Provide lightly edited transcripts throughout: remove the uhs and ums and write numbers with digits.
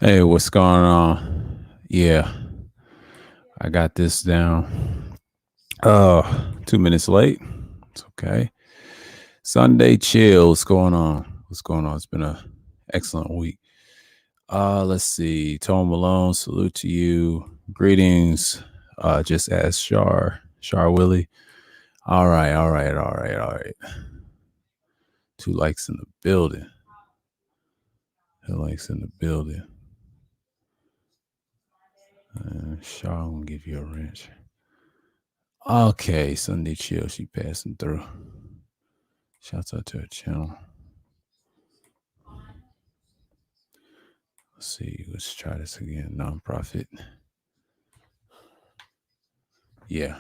Hey, what's going on? Yeah, I got this down. 2 minutes late. It's okay. Sunday chill. What's going on? What's going on? It's been a excellent week. Let's see. Tone Malone, salute to you. Greetings. Just as Shar Willie. All right. 2 likes in the building. 2 likes in the building. Shar, I'm gonna give you a wrench. Okay, Sunday chill. She passing through. Shouts out to her channel. Let's see. Let's try this again. Nonprofit. Yeah.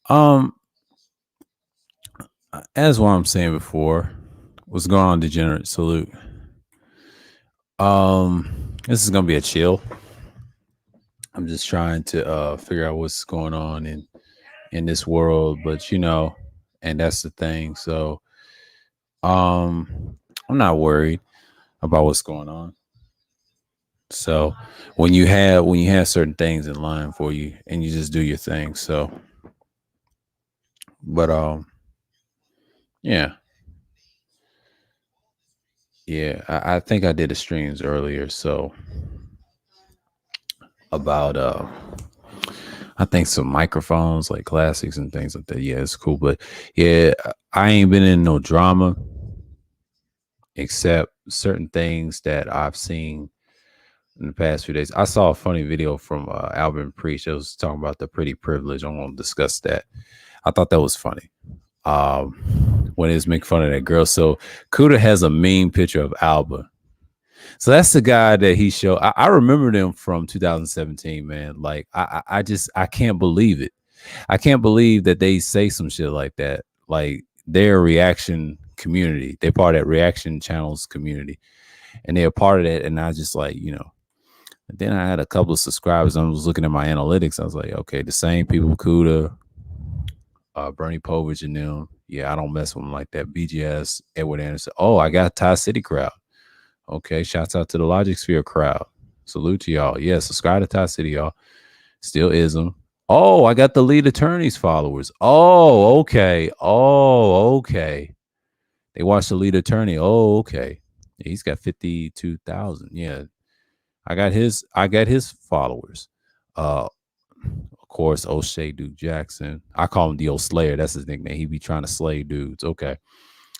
Um. As what I'm saying before, what's going on, degenerate? Salute. This is gonna be a chill. I'm just trying to figure out what's going on in this world, but and that's the thing. So I'm not worried about what's going on. So when you have certain things in line for you and you just do your thing. So but yeah. Yeah, I think I did the streams earlier, so about I think some microphones like classics and things like that. Yeah, it's cool. But yeah, I ain't been in no drama except certain things that I've seen in the past few days. I saw a funny video from Alvin Preach. It was talking about the pretty privilege. I'm gonna discuss that. I thought that was funny. When it's making fun of that girl. So Kuda has a mean picture of Alba. So that's the guy that he showed. I remember them from 2017, man. Like I can't believe it. I can't believe that they say some shit like that. Like they're a reaction community. They're part of that reaction channels community. And they're part of that. And I just like. Then I had a couple of subscribers. I was looking at my analytics. I was like, okay, the same people, Kuda, Bernie Povich and them. Yeah, I don't mess with them like that. BGS, Edward Anderson. Oh, I got Thai City crowd. Okay, shouts out to the Logic Sphere crowd. Salute to y'all. Yeah, subscribe to Thai City, y'all. Still ism. Oh, I got the lead attorney's followers. Oh, okay. Oh, okay. They watch the lead attorney. Oh, okay. Yeah, he's got 52,000. Yeah. I got his followers. Of course, O'Shea Duke Jackson. I call him the old Slayer. That's his nickname. He be trying to slay dudes. Okay.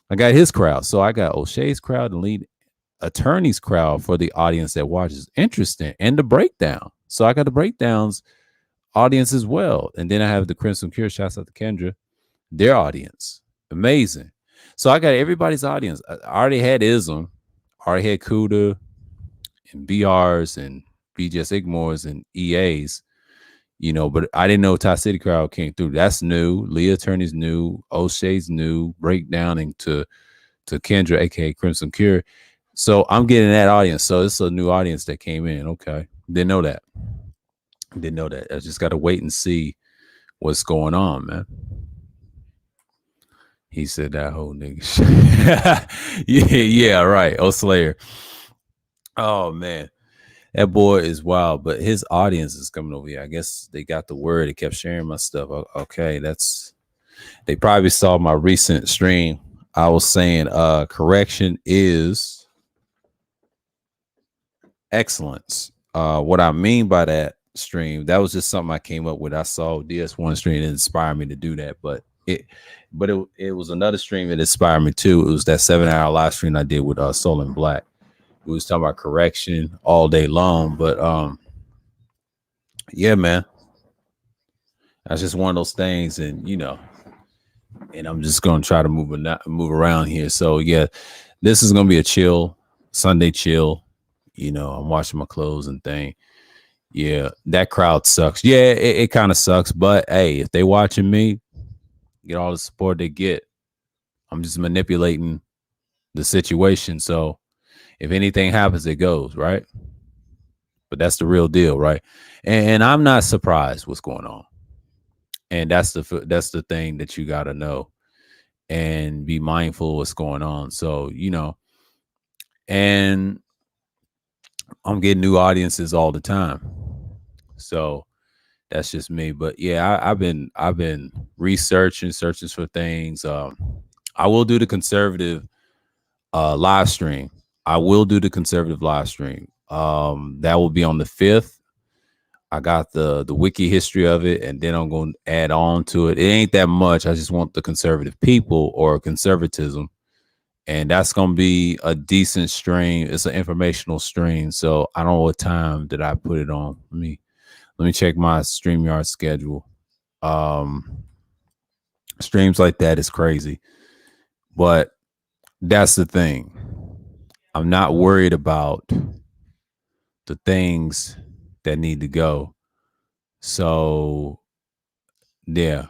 I got his crowd. So I got O'Shea's crowd and lead attorney's crowd for the audience that watches. Interesting. And the breakdown. So I got the breakdowns audience as well. And then I have the Crimson Cure, shouts out to Kendra, their audience. Amazing. So I got everybody's audience. I already had Ism, already had Kuda and BRs and BGS Igmores and EAs, but I didn't know Thai City Crowd came through. That's new. Leah Attorney's new. O'Shea's new. Breakdowning to Kendra, aka Crimson Cure. So I'm getting that audience. So it's a new audience that came in. Okay. Didn't know that. Didn't know that. I just got to wait and see what's going on, man. He said that whole nigga shit. yeah, right. Oh, Slayer. Oh, man. That boy is wild, but his audience is coming over here. I guess they got the word. They kept sharing my stuff. Okay, they probably saw my recent stream. I was saying correction is excellence. What I mean by that stream, that was just something I came up with. I saw DS1 stream and inspired me to do that, but it was another stream that inspired me too. It was that 7-hour live stream I did with Soul and Black. We was talking about correction all day long, but yeah, man, that's just one of those things, and I'm just gonna try to move around here. So yeah, this is gonna be a chill Sunday chill. I'm washing my clothes and thing. Yeah, that crowd sucks. Yeah, it kind of sucks, but hey, if they watching me, get all the support they get. I'm just manipulating the situation. So if anything happens, it goes right. But that's the real deal, right? And I'm not surprised what's going on. And that's the thing that you got to know and be mindful of what's going on. So and I'm getting new audiences all the time. So that's just me. But yeah, I've been researching, searching for things. I will do the conservative live stream. I will do the conservative live stream. That will be on the 5th. I got the wiki history of it, and then I'm going to add on to it. It ain't that much. I just want the conservative people or conservatism, and that's going to be a decent stream. It's an informational stream, so I don't know what time did I put it on. Let me check my StreamYard schedule. Um, Streams like that is crazy, but that's the thing. I'm not worried about the things that need to go. So yeah,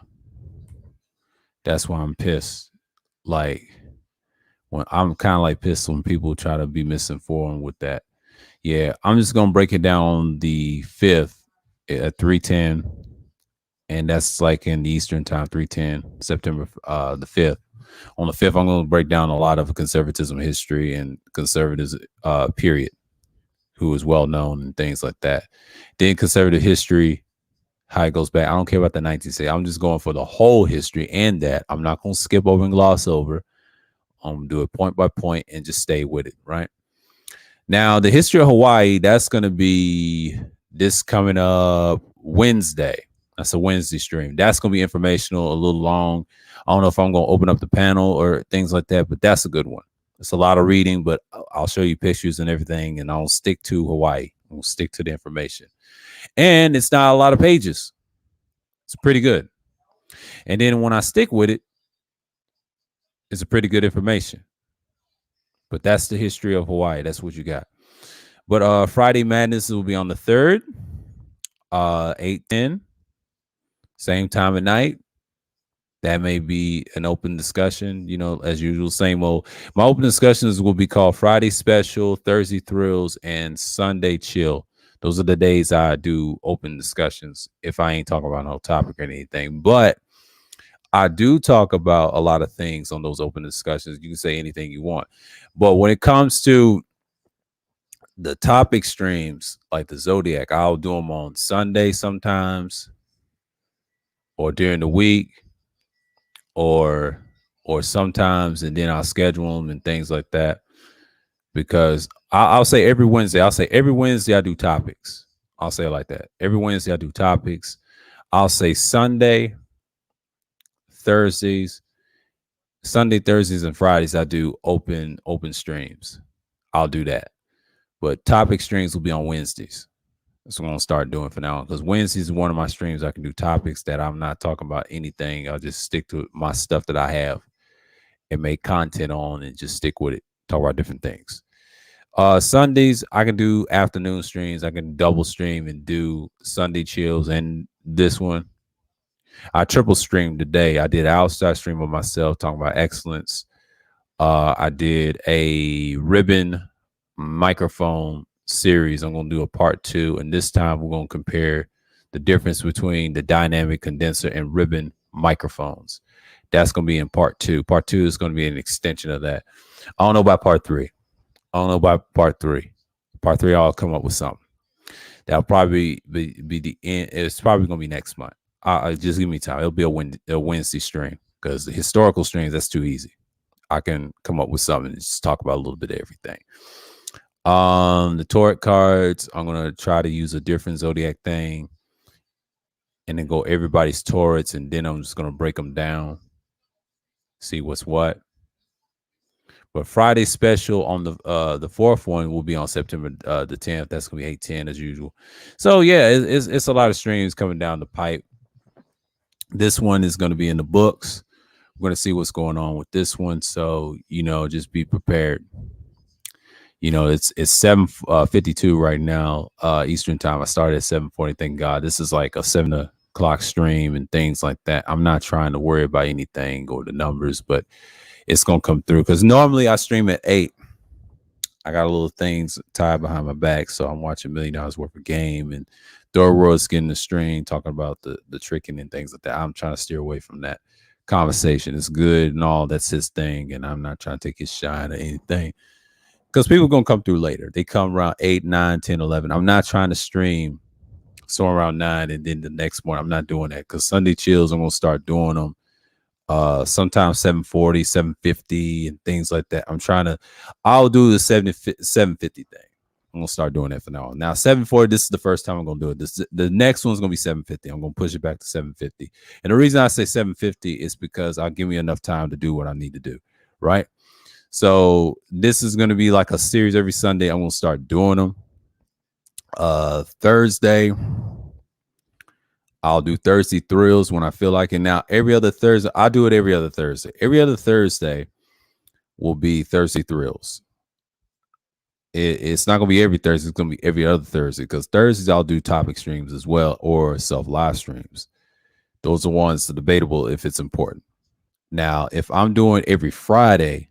that's why I'm pissed. Like when I'm kind of like pissed when people try to be misinformed with that. Yeah, I'm just gonna break it down on the 5th at 3:10, and that's like in the Eastern time, 3:10, September the 5th. On the 5th, I'm gonna break down a lot of conservatism history and conservatives period, who is well known and things like that. Then conservative history, how it goes back. I don't care about the 1960s. I'm just going for the whole history and that. I'm not going to skip over and gloss over. I'm going to do it point by point and just stay with it, right? Now, the history of Hawaii, that's going to be this coming up Wednesday. That's a Wednesday stream. That's going to be informational, a little long. I don't know if I'm going to open up the panel or things like that, but that's a good one. It's a lot of reading, but I'll show you pictures and everything, and I'll stick to Hawaii. I'll stick to the information. And it's not a lot of pages. It's pretty good. And then when I stick with it, it's a pretty good information. But that's the history of Hawaii. That's what you got. But Friday Madness will be on the 3rd, 8:10, same time at night. That may be an open discussion, as usual, same old. My open discussions will be called Friday Special, Thursday Thrills, and Sunday Chill. Those are the days I do open discussions if I ain't talking about no topic or anything. But I do talk about a lot of things on those open discussions. You can say anything you want. But when it comes to the topic streams, like the Zodiac, I'll do them on Sunday sometimes, or during the week, or sometimes, and then I'll schedule them and things like that. Because I'll say every Wednesday, I do topics. I'll say it like that. Every Wednesday I do topics. I'll say Sunday, Thursdays, and Fridays I do open streams. I'll do that. But topic streams will be on Wednesdays. That's what I'm gonna start doing for now. Because Wednesdays is one of my streams I can do topics that I'm not talking about anything. I'll just stick to my stuff that I have and make content on and just stick with it. Talk about different things. Sundays I can do afternoon streams. I can double stream and do Sunday chills and this one. I triple streamed today. I did an outside stream of myself talking about excellence. I did a ribbon microphone series. I'm going to do a part 2. And this time we're going to compare the difference between the dynamic condenser and ribbon microphones. That's going to be in part 2. Part 2 is going to be an extension of that. I don't know about part 3. Part 3, I'll come up with something. That'll probably be the end. It's probably going to be next month. Just give me time. It'll be a Wednesday stream, because the historical streams, that's too easy. I can come up with something and just talk about a little bit of everything. The Tarot cards, I'm going to try to use a different Zodiac thing and then go everybody's Taurets, and then I'm just going to break them down, see what's what. But Friday special on the 4th one will be on September the 10th. That's going to be 8:10 as usual. So yeah, it's a lot of streams coming down the pipe. This one is going to be in the books. We're going to see what's going on with this one. So, just be prepared. It's 7:52 right now, Eastern time. I started at 7:40. Thank God. This is like a 7 o'clock stream and things like that. I'm not trying to worry about anything or the numbers, but it's going to come through, because normally I stream at 8. I got a little things tied behind my back, so I'm watching $1 million worth of game, and Thorworld's getting the stream, talking about the tricking and things like that. I'm trying to steer away from that conversation. It's good and all, that's his thing, and I'm not trying to take his shine or anything. because people gonna come through later. They come around 8, 9, 10, 11. I'm not trying to stream so around 9 and then the next morning. I'm not doing that because Sunday chills, I'm gonna start doing them sometimes 7:40, 7:50, and things like that. I'll do the 7:50 thing. I'm gonna start doing that for now. Now 7:40, this is the first time I'm gonna do it. The next one's gonna be 7:50. I'm gonna push it back to 7:50. And the reason I say 7:50 is because I'll give me enough time to do what I need to do. Right. So this is gonna be like a series every Sunday. I'm gonna start doing them. Thursday, I'll do Thursday thrills when I feel like it. Now, every other Thursday, I do it every other Thursday. Every other Thursday will be Thursday thrills. It's not going to be every Thursday. It's going to be every other Thursday because Thursdays I'll do topic streams as well or self live streams. Those are ones that are debatable if it's important. Now, if I'm doing every Friday,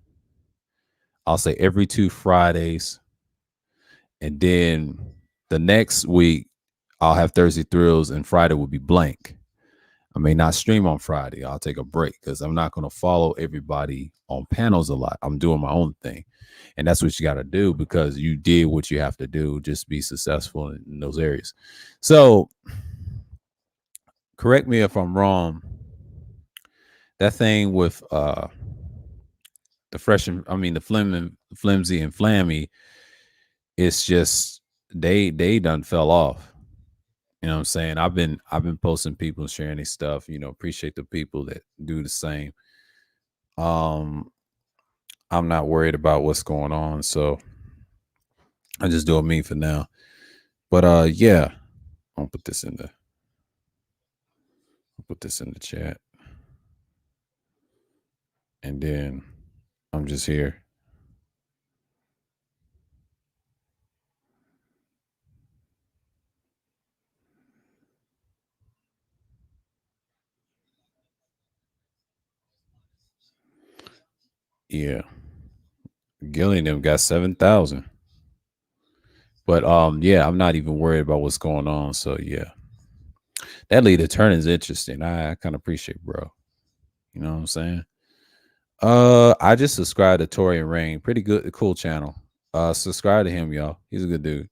I'll say every 2 Fridays. And then the next week, I'll have Thursday thrills and Friday will be blank. I may not stream on Friday. I'll take a break because I'm not going to follow everybody on panels a lot. I'm doing my own thing. And that's what you got to do because you did what you have to do. Just be successful in those areas. So, correct me if I'm wrong. That thing with the fresh, the flimsy and flammy, it's just they done fell off. You know what I'm saying? I've been posting people sharing their stuff, appreciate the people that do the same. Um I'm not worried about what's going on, so I just do it me for now. But yeah, I'll put this in the chat. And then I'm just here. Yeah. Gillian them got 7,000. But yeah, I'm not even worried about what's going on. So yeah. That lead to turn is interesting. I kind of appreciate, bro. You know what I'm saying? I just subscribed to Tori and Rain. Pretty good, cool channel. Subscribe to him, y'all. He's a good dude.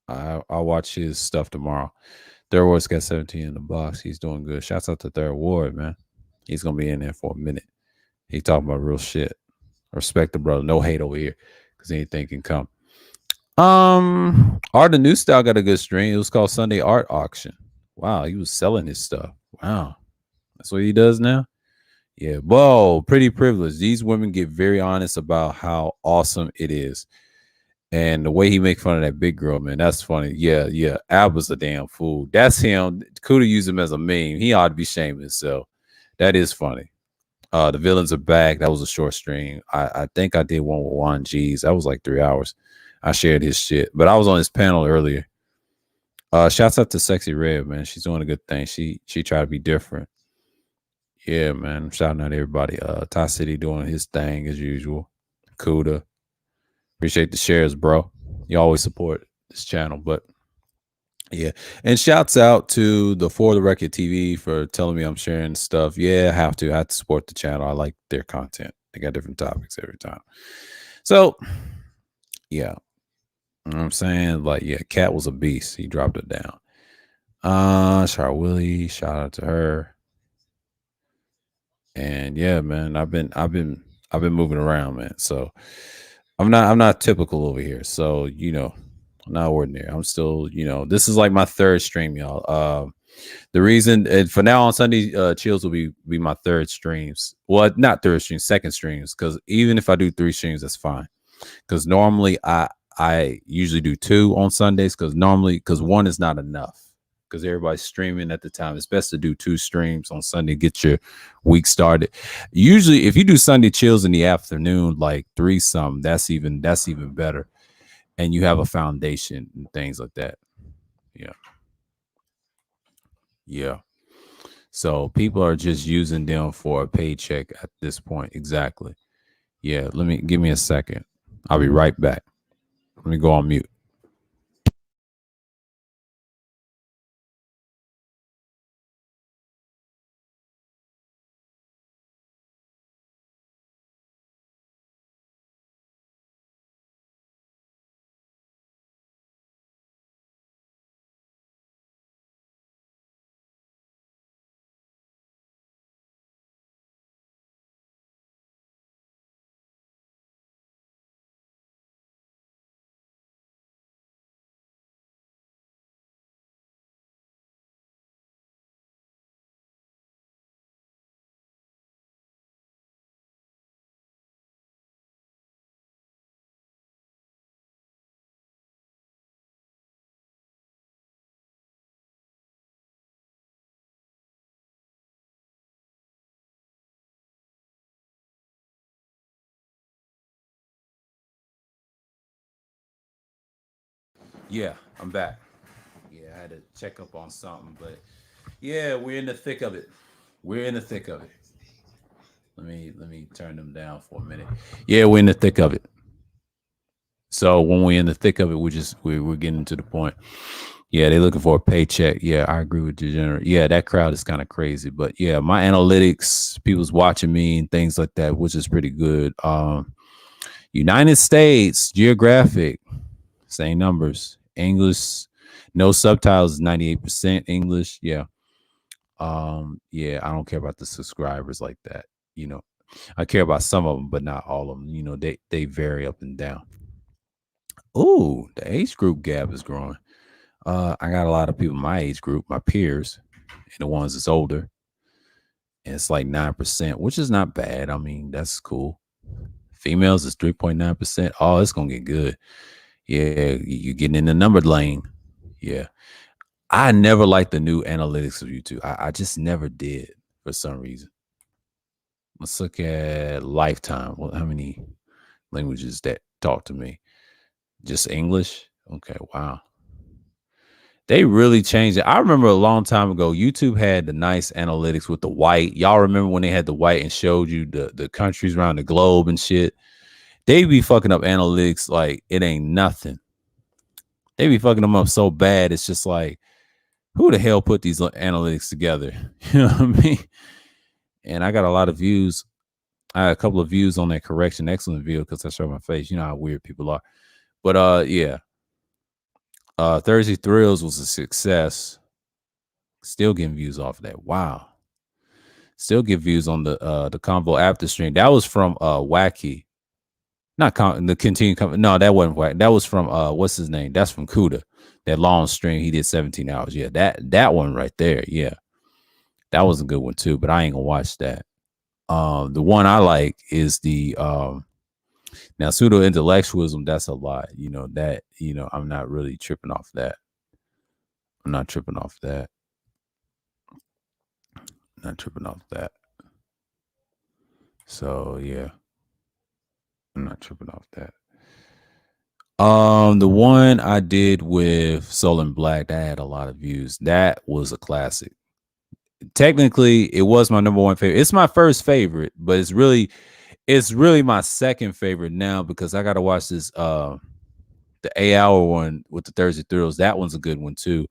I'll watch his stuff tomorrow. Third Ward's got 17 in the box. He's doing good. Shouts out to Third Ward, man. He's gonna be in there for a minute. He talking about real shit. Respect the brother. No hate over here, because anything can come. Art the New Style got a good stream. It was called Sunday Art Auction. Wow, he was selling his stuff. Wow, that's what he does now. Yeah, whoa, pretty privileged. These women get very honest about how awesome it is. And the way he make fun of that big girl, man, that's funny. Yeah, yeah. Ab was a damn fool. That's him. Kuda used him as a meme. He ought to be shaming himself. That is funny. The villains are back. That was a short stream. I think I did one with Juan G's. That was like 3 hours. I shared his shit. But I was on his panel earlier. Shouts out to Sexy Red, man. She's doing a good thing. She tried to be different. Yeah, man. I'm shouting out everybody. Ty City doing his thing as usual. Kuda. Appreciate the shares, bro. You always support this channel, but yeah. And shouts out to the For the Record TV for telling me I'm sharing stuff. Yeah, I have to support the channel. I like their content. They got different topics every time. So yeah. You know what I'm saying? Like, yeah, Cat was a beast. He dropped it down. Char Willie, shout out to her. And yeah, man, I've been moving around, man. So I'm not typical over here. So, I'm not ordinary. I'm still, this is like my third stream, y'all. The reason for now on Sunday, chills will be my third streams. Well, not third streams, second streams. Because even if I do 3 streams, that's fine. Because normally I usually do 2 on Sundays. Because one is not enough. Because everybody's streaming at the time. It's best to do 2 streams on Sunday, get your week started. Usually, if you do Sunday chills in the afternoon, like 3 something, that's even better. And you have a foundation and things like that. Yeah. Yeah. So people are just using them for a paycheck at this point. Exactly. Yeah. Give me a second. I'll be right back. Let me go on mute. Yeah, I'm back. Yeah, I had to check up on something, but yeah, we're in the thick of it. We're in the thick of it. Let me turn them down for a minute. Yeah, we're in the thick of it. So when we're in the thick of it, we're getting to the point. Yeah, they're looking for a paycheck. Yeah, I agree with Degenerate. Yeah, that crowd is kind of crazy. But yeah, my analytics, people's watching me and things like that, which is pretty good. United States, geographic, same numbers. English, no subtitles, 98% English. Yeah. Yeah, I don't care about the subscribers like that. You know, I care about some of them, but not all of them. You know, they vary up and down. Ooh, the age group gap is growing. I got a lot of people my age group, my peers, and the ones that's older, and it's like 9%, which is not bad. I mean, that's cool. Females is 3.9%. Oh, it's gonna get good. Yeah, you're getting in the numbered lane. Yeah. I never liked the new analytics of YouTube. I just never did for some reason. Let's look at lifetime. Well, how many languages that talk to me? Just English? Okay, wow. They really changed it. I remember a long time ago, YouTube had the nice analytics with the white. Y'all remember when they had the white and showed you the countries around the globe and shit? They be fucking up analytics like it ain't nothing. They be fucking them up so bad. It's just like, who the hell put these analytics together? You know what I mean? And I got a lot of views. I had a couple of views on that correction. Excellent video because I showed my face. You know how weird people are. But yeah. Thursday Thrills was a success. Still getting views off of that. Wow. Still get views on the Convo after stream. That was from Wacky. Not the continue. No, that wasn't Wacky. That was from what's his name? That's from Kuda. That long stream he did 17 hours. Yeah, that one right there. Yeah. That was a good one too, but I ain't gonna watch that. The one I like is the now pseudo intellectualism. That's a lot, you know. That I'm not really tripping off that. I'm not tripping off that. Not tripping off that. So yeah, I'm not tripping off that. The one I did with Soul and Black that had a lot of views. That was a classic. Technically, it was my number one favorite. It's my first favorite, but it's really my second favorite now because I gotta watch this the 8 hour one with the Thursday Thrills. That one's a good one too.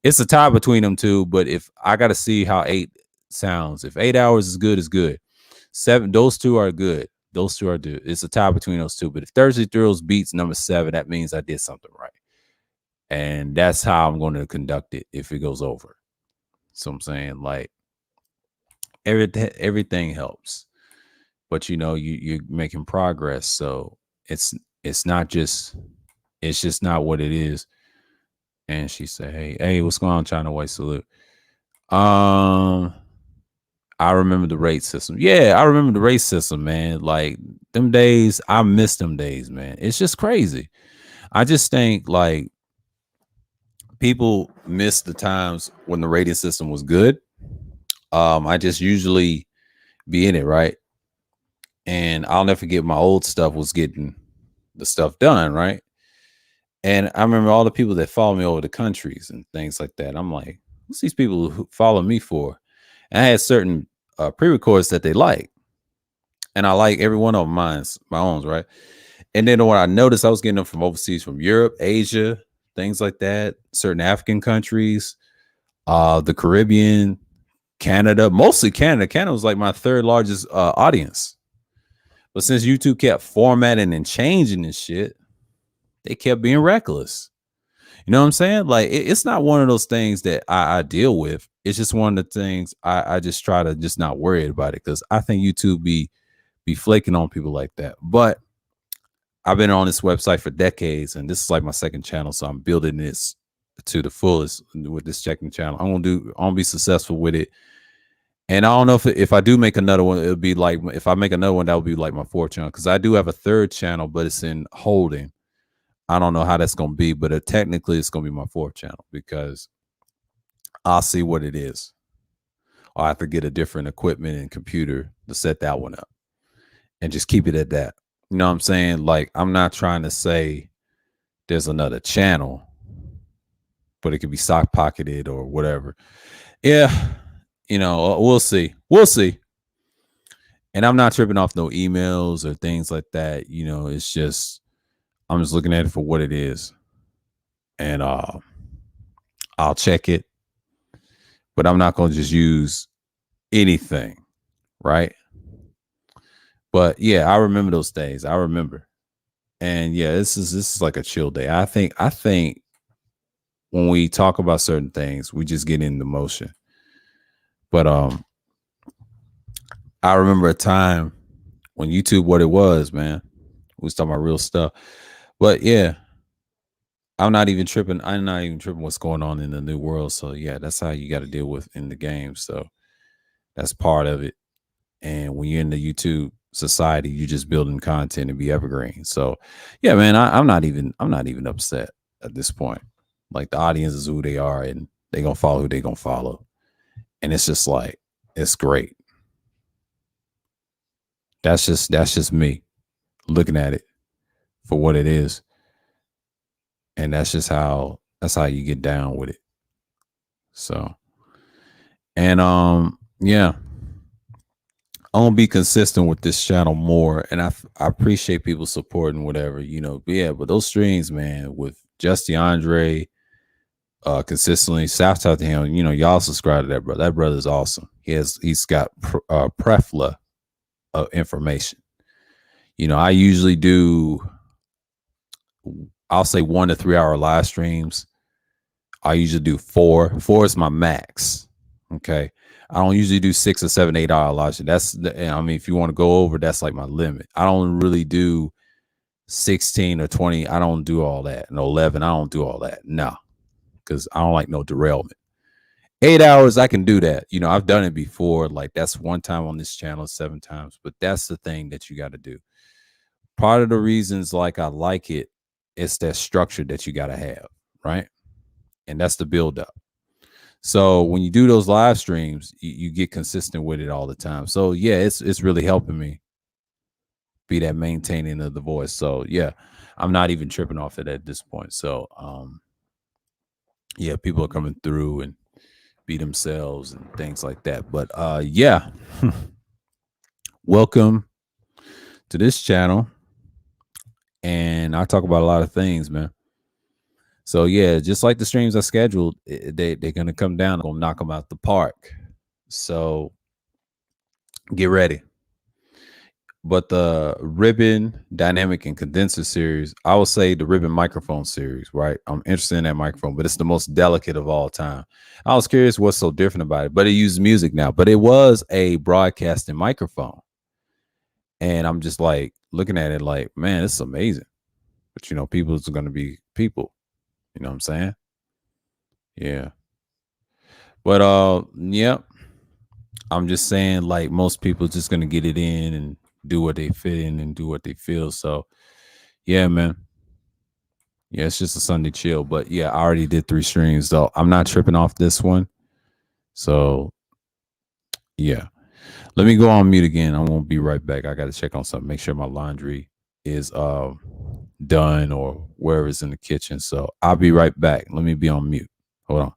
It's a tie between them two, but if I gotta see how 8 sounds. If 8 hours is good, it's good. 7, those two are good. Those two are good. It's a tie between those two. But if Thursday Thrills beats number 7, that means I did something right. And that's how I'm going to conduct it if it goes over. So I'm saying, like, everything helps. But you're making progress. So it's not just it's just not what it is. And she said, hey, what's going on, China White Salute? I remember the rate system. Yeah, I remember the rate system, man. Like them days, I miss them days, man. It's just crazy. I just think like people miss the times when the rating system was good. I just usually be in it, right? And I'll never forget my old stuff was getting the stuff done, right? And I remember all the people that follow me over the countries and things like that. I'm like, what's these people who follow me for? And I had certain pre-records that they like. And I like every one of mine's my own, right? And then when I noticed I was getting them from overseas, from Europe, Asia, things like that, certain African countries, the Caribbean, Canada, mostly Canada. Canada was like my third largest audience. But since YouTube kept formatting and changing and shit, they kept being reckless. You know what I'm saying? Like it's not one of those things that I deal with. It's just one of the things I just try to just not worry about it because I think YouTube be flaking on people like that. But I've been on this website for decades, and this is like my second channel, so I'm building this to the fullest with this checking channel. I'm gonna be successful with it. And I don't know if I do make another one, it'll be like if I make another one, that would be like my fourth channel because I do have a third channel, but it's in holding. I don't know how that's gonna be, but technically it's gonna be my fourth channel because I'll see what it is. I'll have to get a different equipment and computer to set that one up and just keep it at that. You know what I'm saying? Like, I'm not trying to say there's another channel, but it could be sock pocketed or whatever. Yeah, we'll see. We'll see. And I'm not tripping off no emails or things like that. It's just I'm just looking at it for what it is, and I'll check it, but I'm not gonna just use anything, right? But yeah, I remember those days. I remember, and yeah, this is like a chill day. I think when we talk about certain things, we just get in the motion. But I remember a time when YouTube, what it was, man. We was talking about real stuff. But yeah, I'm not even tripping. I'm not even tripping what's going on in the new world. So yeah, that's how you got to deal with in the game. So that's part of it. And when you're in the YouTube society, you're just building content to be evergreen. So yeah, man, I'm not even upset at this point. Like the audience is who they are, and they gonna follow who they gonna follow. And it's just like it's great. That's just me looking at it for what it is, and that's how you get down with it. So and yeah, I'm gonna be consistent with this channel more, and I appreciate people supporting whatever But yeah, but those streams, man, with Just DeAndre, consistently, shout out to him. Y'all subscribe to that brother. That brother is awesome. He's got plethora of information. I usually do, I'll say 1 to 3 hour live streams. I usually do four. Four is my max. Okay. I don't usually do 6 or 7, 8 hour live streams. If you want to go over, that's like my limit. I don't really do 16 or 20. I don't do all that. No 11. I don't do all that. No, because I don't like no derailment. 8 hours, I can do that. I've done it before. Like that's one time on this channel, 7 times. But that's the thing that you got to do. Part of the reasons like I like it, it's that structure that you got to have, right? And that's the build up. So when you do those live streams, you get consistent with it all the time. So yeah, it's really helping me be that maintaining of the voice. So yeah, I'm not even tripping off it at this point. So yeah, people are coming through and be themselves and things like that. But yeah, welcome to this channel, and I talk about a lot of things, man. So yeah, just like the streams I scheduled, they're gonna come down. I'm gonna knock them out the park. So get ready. But the ribbon, dynamic, and condenser series, I would say the ribbon microphone series, right? I'm interested in that microphone, but it's the most delicate of all time. I was curious what's so different about it, but it uses music now. But it was a broadcasting microphone. And I'm just like looking at it like, man, this is amazing. But people are gonna be people. You know what I'm saying? Yeah. But yeah. I'm just saying, like, most people just gonna get it in and do what they fit in and do what they feel. So yeah, man. Yeah, it's just a Sunday chill. But yeah, I already did 3 streams, so I'm not tripping off this one. So yeah. Let me go on mute again. I won't be right back. I gotta check on something, make sure my laundry is done or wherever it's in the kitchen. So I'll be right back. Let me be on mute. Hold on.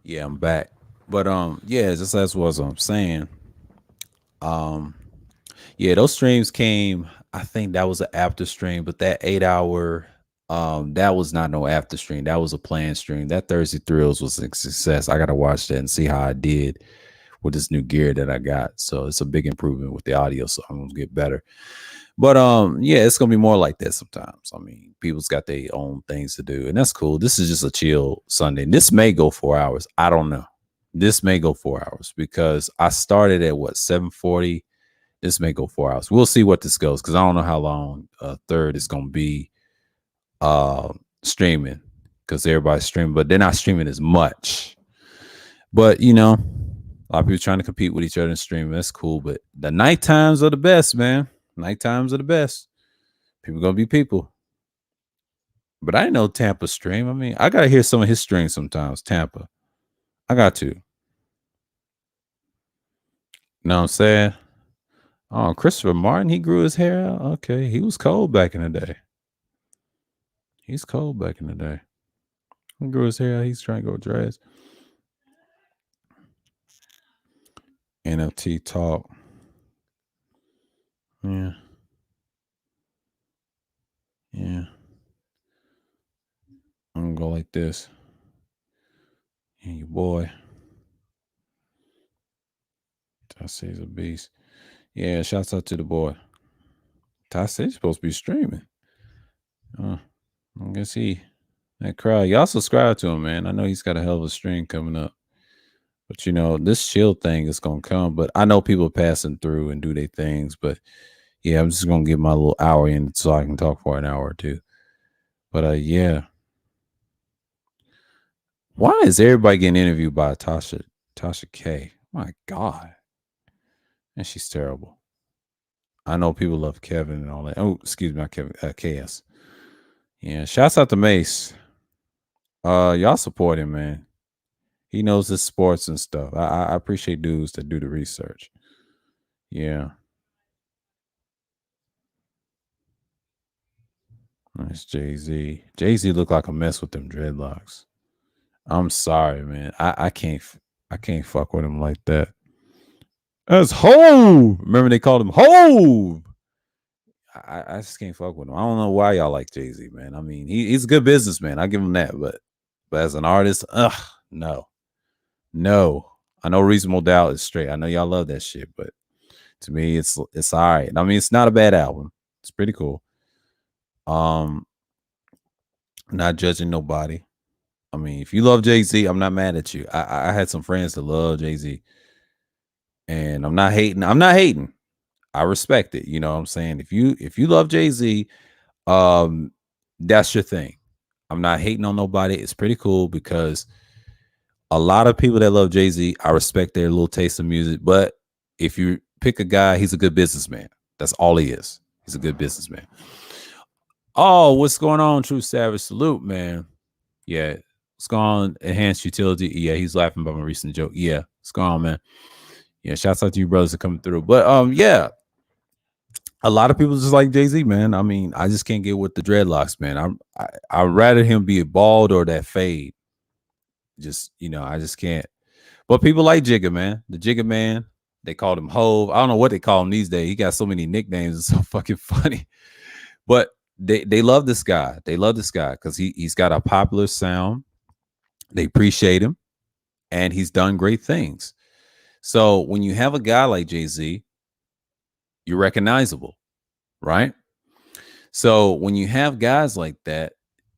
Yeah, I'm back. But yeah, just as was I'm saying. Um, yeah, those streams came. I think that was an after stream, but that 8 hour, that was not no after stream. That was a planned stream. That Thursday Thrills was a success. I gotta watch that and see how I did with this new gear that I got. So it's a big improvement with the audio, so I'm gonna get better. But yeah, it's gonna be more like that sometimes. I mean, people's got their own things to do, and that's cool. This is just a chill Sunday. This may go 4 hours. I don't know. This may go 4 hours because I started at what 7:40. This may go 4 hours. We'll see what this goes because I don't know how long third is gonna be streaming because everybody's streaming, but they're not streaming as much. But you know, a lot of people trying to compete with each other and streaming. That's cool. But the night times are the best, man. Night times are the best. People gonna be people. But I didn't know Tampa stream. I mean, I gotta hear some of his streams sometimes. Tampa. I got to. You know what I'm saying? Oh, Christopher Martin, he grew his hair out. Okay. He was cold back in the day. He's cold back in the day. He grew his hair out. He's trying to go dreads. NFT talk. Yeah. Yeah. I'm gonna go like this. And your boy. Tasse's a beast. Yeah, shouts out to the boy. Tassey's supposed to be streaming. I guess that crowd. Y'all subscribe to him, man. I know he's got a hell of a stream coming up. But you know, this chill thing is gonna come. But I know people passing through and do their things. But yeah, I'm just gonna give my little hour in so I can talk for an hour or two. But yeah. Why is everybody getting interviewed by Tasha K? My God. And she's terrible. I know people love Kevin and all that. Oh, excuse me, not Kevin, KS. Yeah, shouts out to Mace. Y'all support him, man. He knows his sports and stuff. I appreciate dudes that do the research. Yeah. Nice Jay-Z. Jay-Z looked like a mess with them dreadlocks. I'm sorry, man. I can't fuck with him like that. That's Hove. Remember they called him Hove. I just can't fuck with him. I don't know why y'all like Jay-Z, man. I mean, he's a good businessman. I give him that, but as an artist, no. I know Reasonable Doubt is straight. I know y'all love that shit, but to me, it's all right. I mean, it's not a bad album. It's pretty cool. Not judging nobody. I mean, if you love Jay-Z, I'm not mad at you. I had some friends that love Jay-Z, and I'm not hating. I respect it. You know what I'm saying? If you love Jay-Z, that's your thing. I'm not hating on nobody. It's pretty cool because a lot of people that love Jay-Z, I respect their little taste of music. But if you pick a guy, he's a good businessman. That's all he is. He's a good businessman. Oh, what's going on, True Savage? Salute, man. Yeah. What's going on? Enhanced Utility. Yeah, he's laughing about my recent joke. Yeah. What's going on, man? Yeah, shouts out to you brothers that coming through. But yeah. A lot of people just like Jay-Z, man. I mean, I just can't get with the dreadlocks, man. I'd rather him be a bald or that fade. Just, I just can't. But people like Jigga, man. The Jigga Man. They called him Hove. I don't know what they call him these days. He got so many nicknames. It's so fucking funny. But they love this guy. They love this guy because he's got a popular sound. They appreciate him. And he's done great things. So when you have a guy like Jay-Z, you're recognizable, right? So when you have guys like that,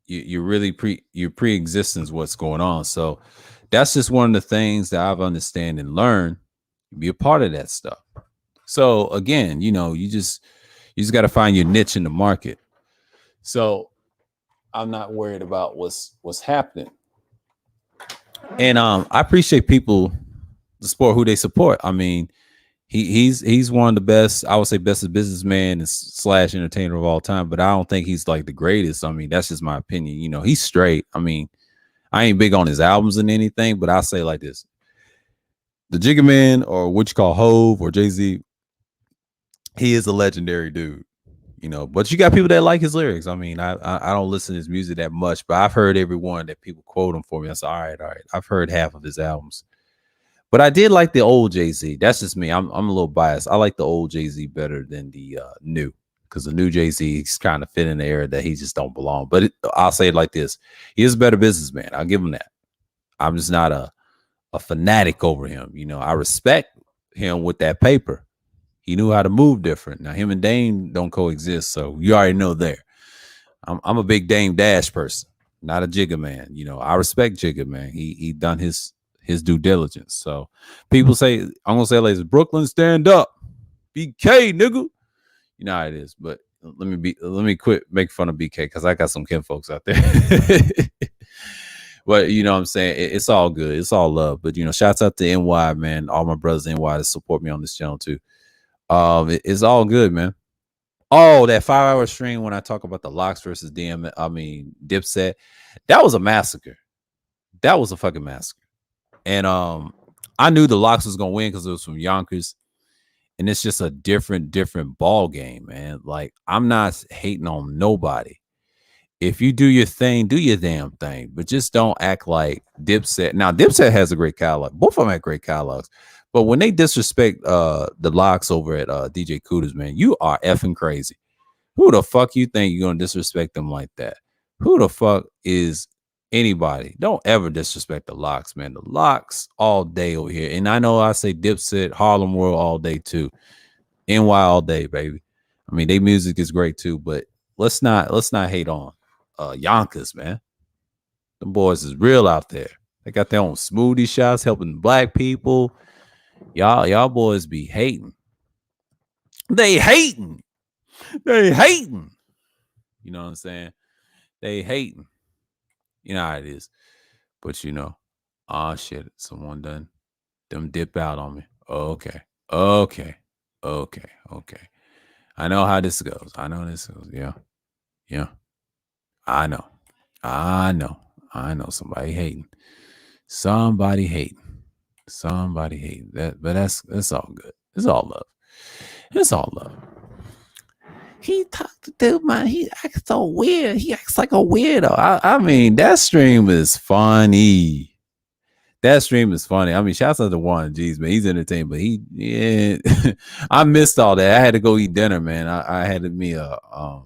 you really pre-existence what's going on. So that's just one of the things that I've understand and learned. Be a part of that stuff. So again, you just got to find your niche in the market. So I'm not worried about what's happening. And I appreciate people to support who they support. I mean, he's one of the best, I would say best businessman / entertainer of all time, but I don't think he's like the greatest. I mean, that's just my opinion. He's straight. I mean, I ain't big on his albums and anything, but I'll say like this. The Jigga Man, or what you call Hove or Jay-Z, he is a legendary dude. But you got people that like his lyrics. I mean, I don't listen to his music that much, but I've heard every one that people quote him for me. I said, all right. I've heard half of his albums. But I did like the old Jay-Z. That's just me. I'm a little biased. I like the old Jay-Z better than the new, because the new Jay-Z is kind of fit in the era that he just don't belong. But I'll say it like this. He is a better businessman. I'll give him that. I'm just not a fanatic over him. I respect him with that paper. He knew how to move different. Now him and Dame don't coexist, so you already know there. I'm a big Dame Dash person, not a Jigga man. You know, I respect Jigga man. He done his due diligence. So people say I'm gonna say like Brooklyn stand up, BK nigga. You know how it is. But let me quit making fun of BK because I got some kin folks out there. But you know what I'm saying? It's all good. It's all love. But you know, shouts out to NY, man. All my brothers in NY that support me on this channel too. It's all good, man. Oh, that 5-hour stream when I talk about the Locks versus Dipset, that was a massacre. That was a fucking massacre. And I knew the Locks was gonna win because it was from Yonkers. And it's just a different ball game, man. Like, I'm not hating on nobody. If you do your thing, do your damn thing. But just don't act like Dipset. Now, Dipset has a great catalog. Both of them have great catalogs. But when they disrespect the Locks over at DJ Cooters, man, you are effing crazy. Who the fuck you think you're gonna disrespect them like that? Who the fuck is anybody? Don't ever disrespect the Locks, man. The Locks all day over here. And I know I say Dipset, Harlem World all day too. NY all day, baby. I mean, their music is great too, but let's not hate on Yonkers, man. Them boys is real out there. They got their own smoothie shots helping black people. Y'all boys be hating. They hating. They hating. You know what I'm saying? They hating. You know how it is. But you know, oh shit, someone done them dip out on me. Okay. I know how this goes. I know this goes. Yeah. I know. Somebody hating. Somebody hating. That, but that's all good. It's all love. It's all love. He talked to dude, man. He acts so weird. He acts like a weirdo. I mean, that stream is funny. That stream is funny. I mean, shouts out to Juan. Jeez, man, he's entertained, but I missed all that. I had to go eat dinner, man. I had I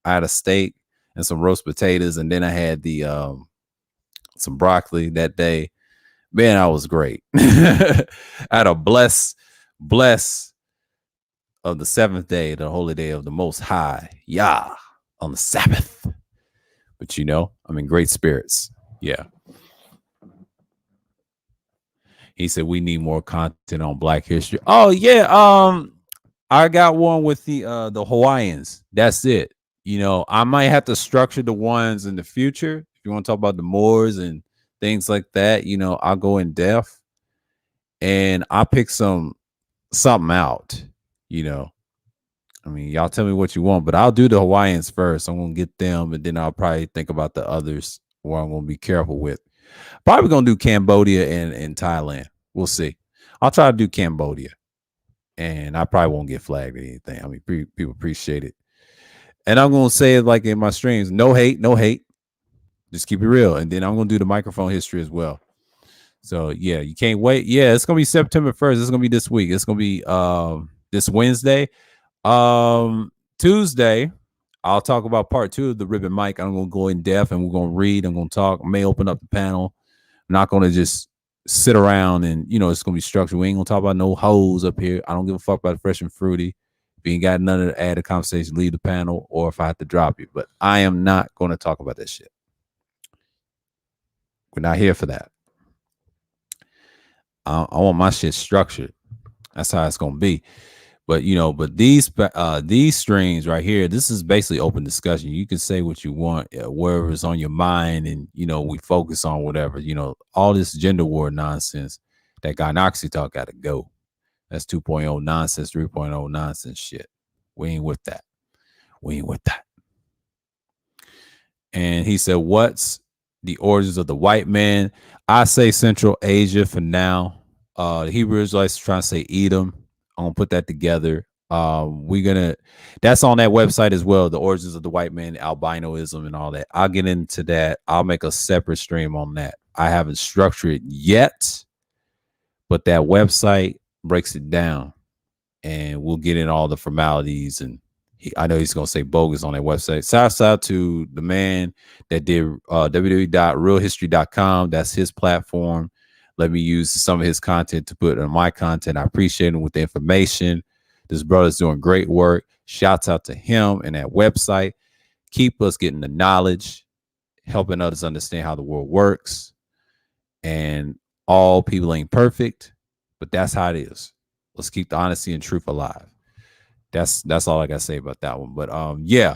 had a steak and some roast potatoes, and then I had some broccoli that day. Man, I was great. I had a bless of the seventh day, the holy day of the Most High, Yah, on the Sabbath. But you know, I'm in great spirits. Yeah. He said we need more content on Black History. Oh yeah, I got one with the Hawaiians. That's it. You know, I might have to structure the ones in the future. If you want to talk about the Moors and things like that, you know, I'll go in depth and I'll pick something out. You know, I mean, y'all tell me what you want, but I'll do the Hawaiians first. I'm gonna get them, and then I'll probably think about the others where I'm gonna be careful with. Probably gonna do Cambodia and Thailand. We'll see. I'll try to do Cambodia, and I probably won't get flagged or anything. I mean, people appreciate it, and I'm gonna say it like in my streams: no hate, no hate. Just keep it real, and then I'm gonna do the microphone history as well. So yeah, you can't wait. Yeah, it's gonna be September 1st. It's gonna be this week. It's gonna be this Wednesday. Tuesday, I'll talk about part 2 of the Ribbon Mic. I'm gonna go in depth and we're gonna read. I'm gonna talk. I may open up the panel. I'm not gonna just sit around and, you know, it's gonna be structured. We ain't gonna talk about no hoes up here. I don't give a fuck about Fresh and Fruity. If you ain't got none of the added conversation, leave the panel, or if I have to drop you. But I am not gonna talk about that shit. We're not here for that. I want my shit structured. That's how it's gonna be. But you know, these streams right here, this is basically open discussion. You can say what you want, wherever it's on your mind, and you know, we focus on whatever. You know, all this gender war nonsense, that gynoxy talk got to go. That's 2.0 nonsense, 3.0 nonsense shit. We ain't with that. And he said, "What's the origins of the white man?" I say Central Asia for now. The Hebrew Israelites trying to say Edom. I'm gonna put that together. That's on that website as well. The origins of the white man, albinoism, and all that. I'll get into that. I'll make a separate stream on that. I haven't structured it yet, but that website breaks it down, and we'll get in all the formalities. And I know he's gonna say bogus on that website. Shouts out to the man that did www.realhistory.com. That's his platform. Let me use some of his content to put on my content. I appreciate him with the information. This brother's doing great work. Shouts out to him and that website. Keep us getting the knowledge, helping others understand how the world works. And all people ain't perfect, but that's how it is. Let's keep the honesty and truth alive. That's all I gotta say about that one. But yeah,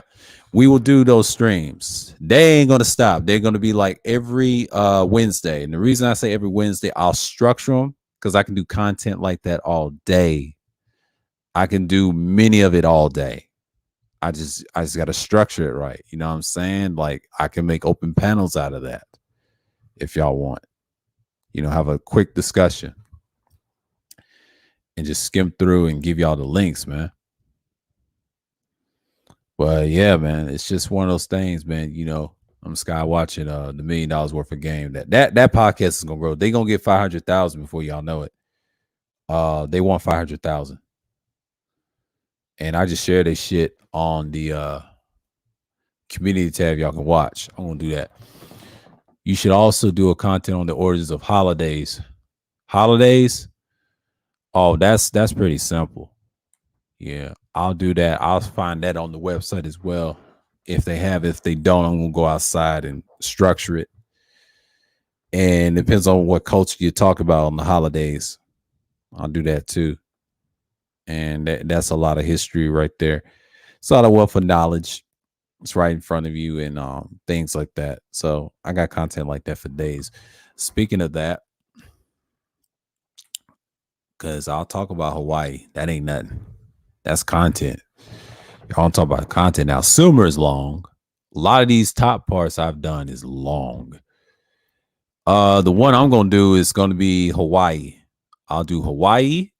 we will do those streams. They ain't gonna stop. They're gonna be like every Wednesday. And the reason I say every Wednesday, I'll structure them because I can do content like that all day. I can do many of it all day. I just gotta structure it right. You know what I'm saying? Like I can make open panels out of that if y'all want. Have a quick discussion and just skim through and give y'all the links, man. But yeah, man, it's just one of those things, man. I'm Sky watching the $1 million worth of game. That podcast is gonna grow. They gonna get 500,000 before y'all know it. They want 500,000, and I just share this shit on the community tab. Y'all can watch. I'm gonna do that. You should also do a content on the origins of holidays. Holidays. Oh, that's pretty simple. Yeah, I'll do that. I'll find that on the website as well. If they have, if they don't, I'm gonna go outside and structure it. And it depends on what culture you talk about on the holidays. I'll do that too. And that's a lot of history right there. It's a lot of wealth of knowledge. It's right in front of you and things like that. So I got content like that for days. Speaking of that, because I'll talk about Hawaii. That ain't nothing. That's content. Y'all talk about content now. Sumer is long. A lot of these top parts I've done is long. The one I'm gonna do is gonna be Hawaii. I'll do Hawaii.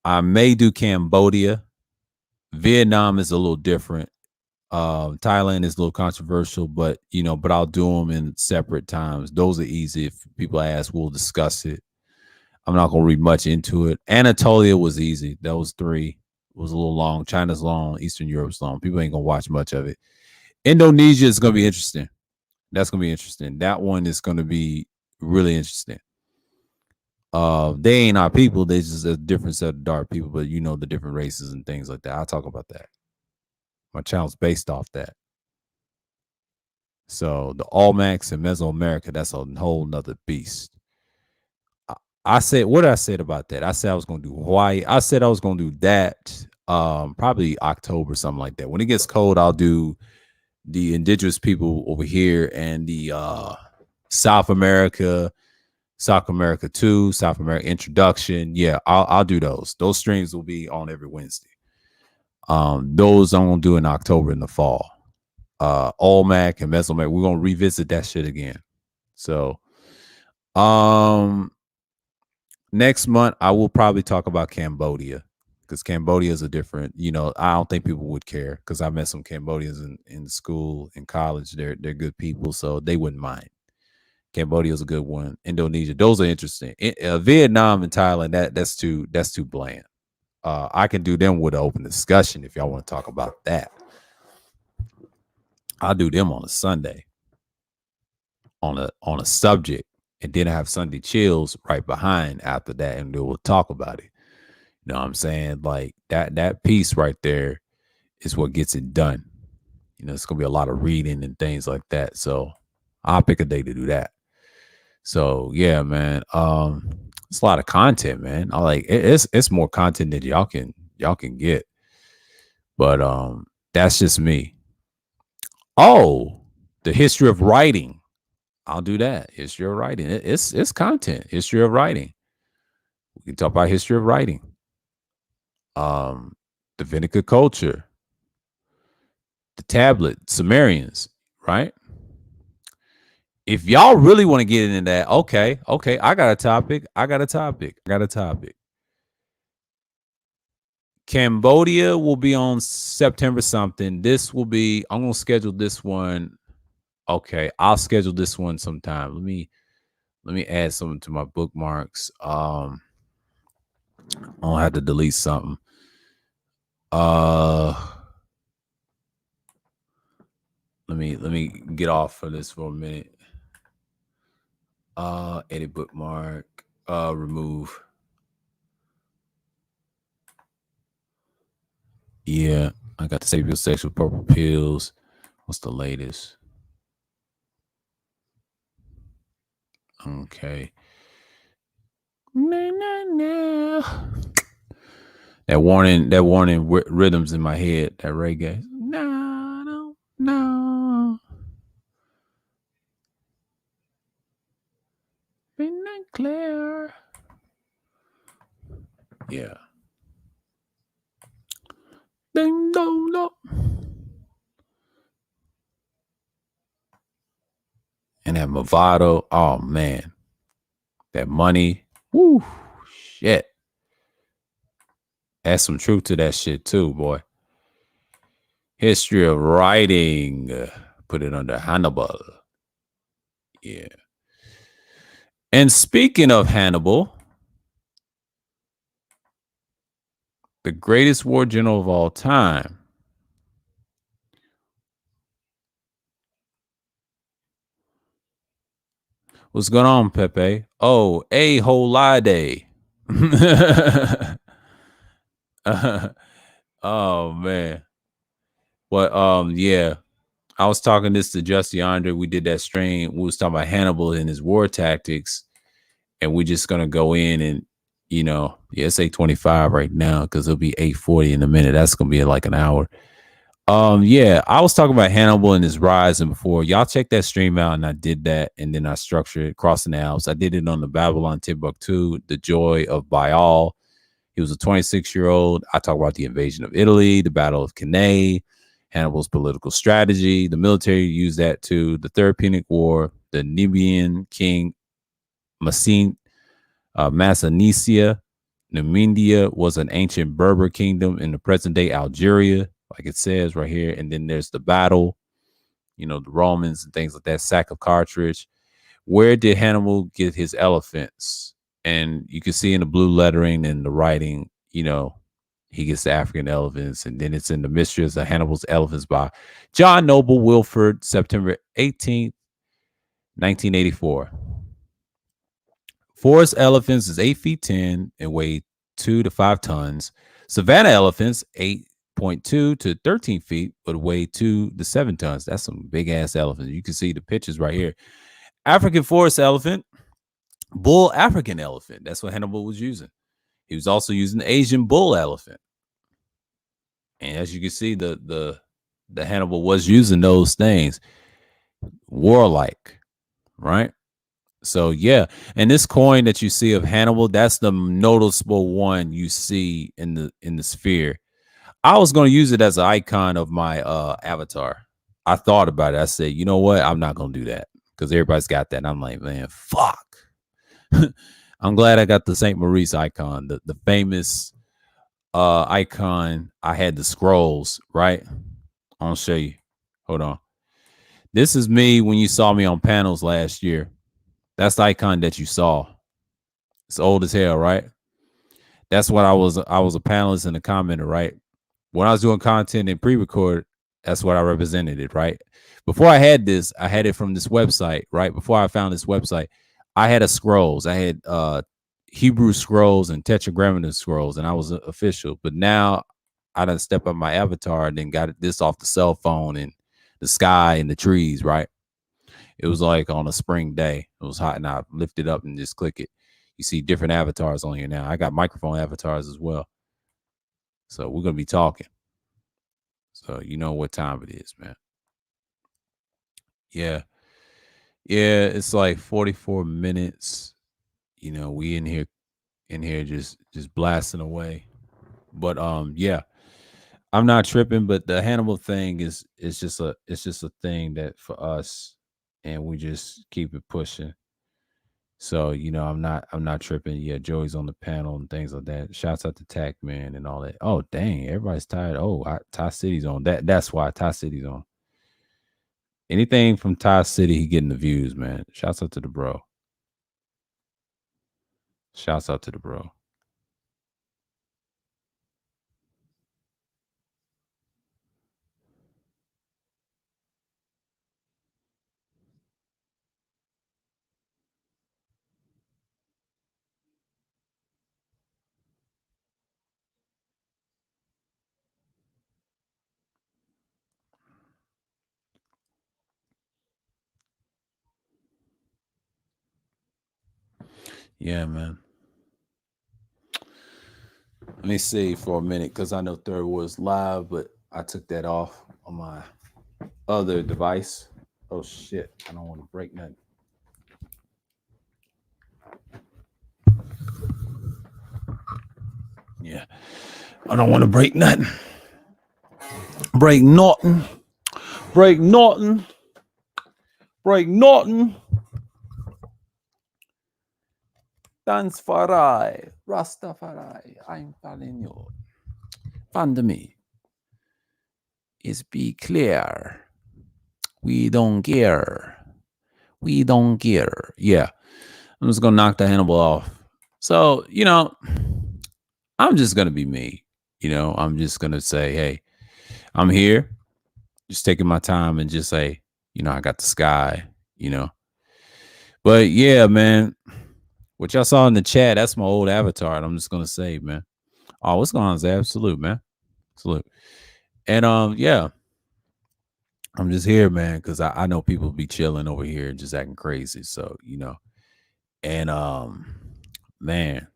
I may do Cambodia. Vietnam is a little different. Thailand is a little controversial, but I'll do them in separate times. Those are easy. If people ask, we'll discuss it. I'm not gonna read much into it. Anatolia was easy. Those three was a little long. China's long. Eastern Europe's long. People ain't gonna watch much of it. Indonesia is gonna be interesting. That's gonna be interesting. That one is gonna be really interesting. They ain't our people. They just a different set of dark people, but the different races and things like that. I'll talk about that. My channel's based off that. So the Olmecs and Mesoamerica, that's a whole nother beast. I said, what did I say about that? I said I was gonna do Hawaii. I said I was gonna do that probably October, something like that. When it gets cold, I'll do the indigenous people over here and the South America 2, South America introduction. Yeah, I'll do those. Those streams will be on every Wednesday. Those I'm gonna do in October in the fall. Olmec and Mesoamerica, we're gonna revisit that shit again. So next month I will probably talk about Cambodia because Cambodia is a different, I don't think people would care because I met some Cambodians in school, in college. They're good people, so they wouldn't mind. Cambodia is a good one. Indonesia, those are interesting. Vietnam and Thailand, that's too bland. I can do them with an open discussion if y'all want to talk about that. I'll do them on a Sunday on a subject, and then I have Sunday chills right behind after that, and we'll talk about it. You know what I'm saying? Like that piece right there is what gets it done. It's gonna be a lot of reading and things like that. So I'll pick a day to do that. So yeah, man. It's a lot of content, man. I like it's more content that y'all can get. But that's just me. Oh, the history of writing. I'll do that. History of writing. It's content. History of writing. We can talk about history of writing. The Vinica culture. The tablet, Sumerians, right? If y'all really want to get into that, okay. I got a topic. Cambodia will be on September something. This will be, I'm gonna schedule this one. Okay, I'll schedule this one sometime. Let me add something to my bookmarks. I'll have to delete something. Let me get off of this for a minute. Edit bookmark. Remove. Yeah, I got the sapiosexual purple pills. What's the latest? Okay. That warning rhythms in my head, that reggae. No, no, no. Midnight clear. Yeah. Ding dong dong. And that Movado. Oh man. That money. Woo. Shit. That's some truth to that shit too, boy. History of writing. Put it under Hannibal. Yeah. And speaking of Hannibal, the greatest war general of all time. What's going on, Pepe? Oh, a whole lie day. Oh man. But yeah. I was talking this to Justy Andre. We did that stream. We was talking about Hannibal and his war tactics. And we're just gonna go in and yeah, it's 8:25 right now because it'll be 8:40 in a minute. That's gonna be like an hour. Yeah, I was talking about Hannibal and his rise and before. Y'all check that stream out, and I did that, and then I structured Crossing the Alps. I did it on the Babylon Timbuktu, The Joy of Baal. He was a 26-year-old. I talk about the invasion of Italy, the Battle of Cannae, Hannibal's political strategy. The military used that too. The Third Punic War, the Nubian king Masin Massanesia. Numidia was an ancient Berber kingdom in the present day Algeria, like it says right here. And then there's the battle, the Romans and things like that, sack of Carthage. Where did Hannibal get his elephants? And you can see in the blue lettering and the writing, he gets the African elephants. And then it's in The Mysteries of Hannibal's Elephants by John Noble Wilford, September 18th, 1984. Forest elephants is 8 feet 10 and weigh 2 to 5 tons. Savannah elephants, 8.2 to 13 feet, but weigh 2 to 7 tons. That's some big ass elephants. You can see the pictures right here. African forest elephant, bull African elephant. That's what Hannibal was using. He was also using the Asian bull elephant. And as you can see, the Hannibal was using those things. Warlike, right? So yeah, and this coin that you see of Hannibal, that's the noticeable one you see in the sphere. I was going to use it as an icon of my avatar. I thought about it. I said, you know what? I'm not going to do that because everybody's got that. And I'm like, man, fuck. I'm glad I got the St. Maurice icon, the famous icon. I had the scrolls, right? I'll show you. Hold on. This is me when you saw me on panels last year. That's the icon that you saw. It's old as hell, right? That's what I was. I was a panelist and a commenter, right? When I was doing content and pre-record, that's what I represented it, right? Before I had this, I had it from this website, right? Before I found this website, I had a scrolls. I had Hebrew scrolls and tetragrammaton scrolls, and I was official. But now I done step up my avatar and then got this off the cell phone and the sky and the trees, right? It was like on a spring day. It was hot, and I lift it up and just click it. You see different avatars on here now. I got microphone avatars as well. So we're gonna be talking. So you know what time it is, man. Yeah. Yeah, it's like 44 minutes. We in here just blasting away. But yeah, I'm not tripping, but the Hannibal thing is just a thing that for us, and we just keep it pushing. So, I'm not tripping. Yeah, Joey's on the panel and things like that. Shouts out to Tac Man and all that. Oh, dang, everybody's tired. Oh, Ty City's on. That's why Ty City's on. Anything from Ty City, he getting the views, man. Shouts out to the bro. Shouts out to the bro. Yeah, man. Let me see for a minute because I know Third was live, but I took that off on my other device. Oh shit! I don't want to break nothing. Yeah, I don't want to break nothing. Break Norton. Break Norton. Break Norton. Dance Farai. Rastafari. I'm telling you. Pandemic is be clear. We don't care. We don't care. Yeah. I'm just gonna knock the Hannibal off. So, I'm just gonna be me. I'm just gonna say, hey, I'm here, just taking my time and just say, I got the sky, you know. But yeah, man, what y'all saw in the chat, that's my old avatar. And I'm just gonna say, man. Oh, what's going on, Zab? Salute, man. Salute. And yeah, I'm just here, man, because I know people be chilling over here and just acting crazy. So, and man,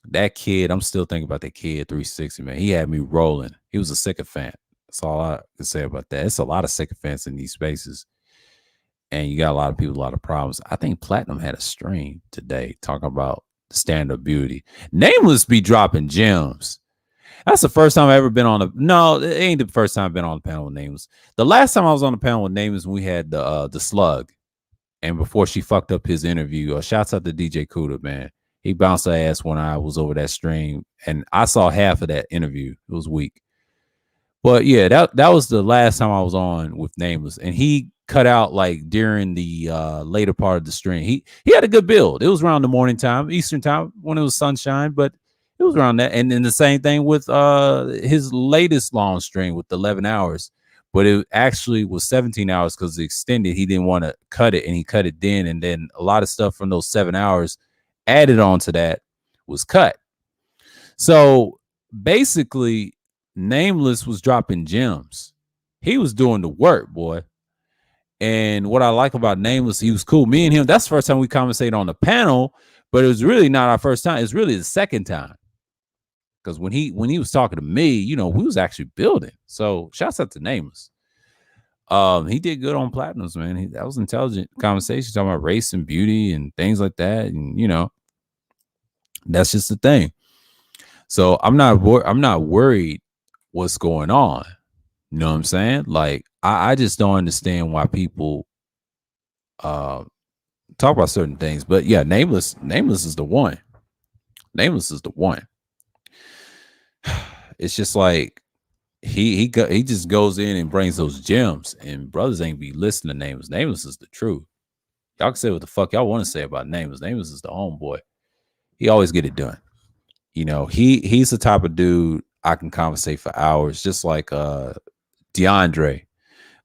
that kid, I'm still thinking about that kid 360, man. He had me rolling. He was a sycophant. That's all I can say about that. It's a lot of sycophants in these spaces. And you got a lot of people, a lot of problems. I think Platinum had a stream today talking about stand-up beauty. Nameless be dropping gems. That's the first time I've ever been on a no, it ain't the first time I've been on the panel with Nameless. The last time I was on the panel with Nameless, we had the slug. And before she fucked up his interview, shouts out to DJ Kuda, man. He bounced her ass when I was over that stream, and I saw half of that interview. It was weak, but yeah, that was the last time I was on with Nameless, and he cut out like during the later part of the stream. He had a good build. It was around the morning time, Eastern time, when it was sunshine, but it was around that. And then the same thing with his latest long stream with 11 hours. But it actually was 17 hours because it extended. He didn't want to cut it, and he cut it then. And then a lot of stuff from those 7 hours added on to that was cut. So basically, Nameless was dropping gems. He was doing the work, boy. And what I like about Nameless, he was cool. Me and him, that's the first time we conversated on the panel, but it was really not our first time. It's really the second time. Because when he was talking to me, we was actually building. So shouts out to Nameless. He did good on Platinums, man. That was intelligent conversation talking about race and beauty and things like that. And that's just the thing. So I'm not worried what's going on. You know what I'm saying? Like I just don't understand why people talk about certain things. But yeah, Nameless is the one. Nameless is the one. It's just like he just goes in and brings those gems, and brothers ain't be listening to Nameless. Nameless is the truth. Y'all can say what the fuck y'all want to say about Nameless. Nameless is the homeboy. He always get it done. He's the type of dude I can conversate for hours, just like DeAndre.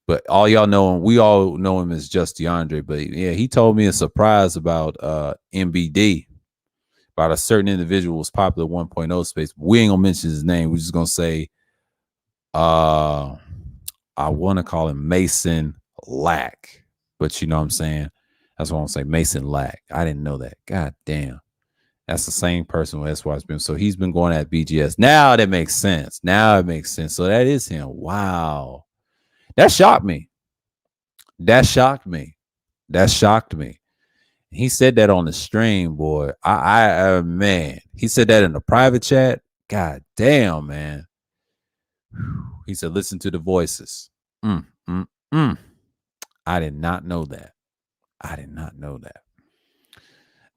But all y'all know him, we all know him as just DeAndre. But yeah, he told me a surprise about MBD, about a certain individual was popular 1.0 space. We ain't gonna mention his name. We're just gonna say I want to call him Mason Lack. But you know what I'm saying? That's what I'm saying. Mason Lack. I didn't know that. God damn. That's the same person with SY's been. So he's been going at BGS. Now that makes sense. Now it makes sense. So that is him. Wow. That shocked me. That shocked me. That shocked me. He said that on the stream, boy. Man, he said that in the private chat. God damn, man. He said, listen to the voices. Mm, mm, mm. I did not know that. I did not know that.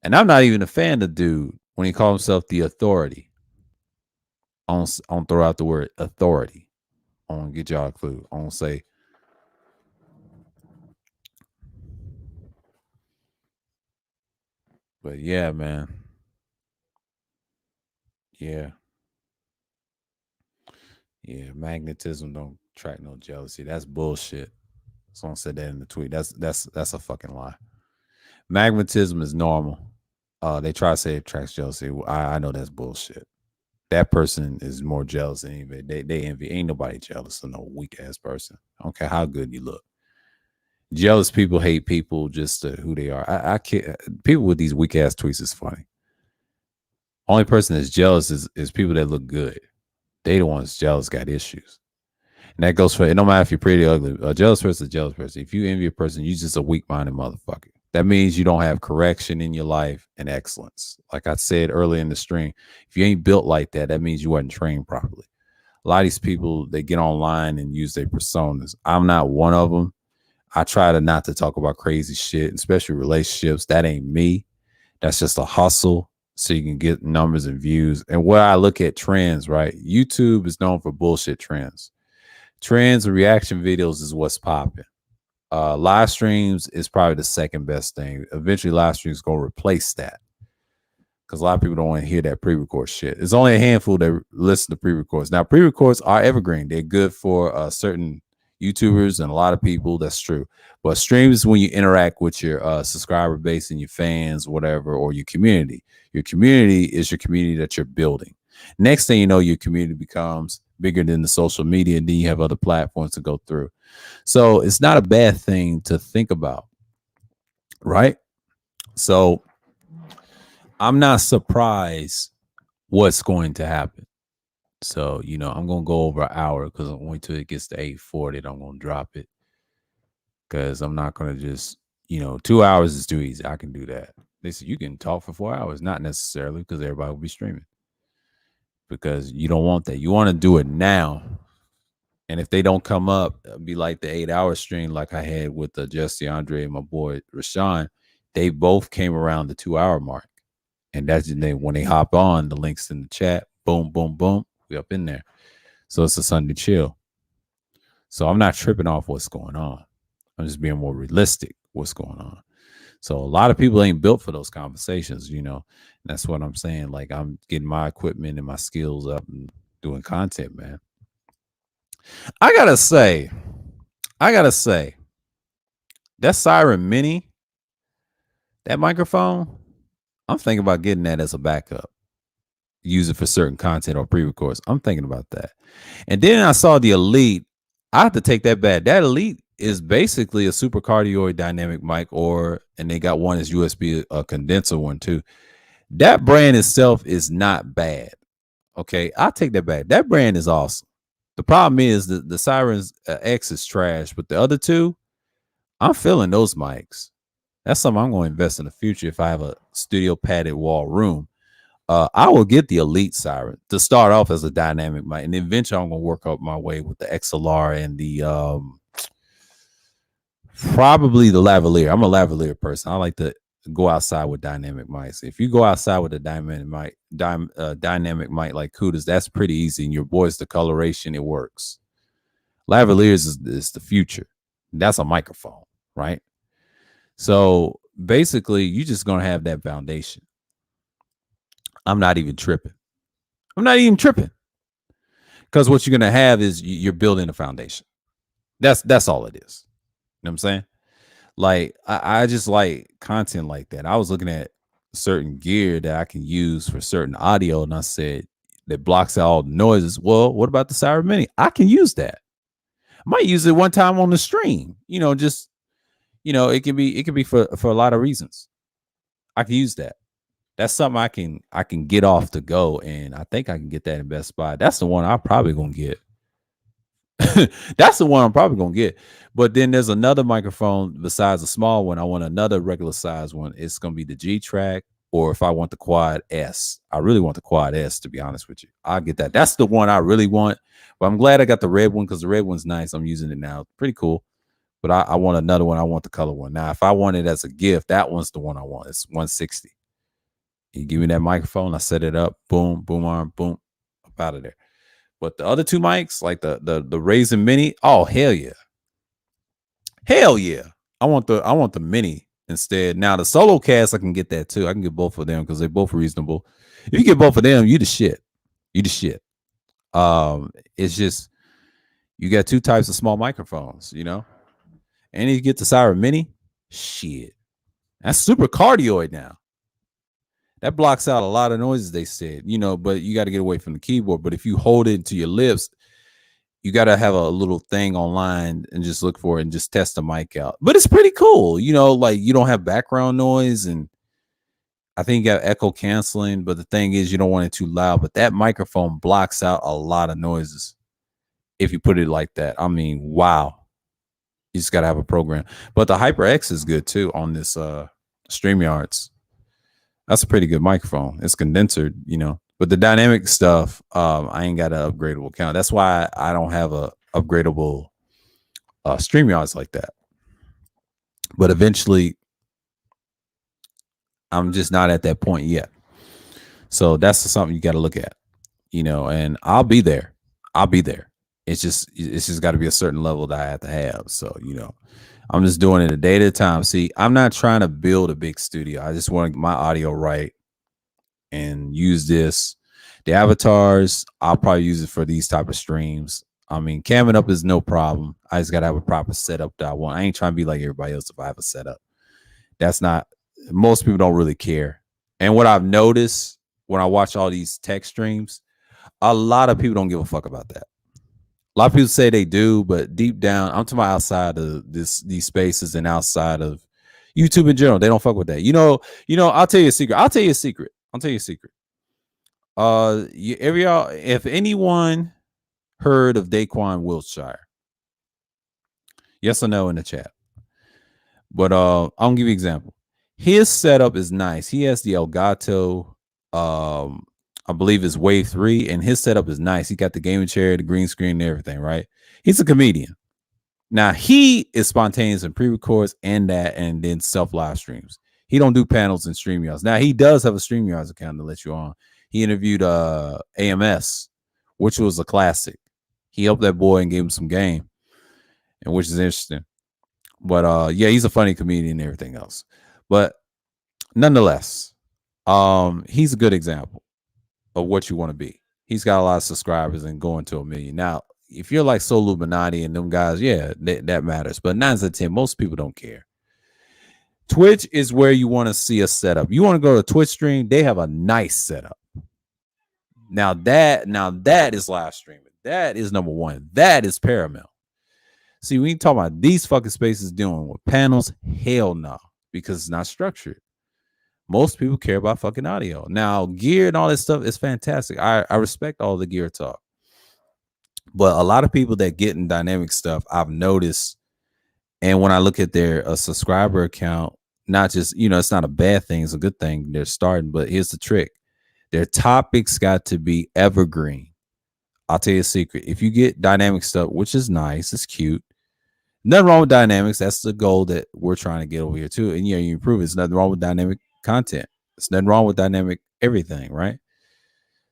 And I'm not even a fan of dude when he calls himself the authority. On throw out the word authority. I want to get y'all a clue. I want to say, but yeah, man. Yeah. Yeah. Magnetism don't track no jealousy. That's bullshit. Someone said that in the tweet. That's a fucking lie. Magnetism is normal. They try to say it tracks jealousy. I know that's bullshit. That person is more jealous than anybody. They envy. Ain't nobody jealous of no weak ass person. I don't care how good you look. Jealous people hate people just who they are. I can't. People with these weak ass tweets is funny. Only person that's jealous is people that look good. They the ones jealous got issues. And that goes for it. No matter if you're pretty or ugly. A jealous person is a jealous person. If you envy a person, you're just a weak minded motherfucker. That means you don't have correction in your life and excellence. Like I said earlier in the stream, if you ain't built like that, that means you wasn't trained properly. A lot of these people, they get online and use their personas. I'm not one of them. I try to not to talk about crazy shit, especially relationships. That ain't me. That's just a hustle so you can get numbers and views. And where I look at trends, right? YouTube is known for bullshit trends. Trends and reaction videos is what's popping. Live streams is probably the second best thing. Eventually, live streams going to replace that because a lot of people don't want to hear that pre-record shit. There's only a handful that listen to pre-records. Now, pre-records are evergreen. They're good for certain YouTubers and a lot of people. That's true. But streams is when you interact with your subscriber base and your fans, whatever, or your community. Your community is your community that you're building. Next thing you know, your community becomes bigger than the social media, and then you have other platforms to go through. So it's not a bad thing to think about, right? So I'm not surprised what's going to happen. So, I'm going to go over an hour because I'm wait till it gets to 8:40. I'm going to drop it because I'm not going to just, 2 hours is too easy. I can do that. They said you can talk for 4 hours, not necessarily because everybody will be streaming because you don't want that. You want to do it now. And if they don't come up, it'll be like the 8-hour stream like I had with Jesse Andre and my boy Rashawn. They both came around the 2-hour mark. And that's when they hop on, the links in the chat, boom, boom, boom, we up in there. So it's a Sunday chill. So I'm not tripping off what's going on. I'm just being more realistic what's going on. So a lot of people ain't built for those conversations, and that's what I'm saying. Like I'm getting my equipment and my skills up and doing content, man. I gotta say, that Siren Mini, that microphone, I'm thinking about getting that as a backup. Use it for certain content or pre-records. I'm thinking about that. And then I saw the Elite. I have to take that back. That Elite is basically a super cardioid dynamic mic, and they got one as USB, a condenser one too. That brand itself is not bad. Okay, I'll take that back. That brand is awesome. The problem is the Sirens X is trash, but the other two, I'm feeling those mics. That's something I'm going to invest in the future if I have a studio padded wall room. I will get the Elite Siren to start off as a dynamic mic, and then eventually I'm going to work up my way with the XLR and the probably the lavalier. I'm a lavalier person. I like to go outside with dynamic mics. If you go outside with a dynamic mic like Kudas, that's pretty easy. And your boys, the coloration, it works. Lavaliers is the future. That's a microphone, right? So basically, you're just gonna have that foundation. I'm not even tripping. Because what you're gonna have is you're building a foundation. That's all it is. You know what I'm saying? Like I just like content like that. I was looking at certain gear that I can use for certain audio, and I said that blocks out all the noises. Well, what about the Siren Mini? I can use that. I might use it one time on the stream. Just it can be for a lot of reasons. I can use that. That's something I can get off to go, and I think I can get that in Best Buy. That's the one I'm probably gonna get. That's the one I'm probably gonna get. But then there's another microphone besides the small one. I want another regular size one. It's gonna be the G-Track, or if I want the Quad S. I really want the Quad S, to be honest with you. I'll get that. That's the one I really want. But I'm glad I got the red one because the red one's nice. I'm using it now. Pretty cool. But I want another one. I want the color one. Now, if I want it as a gift, that one's the one I want. It's 160. You give me that microphone, I set it up, boom, boom arm, boom, up out of there. But the other two mics, like the Razer Mini, oh hell yeah. Hell yeah. I want the Mini instead. Now the Solo Cast, I can get that too. I can get both of them because they're both reasonable. If you get both of them, you the shit. It's just you got two types of small microphones, and you get the Siren Mini, shit. That's super cardioid now. That blocks out a lot of noises, they said, but you got to get away from the keyboard. But if you hold it to your lips, You got to have a little thing online and just look for it and just test the mic out. But it's pretty cool. You know, like you don't have background noise, and I think you got echo canceling. But the thing is, you don't want it too loud. But that microphone blocks out a lot of noises if you put it like that. I mean, wow. You just got to have a program. But the HyperX is good too on this StreamYards. That's a pretty good microphone. It's condenser, you know. But the dynamic stuff, I ain't got an upgradable account. That's why I don't have a upgradable StreamYards like that. But eventually, I'm just not at that point yet. So that's something you got to look at, you know. And I'll be there. I'll be there. It's just got to be a certain level that I have to have. So, you know, I'm just doing it a day at a time. See, I'm not trying to build a big studio. I just want to get my audio right and use this. The avatars, I'll probably use it for these type of streams. I mean, camming up is no problem. I just got to have a proper setup that I want. I ain't trying to be like everybody else if I have a setup. That's not, most people don't really care. And what I've noticed when I watch all these tech streams, a lot of people don't give a fuck about that. A lot of people say they do, but deep down, I'm talking about outside of these spaces and outside of YouTube in general, they don't fuck with that. You know, I'll tell you a secret. If anyone heard of Daquan Wiltshire, yes or no in the chat. But I'll give you an example. His setup is nice. He has the Elgato, I believe it's Wave 3, and his setup is nice. He got the gaming chair, the green screen, and everything, right? He's a comedian. Now, he is spontaneous and pre-records and that, and then self-live streams. He don't do panels and StreamYards. Now, he does have a StreamYards account to let you on. He interviewed AMS, which was a classic. He helped that boy and gave him some game, and which is interesting. But yeah, he's a funny comedian and everything else. But nonetheless, he's a good example of what you want to be. He's got a lot of subscribers and going to 1 million. Now, if you're like Soul Illuminati and them guys, yeah, that matters. But 9 out of 10, most people don't care. Twitch is where you want to see a setup. You want to go to a Twitch stream, they have a nice setup. Now that is live streaming. That is number one. That is paramount. See, we talk about these fucking spaces doing with panels, hell no, because it's not structured. Most people care about fucking audio. Now, gear and all this stuff is fantastic. I respect all the gear talk. But a lot of people that get in dynamic stuff, I've noticed, and when I look at their subscriber account, not just, you know, it's not a bad thing, it's a good thing they're starting, but here's the trick. Their topics got to be evergreen. I'll tell you a secret. If you get dynamic stuff, which is nice, it's cute, nothing wrong with dynamics. That's the goal that we're trying to get over here too. And yeah, you improve it. There's nothing wrong with dynamic content. There's nothing wrong with dynamic everything, right?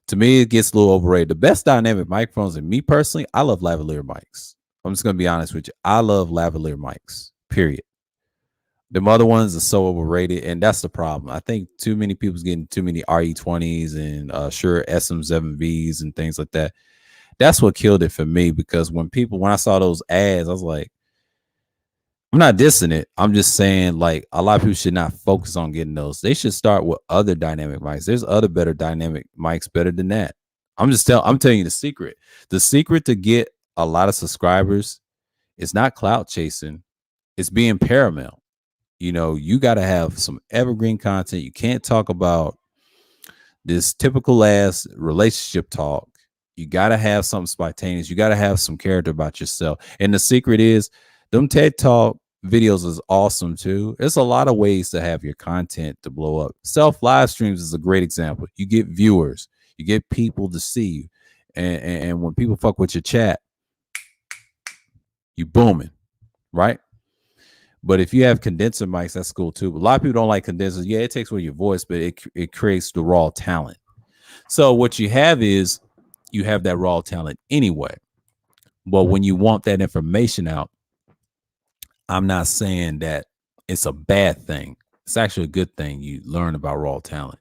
To me, it gets a little overrated. The best dynamic microphones, and me personally, I love lavalier mics. I'm just going to be honest with you. I love lavalier mics, period. The other ones are so overrated, and that's the problem. I think too many people's getting too many RE20s and Shure SM7Vs and things like that. That's what killed it for me, because when I saw those ads, I was like, I'm not dissing it. I'm just saying, like, a lot of people should not focus on getting those. They should start with other dynamic mics. There's other better dynamic mics better than that. I'm telling you the secret. The secret to get a lot of subscribers is not clout chasing. It's being paramount. You know, you got to have some evergreen content. You can't talk about this typical ass relationship talk. You got to have something spontaneous. You got to have some character about yourself. And the secret is, them TED Talk videos is awesome too. There's a lot of ways to have your content to blow up. Self live streams is a great example. You get viewers, you get people to see you. And when people fuck with your chat, you booming, right? But if you have condenser mics, that's cool too. But a lot of people don't like condensers. Yeah, it takes away your voice, but it creates the raw talent. So what you have is, you have that raw talent anyway. But when you want that information out, I'm not saying that it's a bad thing. It's actually a good thing. You learn about raw talent.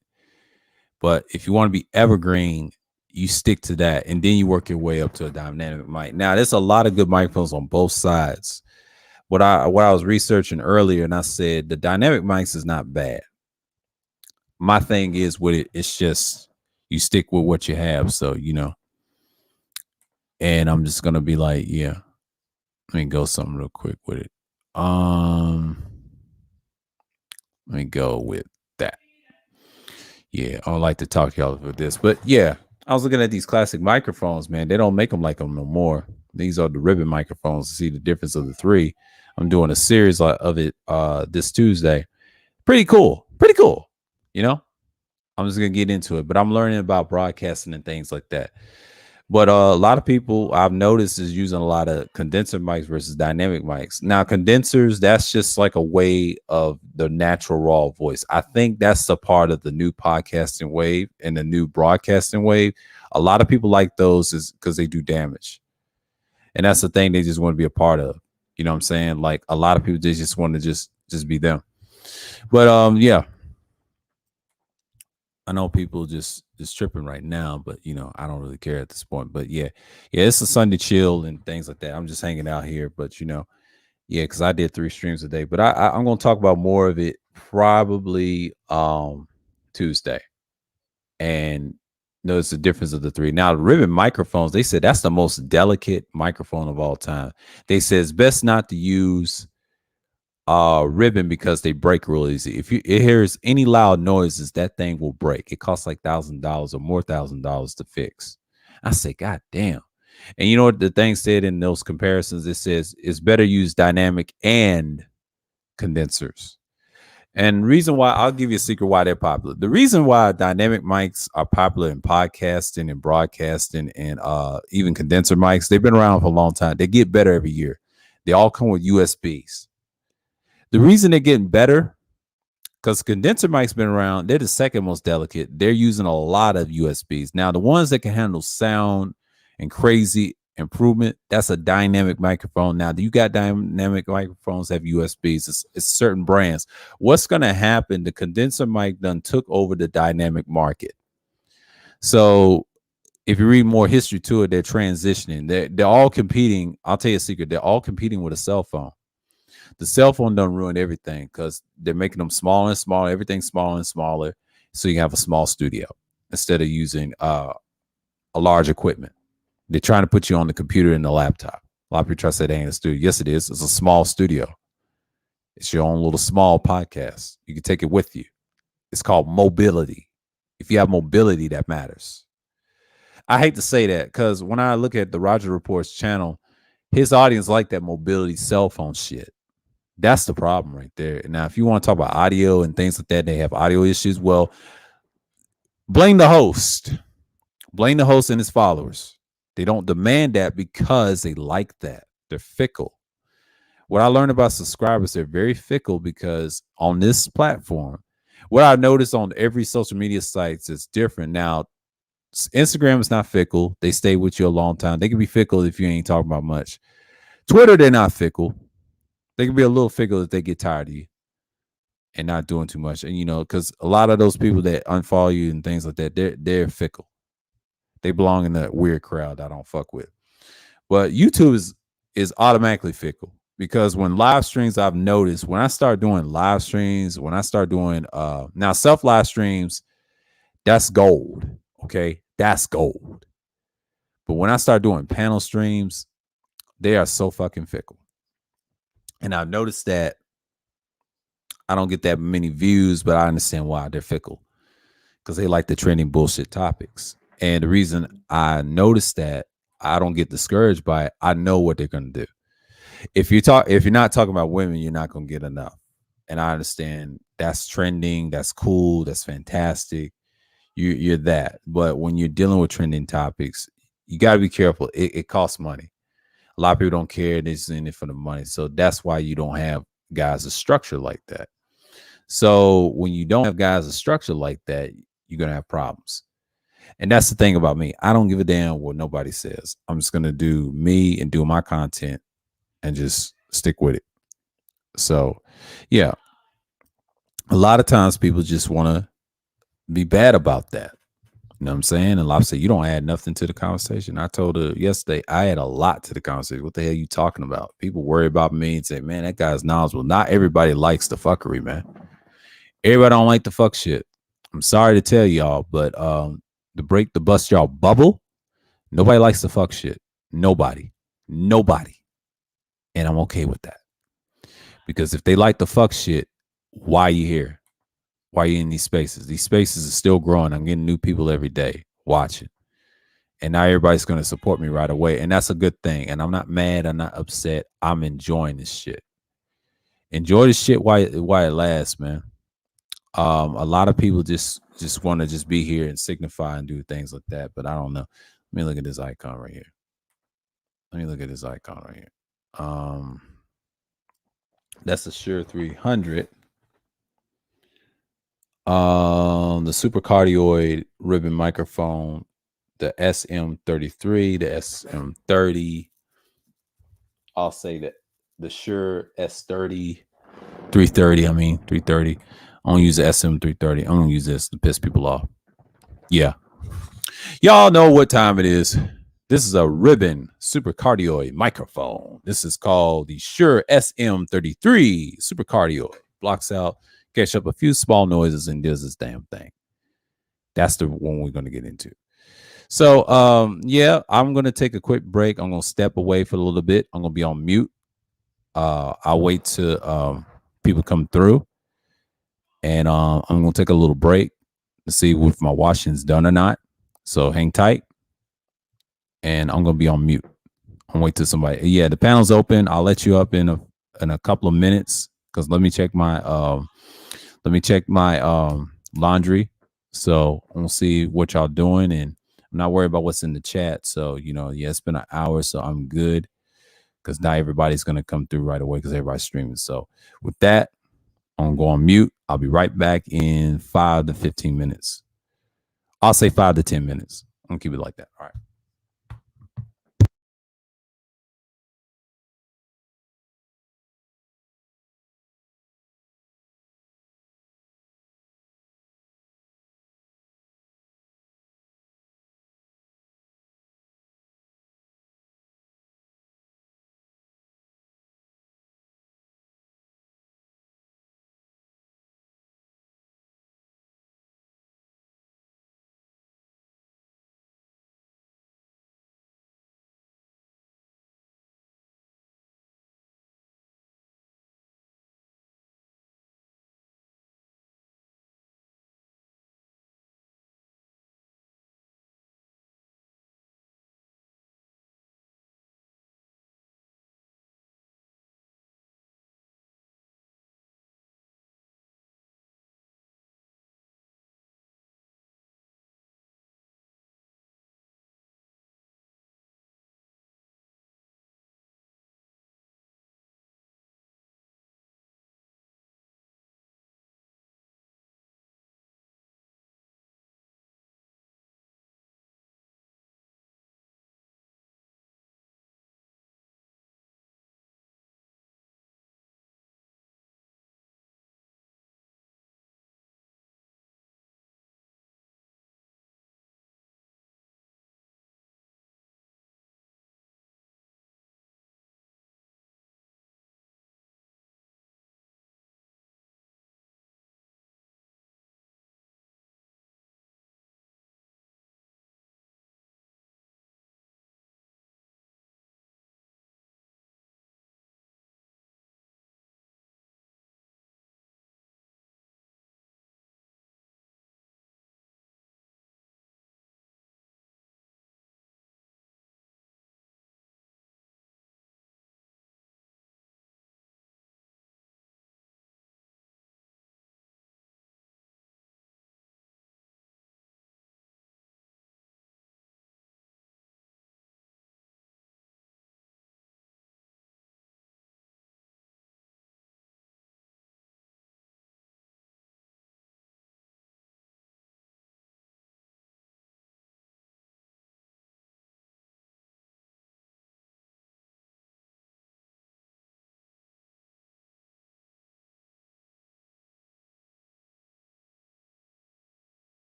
But if you want to be evergreen, you stick to that, and then you work your way up to a dynamic mic. Now, there's a lot of good microphones on both sides. What I was researching earlier, and I said the dynamic mics is not bad. My thing is with it, it's just you stick with what you have. So, you know, And I'm just gonna be like, yeah, let me go something real quick with it. Let me go with that. Yeah, I don't like to talk to y'all with this, but yeah, I was looking at these classic microphones, man. They don't make them like them no more. These are the ribbon microphones to see the difference of the three. I'm doing a series of it this Tuesday. Pretty cool. Pretty cool. You know, I'm just gonna get into it, but I'm learning about broadcasting and things like that. But a lot of people I've noticed is using a lot of condenser mics versus dynamic mics. Now, condensers, that's just like a way of the natural raw voice. I think that's the part of the new podcasting wave and the new broadcasting wave. A lot of people like those is because they do damage. And that's the thing they just want to be a part of. You know what I'm saying? Like a lot of people they just want to just be them. But yeah, I know people just tripping right now, but you know, I don't really care at this point. But yeah, it's a Sunday chill and things like that. I'm just hanging out here, but you know, yeah, because I did 3 streams a day. But I'm gonna talk about more of it probably Tuesday. And notice the difference of the three. Now, ribbon microphones, they said that's the most delicate microphone of all time. They said it's best not to use ribbon because they break real easy. If it hears any loud noises, that thing will break. It costs like $1,000 or more $1,000 to fix. I say, God damn. And you know what the thing said in those comparisons? It says it's better use dynamic and condensers. And reason why I'll give you a secret why they're popular. The reason why dynamic mics are popular in podcasting and broadcasting and even condenser mics, they've been around for a long time. They get better every year. They all come with USBs. The reason they're getting better, because condenser mics been around, they're the second most delicate. They're using a lot of USBs. Now, the ones that can handle sound and crazy improvement, that's a dynamic microphone. Now, you got dynamic microphones have USBs. It's certain brands. What's going to happen? The condenser mic done took over the dynamic market. So if you read more history to it, they're transitioning. They're all competing. I'll tell you a secret. They're all competing with a cell phone. The cell phone done ruin everything because they're making them smaller and smaller, everything smaller and smaller, so you can have a small studio instead of using a large equipment. They're trying to put you on the computer and the laptop. A lot of people try to say they ain't a studio. Yes, it is. It's a small studio. It's your own little small podcast. You can take it with you. It's called mobility. If you have mobility, that matters. I hate to say that because when I look at the Roger Report's channel, his audience like that mobility cell phone shit. That's the problem right there. Now, if you want to talk about audio and things like that, they have audio issues. Well, blame the host. Blame the host and his followers. They don't demand that because they like that. They're fickle. What I learned about subscribers, they're very fickle because on this platform, what I noticed on every social media sites is different. Now, Instagram is not fickle. They stay with you a long time. They can be fickle if you ain't talking about much. Twitter, they're not fickle. They can be a little fickle if they get tired of you and not doing too much. And you know, because a lot of those people that unfollow you and things like that, they're fickle. They belong in that weird crowd I don't fuck with. But YouTube is automatically fickle because when live streams, I've noticed when I start doing live streams, when I start doing now self live streams, that's gold. Okay, that's gold. But when I start doing panel streams, they are so fucking fickle. And I've noticed that I don't get that many views, but I understand why they're fickle because they like the trending bullshit topics. And the reason I noticed that I don't get discouraged by it, I know what they're going to do. If you're not talking about women, you're not going to get enough. And I understand that's trending, that's cool, that's fantastic. You're that. But when you're dealing with trending topics, you got to be careful. It costs money. A lot of people don't care. They're just in it for the money. So that's why you don't have guys a structure like that. So when you don't have guys a structure like that, you're going to have problems. And that's the thing about me. I don't give a damn what nobody says. I'm just going to do me and do my content and just stick with it. So, yeah. A lot of times people just want to be bad about that. You know what I'm saying? And a lot of say, you don't add nothing to the conversation. I told her yesterday, I add a lot to the conversation. What the hell are you talking about? People worry about me and say, man, that guy's knowledgeable. Not everybody likes the fuckery, man. Everybody don't like the fuck shit. I'm sorry to tell y'all, but to bust y'all bubble, nobody likes the fuck shit. Nobody. Nobody. And I'm okay with that. Because if they like the fuck shit, why are you here? Why are you in these spaces? These spaces are still growing. I'm getting new people every day watching. And now everybody's going to support me right away. And that's a good thing. And I'm not mad. I'm not upset. I'm enjoying this shit. Enjoy this shit while it lasts, man. A lot of people just want to just be here and signify and do things like that. But I don't know. Let me look at this icon right here. Let me look at this icon right here. That's the Shure 300. The Super Cardioid ribbon microphone, the SM33, the SM30. I'll say that the Shure S30, 330. I mean 330. I don't use the SM330. I'm gonna use this to piss people off. Yeah, y'all know what time it is. This is a ribbon super cardioid microphone. This is called the Shure SM33 super cardioid. Blocks out, catch up a few small noises, and does this damn thing. That's the one we're going to get into. So, yeah, I'm going to take a quick break. I'm going to step away for a little bit. I'm going to be on mute. I'll wait till people come through, and I'm going to take a little break to see if my washing's done or not. So hang tight, and I'm going to be on mute. I'm wait till somebody. Yeah, the panel's open. I'll let you up in a couple of minutes because let me check my laundry. So I'm gonna see what y'all doing, and I'm not worried about what's in the chat. So yeah, it's been an hour, so I'm good because not everybody's gonna come through right away because everybody's streaming. So with that, I'm gonna go on mute. I'll be right back in 5 to 15 minutes. I'll say 5 to 10 minutes. I'm gonna keep it like that. All right.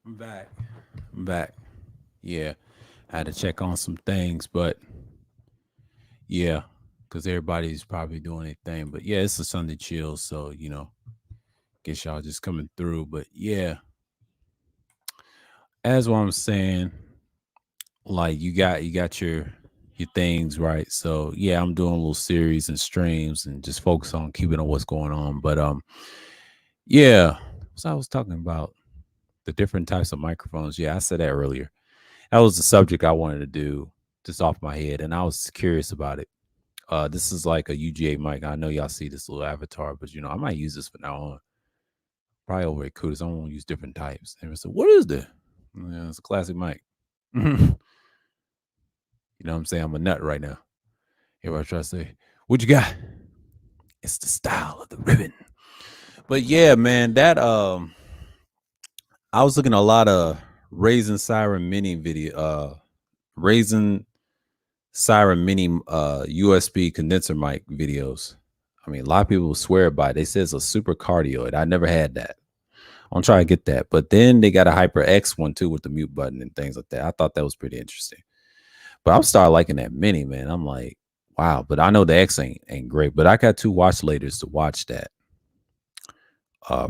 I'm back. I'm back. Yeah. I had to check on some things, but yeah, because everybody's probably doing their thing. But yeah, it's a Sunday chill, so guess y'all just coming through. But yeah, as what I'm saying, like you got your things right. So yeah, I'm doing a little series and streams and just focus on keeping on what's going on. But yeah, so I was talking about the different types of microphones. Yeah, I said that earlier. That was the subject I wanted to do just off my head, and I was curious about it. This is like a UGA mic. I know y'all see this little avatar, but I might use this from now on. Probably over at Kudos. I'm gonna use different types. And so, what is this? Yeah, it's a classic mic. You know what I'm saying? I'm a nut right now. Everybody try to say, what you got? It's the style of the ribbon. But yeah, man, that I was looking at a lot of Raisin Siren Mini video, Raisin Siren Mini USB condenser mic videos. I mean, a lot of people swear by it. They say it's a super cardioid. I never had that. I'm trying to get that. But then they got a HyperX one too with the mute button and things like that. I thought that was pretty interesting. But I'm starting liking that Mini, man. I'm like, wow. But I know the X ain't great. But I got 2 watch laters to watch that.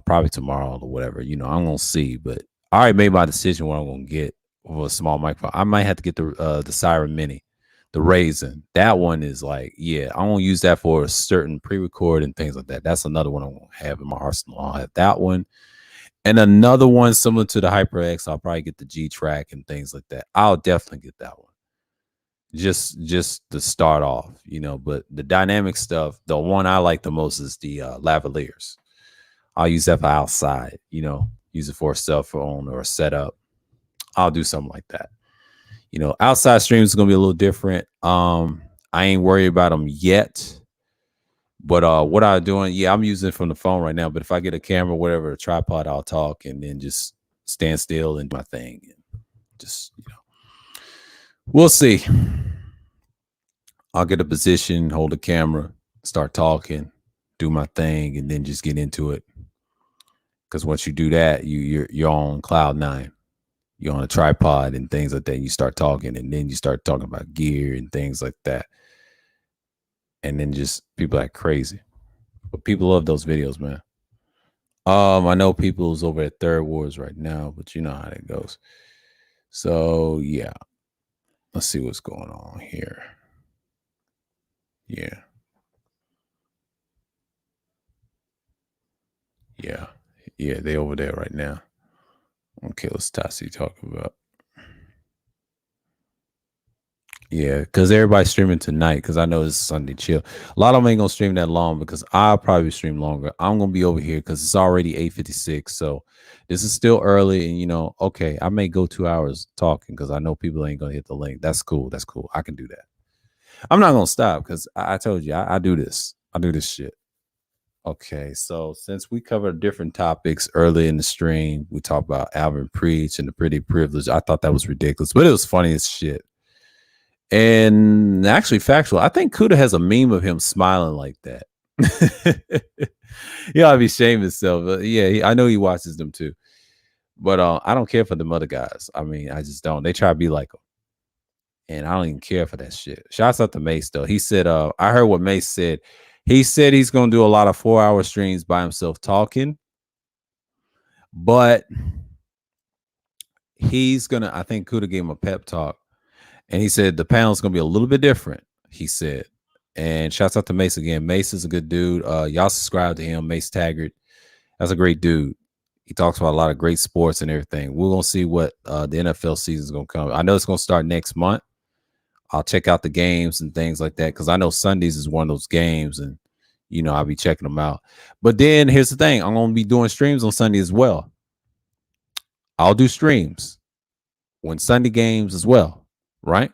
Probably tomorrow or whatever. I'm gonna see. But I already made my decision what I'm gonna get for a small microphone. I might have to get the Siren Mini, the Raisin. That one is like, yeah, I'm gonna use that for a certain pre-record and things like that. That's another one I'm gonna have in my arsenal. I'll have that one. And another one similar to the HyperX. I'll probably get the G Track and things like that. I'll definitely get that one. Just to start off, but the dynamic stuff, the one I like the most is the lavaliers. I'll use that for outside, use it for a cell phone or a setup. I'll do something like that. Outside streams is gonna be a little different. I ain't worried about them yet. But what I'm doing, yeah, I'm using it from the phone right now. But if I get a camera, whatever, a tripod, I'll talk and then just stand still and do my thing. And just, we'll see. I'll get a position, hold the camera, start talking, do my thing, and then just get into it. Because once you do that, you're on cloud 9. You're on a tripod and things like that. You start talking, and then you start talking about gear and things like that. And then just people act crazy. But people love those videos, man. I know people's over at Third Wars right now, but you know how that goes. So yeah. Let's see what's going on here. Yeah. Yeah. Yeah, they over there right now. Okay, what's Tassie talking about? Yeah, because everybody's streaming tonight because I know it's Sunday chill. A lot of them ain't gonna stream that long because I'll probably stream longer. I'm gonna be over here because it's already 8:56. So this is still early, and okay, I may go 2 hours talking because I know people ain't gonna hit the link. That's cool. That's cool. I can do that. I'm not gonna stop because I told you I do this. I do this shit. Okay, so since we covered different topics early in the stream, we talked about Alvin Preach and the Pretty Privilege. I thought that was ridiculous, but it was funny as shit. And actually, factual, I think Kuda has a meme of him smiling like that. He ought to be ashamed himself. But yeah, I know he watches them too. But I don't care for them other guys. I mean, I just don't. They try to be like him. And I don't even care for that shit. Shouts out to Mace, though. He said, I heard what Mace said. He said he's going to do a lot of 4-hour streams by himself talking. But he's going to, I think Kuda gave him a pep talk. And he said the panel's going to be a little bit different, he said. And shouts out to Mace again. Mace is a good dude. Y'all subscribe to him, Mace Taggart. That's a great dude. He talks about a lot of great sports and everything. We're going to see what the NFL season is going to come. I know it's going to start next month. I'll check out the games and things like that because I know Sundays is one of those games and, I'll be checking them out. But then here's the thing. I'm going to be doing streams on Sunday as well. I'll do streams when Sunday games as well, right?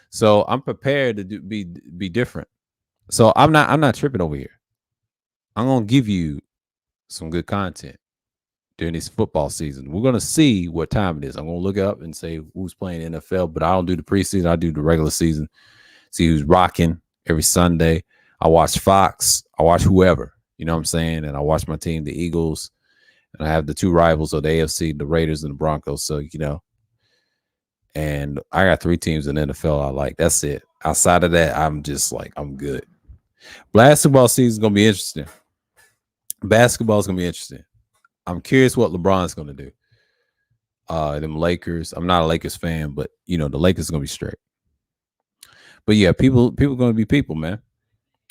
So I'm prepared to be different. So I'm not tripping over here. I'm going to give you some good content during this football season. We're going to see what time it is. I'm going to look up and say who's playing NFL, but I don't do the preseason. I do the regular season. See who's rocking every Sunday. I watch Fox. I watch whoever, you know what I'm saying? And I watch my team, the Eagles. And I have the two rivals of the AFC, the Raiders and the Broncos. So, and I got three teams in the NFL I like. That's it. Outside of that, I'm just like, I'm good. Basketball season is going to be interesting. Basketball is going to be interesting. I'm curious what LeBron's going to do. Them Lakers. I'm not a Lakers fan, but the Lakers are going to be straight. But yeah, people going to be people, man.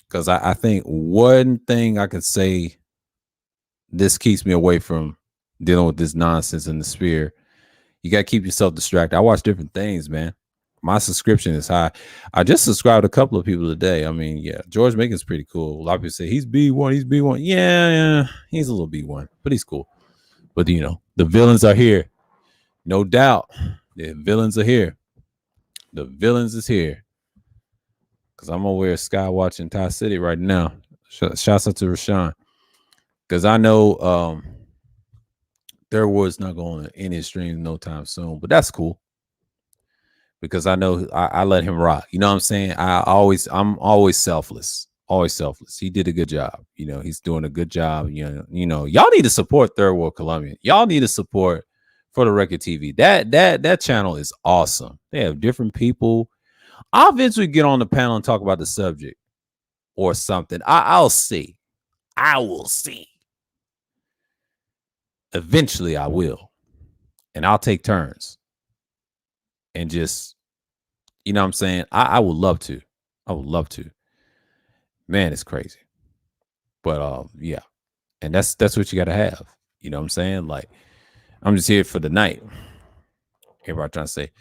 Because I think one thing I can say, this keeps me away from dealing with this nonsense in the sphere. You got to keep yourself distracted. I watch different things, man. My subscription is high. I just subscribed to a couple of people today. I mean, yeah, George Mikan's pretty cool. A lot of people say he's B1, he's B1. Yeah, he's a little B1, but he's cool. But the villains are here. No doubt. The villains are here. The villains is here. Because I'm over here sky watching Thai City right now. Shouts out to Rashawn. Because I know Third Ward's not going to end his stream no time soon. But that's cool. Because I know I let him rock. You know what I'm saying? I'm always selfless. Always selfless. He did a good job. He's doing a good job. Y'all need to support Third World Colombian. Y'all need to support For the Record TV. That channel is awesome. They have different people. I'll eventually get on the panel and talk about the subject or something. I'll see. I will see. Eventually I will. And I'll take turns. And just, you know what I'm saying? I would love to. I would love to. Man, it's crazy. But yeah. And that's what you gotta have. You know what I'm saying? Like, I'm just here for the night. Everybody trying to say,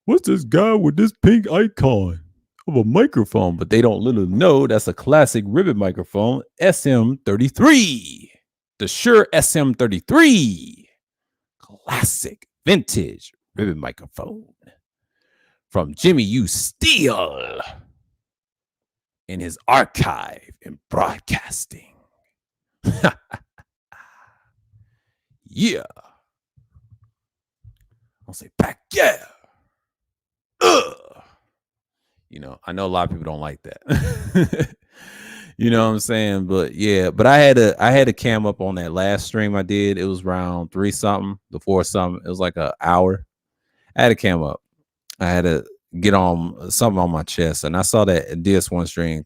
what's this guy with this pink icon of a microphone? But they don't literally know that's a classic Ribbon microphone, SM33. The Shure SM33. Classic vintage Ribbon microphone from Jimmy U. Steele in his archive in broadcasting. Yeah. I'll say back, yeah. I know a lot of people don't like that. You know what I'm saying? But yeah, but I had a cam up on that last stream I did. It was around 3 something to 4 something. It was like an hour. I had a cam up. I had to get on something on my chest, and I saw that DS1 stream.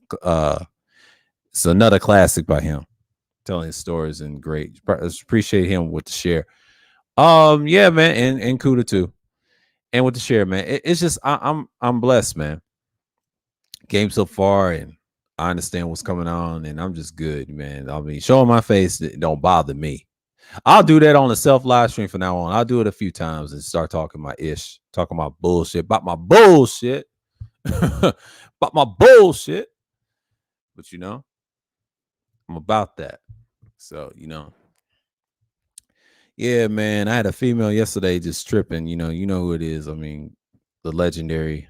It's another classic by him, telling his stories and great. Appreciate him with the share. Yeah, man, and Kuda too, and with the share, man. It's just I'm blessed, man. Game so far, and I understand what's coming on, and I'm just good, man. I mean, showing my face don't bother me. I'll do that on a self live stream from now on. I'll do it a few times and start talking my bullshit, about my bullshit, about my bullshit. But I'm about that. So yeah, man. I had a female yesterday just tripping. You know who it is. I mean, the legendary,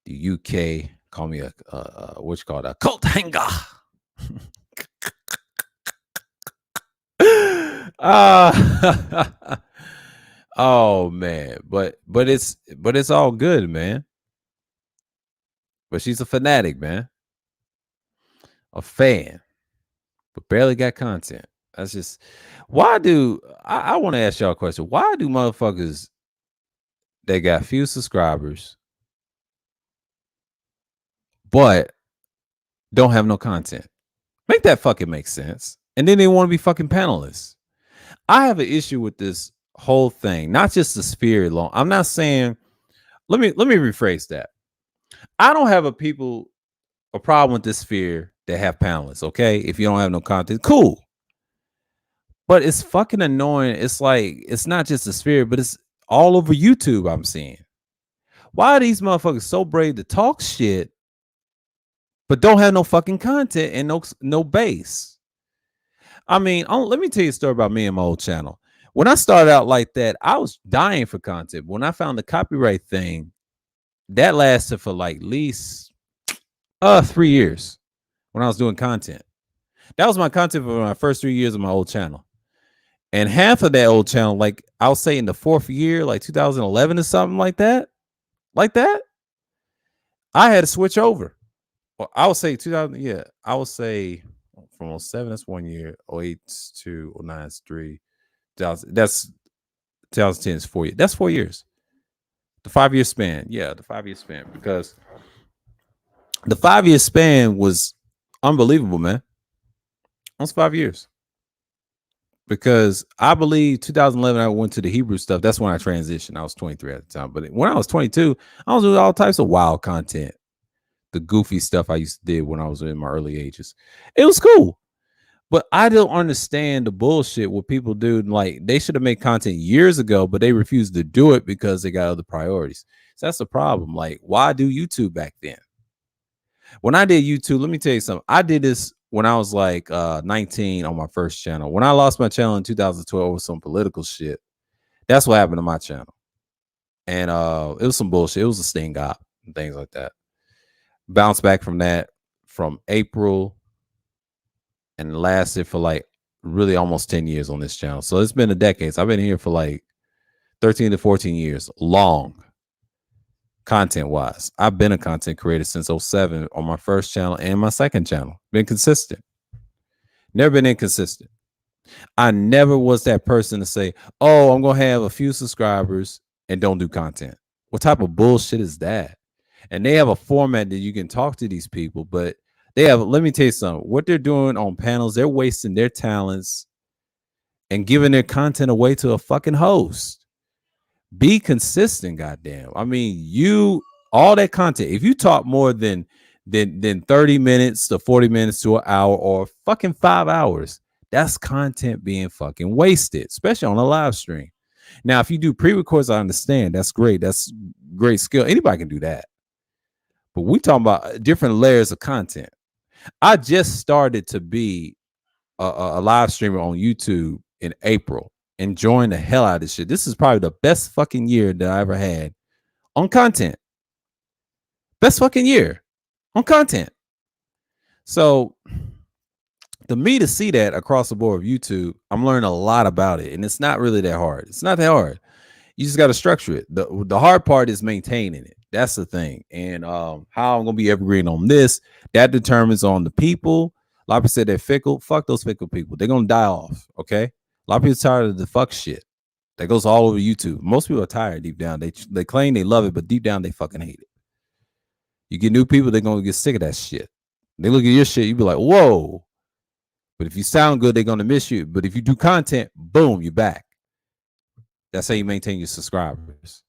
the UK. Call me a what's called a cult hanger. Oh man, but it's all good, man. But she's a fanatic, man. A fan, but barely got content. That's just why do I want to ask y'all a question? Why do motherfuckers that got few subscribers but don't have no content? Make that fucking make sense. And then they want to be fucking panelists. I have an issue with this whole thing, not just the sphere alone. I'm not saying, let me rephrase that. I don't have a problem with this sphere that have panelists, okay? If you don't have no content, cool. But it's fucking annoying. It's like, it's not just the sphere, but it's all over YouTube I'm seeing. Why are these motherfuckers so brave to talk shit, but don't have no fucking content and no base? I mean, let me tell you a story about me and my old channel. When I started out like that, I was dying for content. When I found the copyright thing, that lasted for like at least 3 years when I was doing content. That was my content for my first 3 years of my old channel. And half of that old channel, like I'll say in the 4th year, like 2011 or something like that, I had to switch over. Well, I would say 2000, yeah, I would say from 07, that's 1 year, 08 to 09 is 3. That's 2010 is 4 years. That's 4 years. The 5 year span. Yeah, the 5 year span. Because the 5 year span was unbelievable, man. Almost 5 years. Because I believe 2011, I went to the Hebrew stuff. That's when I transitioned. I was 23 at the time. But when I was 22, I was doing all types of wild content. The goofy stuff I used to do when I was in my early ages. It was cool. But I don't understand the bullshit what people do. Like they should have made content years ago, but they refused to do it because they got other priorities. So that's the problem. Like, why do YouTube back then? When I did YouTube, let me tell you something. I did this when I was like 19 on my first channel. When I lost my channel in 2012 with some political shit, that's what happened to my channel. And it was some bullshit. It was a sting op and things like that. Bounced back from that from April and lasted for like really almost 10 years on this channel. So it's been a decade. So I've been here for like 13 to 14 years, long content wise. I've been a content creator since 07 on my first channel and my second channel. Been consistent. Never been inconsistent. I never was that person to say, oh, I'm going to have a few subscribers and don't do content. What type of bullshit is that? And they have a format that you can talk to these people, but they have, let me tell you something, what they're doing on panels, they're wasting their talents and giving their content away to a fucking host. Be consistent, goddamn. I mean, all that content, if you talk more than 30 minutes to 40 minutes to an hour or fucking 5 hours, that's content being fucking wasted, especially on a live stream. Now, if you do pre-records, I understand. That's great. That's great skill. Anybody can do that. But we talking about different layers of content. I just started to be a live streamer on YouTube in April, enjoying the hell out of this shit. This is probably the best fucking year that I ever had on content. Best fucking year on content. So to me to see that across the board of YouTube, I'm learning a lot about it. And it's not really that hard. It's not that hard. You just got to structure it. The hard part is maintaining it. That's the thing. And how I'm going to be evergreen on this, that determines on the people. A lot of people said they're fickle. Fuck those fickle people. They're going to die off. Okay. A lot of people are tired of the fuck shit that goes all over YouTube. Most people are tired deep down. They claim they love it, but deep down they fucking hate it. You get new people, they're going to get sick of that shit. They look at your shit, you be like, whoa. But if you sound good, they're going to miss you. But if you do content, boom, you're back. That's how you maintain your subscribers.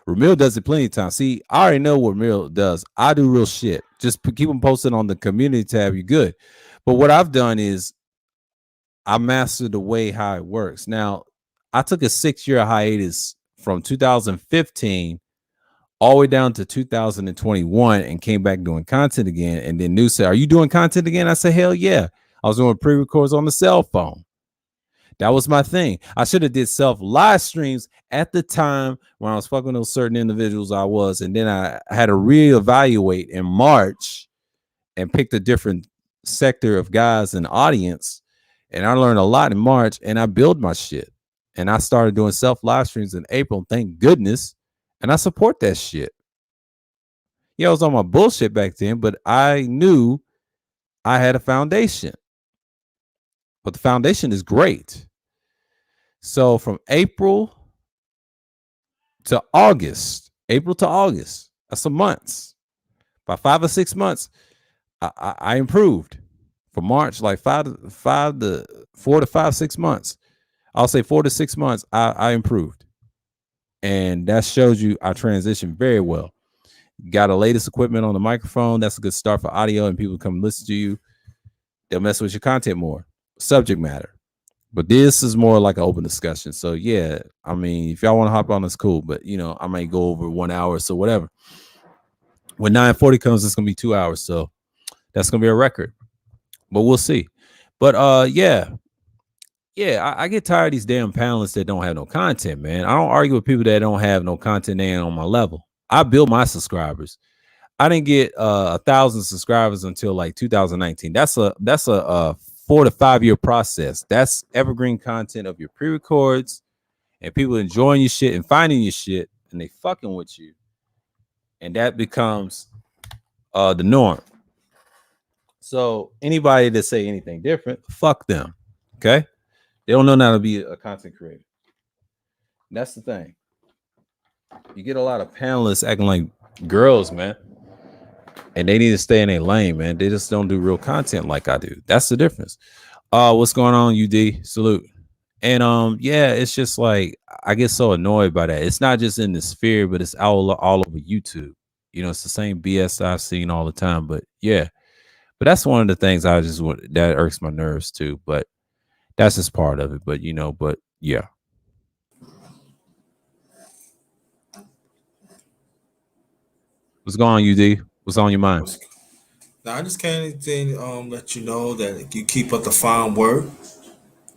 Ramil does it plenty of times. See, I already know what Ramil does. I do real shit. Just keep them posted on the community tab. You're good. But what I've done is I mastered the way how it works. Now, I took a 6-year hiatus from 2015 all the way down to 2021 and came back doing content again. And then New said, are you doing content again? I said, hell yeah. I was doing pre-records on the cell phone. That was my thing. I should have did self live streams at the time when I was fucking those certain individuals I was. And then I had to reevaluate in March and picked a different sector of guys and audience. And I learned a lot in March and I built my shit. And I started doing self live streams in April. Thank goodness. And I support that shit. Yeah, I was on my bullshit back then, but I knew I had a foundation. But the foundation is great. So from April to August, that's some months. By 5 or 6 months, I improved. From March, like 4 to 5, 6 months. I'll say 4 to 6 months, I improved. And that shows you I transitioned very well. Got the latest equipment on the microphone. That's a good start for audio, and people come listen to you. They'll mess with your content more. Subject matter. But this is more like an open discussion. So yeah, I mean, if y'all want to hop on, that's cool. But you know, I might go over 1 hour, so whatever. When 9:40 comes, it's gonna be 2 hours. So that's gonna be a record. But we'll see. But yeah. I get tired of these damn panelists that don't have no content, man. I don't argue with people that don't have no content. They ain't on my level. I build my subscribers. I didn't get 1,000 subscribers until like 2019. That's a 4 to 5 year process. That's evergreen content of your pre-records and people enjoying your shit and finding your shit and they fucking with you. And that becomes the norm. So anybody that say anything different, fuck them. Okay. They don't know how to be a content creator. That's the thing. You get a lot of panelists acting like girls, man, and they need to stay in their lane, man. They just don't do real content like I do. That's the difference. What's going on, UD? Salute. And yeah, it's just like I get so annoyed by that. It's not just in the sphere, but it's all over YouTube. You know, it's the same BS I've seen all the time. But yeah, but that's one of the things I just want that irks my nerves too. But that's just part of it. But you know, but yeah. What's going on, UD? What's on your mind? Now, I just can't let you know that you keep up the fine work.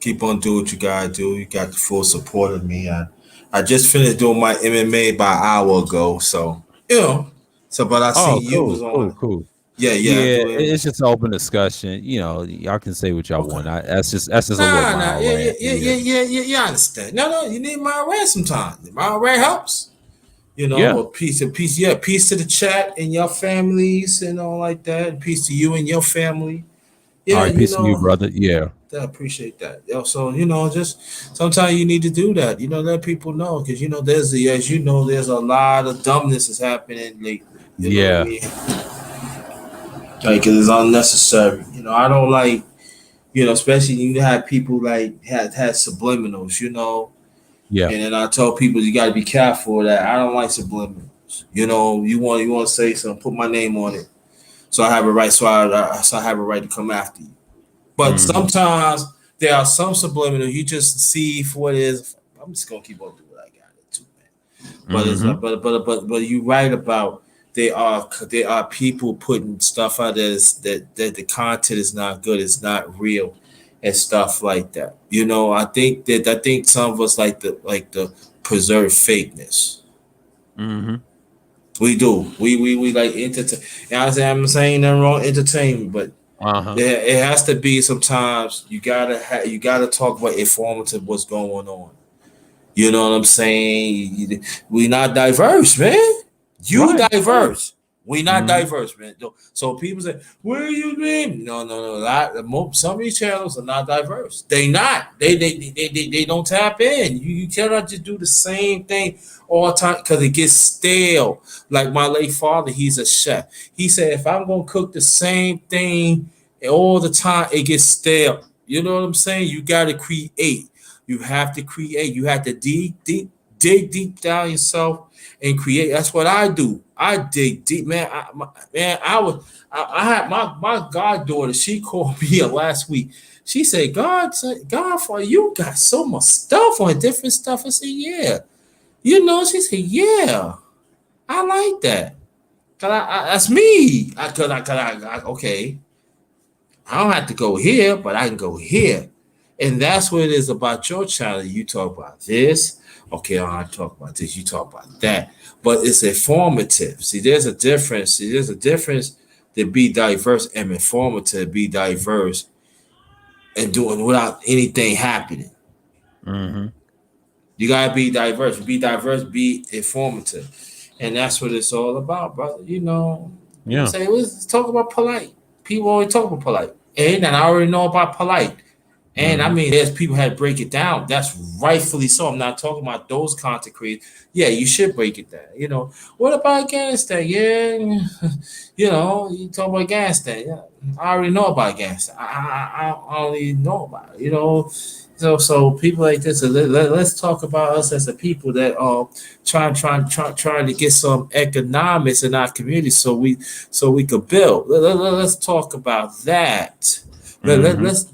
Keep on doing what you gotta do. You got the full support of me. I just finished doing my MMA about an hour ago, so you know. So, but I Oh, seen you cool, was cool, on. cool. Yeah, yeah, I Yeah, do it. it's just an open discussion. You know, y'all can say what y'all Okay. want. That's just a little Nah, nah, mild yeah, yeah, rant. yeah, Yeah, yeah, yeah, yeah, yeah. I understand. No, no, you need my rant sometimes. My rant helps. You know, yeah. but peace, yeah, peace to the chat and your families and all like that. Peace to you and your family. All Yeah, right, you peace to you, know, brother. Yeah, I appreciate that. Yo, so you know, just sometimes you need to do that. You know, let people know because you know as you know, there's a lot of dumbness is happening lately. You know what I yeah, mean? Like it is unnecessary. You know, I don't like. You know, especially you have people like had subliminals. You know, yeah. and then I tell people you got to be careful of that. I don't like subliminals. You know, you want to say something, put my name on it, so I have a right. So I have a right to come after you. But Hmm. sometimes there are some subliminal you just see for what it is. I'm just gonna keep on doing what I got to do, man. But it's Hmm. but you right about there are people putting stuff out that the content is not good, it's not real, and stuff like that. You know, I think some of us like the preserve fakeness. Hmm. We do. We like entertain. I'm saying nothing wrong entertainment, but Uh-huh. it has to be sometimes you gotta talk about informative what's going on. You know what I'm saying? We not diverse, man. You Right, right. diverse. We not Hmm. diverse, man. So people say, "Where you been?" No, no, no. Some of these channels are not diverse. They not. They don't tap in. You cannot just do the same thing all the time because it gets stale. Like my late father, he's a chef. He said, if I'm gonna cook the same thing all the time, it gets stale. You know what I'm saying? You got to create. You have to create. You have to dig deep down yourself and create. That's what I do. I dig deep, man. I had my goddaughter. She called me last week. She said, God, for you got so much stuff on different stuff." I said, "Yeah." You know, she said, "Yeah, I like that. That's me. Okay. I don't have to go here, but I can go here." And that's what it is about your channel. You talk about this. Okay, I talk about this. You talk about that. But it's informative. See, there's a difference. See, there's a difference to be diverse and informative, be diverse and doing without anything happening. Hmm. You gotta be diverse. Be diverse, be informative. And that's what it's all about, brother. You know, people Yeah. say, let's talk about polite. People always talk about polite. And I already know about polite. And I Hmm. mean, there's people had to break it down. That's rightfully so. I'm not talking about those content creators. Yeah, you should break it down. You know, what about Afghanistan? Yeah, you know, you talk about Afghanistan. Yeah, I already know about Afghanistan. I don't even know about it. You know, so people like this. Let's talk about us as a people that are trying to get some economics in our community, so we could build. Let's talk about that. Hmm.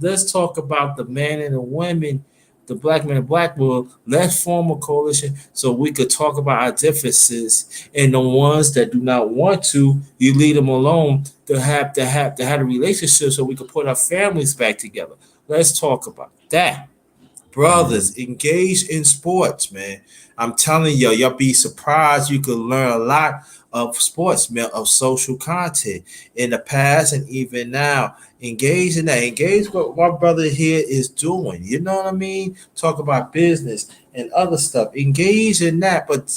Let's talk about the men and the women, the black men and black women. Let's form a coalition so we could talk about our differences. And the ones that do not want to, you leave them alone to have a relationship so we could put our families back together. Let's talk about that. Hmm. Brothers, engage in sports, man. I'm telling you, y'all be surprised. You could learn a lot of sports, man, of social content in the past and even now. Engage in that. Engage what my brother here is doing. You know what I mean? Talk about business and other stuff. Engage in that. But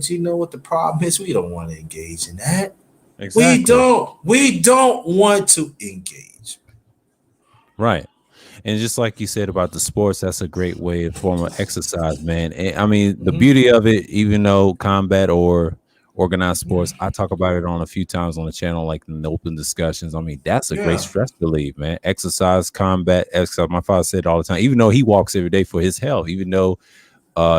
you know what the problem is? We don't want to engage in that. We Exactly. don't. We don't want to engage. Right. And just like you said about the sports, that's a great way to form of exercise, man. And I mean, the Mm-hmm. beauty of it, even though combat or organized sports, I talk about it on a few times on the channel, like in the open discussions. I mean, that's a great Yeah. stress relief, man. Exercise, combat, exercise. My father said it all the time, even though he walks every day for his health, even though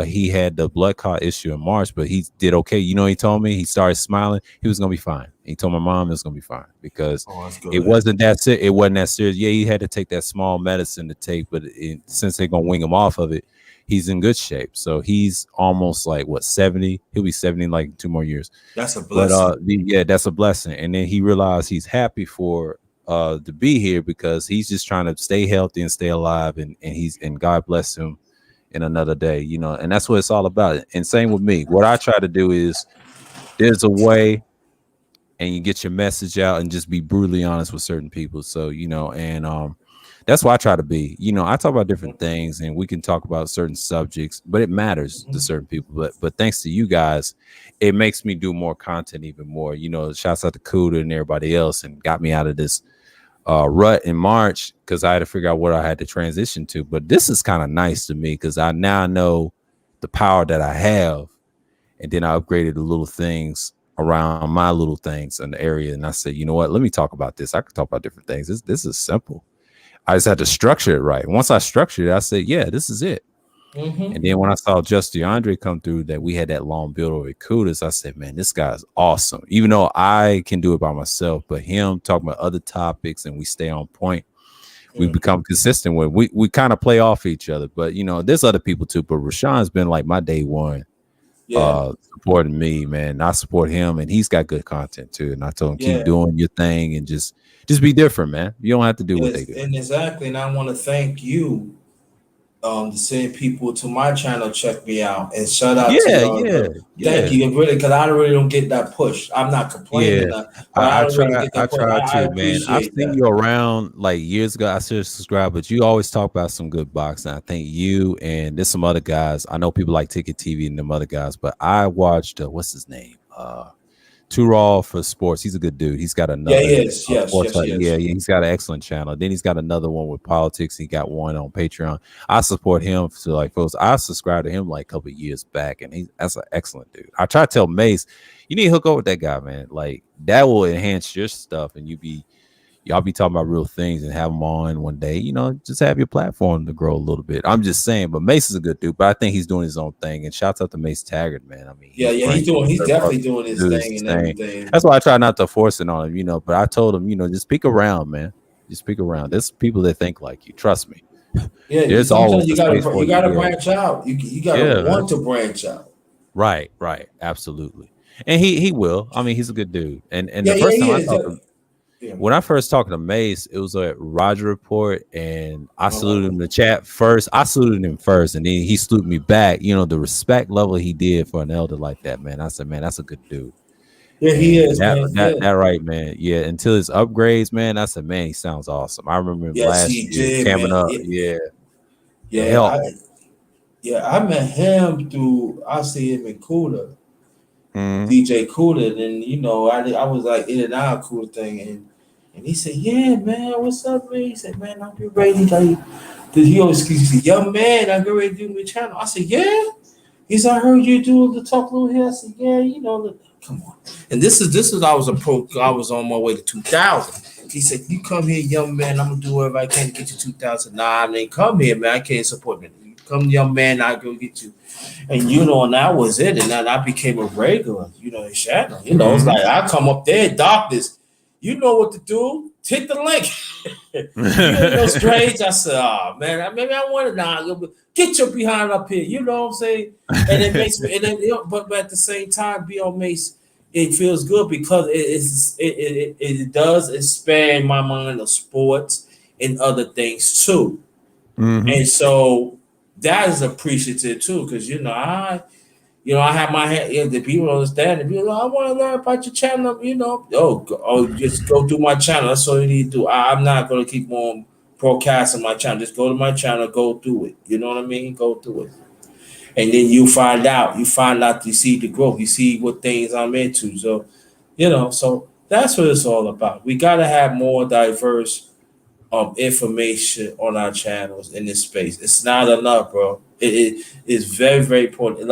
he had the blood clot issue in March, but he did okay. You know, he told me he started smiling. He was gonna be fine. He told my mom it was gonna be fine because Oh, that's it good. wasn't that it wasn't that serious. Yeah, he had to take that small medicine to take, but since they're gonna wing him off of it, he's in good shape. So he's almost like what 70. He'll be 70 in like 2 more years. That's a But blessing. yeah, that's a blessing. And then he realized he's happy for to be here because he's just trying to stay healthy and stay alive, and God bless him in another day, you know, and that's what it's all about. And same with me. What I try to do is there's a way, and you get your message out and just be brutally honest with certain people. So, you know, and that's why I try to be. You know, I talk about different things and we can talk about certain subjects, but it matters to certain people. But thanks to you guys, it makes me do more content even more. You know, shouts out to Cuda and everybody else and got me out of this rut in March because I had to figure out what I had to transition to. But this is kind of nice to me because I now know the power that I have, and then I upgraded the little things around my little things in the area. And I said, you know what? Let me talk about this. I could talk about different things. This is simple. I just had to structure it right. Once I structured it, I said, yeah, this is it. Mm-hmm. And then when I saw Just DeAndre come through, that we had that long build over Kudas, I said, man, this guy's awesome. Even though I can do it by myself, but him talking about other topics and we stay on point, we become consistent with. We kind of play off each other. But you know, there's other people too. But Rashawn's been like my day one, Yeah. supporting me, man. I support him, and he's got good content too. And I told him keep Yeah. doing your thing and just be different, man. You don't have to do what they Yes, do. and exactly. And I want to thank you to send people to my channel check me out and shout out to Yeah, y'all. yeah, Thank yeah. you, really, because I really don't get that push. I'm not Yeah, complaining, but I don't really get I that push. try I to, man. I've appreciate seen that. you around like years ago. I should subscribe, but you always talk about some good boxing. I think you and there's some other guys. I know people like Ticket TV and them other guys, but I watched what's his name? Too Raw for Sports. He's a good dude. He's got Yeah, another yes, yes, sports. yes, Yeah, yes. yeah, he's got an excellent channel. Then he's got another one with politics. He got one on Patreon. I support him to like folks. I subscribed to him like a couple of years back, and that's an excellent dude. I try to tell Mace, you need to hook up with that guy, man. Like that will enhance your stuff, and y'all be talking about real things and have them on one day. You know, just have your platform to grow a little bit. I'm just saying, but Mace is a good dude, but I think he's doing his own thing. And shouts out to Mace Taggart, man. I mean, Yeah, he's yeah, bringing he's third definitely party doing his dudes thing and the same. everything. That's why I try not to force it on him, you know. But I told him, you know, just speak around, man. Just speak around. There's people that think like you. Trust me. Yeah, There's always sometimes a space for you you. gotta Yeah, branch out. You gotta yeah, man. want to branch out. Right, right, absolutely. And he will. I mean, he's a good dude. And Yeah, the yeah, first he time I is. talked to Yeah. when I first talked to Mace, it was a Roger Report, and I saluted him Uh-huh. in the chat first. I saluted him first, and then he saluted me back. You know, the respect level he did for an elder like that, man. I said, man, that's a good dude. Yeah, he And is, man. that Yeah. right, man. Yeah, until his upgrades, man. I said, man, he sounds awesome. I remember him Yes, last he year did, camming man. up. Yeah, it Yeah, helped. I met him through. I see him in Cuda, Mhm. DJ Cuda, and I was like in and out of Cuda thing, and he said, "Yeah, man, what's up, man?" He said, "Man, I'm getting ready." Like, he always he said, "Young man, I'm getting ready to do my channel." I said, "Yeah." He said, "I heard you do the talk little here." I said, "Yeah, come on." And this is I was I was on my way to 2000. He said, "You come here, young man. I'm gonna do whatever I can to get you 2000." Nah, I mean, come here, man. I can't support me. Come, young man. I go get you. And and that was it. And then I became a regular, in Shatner. It's Mhm. like I come up there, doctors. You know what to do. Hit the link. You ain't no strange. I said, oh man, maybe I want to now. Get your behind up here. You know what I'm saying? And it makes me, and then, but at the same time, be on Mace, it feels good because it does expand my mind of sports and other things too. Mhm. And so that is appreciative too, because I have my head. The people understand it. People, I want to learn about your channel. Just go through my channel. That's all you need to do. I'm not going to keep on broadcasting my channel. Just go to my channel, go through it. You know what I mean? Go through it, and then you find out. You find out. You see the growth. You see what things I'm into. So, so that's what it's all about. We got to have more diverse information on our channels in this space. It's not enough, bro. It is very, very important.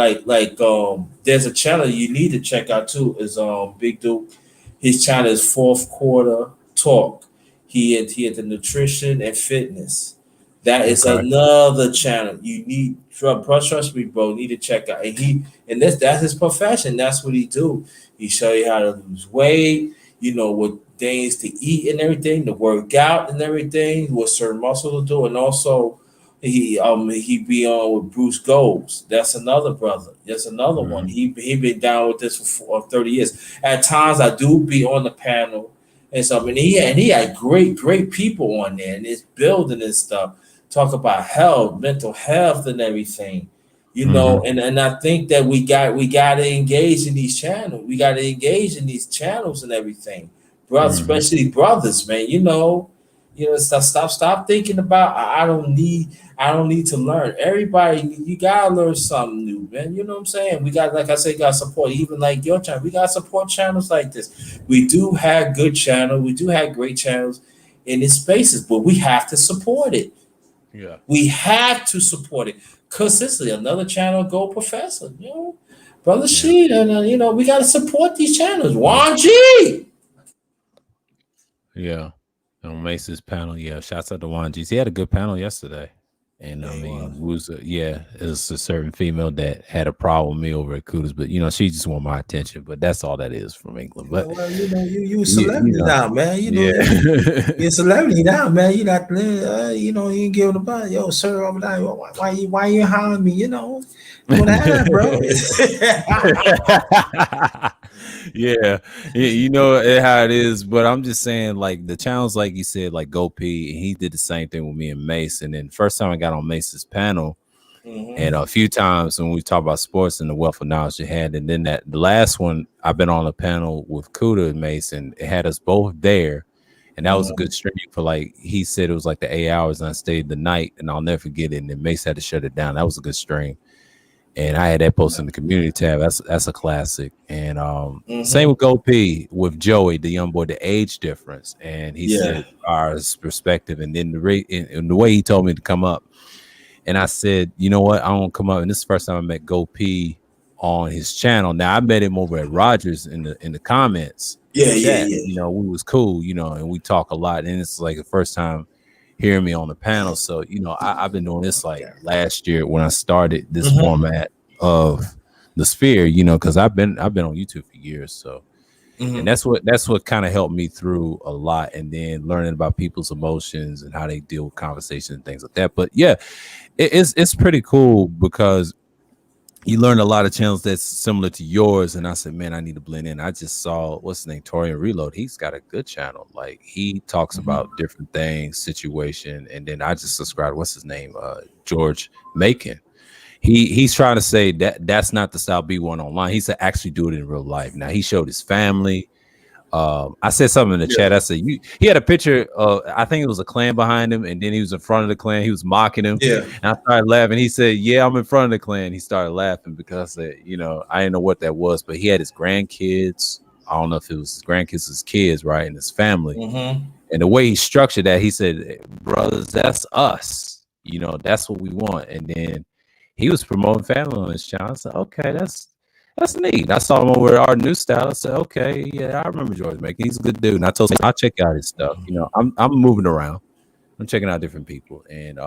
There's a channel you need to check out too. Is Big Duke. His channel is Fourth Quarter Talk. He into nutrition and fitness. That is another channel you need. Trust me, bro. Need to check out. And that's his profession. That's what he do. He show you how to lose weight. You know what things to eat and everything, to work out and everything, what certain muscles to do, and also he be on with Bruce Goals. That's another brother. That's another one. He been down with this for 30 years. At times I do be on the panel and stuff, and he had great people on there, and it's building and stuff. Talk about health, mental health, and everything. You know, and I think that we got to engage in these channels. We got to engage in these channels and everything, brothers, especially brothers, man. You know, stop thinking about I don't need to learn. Everybody, you gotta learn something new, man. You know what I'm saying? We got, like I said, got support. Even like your channel, we got support channels like this. We do have good channels. We do have great channels in these spaces, but we have to support it. Yeah, we have to support it consistently. Another channel, Go Professor, you know, Brother Sheed, and you know, we got to support these channels. Juan G. Yeah, on Mace's panel. Yeah, shouts out to Juan G. He had a good panel yesterday, and I mean, it was a certain female that had a problem with me over at Kudos, but you know, she just want my attention. But that's all that is from England. But well, you know, you a celebrity now, man. You know, you're a celebrity now, man. You not, you know, you ain't giving a buy. Yo, sir, over there, why you hollering me? You know, what happened, bro? Yeah, you know how it is, but I'm just saying, like the channels, like you said, like Go P, and he did the same thing with me and Mace. And then first time I got on Mace's panel, and a few times when we talk about sports and the wealth of knowledge you had, and then the last one I've been on a panel with Kuda and Mace, and it had us both there, and that was a good stream for, like he said, it was like the 8 hours, and I stayed the night, and I'll never forget it. And then Mace had to shut it down. That was a good stream. And I had that post in the community tab. That's a classic. And same with Go P with Joey, the young boy, the age difference. And he said our perspective, and then the way he told me to come up. And I said, you know what? I won't come up. And this is the first time I met Go P on his channel. Now I met him over at Rogers in the comments. Yeah. You know, we was cool, you know, and we talk a lot. And it's like the first time hearing me on the panel. So, you know, I've been doing this like last year when I started this format of the Sphere, you know, because I've been on YouTube for years. So and that's what kind of helped me through a lot, and then learning about people's emotions and how they deal with conversations and things like that. But yeah, it's pretty cool because you learn a lot of channels that's similar to yours. And I said, man, I need to blend in. I just saw, what's his name, Torian Reload. He's got a good channel. Like he talks about different things, situation. And then I just subscribed, what's his name? George Macon. He's trying to say that's not the style B1 online. He said actually do it in real life. Now he showed his family. I said something in the chat. I said he had a picture of, I think it was a clan behind him, and then he was in front of the clan. He was mocking him. Yeah. And I started laughing. He said, yeah, I'm in front of the clan. He started laughing because I said, you know, I didn't know what that was, but he had his grandkids. I don't know if it was his grandkids, his kids, right? And his family. And the way he structured that, he said, brothers, that's us. You know, that's what we want. And then he was promoting family on his channel. I said, okay, that's neat. I saw him over at Our New Style. I said, okay, yeah, I remember George Macon. He's a good dude. And I told him, I'll check out his stuff. You know, I'm moving around. I'm checking out different people. And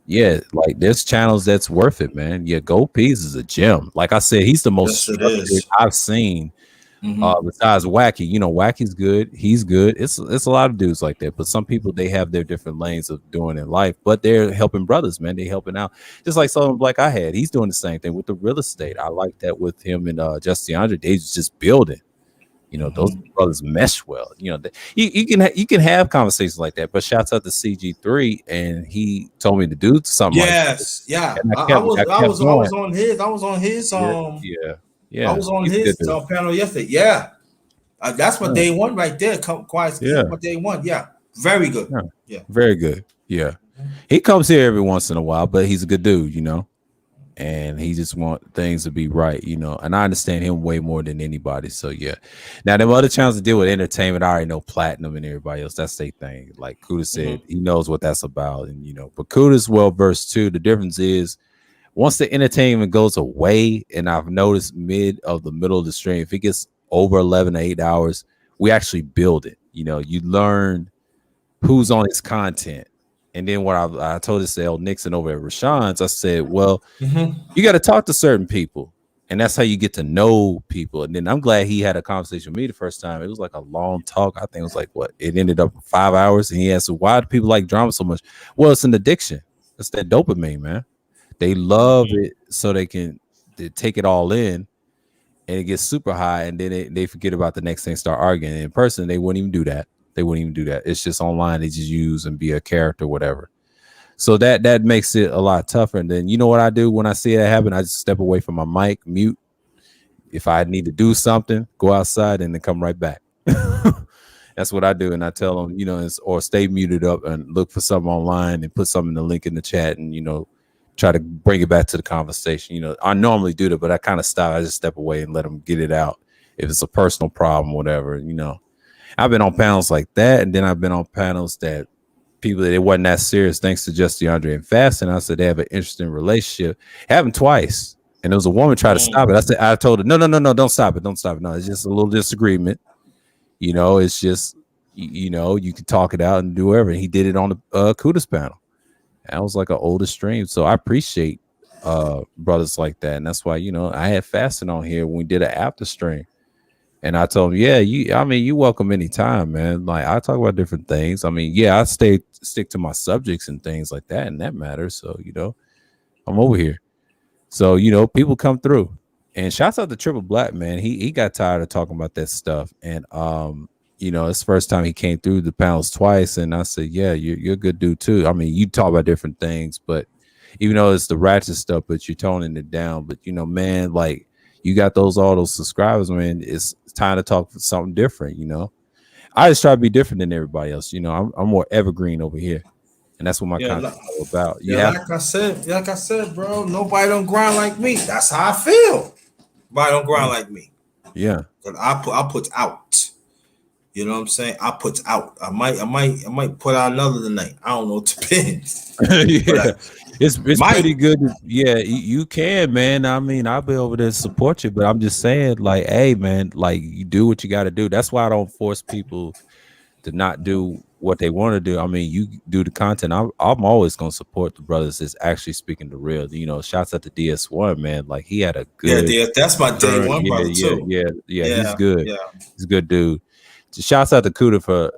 yeah, like there's channels that's worth it, man. Yeah, Go Peas is a gem. Like I said, he's the most structured I've seen. Besides Wacky, you know, Wacky's good. He's good. It's a lot of dudes like that. But some people, they have their different lanes of doing in life. But they're helping brothers, man. They helping out. Just like Southern Black I had. He's doing the same thing with the real estate. I like that with him and Just DeAndre. They're just building. You know, those brothers mesh well. You know, you can have conversations like that. But shouts out to CG3, and he told me to do something. Yes, like that. Yeah. I was on his. I was on his. Yeah, I was on his panel yesterday. Yeah, that's my day one right there. Quiet. Yeah, my day one. Yeah, very good. Yeah, very good. Yeah, he comes here every once in a while, but he's a good dude, you know. and he just want things to be right, you know. And I understand him way more than anybody. So yeah. Now them other channels to deal with entertainment, I already know Platinum and everybody else. That's their thing. Like Kuda said, he knows what that's about, and you know. But Kuda's well versed too. The difference is once the entertainment goes away, and I've noticed middle of the stream, if it gets over 11 to 8 hours, we actually build it. You know, you learn who's on his content. And then what I told this to L Nixon over at Rashawn's, I said, well, you got to talk to certain people. And that's how you get to know people. And then I'm glad he had a conversation with me the first time. It was like a long talk. I think it was like it ended up 5 hours. And he asked, why do people like drama so much? Well, it's an addiction. It's that dopamine, man. They love it so they take it all in, and it gets super high, and then they forget about the next thing, start arguing. In person, they wouldn't even do that. It's just online. They just use and be a character, whatever. So that makes it a lot tougher. And then you know what I do when I see that happen? I just step away from my mic, mute. If I need to do something, go outside and then come right back. That's what I do. And I tell them, you know, or stay muted up and look for something online and put something in the link in the chat, and you know, try to bring it back to the conversation. You know, I normally do that, but I kind of stop. I just step away and let them get it out. If it's a personal problem, whatever, you know. I've been on panels like that, and then I've been on panels that people that it wasn't that serious, thanks to Just DeAndre and Fast. And I said they have an interesting relationship. It happened twice. And there was a woman trying to stop it. I told her, no, don't stop it. Don't stop it. No, it's just a little disagreement. You know, it's just, you know, you can talk it out and do whatever. And he did it on the Kuda's panel. That was like an older stream. So I appreciate brothers like that. And that's why, you know, I had Fasting on here when we did an after stream. And I told him, yeah, you welcome anytime, man. Like I talk about different things. I mean, yeah, I stick to my subjects and things like that, and that matters. So, you know, I'm over here. So, you know, people come through. And shouts out to Triple Black, man. He got tired of talking about that stuff. And you know, it's the first time he came through the panels twice. And I said, yeah, you're a good dude too. I mean, you talk about different things, but even though it's the ratchet stuff, but you're toning it down. But you know, man, like you got all those subscribers, man. It's time to talk for something different, you know. I just try to be different than everybody else, you know. I'm more evergreen over here, and that's what my content is all about. Like I said, bro, nobody don't grind like me. That's how I feel. Nobody don't grind like me. Yeah, but I put out. You know what I'm saying? I put out. I might put out another tonight. I don't know. It depends. Yeah. It's pretty good. Yeah, you can, man. I mean, I'll be over there to support you, but I'm just saying, like, hey, man, like you do what you got to do. That's why I don't force people to not do what they want to do. I mean, you do the content. I'm always gonna support the brothers that's actually speaking the real. You know, shouts out to DS1, man. Like he had a good. Yeah, that's my day one brother too. Yeah. He's good. Yeah. He's a good dude. Shouts out to Kuda for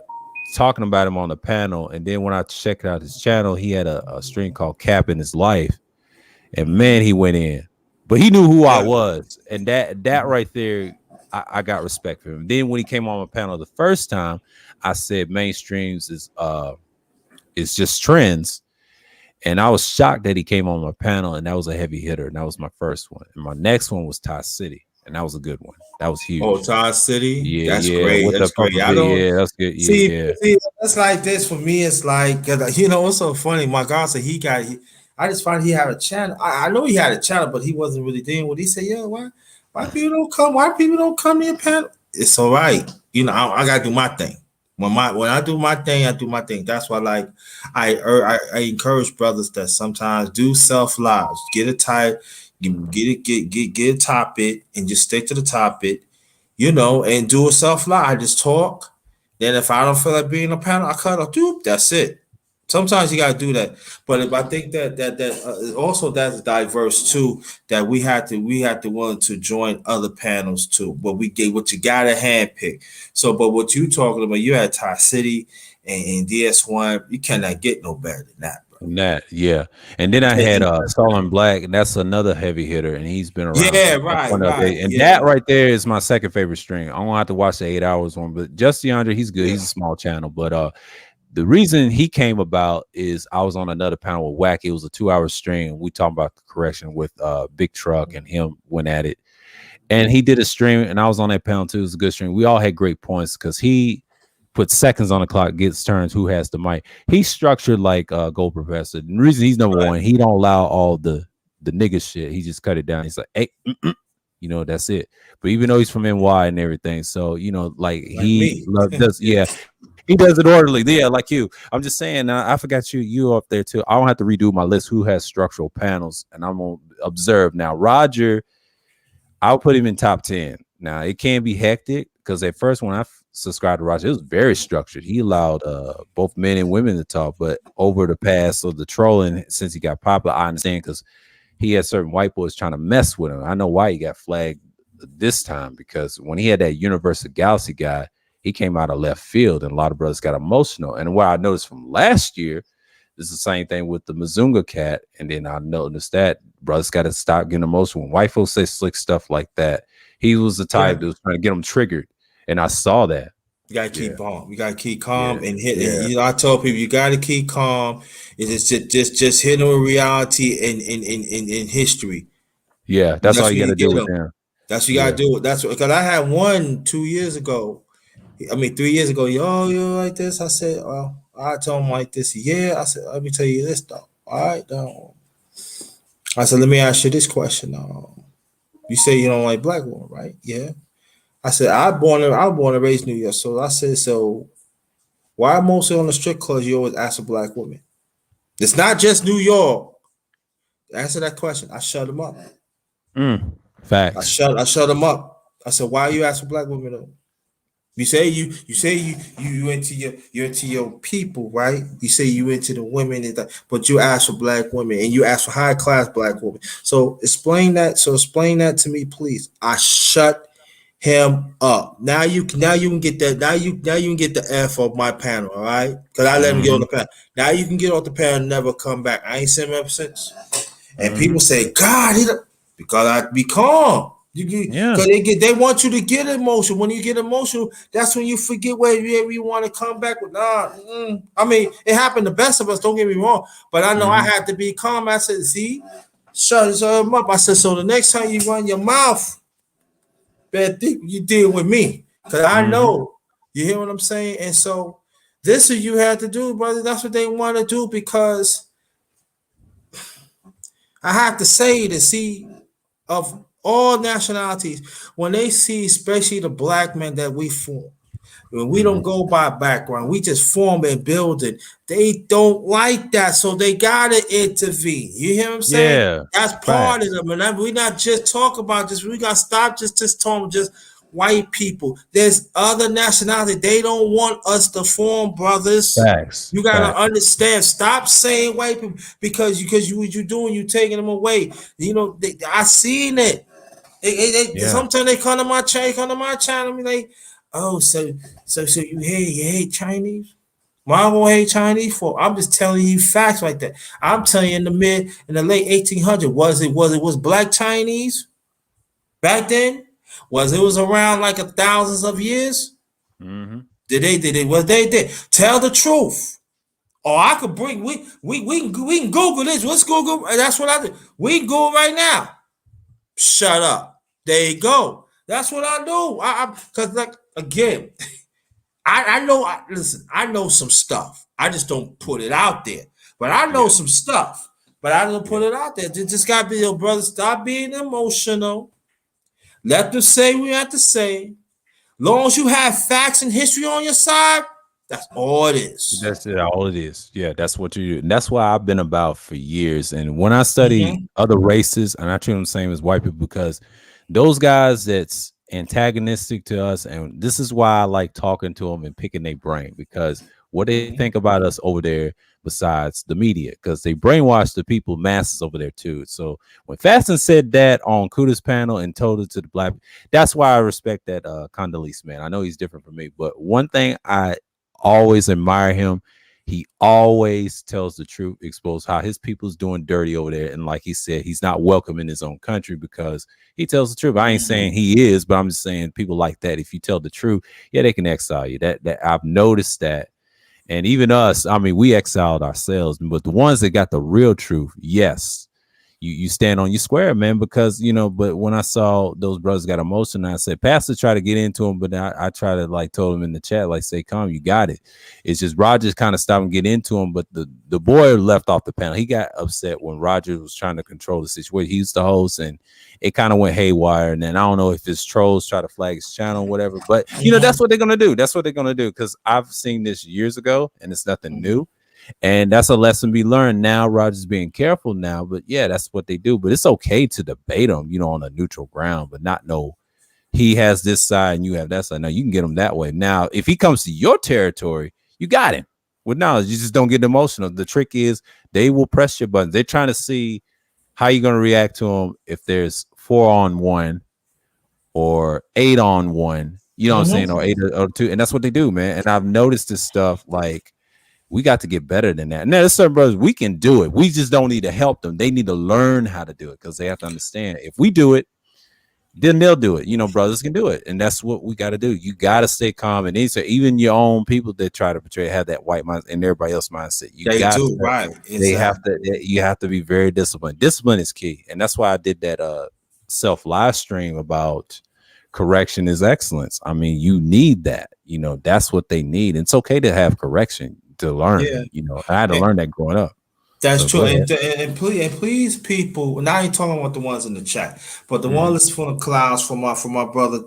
talking about him on the panel, and then when I checked out his channel, he had a stream called Cap in His Life, and man, he went in, but he knew who I was, and that right there, I got respect for him. Then when he came on my panel the first time, I said mainstreams is just trends, and I was shocked that he came on my panel, and that was a heavy hitter, and that was my first one, and my next one was Ty City. And that was a good one. That was huge. Oh, Todd City. Yeah, that's great. That's great. That's good. See, it's like this for me. It's like, you know, it's so funny. My God said I just found he had a channel. I know he had a channel, but he wasn't really doing what he said. Yeah, why people don't come? Why people don't come in panel? It's all right. You know, I gotta do my thing. When I do my thing, I do my thing. That's why, like, I encourage brothers that sometimes do self lives. Get it tight. Get a topic and just stick to the topic, you know, and do a self live. I just talk. Then if I don't feel like being on a panel, I cut off. Dude, that's it. Sometimes you gotta do that. But if I think that also that's diverse too, that we have to willing to join other panels too. But what you gotta handpick. So, but what you talking about, you had Ty City and DS1, you cannot get no better than that. Yeah, and then I had Solon Black, and that's another heavy hitter, and he's been around. Yeah, right. And that right there is my second favorite stream. I don't have to watch the 8 hours one, but Just DeAndre, he's good. Yeah. He's a small channel, but the reason he came about is I was on another panel with Wack. It was a 2-hour stream. We talked about the correction with Big Truck, and him went at it, and he did a stream, and I was on that panel too. It was a good stream. We all had great points because he put seconds on the clock, gets turns, who has the mic. He's structured like Gold Professor. And the reason he's number one, he don't allow all the the nigga shit. He just cut it down. He's like, hey, that's it. But even though he's from NY and everything, so like he does, yeah, he does it orderly, yeah, like you. I'm just saying. I forgot you up there too. I don't have to redo my list. Who has structural panels? And I'm gonna observe now. Roger, I'll put him in top 10. Now it can be hectic because at first when I subscribed to Roger, it was very structured. He allowed both men and women to talk, but over the past of the trolling since he got popular, I understand because he had certain white boys trying to mess with him. I know why he got flagged this time, because when he had that Universal Galaxy guy, he came out of left field and a lot of brothers got emotional. And what I noticed from last year is the same thing with the Mazunga cat. And then I noticed that brothers got to stop getting emotional when white folks say slick stuff like that. He was the type that was trying to get them triggered. And I saw that. You gotta keep calm. You gotta keep calm and hit. Yeah. I told people you gotta keep calm. It's just hit them with reality in history. Yeah, that's all you gotta do with them. That's what you gotta do. That's what, because I had one 2 years ago. 3 years ago. Yo, you like this? I said, well, I told him like this. Yeah, I said, let me tell you this though. All right, though. I said, let me ask you this question. You say you don't like black women, right? Yeah. I said, I was born and raised in New York. So I said, so why mostly on the strip clubs you always ask for black women? It's not just New York. Answer that question. I shut them up. Facts. I shut them up. I said, why you ask for black women though? You say you into your people, right? You say you into the women, but you ask for black women and you ask for high class black women. So explain that. Explain that to me, please. I shut him up. Now you can get that. Now you can get the F off my panel, all right? Because I let him get on the panel. Now you can get off the panel and never come back. I ain't seen him ever since. And people say, God, because I be calm. Because they want you to get emotional. When you get emotional, that's when you forget where you want to come back with. I mean, it happened to the best of us. Don't get me wrong, but I know I had to be calm. I said, "See, shut him up." I said, "So the next time you run your mouth, bad thing you deal with me, because I know." You hear what I'm saying? And so this is what you had to do, brother. That's what they want to do, because I have to say to see of all nationalities, when they see, especially the black men that we form, when we don't go by background, we just form and build it. They don't like that, so they gotta intervene. You hear what I'm saying? Yeah, that's part of them. And we not just talk about this. We gotta stop just talking just white people. There's other nationalities. They don't want us to form, brothers. Facts. You gotta understand. Stop saying white people, because what you doing, you taking them away. I seen it. Sometimes they come to my channel, and be like, oh, so you hate Chinese? Why I won't hate Chinese for? I'm just telling you facts like that. I'm telling you, in the late 1800s, was black Chinese back then? It was around like thousands of years? Did they tell the truth? Or I could bring we can Google this. Let's Google. That's what I do. We can Google right now. Shut up. There you go. That's what I do. Because like again, I know. Listen, I know some stuff. I just don't put it out there. But I know some stuff. But I don't put it out there. Just gotta be your brother. Stop being emotional. Let them say what you have to say. Long as you have facts and history on your side, that's all it is. That's it. All it is. Yeah, that's what you do. And that's why I've been about for years. And when I study other races, and I treat them the same as white people, because those guys that's antagonistic to us, and this is why I like talking to them and picking their brain, because what they think about us over there besides the media, because they brainwash the people, masses over there too. So when Fasten said that on Kuda's panel and told it to the black, that's why I respect that Condoleezza, man. I know he's different from me, but one thing I always admire him, he always tells the truth, expose how his people's doing dirty over there. And like he said, he's not welcome in his own country because he tells the truth. I ain't saying he is, but I'm just saying people like that, if you tell the truth, yeah, they can exile you. That I've noticed that. And even us, I mean, we exiled ourselves, but the ones that got the real truth, yes, you stand on your square, man, because but when I saw those brothers got emotional, I said, Pastor try to get into him, but I try to like told him in the chat, like, say, calm, you got it. It's just Rogers kind of stopped and get into him, but the boy left off the panel. He got upset when Rogers was trying to control the situation. He's the host, and it kind of went haywire. And then I don't know if his trolls try to flag his channel, whatever, but that's what they're gonna do. That's what they're gonna do, because I've seen this years ago, and it's nothing new. And that's a lesson we learned. Now Rogers being careful now, but yeah, that's what they do. But it's okay to debate them, on a neutral ground, but not he has this side and you have that side. Now you can get him that way. Now, if he comes to your territory, you got him with knowledge. You just don't get emotional. The trick is they will press your buttons. They're trying to see how you're going to react to them if there's 4-on-1 or 8-on-1. You know what I'm saying? Or 8 or 2. And that's what they do, man. And I've noticed this stuff like, we got to get better than that. Now, there's certain brothers, we can do it. We just don't need to help them. They need to learn how to do it, because they have to understand if we do it, then they'll do it. Brothers can do it. And that's what we got to do. You got to stay calm. And even your own people that try to portray, have that white mind and everybody else mindset. You have to, you have to be very disciplined. Discipline is key. And that's why I did that self live stream about correction is excellence. I mean, you need that. That's what they need. And it's okay to have correction, to learn. I had to learn that growing up. That's true. And please, people, now you're talking about the ones in the chat, but the one listening from the clouds from my brother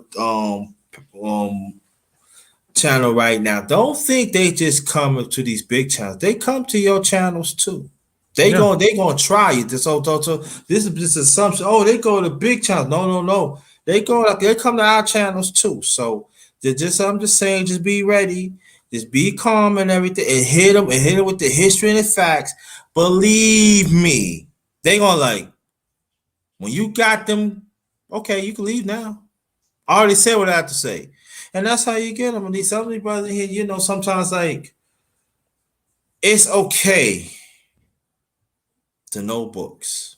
channel right now, don't think they just come to these big channels. They come to your channels too. They gonna try it. So this is this assumption. Oh, they go to big channels. No. They come to our channels too. So I'm just saying, just be ready. Just be calm and everything, and hit them with the history and the facts. Believe me, they gonna when you got them. Okay, you can leave now. I already said what I have to say, and that's how you get them. And some of these brothers here, sometimes it's okay to know books.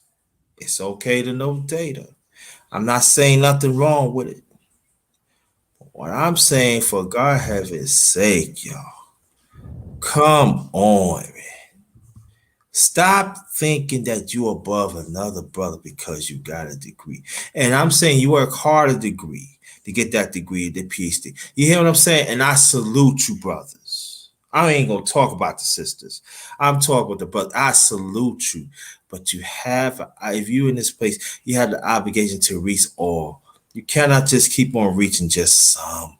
It's okay to know data. I'm not saying nothing wrong with it. What I'm saying, for God heaven's sake, y'all, come on, man. Stop thinking that you're above another brother because you got a degree. And I'm saying you work hard a degree to get that degree, the PhD. You hear what I'm saying? And I salute you, brothers. I ain't going to talk about the sisters. I'm talking about the brothers. I salute you. But you have, if you're in this place, you have the obligation to reach all. You cannot just keep on reaching just some.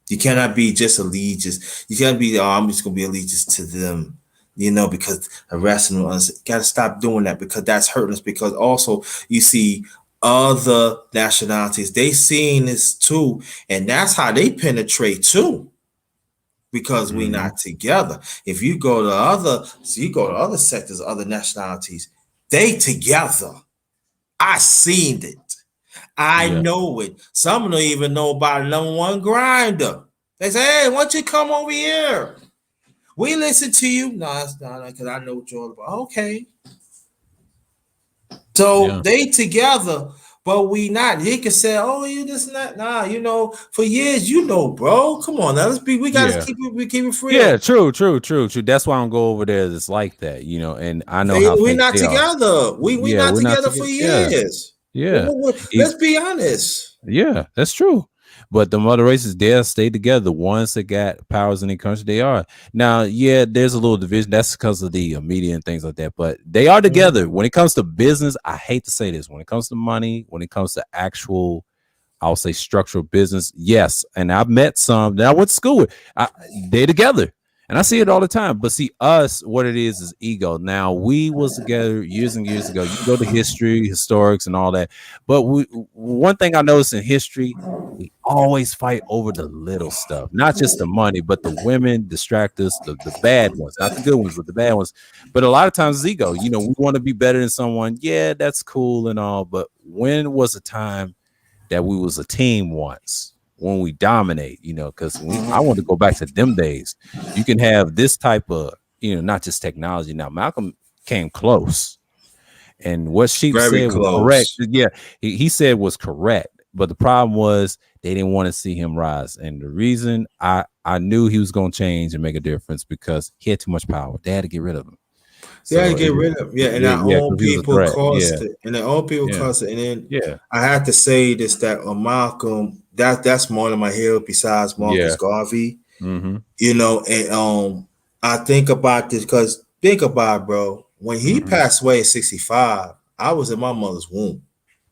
You cannot be just allegiance. You can't be, I'm just going to be allegiance to them, because the rest of us got to stop doing that, because that's hurting us. Because also you see other nationalities, they seeing this too. And that's how they penetrate too, because we're not together. If you go to other sectors, other nationalities, they together. I seen it. I know it. Some don't even know about number one grinder. They say, hey, why don't you come over here? We listen to you. No, it's not, because I know what you're all about. Okay. So they together, but we not. He can say, oh, you just not. Nah, for years, bro. Come on now. We gotta keep it free. Yeah, true. That's why I don't go over there. It's like that, and I know we're not together. We not together for years. Yeah. Let's be honest. Yeah, that's true. But the other races, they'll stay together. The ones that got powers in the country, they are. Now, there's a little division. That's because of the media and things like that. But they are together. When it comes to business, I hate to say this. When it comes to money, when it comes to actual, I'll say structural business, yes. And I've met some that I went to school with. They're together. And I see it all the time. But see, us, what it is ego. Now, we was together years and years ago. You can go to history, historics, and all that. But one thing I noticed in history, we always fight over the little stuff. Not just the money, but the women distract us, the bad ones. Not the good ones, but the bad ones. But a lot of times it's ego. We want to be better than someone. Yeah, that's cool and all. But when was a time that we was a team once? When we dominate, because I want to go back to them days. You can have this type of, not just technology. Now, Malcolm came close, and what Sheep said was correct. Yeah, he said was correct, but the problem was they didn't want to see him rise. And the reason I knew he was going to change and make a difference, because he had too much power. They had to get rid of him. They had to So get rid of him. Yeah, and yeah, our yeah, own because he was a people threat. caused Yeah, it. And their own people yeah, caused it. And then yeah, I had to say this that Malcolm, that's one of my heroes besides Marcus yeah. Garvey. Mm-hmm. You know, and I think about this because think about it, bro. When he Mm-hmm. passed away at 65, I was in my mother's womb.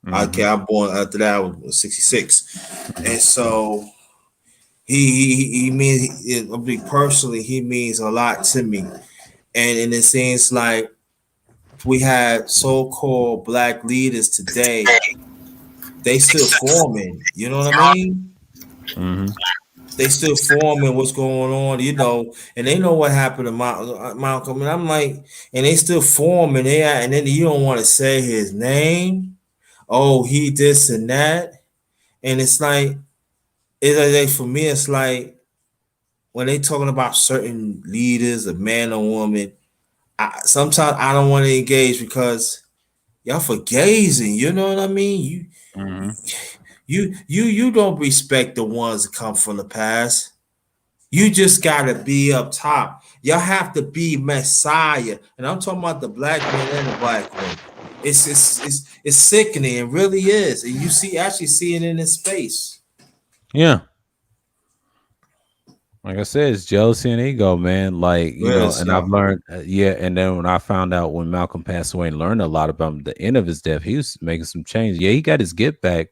Mm-hmm. Okay, I born after that I was 66. Mm-hmm. And so he means personally, he means a lot to me. And in it seems like we had so-called black leaders today, they still forming, you know what I mean? Mm-hmm. They still forming what's going on, you know, and they know what happened to Malcolm. And I'm like, and they still forming, and then you don't want to say his name. Oh, he this and that. And it's like for me, it's like when they talking about certain leaders, a man or woman, sometimes I don't want to engage because y'all for gazing, you know what I mean? Mm-hmm. You don't respect the ones that come from the past. You just gotta be up top. Y'all have to be Messiah, and I'm talking about the black men and the black women. It's sickening. It really is, and you actually see it in his face. Yeah. Like I said, it's jealousy and ego, man. Like, Yes, and I've y'all. learned, yeah. And then when I found out when Malcolm passed away and learned a lot about him, the end of his death, he was making some changes. Yeah, he got his get back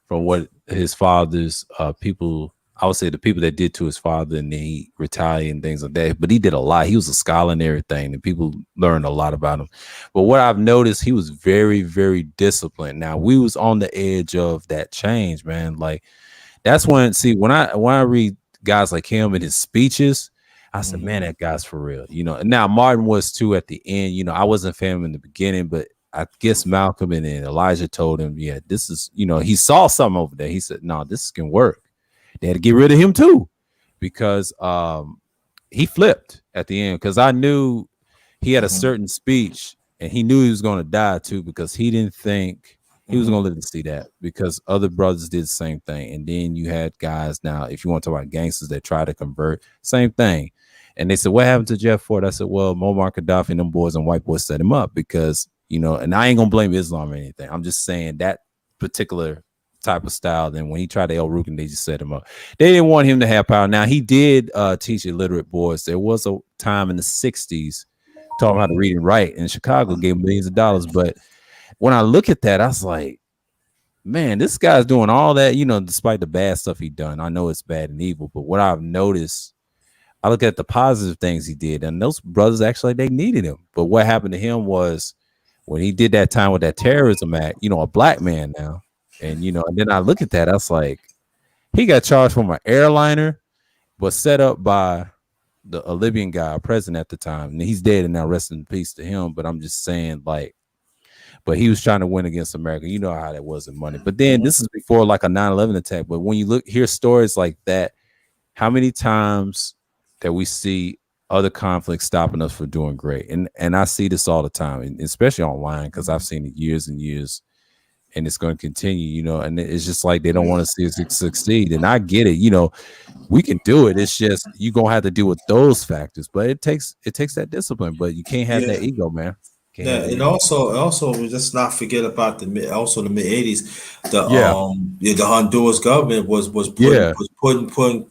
from what his father's people, I would say the people that did to his father, and then he retaliated and things like that. But he did a lot. He was a scholar and everything, and people learned a lot about him. But what I've noticed, he was very, very disciplined. Now, we was on the edge of that change, man. Like, that's when when I read guys like him and his speeches, I said, man, that guy's for real. And now Martin was too at the end. I wasn't a fan in the beginning, but I guess Malcolm and then Elijah told him, yeah, this is, he saw something over there. He said, no, this can work. They had to get rid of him too, because he flipped at the end, because I knew he had a certain speech and he knew he was going to die too, because he didn't think he was going to live to see that, because other brothers did the same thing. And then you had guys, now, if you want to talk about gangsters that try to convert, same thing. And they said, what happened to Jeff Ford? I said, well, Muammar Gaddafi and them boys and white boys set him up because, and I ain't going to blame Islam or anything. I'm just saying that particular type of style. Then when he tried to El Rukin, they just set him up. They didn't want him to have power. Now, he did teach illiterate boys. There was a time in the 60s taught him how to read and write in Chicago, gave him millions of dollars. But when I look at that, I was like, man, this guy's doing all that, despite the bad stuff he done. I know it's bad and evil, but what I've noticed, I look at the positive things he did, and those brothers actually, they needed him. But what happened to him was when he did that time with that terrorism act, a black man now. And, and then I look at that, I was like, he got charged from an airliner, but set up by a Libyan guy, president at the time. And he's dead, and now rest in peace to him. But I'm just saying, like, but he was trying to win against America. You know how that was in money. But then this is before like a 9/11 attack. But when you hear stories like that, how many times that we see other conflicts stopping us from doing great? And I see this all the time, and especially online, because I've seen it years and years, and it's going to continue, and it's just like they don't want to see us succeed. And I get it, we can do it. It's just you're gonna have to deal with those factors, but it takes that discipline. But you can't have that ego, man. Yeah, and also we just not forget about the mid 80s, Yeah. the Honduras government was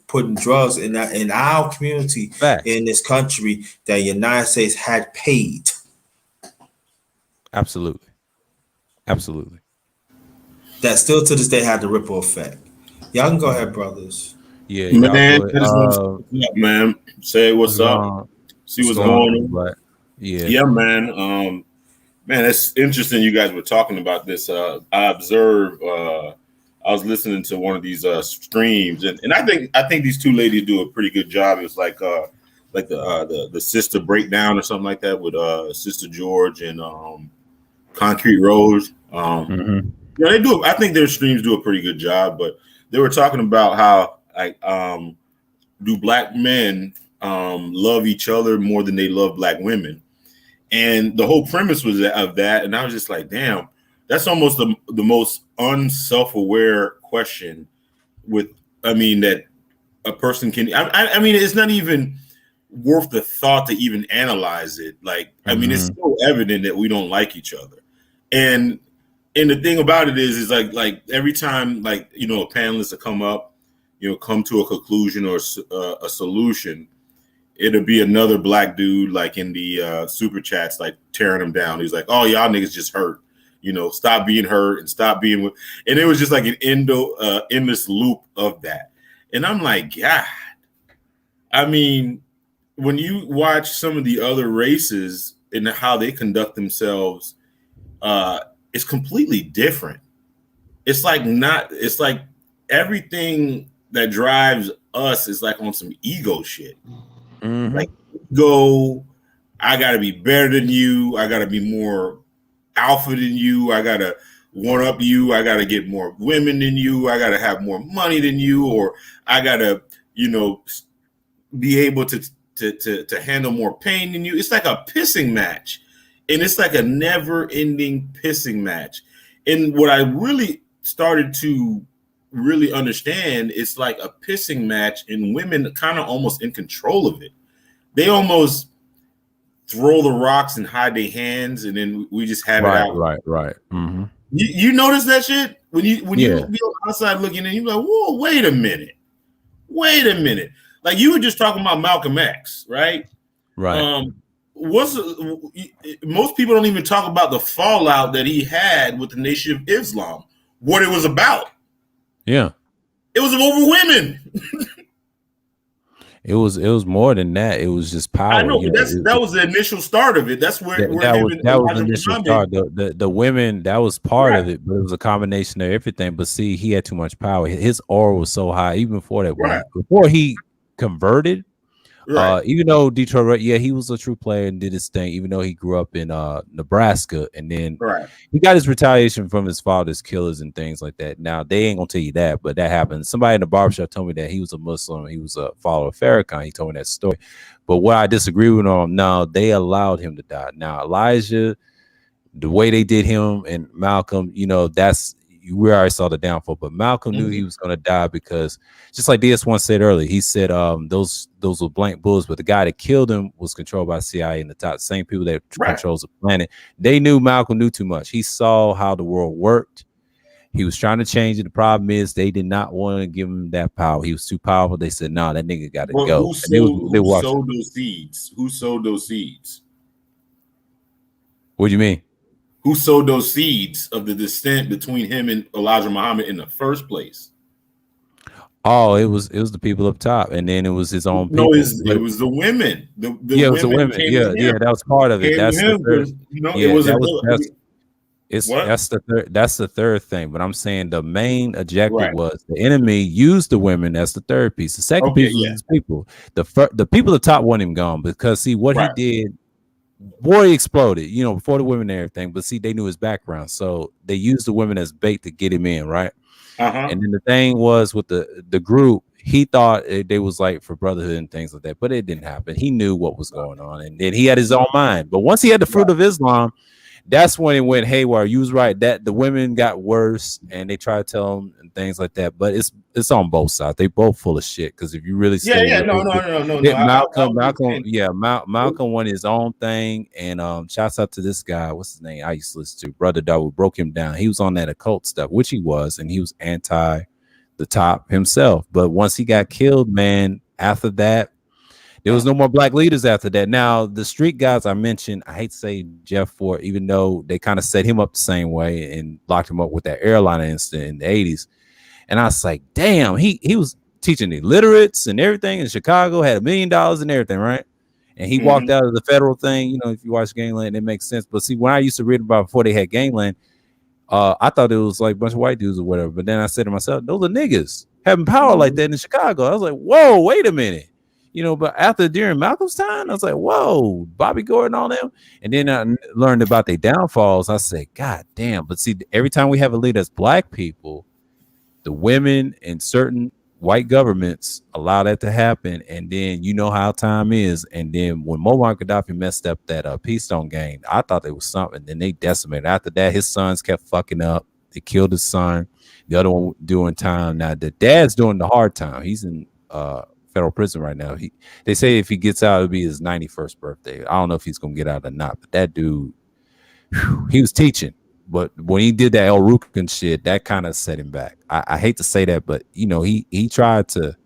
putting drugs in our community Facts. in this country that the United States had paid. Absolutely. That still to this day had the ripple effect. Y'all can go ahead, brothers. Yeah, Man, I y'all just want to what's up, man. Say what's up. See what's going on. Black? Yeah. Yeah, man. Man, it's interesting you guys were talking about this. I observed I was listening to one of these streams, and I think these two ladies do a pretty good job. It's like the sister breakdown or something like that with Sister George and Concrete Rose. They do. I think their streams do a pretty good job, but they were talking about how do black men love each other more than they love black women, and the whole premise was of that, and I was just like, damn, that's almost the most unself-aware question. That a person can. I mean, it's not even worth the thought to even analyze it. Like, I mean, it's so evident that we don't like each other. And the thing about it is like every time, like, you know, a panelist will come up, you know, come to a conclusion or a solution, it'll be another black dude like in the super chats, like tearing him down. He's like, "Oh, y'all niggas just hurt. You know, stop being hurt and stop being with." And it was just like an endless loop of that. And I'm like, God, I mean, when you watch some of the other races and how they conduct themselves, it's completely different. It's like everything that drives us is like on some ego shit. Like, I gotta be better than you, I gotta be more alpha than you, I gotta one up you, I gotta get more women than you, I gotta have more money than you, or I gotta, you know, be able to handle more pain than you. It's like a pissing match, and it's like a never-ending pissing match. And what I really started to really understand, it's like a pissing match, and women kind of almost in control of it. They almost throw the rocks and hide their hands, and then we just have it out. Right. Mm-hmm. You notice that shit when you be outside looking, and you're like, "Whoa, wait a minute." Like, you were just talking about Malcolm X, right? Right. Most people don't even talk about the fallout that he had with the Nation of Islam. What it was about. Yeah. It was over women. It was more than that. It was just power. I know, but that was the initial start of it. That's where that was the initial start. The women, that was part of it, but it was a combination of everything. But see, he had too much power. His aura was so high, even before that. Before he converted, even though Detroit, he was a true player and did his thing, even though he grew up in Nebraska, and then he got his retaliation from his father's killers and things like that. Now, they ain't gonna tell you that, but that happened. Somebody in the barbershop told me that he was a Muslim, he was a follower of Farrakhan. He told me that story. But what I disagree with him, no, they allowed him to die. Now, Elijah, the way they did him and Malcolm, you know, we already saw the downfall, but Malcolm knew he was going to die, because just like DS1 said earlier, he said those were blank bullets, but the guy that killed him was controlled by CIA and the top same people that controls the planet. They knew Malcolm knew too much. He saw how the world worked. He was trying to change it. The problem is they did not want to give him that power. He was too powerful. They said, "No, that nigga got to go." Who sowed those seeds? Who sowed those seeds? What do you mean? Who sowed those seeds of the dissent between him and Elijah Muhammad in the first place? Oh, it was the people up top, and then it was his own people. No, it was the women. It was the women. Yeah, that was part of it. That's the third. That's the third thing. But I'm saying the main objective was the enemy used the women as the third piece. The second piece was people. The people at the top want him gone, because see what he did. Boy exploded, you know, before the women and everything. But see, they knew his background, so they used the women as bait to get him in, right? And then the thing was with the group, he thought they was like for brotherhood and things like that, but it didn't happen. He knew what was going on, and then he had his own mind. But once he had the fruit of Islam, that's when it went haywire. You was right, that the women got worse, and they tried to tell him and things like that. But it's on both sides. They both full of shit. Because if you really Malcolm won his own thing, and shouts out to this guy. What's his name? I used to listen to Brother Dawood. Broke him down. He was on that occult stuff, which he was, and he was anti the top himself. But once he got killed, man, after that, there was no more black leaders after that. Now, the street guys I mentioned, I hate to say Jeff Fort, even though they kind of set him up the same way and locked him up with that airliner incident in the 80s. And I was like, damn, he was teaching illiterates and everything in Chicago, had $1 million and everything, right? And he walked out of the federal thing. You know, if you watch Gangland, it makes sense. But see, when I used to read about before they had Gangland, I thought it was like a bunch of white dudes or whatever. But then I said to myself, those are niggas having power like that in Chicago. I was like, whoa, wait a minute. You know, but during Malcolm's time, I was like, whoa, Bobby Gordon, all them. And then I learned about their downfalls. I said, God damn. But see, every time we have a leader that's black people, the women in certain white governments allow that to happen. And then you know how time is. And then when Muammar Gaddafi messed up that Peace Stone game, I thought there was something. Then they decimated. After that, his sons kept fucking up. They killed his son. The other one doing time. Now, the dad's doing the hard time. He's in federal prison right now. They say if he gets out, it'll be his 91st birthday. I don't know if he's gonna get out or not, but that dude, he was teaching. But when he did that El Rukin shit, that kind of set him back. I hate to say that, but you know, he tried to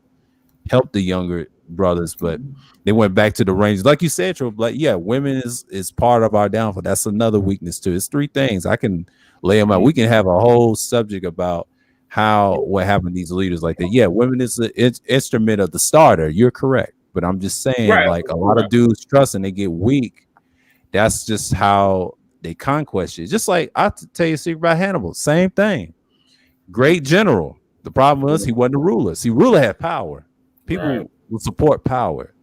help the younger brothers, but they went back to the range. Like you said, Troy, like, yeah, women is part of our downfall. That's another weakness too. It's three things. I can lay them out. We can have a whole subject about what happened to these leaders like that. Yeah, women is the instrument of the starter. You're correct. But I'm just saying, like, a lot of dudes trust and they get weak. That's just how they conquest you. Just like I tell you a secret about Hannibal. Same thing. Great general. The problem was he wasn't a ruler. See, ruler had power. People will support power.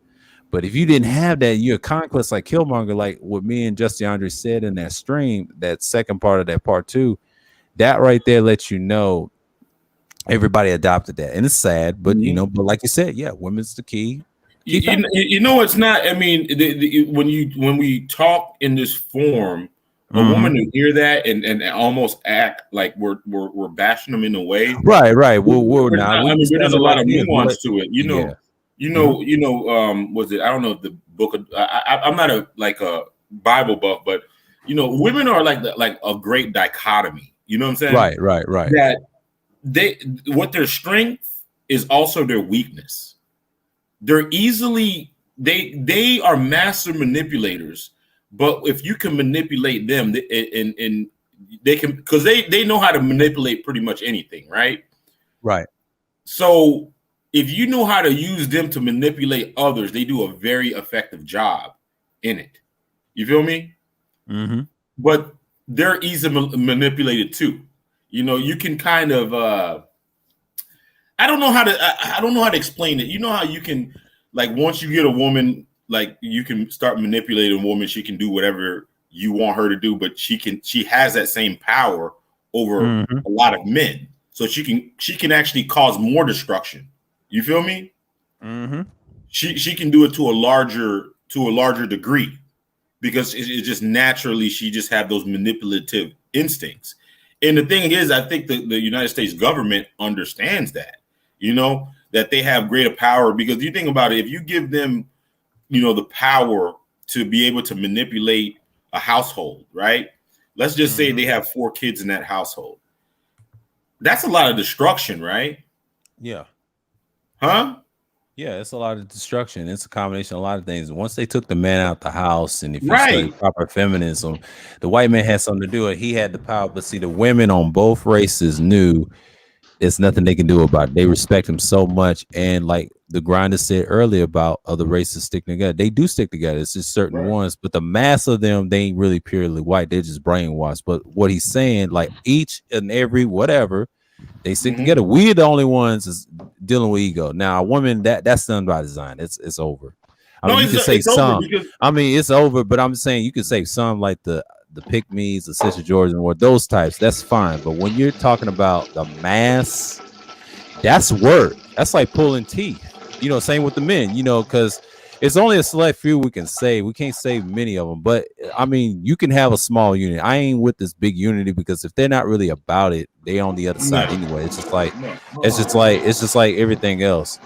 But if you didn't have that, you're a conquest like Killmonger, like what me and Justin Andre said in that stream, that second part of that part 2, that right there lets you know everybody adopted that. And it's sad, but you know, but like you said, yeah, women's the key. You know, it's not. I mean, when we talk in this form, a woman to hear that and almost act like we're bashing them in a way. Right. We're not. I mean, there's a lot of nuance to it. Was it? I don't know if the book. I'm not a Bible buff, but you know, women are like a great dichotomy. You know what I'm saying? Right. That what their strength is also their weakness. They're they are master manipulators, but if you can manipulate them, and they can, because they know how to manipulate pretty much anything, right? Right. So if you know how to use them to manipulate others, they do a very effective job in it. You feel me? Mm-hmm. But they're easily manipulated too. You know, you can kind of I don't know how to explain it. You know how you can, like, once you get a woman, like, you can start manipulating a woman, she can do whatever you want her to do, but she has that same power over a lot of men. So she can actually cause more destruction. You feel me? Mm-hmm. She can do it to a larger degree because it just naturally, she just have those manipulative instincts. And the thing is, I think the United States government understands that, you know, that they have greater power, because you think about it, if you give them, you know, the power to be able to manipulate a household, right? Let's just say they have 4 kids in that household. That's a lot of destruction, right? Yeah. Huh? Yeah, it's a lot of destruction. It's a combination of a lot of things. Once they took the man out the house, and if you study proper feminism, the white man had something to do it. He had the power, but see, the women on both races knew there's nothing they can do about it. They respect him so much, and like the Grinder said earlier about other races sticking together, they do stick together. It's just certain ones, but the mass of them, they ain't really purely white. They're just brainwashed. But what he's saying, like each and every whatever, they stick together. We're the only ones is dealing with ego. Now, a woman, that's done by design. It's over. I mean, you can say some. I mean, it's over, but I'm saying you could say some, like the pick-me's, the Sister George, or those types. That's fine. But when you're talking about the mass, that's work. That's like pulling teeth. You know, same with the men. You know, because it's only a select few we can save. We can't save many of them. But I mean, you can have a small unit. I ain't with this big unity, because if they're not really about it, they on the other side anyway. It's just like everything else.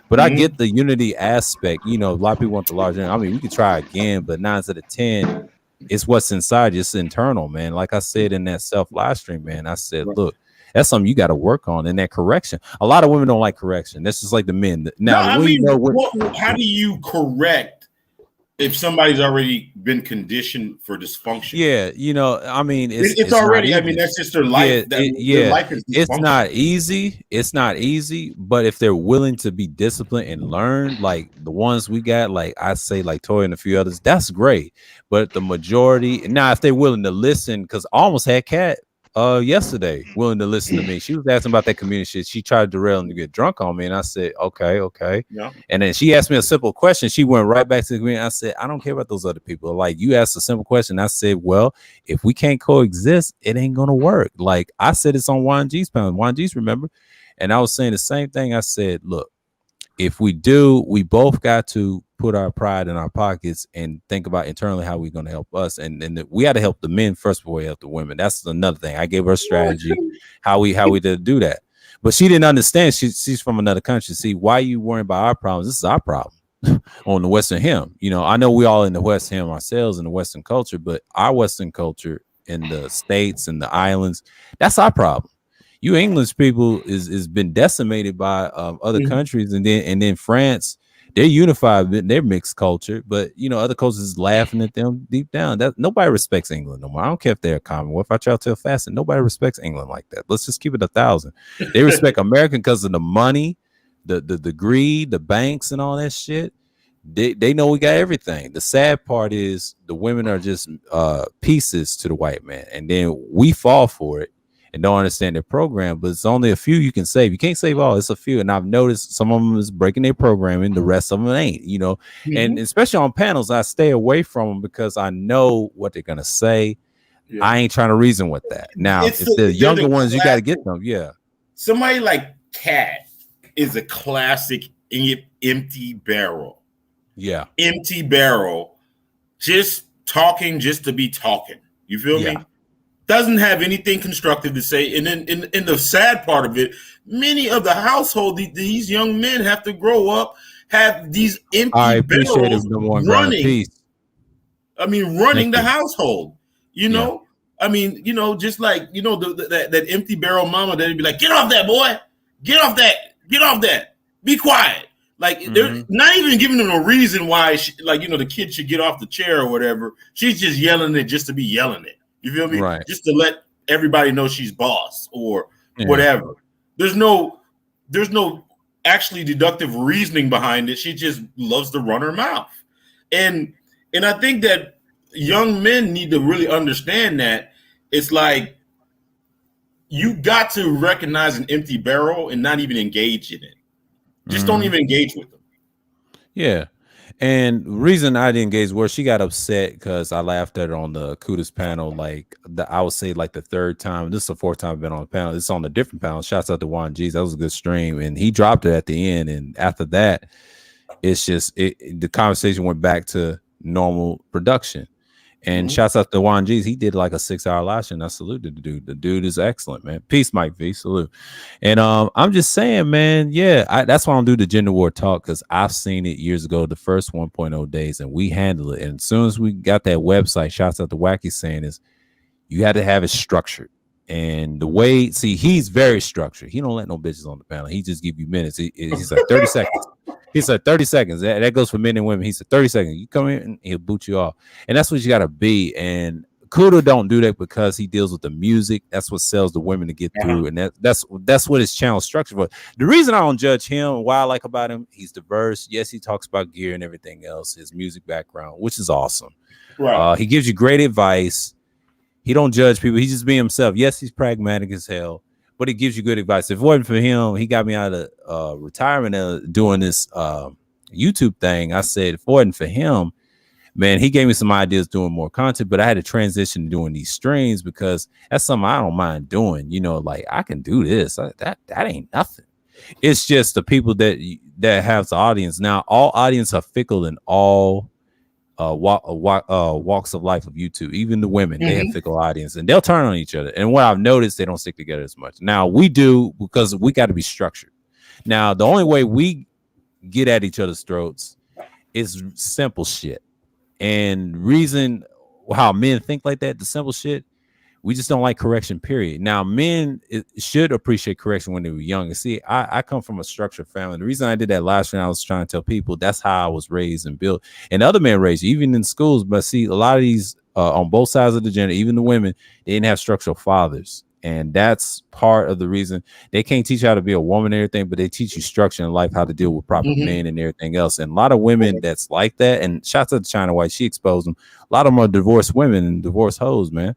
But I get the unity aspect. You know, a lot of people want the large unit. I mean, we could try again, but 9 out of 10, it's what's inside you. It's internal, man. Like I said in that self live stream, man, I said, look, that's something you got to work on, in that correction. A lot of women don't like correction. That's just like the men. Now, how do you correct if somebody's already been conditioned for dysfunction? Yeah, you know, I mean, it's already. I mean, that's just their life. Their life is it's not easy. It's not easy, but if they're willing to be disciplined and learn, like the ones we got, like I say, like Toy and a few others, that's great. But the majority, now, if they're willing to listen, because I almost had Kat yesterday willing to listen to me. She was asking about that community shit. She tried to derail him to get drunk on me, and I said, okay. Yeah. And then she asked me a simple question. She went right back to the community. I said, I don't care about those other people. Like, you asked a simple question. I said, well, if we can't coexist, it ain't gonna work. Like I said, it's on Juan G's pound. Juan G's, remember? And I was saying the same thing. I said, look, if we do, we both got to put our pride in our pockets and think about internally how we're going to help us. And we got to help the men first before we help the women. That's another thing. I gave her a strategy, how we did do that. But she didn't understand. She's from another country. See, why you worrying about our problems? This is our problem on the Western Him. You know, I know we all in the Western Him ourselves in the Western culture, but our Western culture in the States and the islands, that's our problem. You English people is been decimated by other countries, and then France, they're unified, they're mixed culture, but you know, other cultures is laughing at them deep down. That nobody respects England no more. I don't care if they're a Commonwealth. I try to tell fast, and nobody respects England like that. Let's just keep it 1,000. They respect American because of the money, the greed, the banks, and all that shit. They know we got everything. The sad part is the women are just pieces to the white man, and then we fall for it and don't understand their program. But it's only a few you can save. You can't save all. It's a few, and I've noticed some of them is breaking their programming. The rest of them ain't. You know, and especially on panels, I stay away from them because I know what they're gonna say. Yeah. I ain't trying to reason with that. Now, if the younger ones, you got to get them. Yeah, somebody like Kat is a classic empty barrel. Yeah, empty barrel, just talking just to be talking. You feel me? Doesn't have anything constructive to say. And then in the sad part of it, many of the household, these young men have to grow up, have these empty barrels running. I mean, running the household. You know, I mean, you know, just like you know that empty barrel mama that'd be like, get off that boy, get off that, be quiet. Like they're not even giving them a reason why, like, you know, the kid should get off the chair or whatever. She's just yelling it just to be yelling it. You feel me? Right. Just to let everybody know she's boss or whatever. There's no actually deductive reasoning behind it. She just loves to run her mouth. And I think that young men need to really understand that it's like you got to recognize an empty barrel and not even engage in it. Just don't even engage with them. Yeah. And the reason I didn't engage where she got upset because I laughed at her on the Kudos panel, like I would say like the third time. This is the fourth time I've been on the panel. It's on a different panel. Shouts out to Juan G's. That was a good stream. And he dropped it at the end. And after that, it's just the conversation went back to normal production. And shouts out to Juan G's. He did like a 6-hour live stream. I saluted the dude. The dude is excellent, man. Peace, Mike V. Salute. And I'm just saying, man, that's why I don't do the gender war talk, because I've seen it years ago, the first 1.0 days, and we handle it. And as soon as we got that website, shouts out to Wacky saying is you had to have it structured. And the way, he's very structured. He don't let no bitches on the panel. He just give you minutes. He's like 30 seconds. He said 30 seconds. That goes for men and women. He said 30 seconds. You come in and he'll boot you off. And that's what you got to be. And Kudo don't do that because he deals with the music. That's what sells the women to get through. And that's what his channel structured for. The reason I don't judge him, what I like about him, he's diverse. Yes, he talks about gear and everything else, his music background, which is awesome. Right. He gives you great advice. He don't judge people. He's just being himself. Yes, he's pragmatic as hell, but he gives you good advice. If it wasn't for him, he got me out of retirement doing this YouTube thing. I said, if it wasn't for him, man, he gave me some ideas doing more content, but I had to transition to doing these streams because that's something I don't mind doing. You know, like I can do this. That ain't nothing. It's just the people that have the audience. Now, all audience are fickle in all walks of life of YouTube. Even the women, they have fickle audience, and they'll turn on each other. And what I've noticed, they don't stick together as much. Now we do, because we got to be structured. Now the only way we get at each other's throats is simple shit. And reason how men think like that, the simple shit, we just don't like correction, period. Now men should appreciate correction when they were young. And see, I come from a structured family. The reason I did that last year, I was trying to tell people that's how I was raised and built. And other men raised, even in schools. But see, a lot of these on both sides of the gender, even the women, they didn't have structural fathers. And that's part of the reason they can't teach you how to be a woman and everything, but they teach you structure in life, how to deal with proper men and everything else. And a lot of women that's like that, and shouts out to China White, she exposed them. A lot of them are divorced women and divorced hoes, man.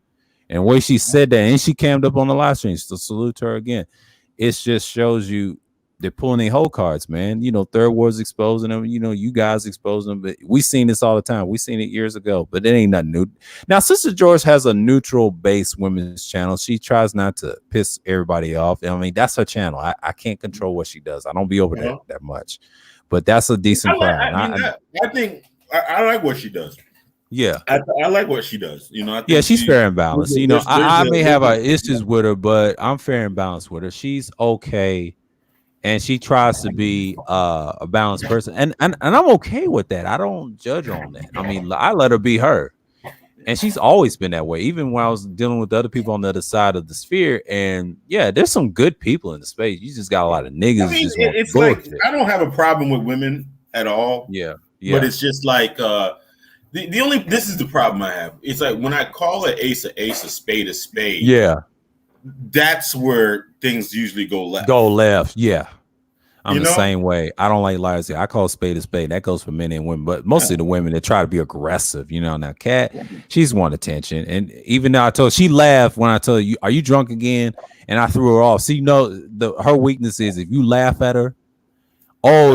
And the way she said that, and she cammed up on the live stream, so salute to her again. It just shows you they're pulling their whole cards, man. You know, Third Ward's exposing them. You know, you guys exposing them. But we seen this all the time. We seen it years ago, but it ain't nothing new. Now, Sister George has a neutral-based women's channel. She tries not to piss everybody off. I mean, that's her channel. I can't control what she does. I don't be over that much. But that's a decent plan. I think I like what she does. Yeah. I like what she does. You know, I Yeah, think she's fair and balanced. You know, I may have issues with her, but I'm fair and balanced with her. She's okay, and she tries to be a balanced person, and I'm okay with that. I don't judge on that. I mean, I let her be her, and she's always been that way. Even when I was dealing with other people on the other side of the sphere, and yeah, there's some good people in the space. You just got a lot of niggas. I mean, just want it's bullshit. like I don't have a problem with women at all. Yeah, but it's just like the only this is the problem I have. It's like when I call an ace, a spade a spade. Yeah, that's where things usually go left. Yeah. I'm the same way. I don't like liars. I call a spade a spade. That goes for men and women, but mostly the women that try to be aggressive. You know, now Kat, she's want attention, and even though I told she laughed when I told you, "Are you drunk again?" and I threw her off. So you know, her weakness is if you laugh at her,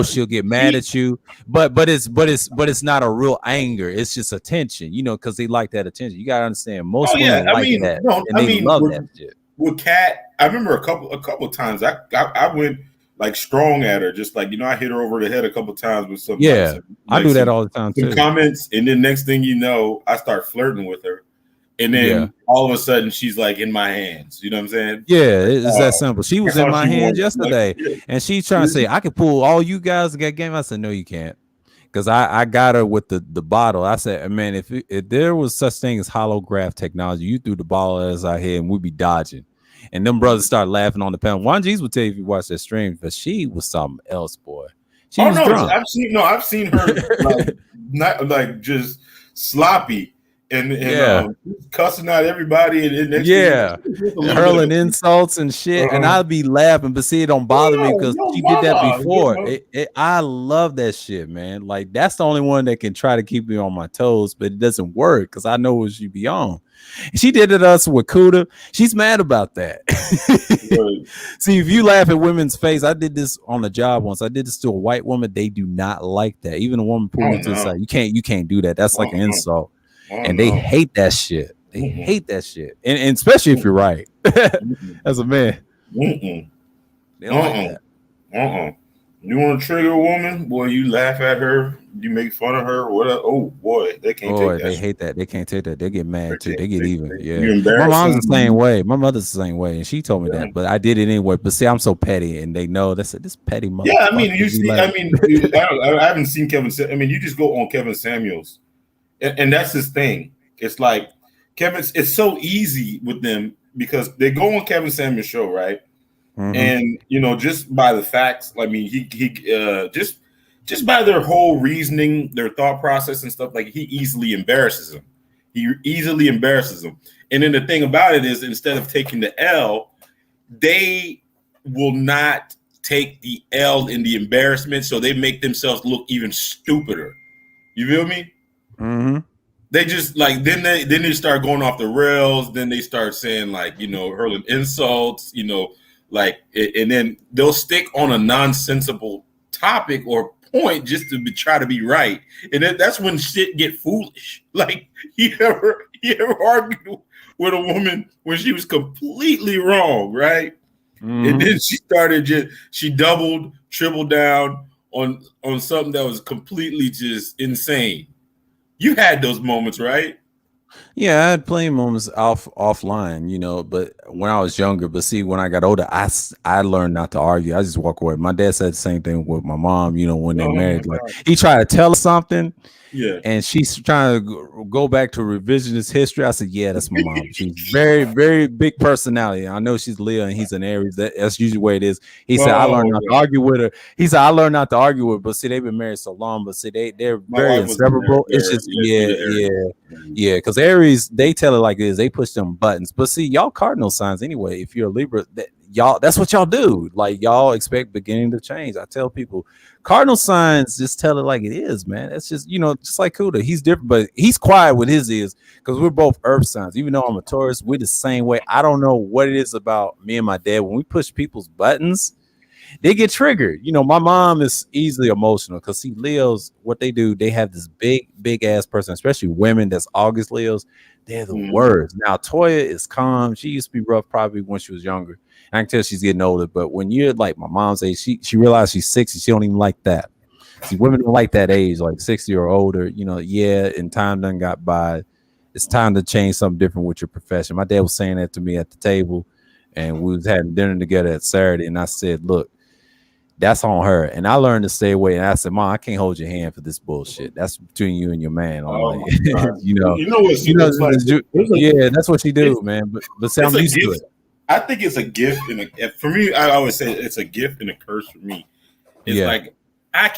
she'll get mad at you. But it's not a real anger. It's just attention. You know, because they like that attention. You gotta understand. Most women like that, and they love that shit. With Kat, I remember a couple times I went like strong at her, just like, you know, I hit her over the head a couple times with some. Yeah, like I do that all the time too. Comments, and then next thing you know, I start flirting with her, and then all of a sudden she's like in my hands. You know what I'm saying? Yeah, it's that simple. She was in my hands yesterday, and she's trying to say I could pull all you guys to get game. I said no, you can't, because I got her with the bottle. I said, man, if there was such thing as holograph technology, you threw the ball at us out here and we'd be dodging. And them brothers started laughing on the panel. Juan G's would tell you if you watch that stream, but she was something else, boy. She was drunk. I've seen her like, not like just sloppy and cussing out everybody and hurling insults and shit. And I'd be laughing, but see, it don't bother me because she did that before. I love that shit, man. Like that's the only one that can try to keep me on my toes, but it doesn't work because I know what she be on. She did it us with Kuda. She's mad about that. See, if you laugh at women's face, I did this on the job once. I did this to a white woman. They do not like that. Even a woman pulled me to the side. You can't do that. That's like an insult. And they hate that shit. They hate that shit. And especially if you're right. As a man. They don't like that. You want to trigger a woman? Boy, you laugh at her, you make fun of her, whatever. Oh boy, they can't take that. They hate that. They can't take that. They get mad too. They get even. Yeah. My mom's the same way. My mother's the same way. And she told me that, but I did it anyway. But see, I'm so petty, and they know that's this petty mother. Yeah, I mean, I haven't seen Kevin. I mean, you just go on Kevin Samuels, and that's his thing. It's like it's so easy with them because they go on Kevin Samuels' show, right? Mm-hmm. And you know, just by the facts, I mean, he just by their whole reasoning, their thought process and stuff, like he easily embarrasses them. And then the thing about it is, instead of taking the L, they will not take the L in the embarrassment, so they make themselves look even stupider. You feel me? Mm-hmm. They just like then they start going off the rails. Then they start saying like, you know, hurling insults, you know. Like, and then they'll stick on a nonsensical topic or point just to try to be right, and that's when shit get foolish. Like, you ever argued with a woman when she was completely wrong, right? Mm-hmm. And then she doubled, tripled down on something that was completely just insane. You had those moments, right? Yeah, I had plenty of moments offline, you know, but when I was younger. But see, when I got older, I learned not to argue. I just walk away. My dad said the same thing with my mom, you know, when they're married. Like, he tried to tell her something, and she's trying to go back to revisionist history. I said, yeah, that's my mom. She's very, very big personality. I know she's Leo and he's an Aries. That's usually the way it is. He said, I learned not to argue with her. He said, I learned not to argue with her. But see, they've been married so long, but see, they're very inseparable. It's just, yeah. Because Aries, they tell it like it is. They push them buttons. But see, y'all cardinal signs anyway. If you're a Libra, that's what y'all do. Like, y'all expect beginning to change. I tell people, cardinal signs just tell it like it is, man. It's just, you know, just like Kuda. He's different, but he's quiet with his is because we're both earth signs. Even though I'm a Taurus, we're the same way. I don't know what it is about me and my dad. When we push people's buttons, they get triggered. You know, my mom is easily emotional because see, Leos, what they do, they have this big ass person, especially women that's August Leos. They're the worst. Now, Toya is calm. She used to be rough probably when she was younger. I can tell she's getting older, but when you're like my mom's age, she realized she's 60. She don't even like that. See, women don't like that age, like 60 or older. Yeah, and time done got by. It's time to change something different with your profession. My dad was saying that to me at the table, and we was having dinner together at Saturday, and I said, look, that's on her. And I learned to stay away. And I said, Mom, I can't hold your hand for this bullshit. That's between you and your man. I'm like, yeah, that's what she do, man. But see, I'm used to it. I think it's a gift, for me, I always say it's a gift and a curse for me. It's like I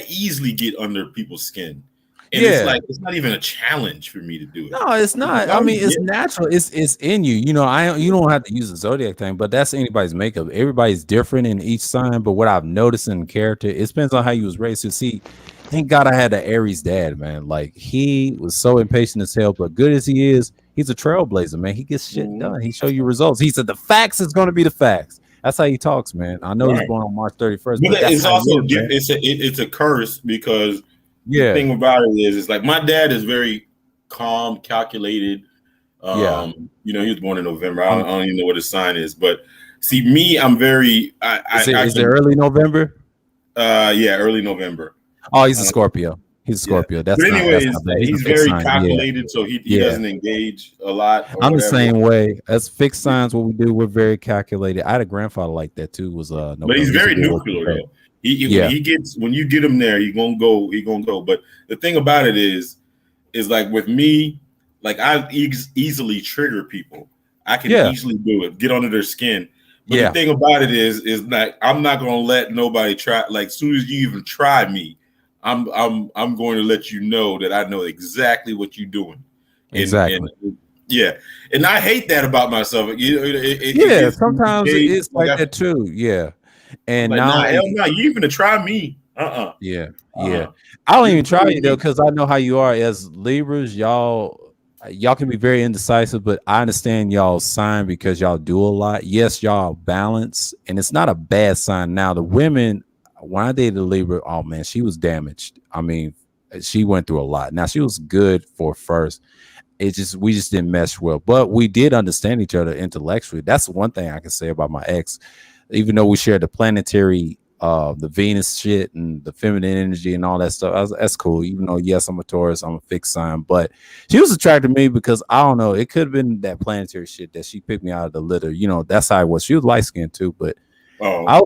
easily get under people's skin. And it's like it's not even a challenge for me to do it. No, it's not. I mean, it's natural. It's in you. You don't have to use the zodiac thing, but that's anybody's makeup. Everybody's different in each sign. But what I've noticed in character, it depends on how you was raised. To see, thank God I had an Aries dad, man. Like he was so impatient as hell, but good as he is, he's a trailblazer, man. He gets shit done. He show you results. He said the facts is going to be the facts. That's how he talks, man. I know he's born on March 31st. But it's also it's a curse because. The thing about it is like my dad is very calm, calculated. He was born in November. I don't even know what his sign is, but see, me, I'm very. Is it early November? Early November. Oh, he's a Scorpio. He's a Scorpio. That's but anyways, he's very calculated, so he doesn't engage a lot. I'm the same way. As fixed signs, what we do, we're very calculated. I had a grandfather like that too. Was November. But he's very nuclear though. When you get him there, he's gonna go. But the thing about it is like with me, like I easily trigger people. I can easily do it, get under their skin. But the thing about it is that I'm not gonna let nobody try. Like as soon as you even try me, I'm going to let you know that I know exactly what you're doing. Exactly. And I hate that about myself. Sometimes it's like that too. Yeah. And like, hell no, you even to try me. I don't even try you though, because I know how you are as Libras. Y'all can be very indecisive, but I understand y'all sign because y'all do a lot. Yes, y'all balance, and it's not a bad sign. Now the women, when I dated a Libra, oh man, she was damaged. I mean, she went through a lot. Now she was good for first. We just didn't mesh well, but we did understand each other intellectually. That's one thing I can say about my ex. Even though we shared the planetary, the Venus shit and the feminine energy and all that stuff, that's cool. Even though, yes, I'm a Taurus, I'm a fixed sign, but she was attracted to me because I don't know, it could have been that planetary shit that she picked me out of the litter. That's how it was. She was light skinned too, but I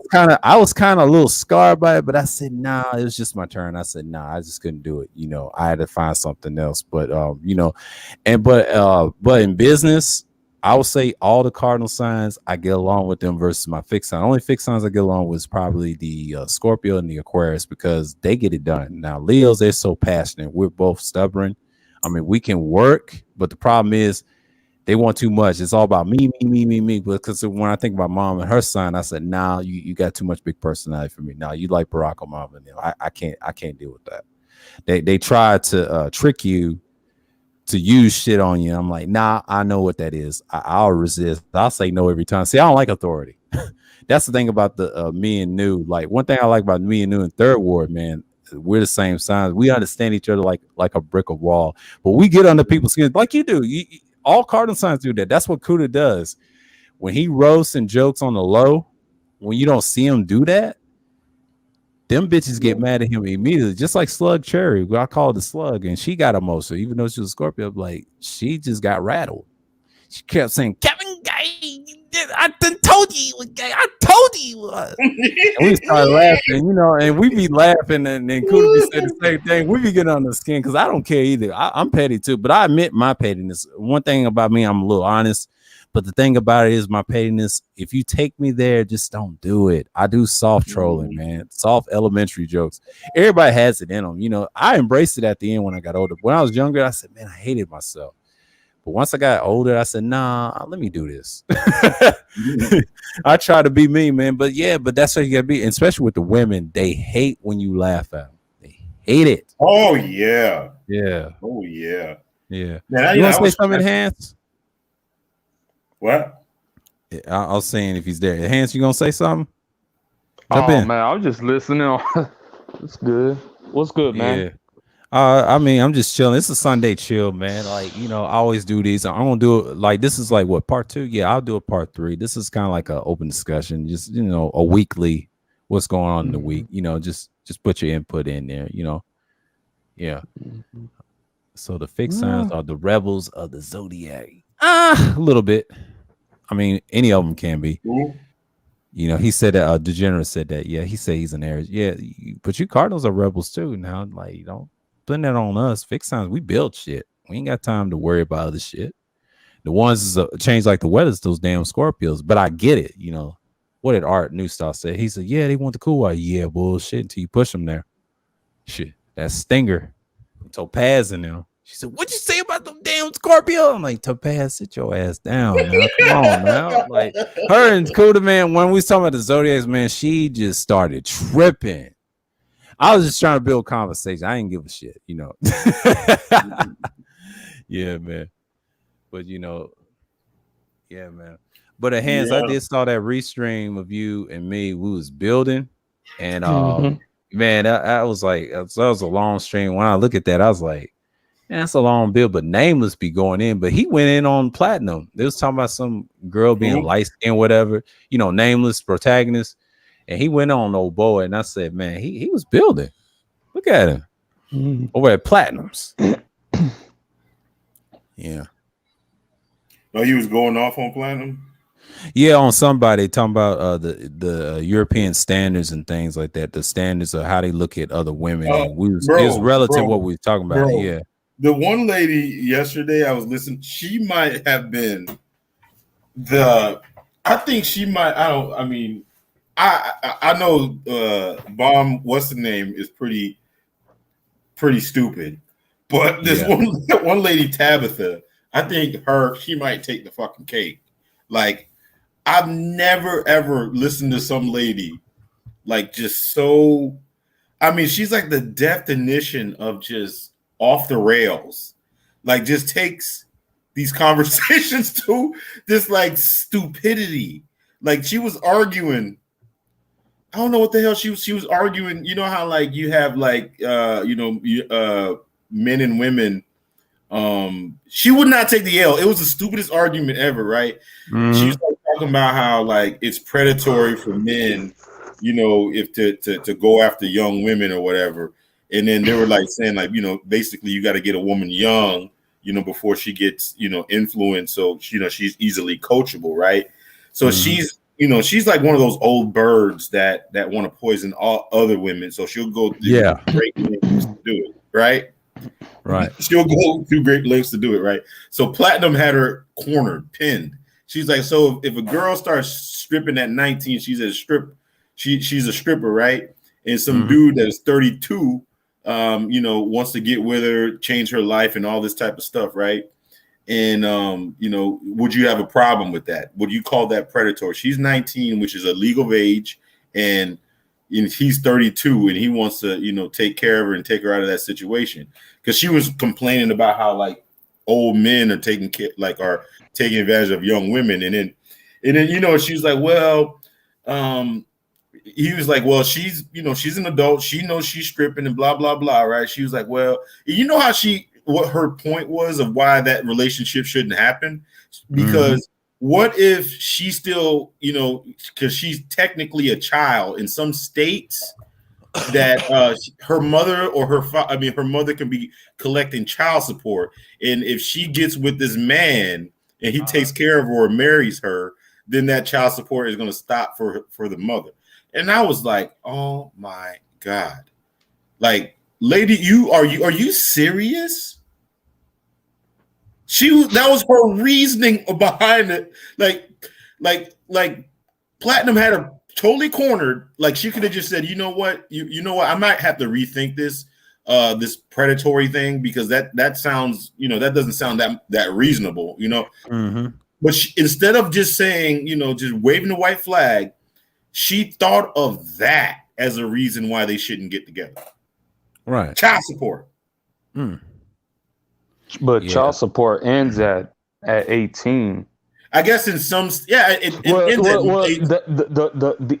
was kind of a little scarred by it. But I said, nah, it was just my turn. I said, nah, I just couldn't do it. I had to find something else. But but in business, I would say all the cardinal signs I get along with them versus my fixed sign. Only fixed signs I get along with is probably the Scorpio and the Aquarius because they get it done. Now Leos, they're so passionate. We're both stubborn. I mean, we can work, but the problem is they want too much. It's all about me. Because when I think about mom and her sign, I said, nah, you got too much big personality for me. Now you like Barack Obama. I can't deal with that. They try to trick you to use shit on you. I'm like, nah, I know what that is. I'll resist. I'll say no every time. See, I don't like authority. That's the thing about the me and New. Like one thing I like about me and New in Third Ward, man, we're the same signs. We understand each other like a brick of wall, but we get under people's skin like you do. All cardinal signs do that. That's what Kuda does. When he roasts and jokes on the low, when you don't see him do that, them bitches get mad at him immediately, just like Slug Cherry. I call it the Slug, and she got emotional, even though she was a Scorpio. Like she just got rattled. She kept saying, "Kevin Gay, I done told you he was gay. I told you he was." And we started laughing, and we be laughing, and then Kuda be saying the same thing. We be getting on the skin because I don't care either. I'm petty too, but I admit my pettiness. One thing about me, I'm a little honest. But the thing about it is my pettiness, if you take me there, just don't do it. I do soft trolling, man. Soft elementary jokes. Everybody has it in them. I embraced it at the end when I got older. When I was younger, I said, man, I hated myself. But once I got older, I said, nah, let me do this. I try to be me, man. But that's how you got to be. And especially with the women, they hate when you laugh at them. They hate it. Oh, yeah. Yeah. Oh, yeah. Yeah. Man, you want to say something, Hans? What? I was saying if he's there. Hans, you gonna say something? Jump in. Man, I was just listening. It's good. What's good, man? Yeah. I mean, I'm just chilling. It's a Sunday chill, man. Like, I always do these. I'm gonna do it like this is like what part 2? Yeah, I'll do a part 3. This is kind of like an open discussion, just a weekly what's going on in the week. You know, just put your input in there. You know, yeah. So the fixed signs are the rebels of the zodiac. A little bit. I mean, any of them can be. You know, he said that. Degenerate said that. Yeah, he said he's an Aries. Yeah, but you Cardinals are rebels too. Now, like, you don't blame that on us. Fixed signs, we build shit. We ain't got time to worry about other shit. The ones is change like the weather's those damn Scorpios. But I get it. You know, what did Art Newstar say? He said, "Yeah, they want the cool white. Yeah, bullshit until you push them there. Shit, that Stinger, Topaz in them." She said, "What'd you say about them damn Scorpio?" I'm like, "Topaz, sit your ass down, man. Come on, man." Like, her and Cuda, man, when we was talking about the Zodiacs, man, she just started tripping. I was just trying to build conversation. I didn't give a shit, you know. Yeah, man. But, you know, yeah, man. But Hans, I did saw that restream of you and me. We was building. And, man, I was like, that was a long stream. When I look at that, I was like, that's a long build, but Nameless be going in. But he went in on Platinum. They was talking about some girl being light skinned, whatever, you know, Nameless protagonist. And he went on old boy. And I said, man, he was building. Look at him over at Platinums. Yeah. Oh, he was going off on Platinum? Yeah, on somebody talking about the European standards and things like that. The standards of how they look at other women. And it's relative to what we were talking about. Yeah. The one lady yesterday I was listening, she might have been I think she might, I know Bomb, what's the name, is pretty stupid. But this one lady, Tabitha, I think she might take the fucking cake. Like, I've never ever listened to some lady like just so, I mean, she's like the definition of just off the rails, like just takes these conversations to this like stupidity. Like she was arguing, I don't know what the hell she was arguing. You know how like you have like men and women. She would not take the L. It was the stupidest argument ever, right? She was like, talking about how like it's predatory for men, you know, if to go after young women or whatever. And then they were like saying like, you know, basically you got to get a woman young, you know, before she gets, you know, influence. So, you know, she's easily coachable, right? So she's, you know, she's like one of those old birds that want to poison all other women. So she'll go through great lengths to do it, right? Right. She'll go through great lengths to do it, right? So Platinum had her cornered, pinned. She's like, so if a girl starts stripping at 19, she's a stripper, right? And some dude that is 32, you know, wants to get with her, change her life, and all this type of stuff, right? And you know, would you have a problem with that? Would you call that predatory? She's 19, which is a legal age, and he's 32, and he wants to, you know, take care of her and take her out of that situation. Because she was complaining about how like old men are taking advantage of young women, and then you know, she's like, well, he was like, well, she's an adult, she knows she's stripping and blah blah blah, right? She was like, well, you know how what her point was of why that relationship shouldn't happen, because what if she still, you know, because she's technically a child in some states that her mother or her mother can be collecting child support, and if she gets with this man and he takes care of her or marries her, then that child support is going to stop for the mother. And I was like, oh my God, like, lady, are you serious? That was her reasoning behind it. Like Platinum had her totally cornered. Like she could have just said, you know what, you know what, I might have to rethink this predatory thing, because that sounds, you know, that doesn't sound that reasonable, you know. But instead of just saying, you know, just waving the white flag, she thought of that as a reason why they shouldn't get together. Right. Child support. But child support ends at 18. I guess in some, it ends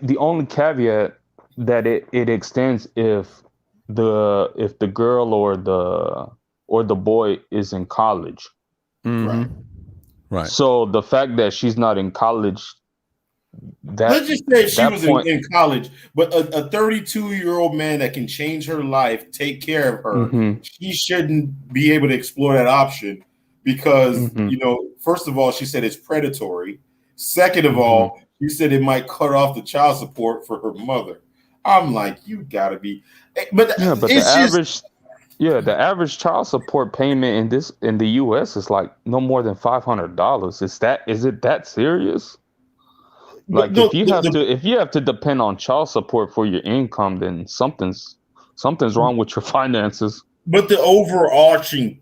the only caveat that it extends if the girl or the boy is in college. Right. So the fact that she's not in college Let's just say she was in college, but a 32-year-old man that can change her life, take care of her, she shouldn't be able to explore that option because, first of all, she said it's predatory. Second of all, she said it might cut off the child support for her mother. I'm like, you gotta be, but the average child support payment in the U.S. is like no more than $500. Is it that serious? Like if you have to depend on child support for your income, then something's wrong with your finances. But the overarching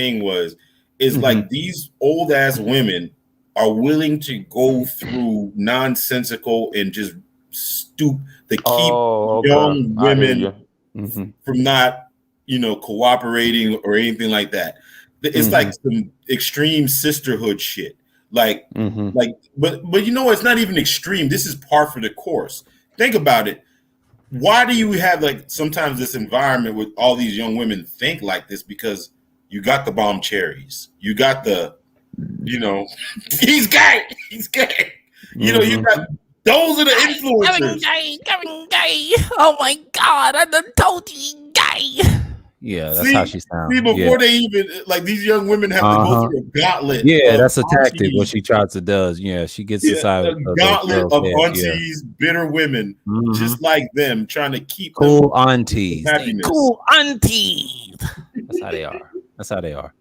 thing is like these old ass women are willing to go through nonsensical and just stoop to keep young women from not, cooperating or anything like that. It's like some extreme sisterhood shit. But it's not even extreme. This is par for the course. Think about it. Why do you have like sometimes this environment with all these young women think like this? Because you got the bomb cherries. You got the, he's gay. You got those are the influencers. Kevin gay. Oh my God, I done told you he's gay. Yeah, that's how she sounds. See, before they even these young women have to go through a gauntlet. Yeah, that's a tactic. What she tries to does. Yeah, she gets inside a gauntlet of bunties, bitter women, just like them, trying to keep cool aunties. Cool aunties. That's how they are.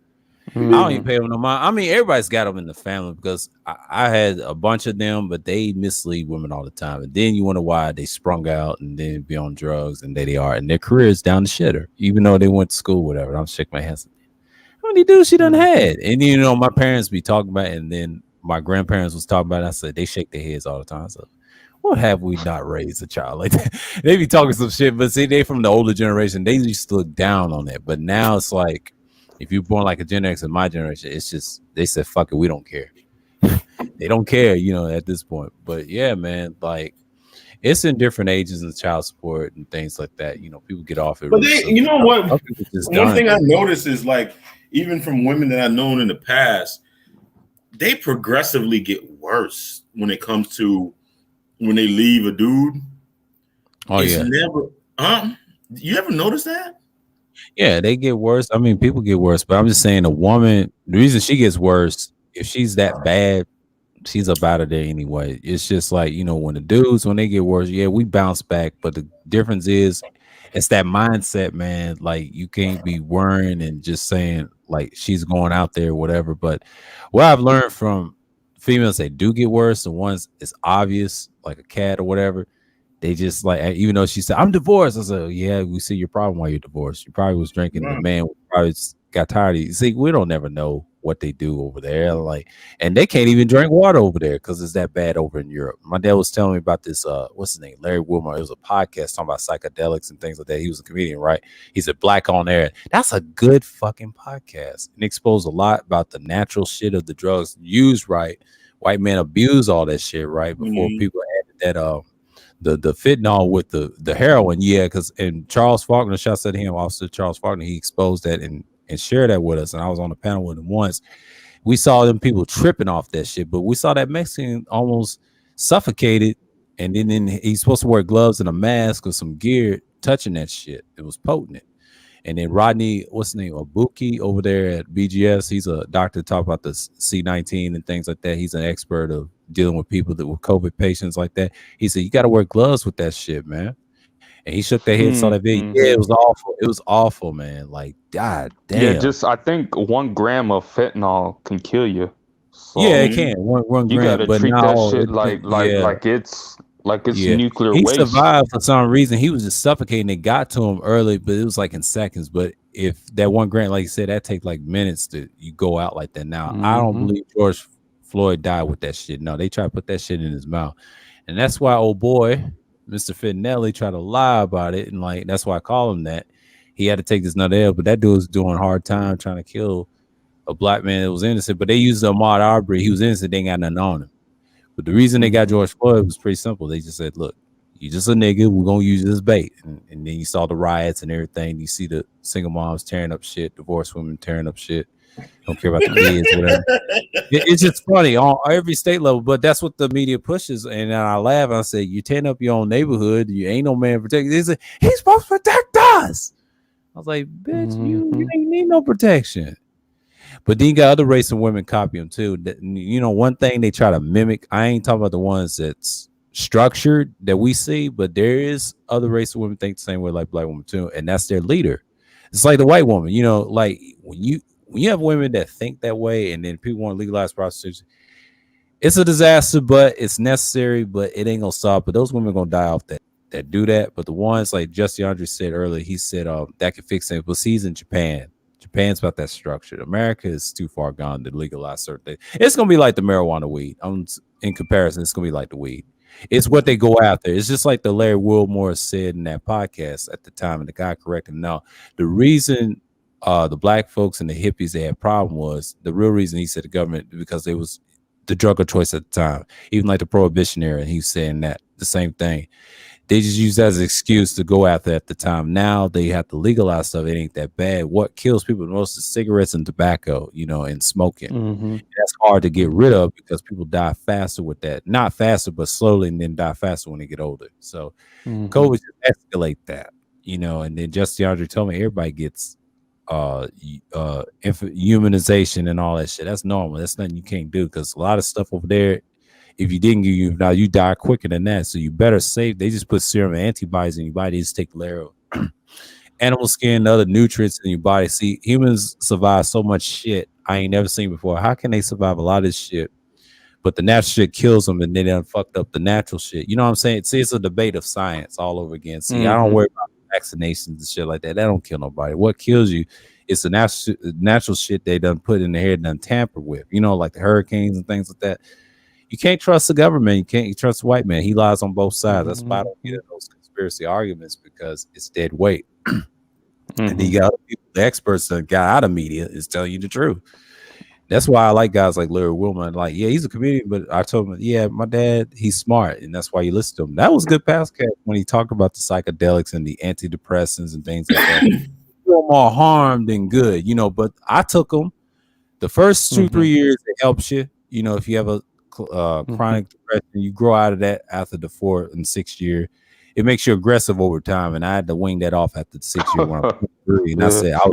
I don't even pay them no mind. I mean, everybody's got them in the family because I had a bunch of them, but they mislead women all the time. And then you wonder why they sprung out and then be on drugs, and there they are, and their career is down the shitter, even though they went to school, whatever. I'm shaking my hands. How many dudes she done had? And my parents be talking about it, and then my grandparents was talking about it. I said they shake their heads all the time. So what have we not raised a child like that? They be talking some shit, but see, they from the older generation. They used to look down on that, but now it's like, if you're born like a Gen X in my generation, it's just, they said, fuck it, we don't care. They don't care, at this point. But yeah, man, like, it's in different ages and child support and things like that. People get off it. But one thing I noticed is like, even from women that I've known in the past, they progressively get worse when it comes to when they leave a dude. Oh, it's you ever notice that? Yeah, they get worse. I mean, people get worse, but I'm just saying, a woman, the reason she gets worse, if she's that bad, she's up out of there anyway. It's just like, when the dudes, when they get worse, yeah, we bounce back. But the difference is, it's that mindset, man. Like, you can't be worrying and just saying, like, she's going out there or whatever. But what I've learned from females that do get worse, the ones it's obvious, like a cat or whatever, they just like, even though she said, I'm divorced. I said, yeah, we see your problem while you're divorced. You probably was drinking. The man probably got tired of you. See, we don't never know what they do over there. Like, and they can't even drink water over there because it's that bad over in Europe. My dad was telling me about this, what's his name? Larry Wilmore. It was a podcast talking about psychedelics and things like that. He was a comedian, right? He said Black on Air. That's a good fucking podcast. And exposed a lot about the natural shit of the drugs used right. White men abuse all that shit, right? Before people added that, the fentanyl with the heroin, because and Charles Faulkner, shouts at him, Officer Charles Faulkner, he exposed that and shared that with us, and I was on the panel with him once. We saw them people tripping off that shit, but we saw that Mexican almost suffocated, and then he's supposed to wear gloves and a mask or some gear touching that shit. It was potent. And then Rodney, what's his name, Abuki over there at BGS, he's a doctor, talk about the C-19 and things like that. He's an expert of dealing with people that with COVID patients like that. He said, you got to wear gloves with that shit, man. And he shook their head, saw that video. Yeah, it was awful. It was awful, man. Like, God damn. Yeah, I think 1 gram of fentanyl can kill you. So yeah, it can. One you gram. You got to treat that shit like it's nuclear waste. He survived for some reason. He was just suffocating. It got to him early, but it was like in seconds. But if that 1 gram, like you said, that take like minutes to you go out like that. Now, I don't believe George Floyd died with that shit. No, they try to put that shit in his mouth. And that's why old boy, Mr. Fentanyl, tried to lie about it. And like, that's why I call him that. He had to take this nut L, but that dude was doing a hard time trying to kill a black man that was innocent. But they used Ahmaud Arbery. He was innocent. They ain't got nothing on him. But the reason they got George Floyd was pretty simple. They just said, look, you just a nigga. We're going to use this bait. And then you saw the riots and everything. You see the single moms tearing up shit, divorced women tearing up shit. Don't care about the kids, whatever. It's just funny on every state level, but that's what the media pushes. And I laugh. And I say, you tearing up your own neighborhood. You ain't no man protecting. They say, he's supposed to protect us. I was like, bitch, you ain't need no protection. But then you got other race of women copy them too. You know, one thing they try to mimic. I ain't talking about the ones that's structured that we see, but there is other race of women think the same way like black women too, and that's their leader. It's like the white woman. You know, like when you have women that think that way, and then people want to legalize prostitution, it's a disaster, but it's necessary, but it ain't gonna stop. But those women are gonna die off that do that. But the ones like Justin Andre said earlier, he said that could fix it. But he's in Japan. Japan's about that structure. America is too far gone to legalize certain things. It's gonna be like the marijuana weed. In comparison, it's gonna be like the weed. It's what they go after. It's just like the Larry Wilmore said in that podcast at the time, and the guy corrected him. Now, the reason the black folks and the hippies they had problem was the real reason he said the government because it was the drug of choice at the time, even like the prohibition era. And he was saying that the same thing. They just use that as an excuse to go after at the time. Now they have to legalize stuff. It ain't that bad. What kills people the most is cigarettes and tobacco, you know, and smoking. That's hard to get rid of because people die faster with that. Not faster, but slowly, and then die faster when they get older. So COVID just escalate that, you know. And then Justin Andre told me everybody gets humanization and all that shit. That's normal. That's nothing you can't do because a lot of stuff over there, if you didn't give now you die quicker than that. So you better save. They just put serum and antibodies in your body. They just take the animal skin, other nutrients in your body. See, humans survive so much shit I ain't never seen before. How can they survive a lot of this shit? But the natural shit kills them, and they done fucked up the natural shit. You know what I'm saying? See, it's a debate of science all over again. See, I don't worry about vaccinations and shit like that. That don't kill nobody. What kills you is the natural shit they done put in the hair, done tampered with. You know, like the hurricanes and things like that. You can't trust the government. You can't trust the white man. He lies on both sides. That's why I don't get in those conspiracy arguments because it's dead weight. And the other people, the experts that got out of media is telling you the truth. That's why I like guys like Larry Wilmore. Like, yeah, he's a comedian, but I told him, yeah, my dad, he's smart, and that's why you listen to him. That was good podcast when he talked about the psychedelics and the antidepressants and things like that. More harm than good, you know. But I took them. The first 2-3 years, it helps you. You know, if you have a chronic depression, you grow out of that after the 4th and 6th year. It makes you aggressive over time, and I had to wing that off after the 6th year when I was 3. And I said, I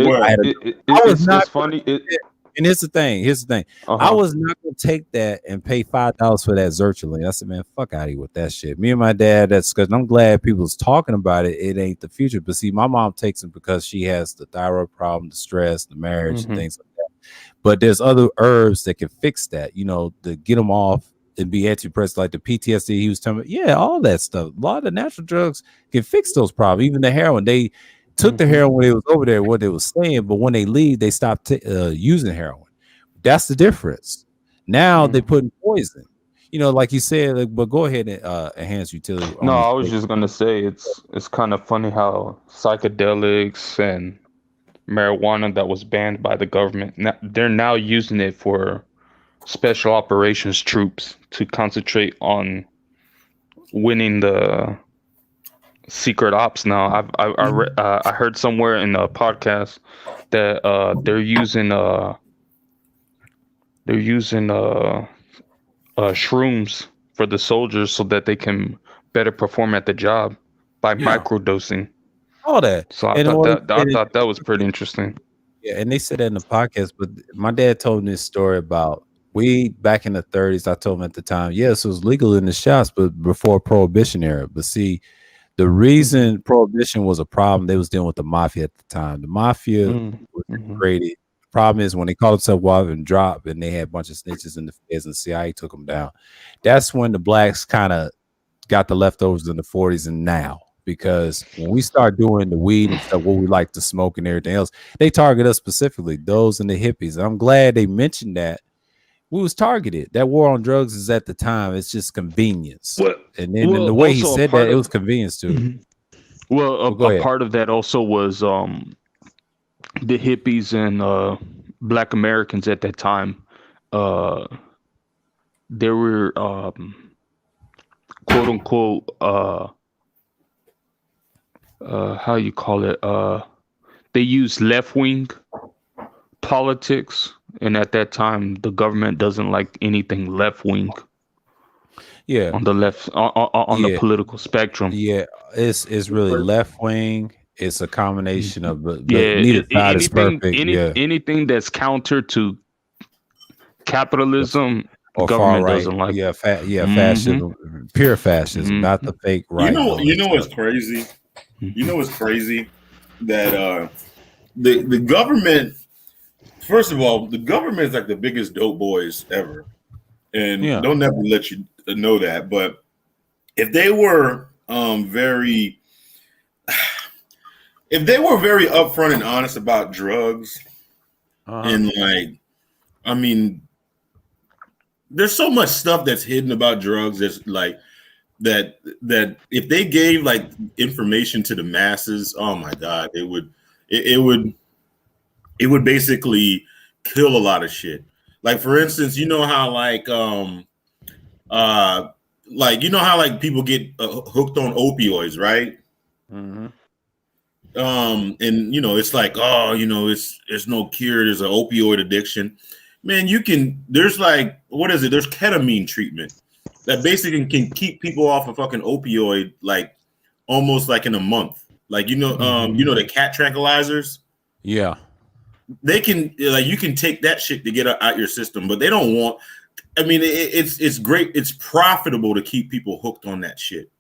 was not funny. And here's the thing. I was not gonna take that and pay $5 for that Zertulin. I said, man, fuck out of here with that shit. Me and my dad, that's because I'm glad people's talking about it. It ain't the future. But see, my mom takes it because she has the thyroid problem, the stress, the marriage, and things like that. But there's other herbs that can fix that, you know, to get them off and be antidepressant, like the PTSD he was telling me. Yeah, all that stuff. A lot of the natural drugs can fix those problems. Even the heroin. They took the heroin when they was over there, what they was saying, but when they leave, they stopped using heroin. That's the difference. Now they put in poison. You know, like you said, like, but go ahead and enhance utility. No, I was just gonna say it's kind of funny how psychedelics and marijuana that was banned by the government, they're now using it for special operations troops to concentrate on winning the secret ops. Now I heard somewhere in a podcast that they're using shrooms for the soldiers so that they can better perform at the job by microdosing. All that. So I thought that was pretty interesting. Yeah, and they said that in the podcast, but my dad told me this story about weed back in the 30s. I told him at the time, yes, it was legal in the shops, but before Prohibition era. But see, the reason Prohibition was a problem, they was dealing with the mafia at the time. The mafia was created. The problem is when they called themselves Wild and Drop and they had a bunch of snitches in the feds and the CIA took them down. That's when the blacks kind of got the leftovers in the 40s and now. Because when we start doing the weed and stuff, what we like to smoke and everything else, they target us specifically, those and the hippies. And I'm glad they mentioned that. We was targeted. That war on drugs is at the time. It's just convenience. And then the way he said that, it was convenience too. Well, a part of that also was the hippies and Black Americans at that time. They were quote unquote how you call it? They use left wing politics, and at that time, the government doesn't like anything left wing Yeah, on the left on the yeah, political spectrum. yeah. It's really left wing. It's a combination of Yeah, neither side is anything perfect. Yeah, anything that's counter to capitalism, or far government right. doesn't like. Yeah, Mhm. fascism, pure fascism, not the fake right. and all You that know what's stuff. crazy? You know what's crazy? That the government. First of all, the government is like the biggest dope boys ever, and Yeah. they'll never let you know that. But if they were very, if they were very upfront and honest about drugs, and like, I mean, there's so much stuff that's hidden about drugs that's like that if they gave like information to the masses, oh my god, it would basically kill a lot of shit. Like for instance, you know how like you know how like people get hooked on opioids, right? Mhm. And you know it's like, oh, you know, there's no cure, there's an opioid addiction. Man, there's like, what is it? There's ketamine treatment that basically can keep people off a fucking opioid like almost like in a month. Like you know the cat tranquilizers. Yeah. They can like you can take that shit to get out your system, but they don't want. I mean, it's great. It's profitable to keep people hooked on that shit,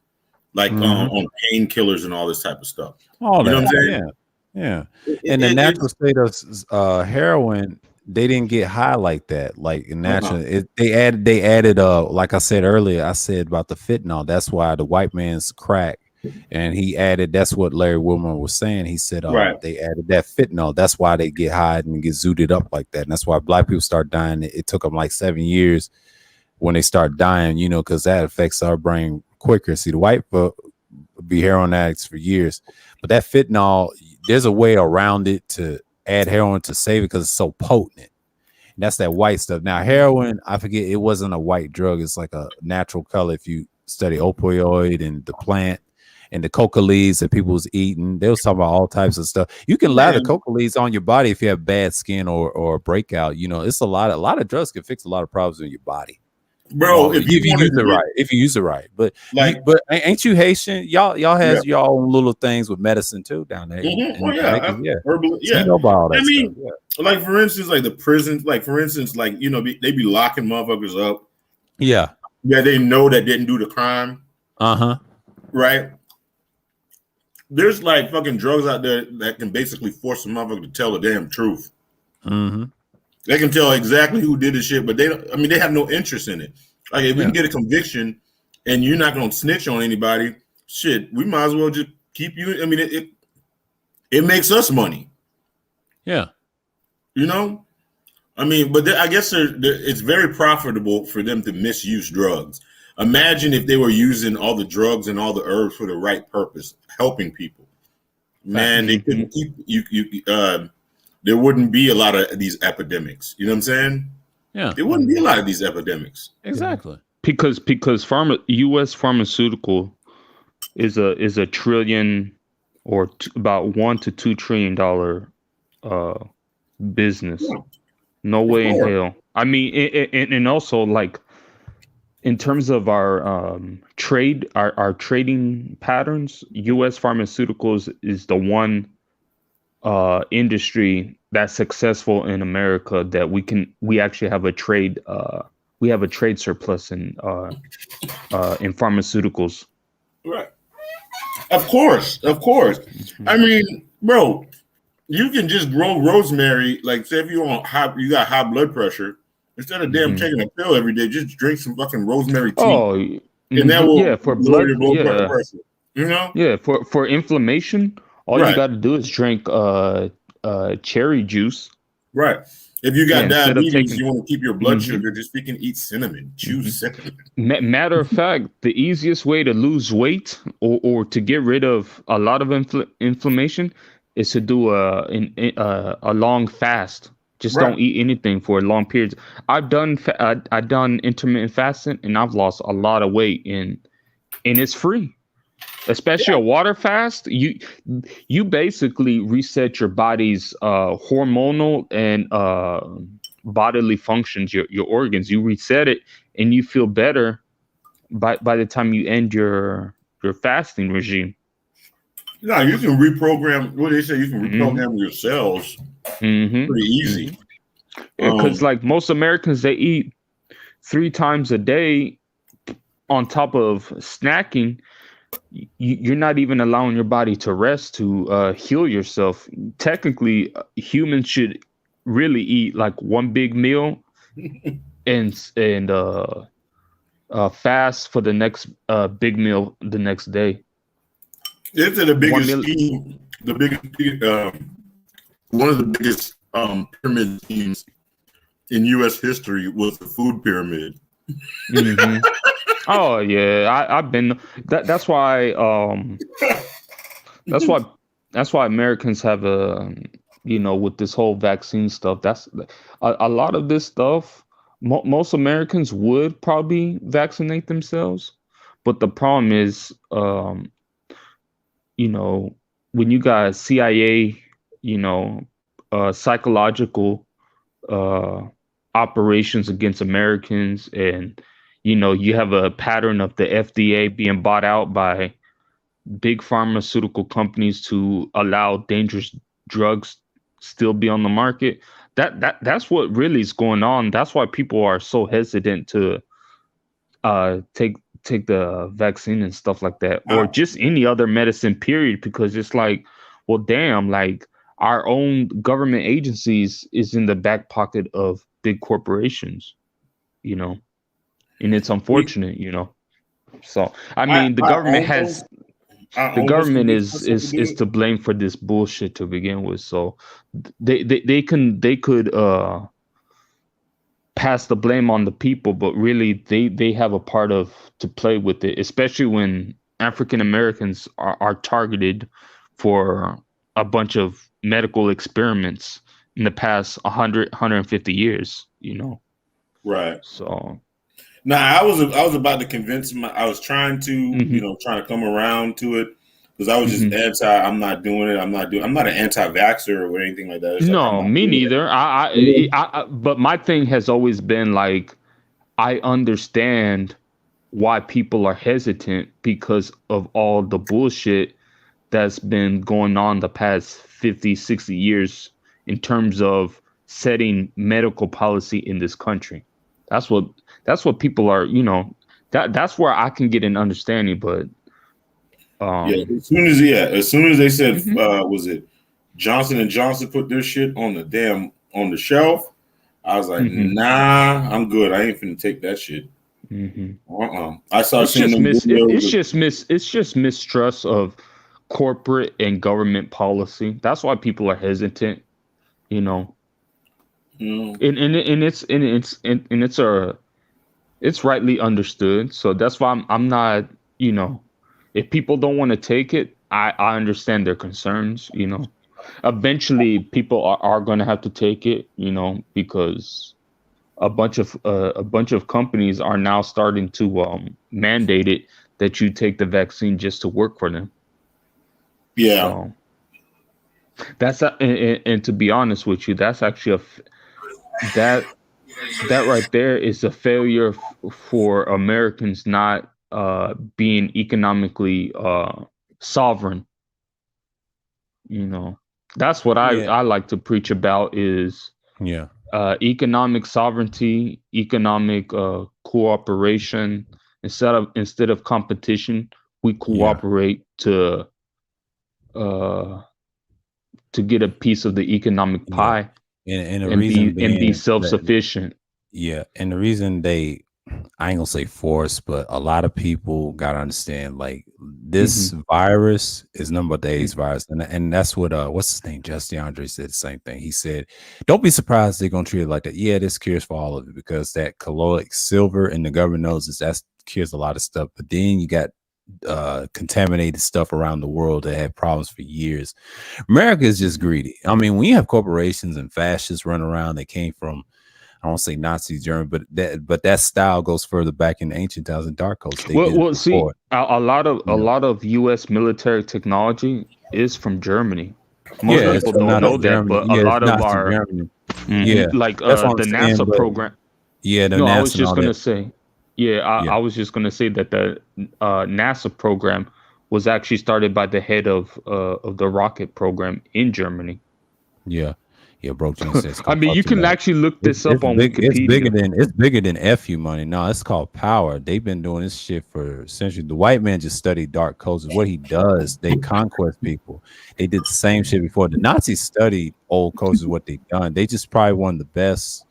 like on painkillers and all this type of stuff. All You know that. what I'm saying? Yeah. In the natural state of heroin, they didn't get high like that. Like in natural, they added like I said earlier, I said about the fentanyl. That's why the white man's crack, and he added. That's what Larry Wilmore was saying. He said, Right. they added that fentanyl. That's why they get high and get zooted up like that. And that's why black people start dying. It took them like 7 years when they start dying, you know, because that affects our brain quicker. See, the white folk be heroin addicts for years, but that fentanyl, there's a way around it to add heroin to save it because it's so potent. And that's that white stuff. Now, heroin, I forget, it wasn't a white drug. It's like a natural color. If you study opioid and the plant and the coca leaves that people was eating, they was talking about all types of stuff. You can lather coca leaves on your body if you have bad skin or a breakout. You know, it's a lot of drugs can fix a lot of problems in your body. Bro, if you use it right, if you use it right, but like, but ain't you Haitian? Y'all has your own little things with medicine too down there. Herbal, So you know about all that I mean, stuff. like for instance, like the prisons, like for instance, like you know, they be locking motherfuckers up. Yeah, they know that didn't do the crime. Right. There's like fucking drugs out there that can basically force a motherfucker to tell the damn truth. They can tell exactly who did the shit, but they don't. I mean, they have no interest in it. Like if we can get a conviction and you're not gonna snitch on anybody, shit, we might as well just keep you. I mean, it makes us money. Yeah, you know. I mean, but I guess it's very profitable for them to misuse drugs. Imagine if they were using all the drugs and all the herbs for the right purpose, helping people. Man, they couldn't keep you. There wouldn't be a lot of these epidemics. You know what I'm saying? Yeah. There wouldn't be a lot of these epidemics. Exactly. Because U.S. pharmaceutical is a trillion or about $1 to $2 trillion business. No way in hell. I mean, and also like in terms of our trade, our trading patterns, U.S. pharmaceuticals is the one industry that's successful in America that we actually have a trade surplus in pharmaceuticals. Right. Of course. I mean, bro, you can just grow rosemary. Like, say if you got high blood pressure, instead of taking a pill every day, just drink some fucking rosemary tea. Oh, and that will for blood pressure. You know? Yeah, for inflammation, all you got to do is drink cherry juice. Right. If you got diabetes, you want to keep your blood sugar, just freaking eat cinnamon. Choose cinnamon. Matter of fact, the easiest way to lose weight or to get rid of a lot of inflammation is to do a long fast. Just don't eat anything for long periods. I've done intermittent fasting and I've lost a lot of weight and it's free. especially a water fast, you basically reset your body's hormonal and bodily functions, your organs. You reset it, and you feel better by the time you end your fasting regime. No, you can reprogram. What they say, you can reprogram your cells pretty easy. Because like most Americans, they eat 3 times a day on top of snacking. You're not even allowing your body to rest, to heal yourself. Technically, humans should really eat like one big meal and fast for the next big meal the next day. It's the biggest scheme. The biggest, one of the biggest pyramid schemes in U.S. history was the food pyramid. Oh yeah, I've been. That's why. That's why Americans have a, with this whole vaccine stuff. That's a lot of this stuff. Most Americans would probably vaccinate themselves, but the problem is, when you got CIA, psychological operations against Americans, and you have a pattern of the FDA being bought out by big pharmaceutical companies to allow dangerous drugs still be on the market. That's what really is going on. That's why people are so hesitant to take the vaccine and stuff like that, or just any other medicine period, because it's like, well, damn, like our own government agencies is in the back pocket of big corporations, and it's unfortunate, So I mean, the government is to blame for this bullshit to begin with. So they could pass the blame on the people, but really they have a part to play with it, especially when African Americans are targeted for a bunch of medical experiments in the past 150 years, Right. So I was about to convince him. I was trying to, trying to come around to it, because I was just anti. I'm not doing it. I'm not an anti-vaxxer or anything like that. No, me neither. But my thing has always been like, I understand why people are hesitant because of all the bullshit that's been going on the past 50, 60 years in terms of setting medical policy in this country. That's what people are, that's where I can get an understanding. But as soon as they said, was it Johnson & Johnson put their shit on the shelf, I was like, nah, I'm good. I ain't finna take that shit. I saw it's just mistrust of corporate and government policy. That's why people are hesitant, and it's rightly understood. So that's why I'm not, if people don't want to take it, I understand their concerns. Eventually people are going to have to take it, because a bunch of companies are now starting to mandate it, that you take the vaccine just to work for them. Yeah. So that's and to be honest with you, that's actually that right there is a failure for Americans not being economically sovereign. That's what I like to preach about is economic sovereignty, economic cooperation. Instead of competition, we cooperate to get a piece of the economic pie, and be self-sufficient. And the reason I ain't gonna say force, but a lot of people gotta understand, like, this virus is nothing but the AIDS virus, and that's what what's his name, Justin Andre, said the same thing. He said, "Don't be surprised they're gonna treat it like that. Yeah, this cures for all of it, because that colloid silver, and the government knows that cures a lot of stuff. But then you got contaminated stuff around the world that had problems for years. America is just greedy. I mean, when you have corporations and fascists run around, they came from I won't say Nazi German, but that style goes further back in ancient times in dark culture. They Well, did it well, see, before. a lot of Yeah. U.S. military technology is from Germany. Most Yeah, it's people from don't Nazi know that, Germany. but a Yeah, it's lot of Nazi our Germany. Yeah, like that's what I'm the saying. NASA But program. yeah, the No, I NASA was and just all gonna that. say, yeah, Yeah, I was just gonna say that the NASA program was actually started by the head of the rocket program in Germany. yeah, yeah. Broke Gene says it's I called mean, you Puffy can money. actually look this It's up on big. Wikipedia. It's bigger than FU money. No, it's called power. They've been doing this shit for centuries. The white man just studied dark cultures. What he does, they conquest people. They did the same shit before. The Nazis studied old cultures. What they done. They just probably one of the best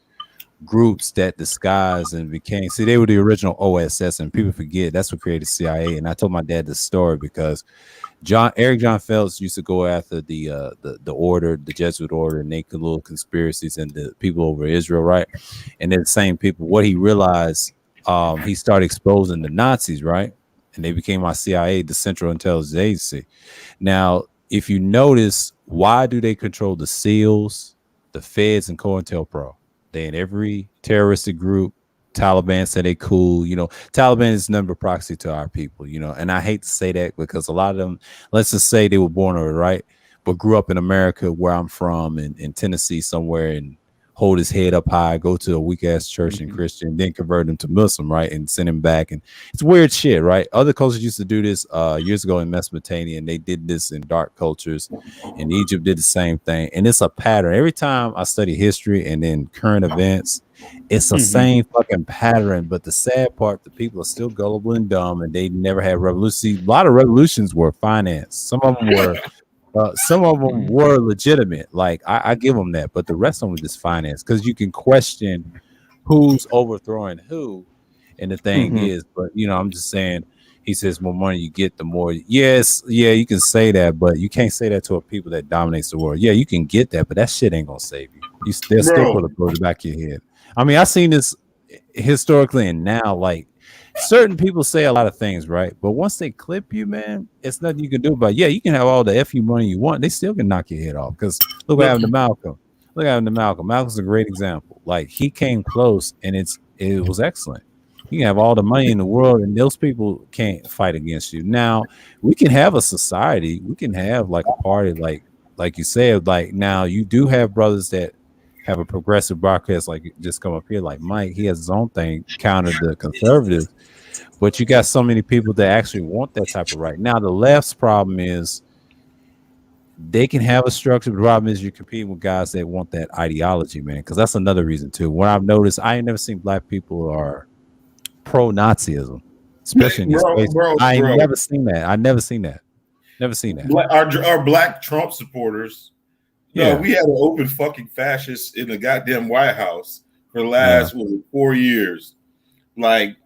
groups that disguised and became. See, they were the original OSS, and people forget that's what created CIA. And I told my dad this story because Eric John Phelps used to go after the order, the Jesuit order, and make little conspiracies and the people over Israel, right? And then the same people. What he realized, he started exposing the Nazis, right? And they became our CIA, the Central Intelligence Agency. Now, if you notice, why do they control the SEALs, the Feds, and COINTELPRO? They in every terroristic group. Taliban said they cool. Taliban is number proxy to our people. And I hate to say that because a lot of them, let's just say they were born over, right, but grew up in America, where I'm from, in Tennessee somewhere, and hold his head up high, go to a weak ass church and Christian, then convert him to Muslim, right, and send him back. And it's weird shit, right? Other cultures used to do this years ago in Mesopotamia, and they did this in dark cultures, and Egypt did the same thing. And it's a pattern. Every time I study history and then current events, it's the same fucking pattern. But the sad part, the people are still gullible and dumb, and they never had revolutions. A lot of revolutions were financed. Some of them were legitimate. Like I give them that, but the rest of them were just financed because you can question who's overthrowing who. And the thing is, but I'm just saying. He says, more money you get, the more. Yes, yeah, you can say that, but you can't say that to a people that dominates the world. Yeah, you can get that, but that shit ain't gonna save you. They'll still put a bullet in the back of your head. I mean, I've seen this historically and now. Like, certain people say a lot of things, right? But once they clip you, man, it's nothing you can do about it. Yeah, you can have all the FU money you want. They still can knock your head off. Because look what happened to Malcolm. Look what happened to Malcolm. Malcolm's a great example. Like, he came close, and it was excellent. You can have all the money in the world, and those people can't fight against you. Now, we can have a society. We can have like a party, like you said. Like, now you do have brothers that have a progressive broadcast, like just come up here, like Mike. He has his own thing, counter the conservatives. But you got so many people that actually want that type of right. Now, the left's problem is they can have a structure. The problem is you're competing with guys that want that ideology, man. Because that's another reason too. What I've noticed, I ain't never seen black people are pro-Nazism, especially in these places. I ain't never seen that. I never seen that. Never seen that. Our black Trump supporters. Yeah, we had an open fucking fascist in the goddamn White House for the last 4 years. Like,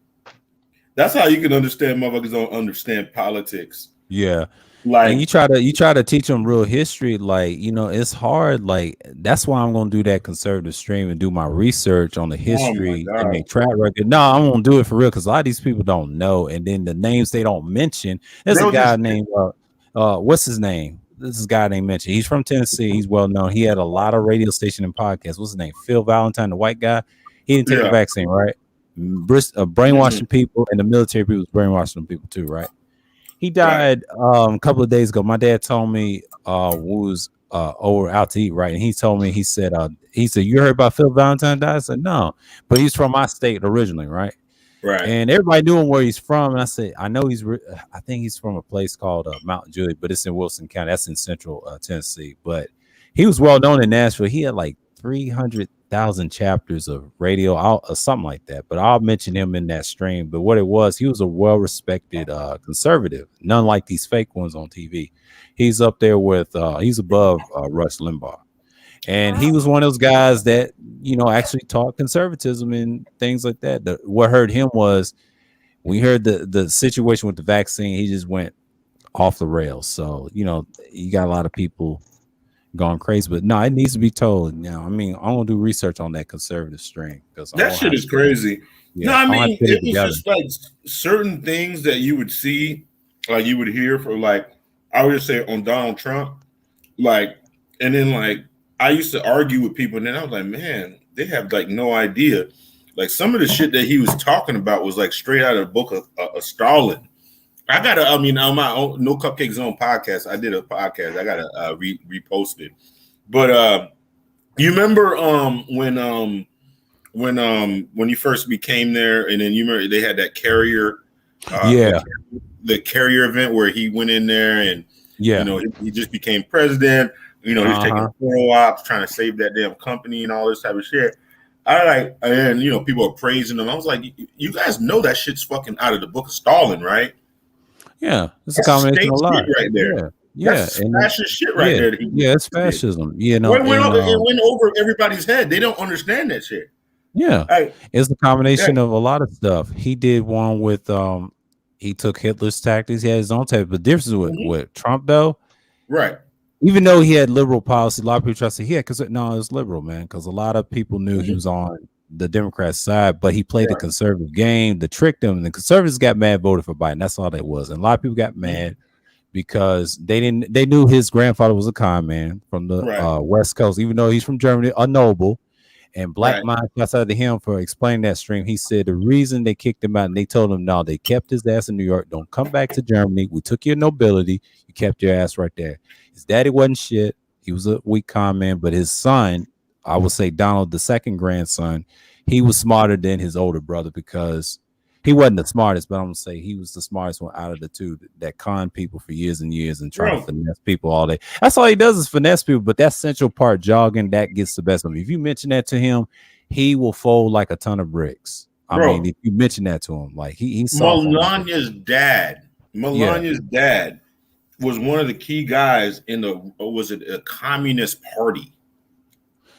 that's how you can understand motherfuckers don't understand politics. Yeah. Like, and you try to teach them real history, like, it's hard. Like, that's why I'm gonna do that conservative stream and do my research on the history and make track record. No, I'm gonna do it for real because a lot of these people don't know, and then the names they don't mention. There's a guy named what's his name? This is a guy named mentioned. He's from Tennessee. He's well known. He had a lot of radio station and podcasts. What's his name? Phil Valentine, the white guy. He didn't take the vaccine, right? Brainwashing people, and the military people was brainwashing people too, right? He died a couple of days ago. My dad told me was over out to eat, right? And he told me, he said, you heard about Phil Valentine died? I said, no, but he's from my state originally, right? Right. And everybody knew him where he's from. And I said, I know I think he's from a place called Mount Juliet, but it's in Wilson County. That's in central Tennessee. But he was well known in Nashville. He had like 300,000 chapters of radio, or something like that. But I'll mention him in that stream. But what it was, he was a well-respected conservative, none like these fake ones on TV. He's up there with, he's above Rush Limbaugh. And he was one of those guys that, actually taught conservatism and things like that. What hurt him was we heard the situation with the vaccine, he just went off the rails. So, you got a lot of people going crazy, but no, it needs to be told. Now, I mean, I'm gonna do research on that conservative strain because that shit is crazy. Yeah, no, I mean, it was just like certain things that you would see, like you would hear from, like, I would just say on Donald Trump, like, and then like I used to argue with people, and then I was like, man, they have like no idea. Like some of the shit that he was talking about was like straight out of the book of Stalin. I mean, on my own No Cupcake Zone podcast, I did a podcast. I gotta repost it. But you remember when you first became there, and then you remember they had that carrier, the carrier event where he went in there and you know he just became president. You know, he's taking photo ops, trying to save that damn company and all this type of shit. And you know, people are praising him. I was like, you guys know that shit's fucking out of the book of Stalin, right? Yeah, it's a combination of a lot right there. That's fascist shit right there. It's fascism. You know, it went over everybody's head. They don't understand that shit. Yeah, it's a combination of a lot of stuff. He did one with he took Hitler's tactics. He had his own type. But the difference with Trump though, right? Even though he had liberal policy, a lot of people try to say it was liberal, man. Because a lot of people knew he was on the Democrat side, but he played the conservative game to trick them. And the conservatives got mad, voted for Biden. That's all that was. And a lot of people got mad because they knew his grandfather was a con man from the West Coast, even though he's from Germany, a noble. And Black Mind outside to him for explaining that stream. He said the reason they kicked him out and they told him no, they kept his ass in New York. Don't come back to Germany. We took your nobility. You kept your ass right there. His daddy wasn't shit. He was a weak con man, but his son, I would say Donald, the second grandson, he was smarter than his older brother because he wasn't the smartest, but I'm gonna say he was the smartest one out of the two that con people for years and years and try to finesse people all day. That's all he does is finesse people, but that central part jogging, that gets the best of him. If you mention that to him, he will fold like a ton of bricks. I mean, if you mention that to him, like he's Melania's dad was one of the key guys in a Communist Party.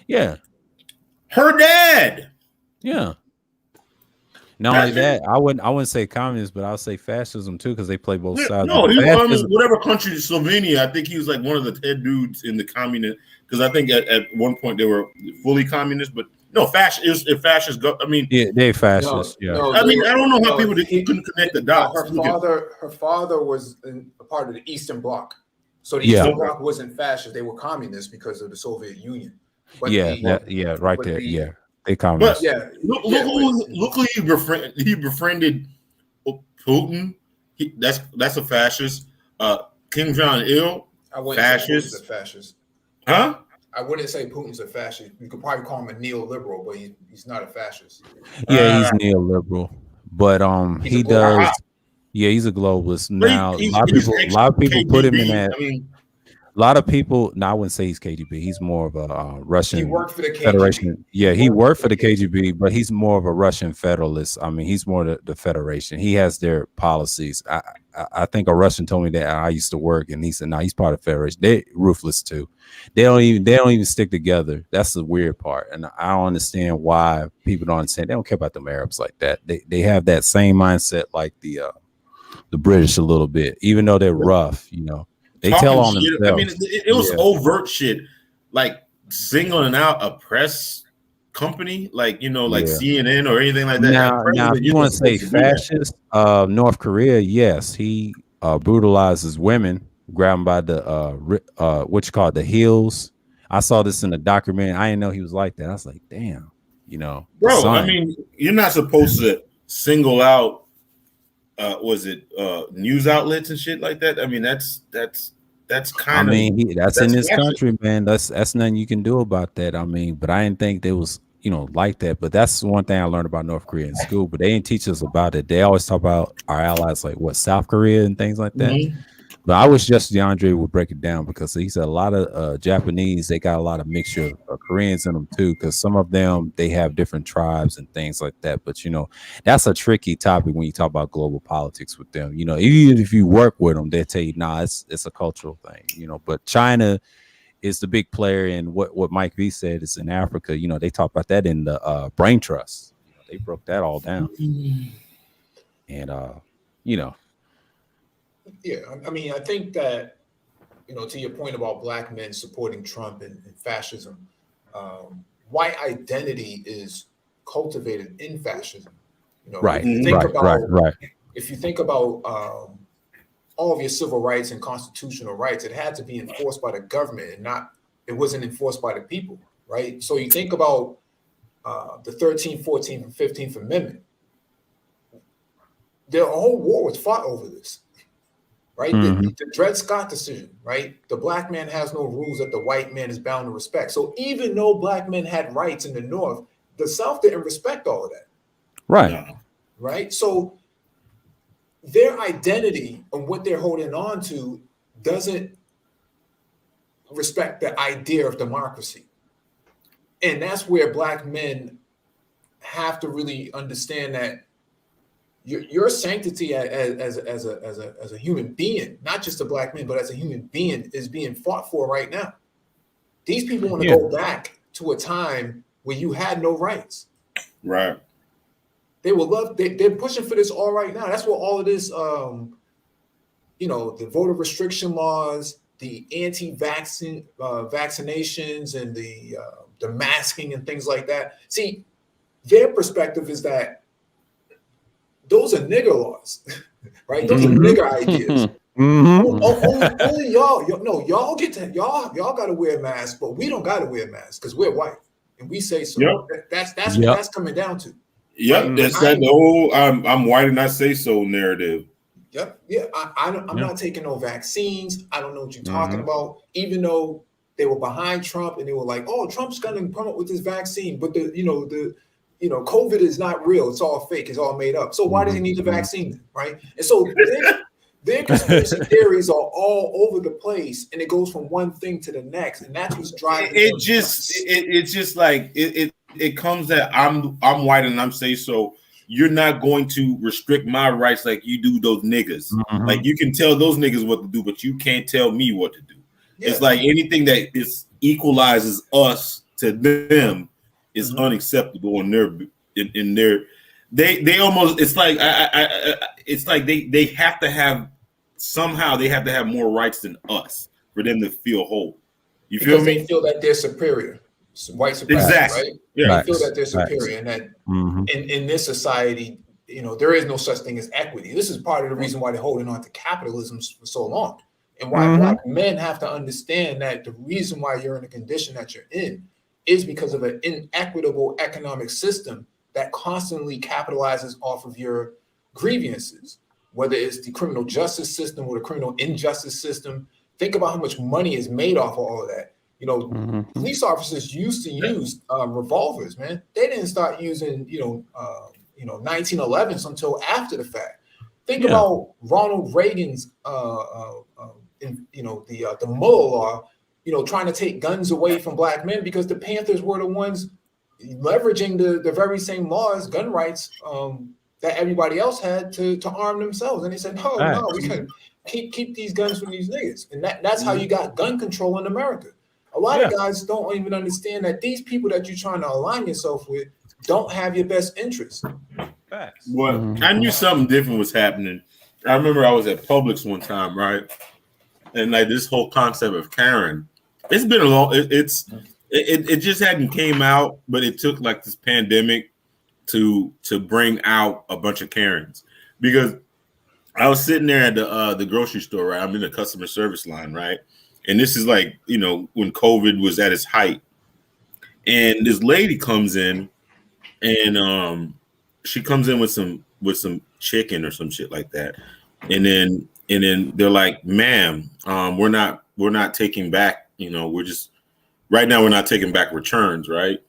Yeah. Her dad. Yeah. Not only that, I wouldn't say communist, but I'll say fascism too, because they play both sides. No, whatever country, Slovenia, I think he was like one of the head dudes in the communist, because I think at one point they were fully communist, but no, fascist. I mean, they're fascist. I mean, I don't know how people couldn't connect the dots. Her father was a part of the Eastern Bloc, so the Eastern Bloc wasn't fascist; they were communist because of the Soviet Union. But they communists. But look who he befriended. Putin. That's a fascist. Kim Jong-il, fascist. Fascist. Huh? I wouldn't say Putin's a fascist. You could probably call him a neoliberal, but he's not a fascist. Yeah, he's neoliberal, but he does. Yeah, he's a globalist. Now a lot of people put him in that. I mean, a lot of people. Now I wouldn't say he's KGB. He's more of a Russian. He worked for the KGB. Federation. Yeah, he worked for the KGB, but he's more of a Russian federalist. I mean, he's more the Federation. He has their policies. I think a Russian told me that I used to work, and he said, "No, he's part of Federation. They're ruthless too. They don't even stick together. That's the weird part, and I don't understand why people don't understand. They don't care about them Arabs like that. They have that same mindset like the British a little bit, even though they're rough. You know, they tell on themselves. I mean, it was overt shit, like singling out a press company, like CNN or anything like that. Now if you want to say fascist, North Korea, yes, he brutalizes women, grab them by the what you call it, the heels. I saw this in the documentary. I didn't know he was like that. I was like, damn, bro. I mean, you're not supposed to single out news outlets and shit like that. I mean, that's kind of. I mean, that's in this country, man. That's nothing you can do about that. I mean, but I didn't think there was like that. But that's one thing I learned about North Korea in school. But they didn't teach us about it. They always talk about our allies, like South Korea and things like that. Mm-hmm. But I wish Justin DeAndre would break it down, because he said a lot of Japanese, they got a lot of mixture of Koreans in them too, because some of them, they have different tribes and things like that. But that's a tricky topic when you talk about global politics with them. Even if you work with them, they'll tell you, nah, it's a cultural thing. But China is the big player, and what Mike V said is in Africa. They talk about that in the Brain Trust. They broke that all down, and Yeah, I mean, I think that, to your point about black men supporting Trump and fascism, white identity is cultivated in fascism. Right. If you think about all of your civil rights and constitutional rights, it had to be enforced by the government, and it wasn't enforced by the people, right? So you think about the 13th, 14th, and 15th Amendment, the whole war was fought over this, right? The Dred Scott decision, right? The black man has no rules that the white man is bound to respect. So even though black men had rights in the North, the South didn't respect all of that. Right. No. Right. So their identity and what they're holding on to doesn't respect the idea of democracy. And that's where black men have to really understand that your sanctity as a human being, not just a black man, but as a human being, is being fought for right now. These people want to go back to a time where you had no rights. Right. They will love. They're pushing for this all right now. That's what all of this, the voter restriction laws, the anti-vaccine vaccinations, and the masking and things like that. See, their perspective is that those are nigger laws, right? Those are nigger ideas. Only y'all get to y'all got to wear a mask, but we don't got to wear a mask because we're white and we say so. Yep. That's what that's coming down to. Yep, Right? that's like the whole "I'm white and I say so" narrative. Yep. Yeah. I'm not taking no vaccines. I don't know what you're talking about. Even though they were behind Trump and they were like, "Oh, Trump's going to come up with this vaccine," but the COVID is not real. It's all fake. It's all made up. So why does he need the vaccine, right? And so their conspiracy theories are all over the place, and it goes from one thing to the next, and that's what's driving. It's just like it comes that I'm white and I'm say so. You're not going to restrict my rights like you do those niggas. Like you can tell those niggas what to do, but you can't tell me what to do. Yeah. It's like anything that equalizes us to them is unacceptable in their they almost, it's like it's like they have to have somehow they have to have more rights than us for them to feel whole. You feel me? They feel that they're superior. White supremacy, exactly. Right? Yeah. They feel that they're superior, and that in this society, there is no such thing as equity. This is part of the reason why they're holding on to capitalism for so long, and why black men have to understand that the reason why you're in the condition that you're in is because of an inequitable economic system that constantly capitalizes off of your grievances, whether it's the criminal justice system or the criminal injustice system. Think about how much money is made off of all of that. Police officers used to use revolvers, man. They didn't start using, 1911s until after the fact. Think about Ronald Reagan's, the Mueller law, trying to take guns away from black men because the Panthers were the ones leveraging the very same laws, gun rights, that everybody else had to arm themselves. And they said, no, we can keep these guns from these niggas. And that's how you got gun control in America. A lot of guys don't even understand that these people that you're trying to align yourself with don't have your best interests. Facts. Well, I knew something different was happening. I remember I was at Publix one time, right? And like this whole concept of Karen, it's been a long. It just hadn't came out, but it took like this pandemic to bring out a bunch of Karens, because I was sitting there at the grocery store, right? I'm in the customer service line, right? And this is like, when COVID was at its height. And this lady comes in and she comes in with some chicken or some shit like that. And then they're like, "Ma'am, we're not taking back, we're just right now we're not taking back returns," right?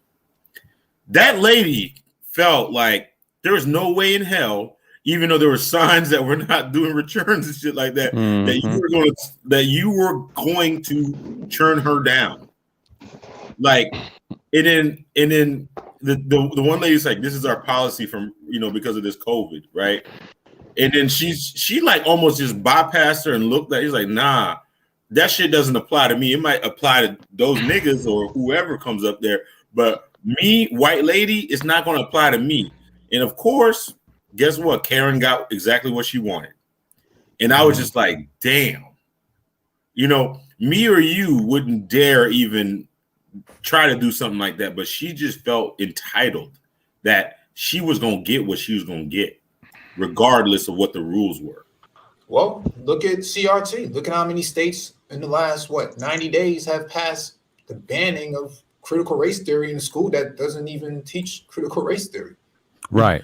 That lady felt like there was no way in hell, even though there were signs that we're not doing returns and shit like that, that you were going to turn her down. Like, and then the one lady's like, "This is our policy from because of this COVID," right? And then she like almost just bypassed her and looked at. He's like, "Nah, that shit doesn't apply to me. It might apply to those niggas or whoever comes up there, but me, white lady, it's not going to apply to me." And of course, guess what? Karen got exactly what she wanted. And I was just like, damn. Me or you wouldn't dare even try to do something like that. But she just felt entitled that she was going to get what she was going to get, regardless of what the rules were. Well, look at CRT. Look at how many states in the last, 90 days have passed the banning of critical race theory in a school that doesn't even teach critical race theory. Right.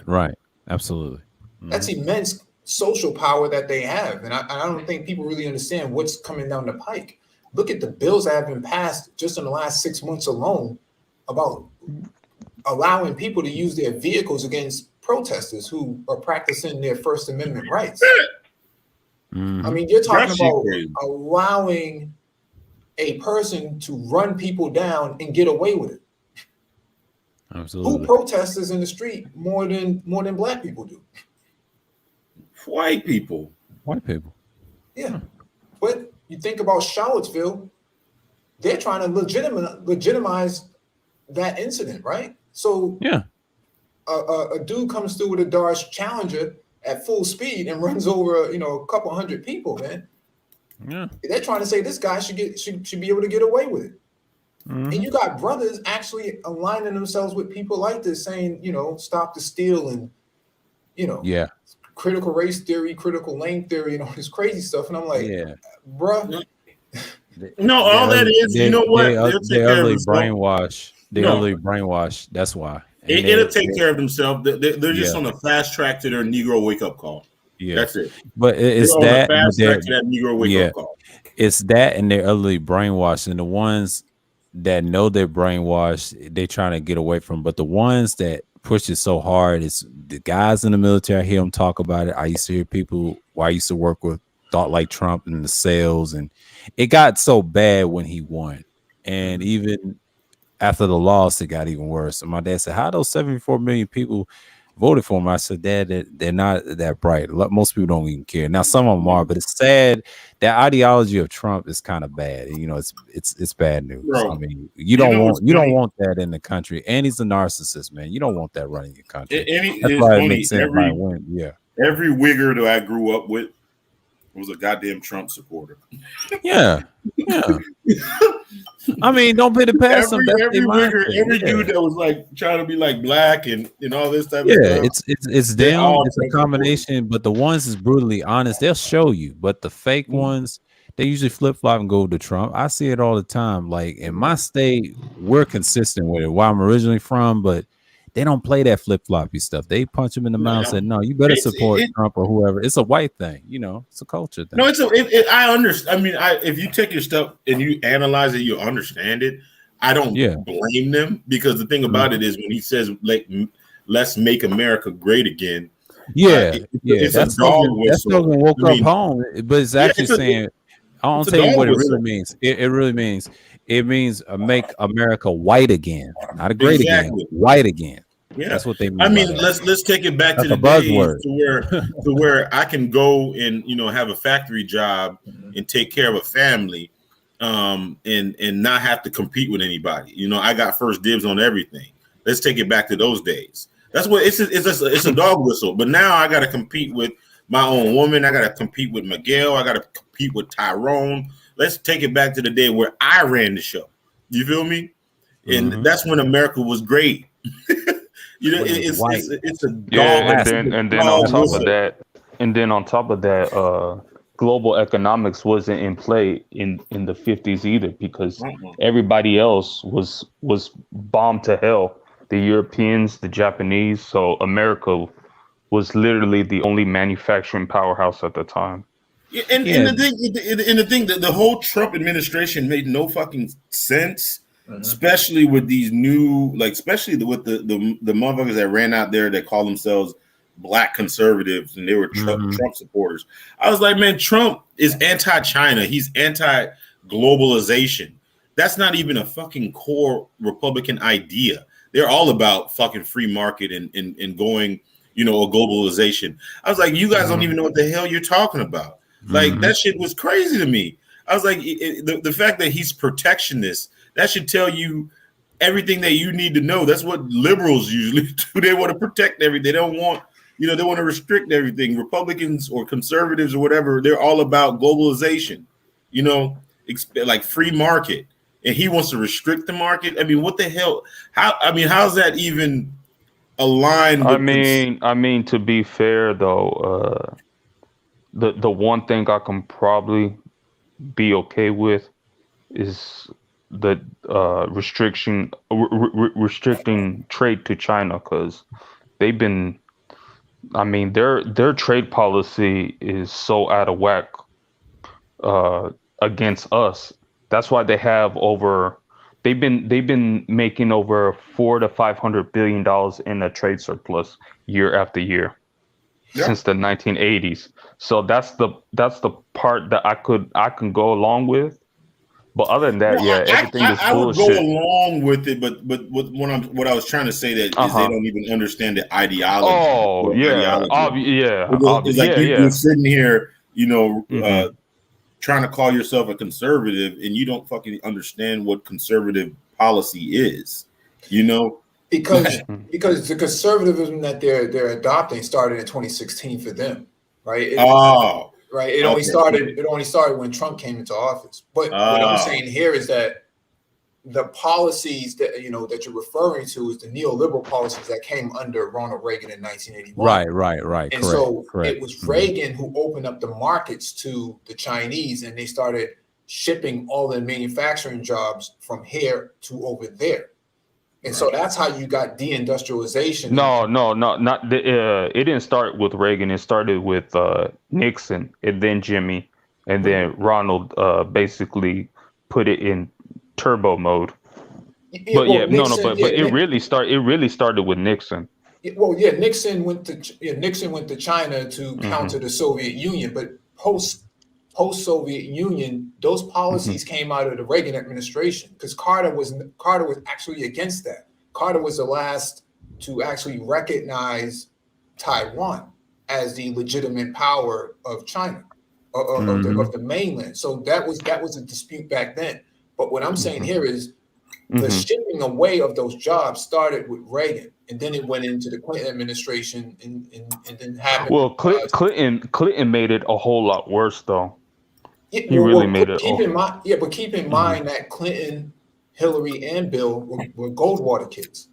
Absolutely. That's immense social power that they have. And I don't think people really understand what's coming down the pike. Look at the bills that have been passed just in the last 6 months alone about allowing people to use their vehicles against protesters who are practicing their First Amendment rights. I mean, you're talking about allowing a person to run people down and get away with it. Absolutely. Who protests in the street more than black people do? White people. Yeah. But you think about Charlottesville, they're trying to legitimize that incident, right? So yeah, a dude comes through with a Dodge Challenger at full speed and runs over, a couple hundred people, man. Yeah. They're trying to say this guy should be able to get away with it. And you got brothers actually aligning themselves with people like this, saying, stop the steal and, yeah, critical race theory, critical lane theory, and all this crazy stuff. And I'm like, bruh. No, all that is, you know what? They're utterly brainwashed. They're utterly brainwashed. That's why. It'll take care of themselves. They're just on a fast track to their Negro wake up call. Yeah, that's it. But it's that fast track to that Negro wake up call. It's that, and they're utterly brainwashed. And the ones that know they're brainwashed, they're trying to get away from. But the ones that push it so hard, it's the guys in the military. I hear them talk about it. I used to hear people. I used to work with thought like Trump in the sales, and it got so bad when he won, and even after the loss, it got even worse. And my dad said, "How those 74 million people voted for him?" I said, "Dad, they're not that bright. Most people don't even care. Now, some of them are, but it's sad. That ideology of Trump is kind of bad. It's bad news. Bro, I mean, you don't want that in the country. And he's a narcissist, man. You don't want that running your country. That's why it makes sense. Yeah, every wigger that I grew up with was a goddamn Trump supporter. Yeah. I mean, don't put it past them. Every dude that was like trying to be like black and all this type of stuff. It's them. It's a combination, but the ones is brutally honest, they'll show you. But the fake ones, they usually flip flop and go to Trump. I see it all the time. Like in my state, we're consistent with it. Where I'm originally from, but they don't play that flip floppy stuff. They punch him in the mouth and say, "No, you better support Trump or whoever." It's a white thing, it's a culture thing. No, I understand. I mean, if you take your stuff and you analyze it, you understand it. I don't blame them, because the thing about it is when he says, like, "Let's make America great again." It's a dog whistle. That slogan woke up home, but it's actually saying, "I'll tell you what it really means. It really means." It means make America white again, not a great again, white again. Yeah, that's what they mean. I mean, let's take it back to the buzzword to where I can go and have a factory job and take care of a family, and not have to compete with anybody. I got first dibs on everything. Let's take it back to those days. That's what it's a dog whistle. But now I got to compete with my own woman. I got to compete with Miguel. I got to compete with Tyrone. Let's take it back to the day where I ran the show. You feel me? And that's when America was great. It's a dog. And then on top of that, global economics wasn't in play in the 50s either, because everybody else was bombed to hell. The Europeans, the Japanese. So America was literally the only manufacturing powerhouse at the time. And the thing that the whole Trump administration made no fucking sense, especially with these new, especially with the motherfuckers that ran out there that call themselves black conservatives and they were Trump supporters. I was like, man, Trump is anti-China. He's anti-globalization. That's not even a fucking core Republican idea. They're all about fucking free market and going, a globalization. I was like, you guys don't even know what the hell you're talking about. Like that shit was crazy to me. I was like, the fact that he's protectionist, that should tell you everything that you need to know. That's what liberals usually do. They want to protect everything. They don't want, they want to restrict everything. Republicans or conservatives or whatever, they're all about globalization, like free market. And he wants to restrict the market. I mean, what the hell? How's that even aligned? I mean, to be fair though, the one thing I can probably be okay with is restricting trade to China because they've been. I mean, their trade policy is so out of whack against us. That's why they have over. They've been making over $400 to $500 billion in a trade surplus year after year since the 1980s. So that's the part that I can go along with. But other than that, everything is bullshit. I would go along with it, but what I was trying to say that is they don't even understand the ideology. Oh yeah, it's like you're sitting here, trying to call yourself a conservative, and you don't fucking understand what conservative policy is. Because the conservatism that they're adopting started in 2016 for them, right? It only started when Trump came into office. But what I'm saying here is that the policies that that you're referring to is the neoliberal policies that came under Ronald Reagan in 1981. Right. And correct. It was Reagan who opened up the markets to the Chinese, and they started shipping all the manufacturing jobs from here to over there. And so that's how you got deindustrialization. No, not it didn't start with Reagan. It started with Nixon, and then Jimmy, and then Ronald basically put it in turbo mode. But it really started with Nixon. Nixon went to China to counter the Soviet Union, but post-Soviet Union, those policies came out of the Reagan administration because Carter was actually against that. Carter was the last to actually recognize Taiwan as the legitimate power of China, of the mainland. So that was a dispute back then. But what I'm saying here is the shipping away of those jobs started with Reagan, and then it went into the Clinton administration, and then happened. Well, Clinton made it a whole lot worse, though. He really made it. But keep in mind that Clinton, Hillary, and Bill were Goldwater kids.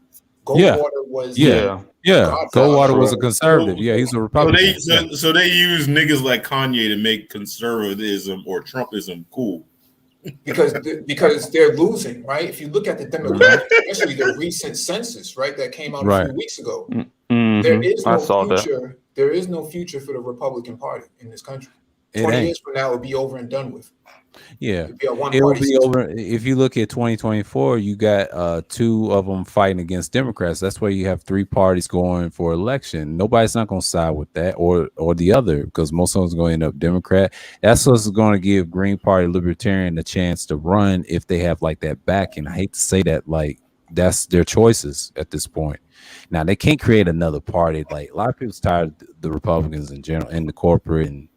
Goldwater was Goldwater was a conservative. Yeah, he's a Republican. So they use niggas like Kanye to make conservatism or Trumpism cool. Because they're losing, right? If you look at the demographics, especially the recent census, right, that came out a few weeks ago, there is no future. There is no future for the Republican Party in this country. 20 years from now, it'll be over and done with. Yeah, it will be over. If you look at 2024, you got two of them fighting against Democrats. That's why you have three parties going for election. Nobody's not going to side with that or the other because most of them's going to end up Democrat. That's what's going to give Green Party Libertarian a chance to run if they have like that backing. I hate to say that, like that's their choices at this point. Now they can't create another party. Like a lot of people's tired of the Republicans in general and the corporate and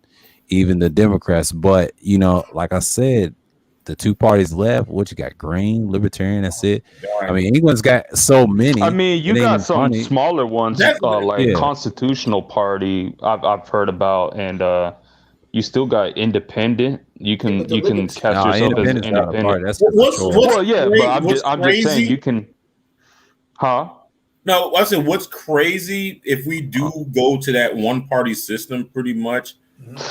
even the Democrats, but like I said, the two parties left. What you got? Green, Libertarian. That's it. I mean, England's got so many. I mean, you got some smaller ones like Constitutional Party. I've heard about, and you still got Independent. You can cast yourself as Independent. That's but I'm just saying you can. Huh? No, I said what's crazy if we do go to that one party system, pretty much.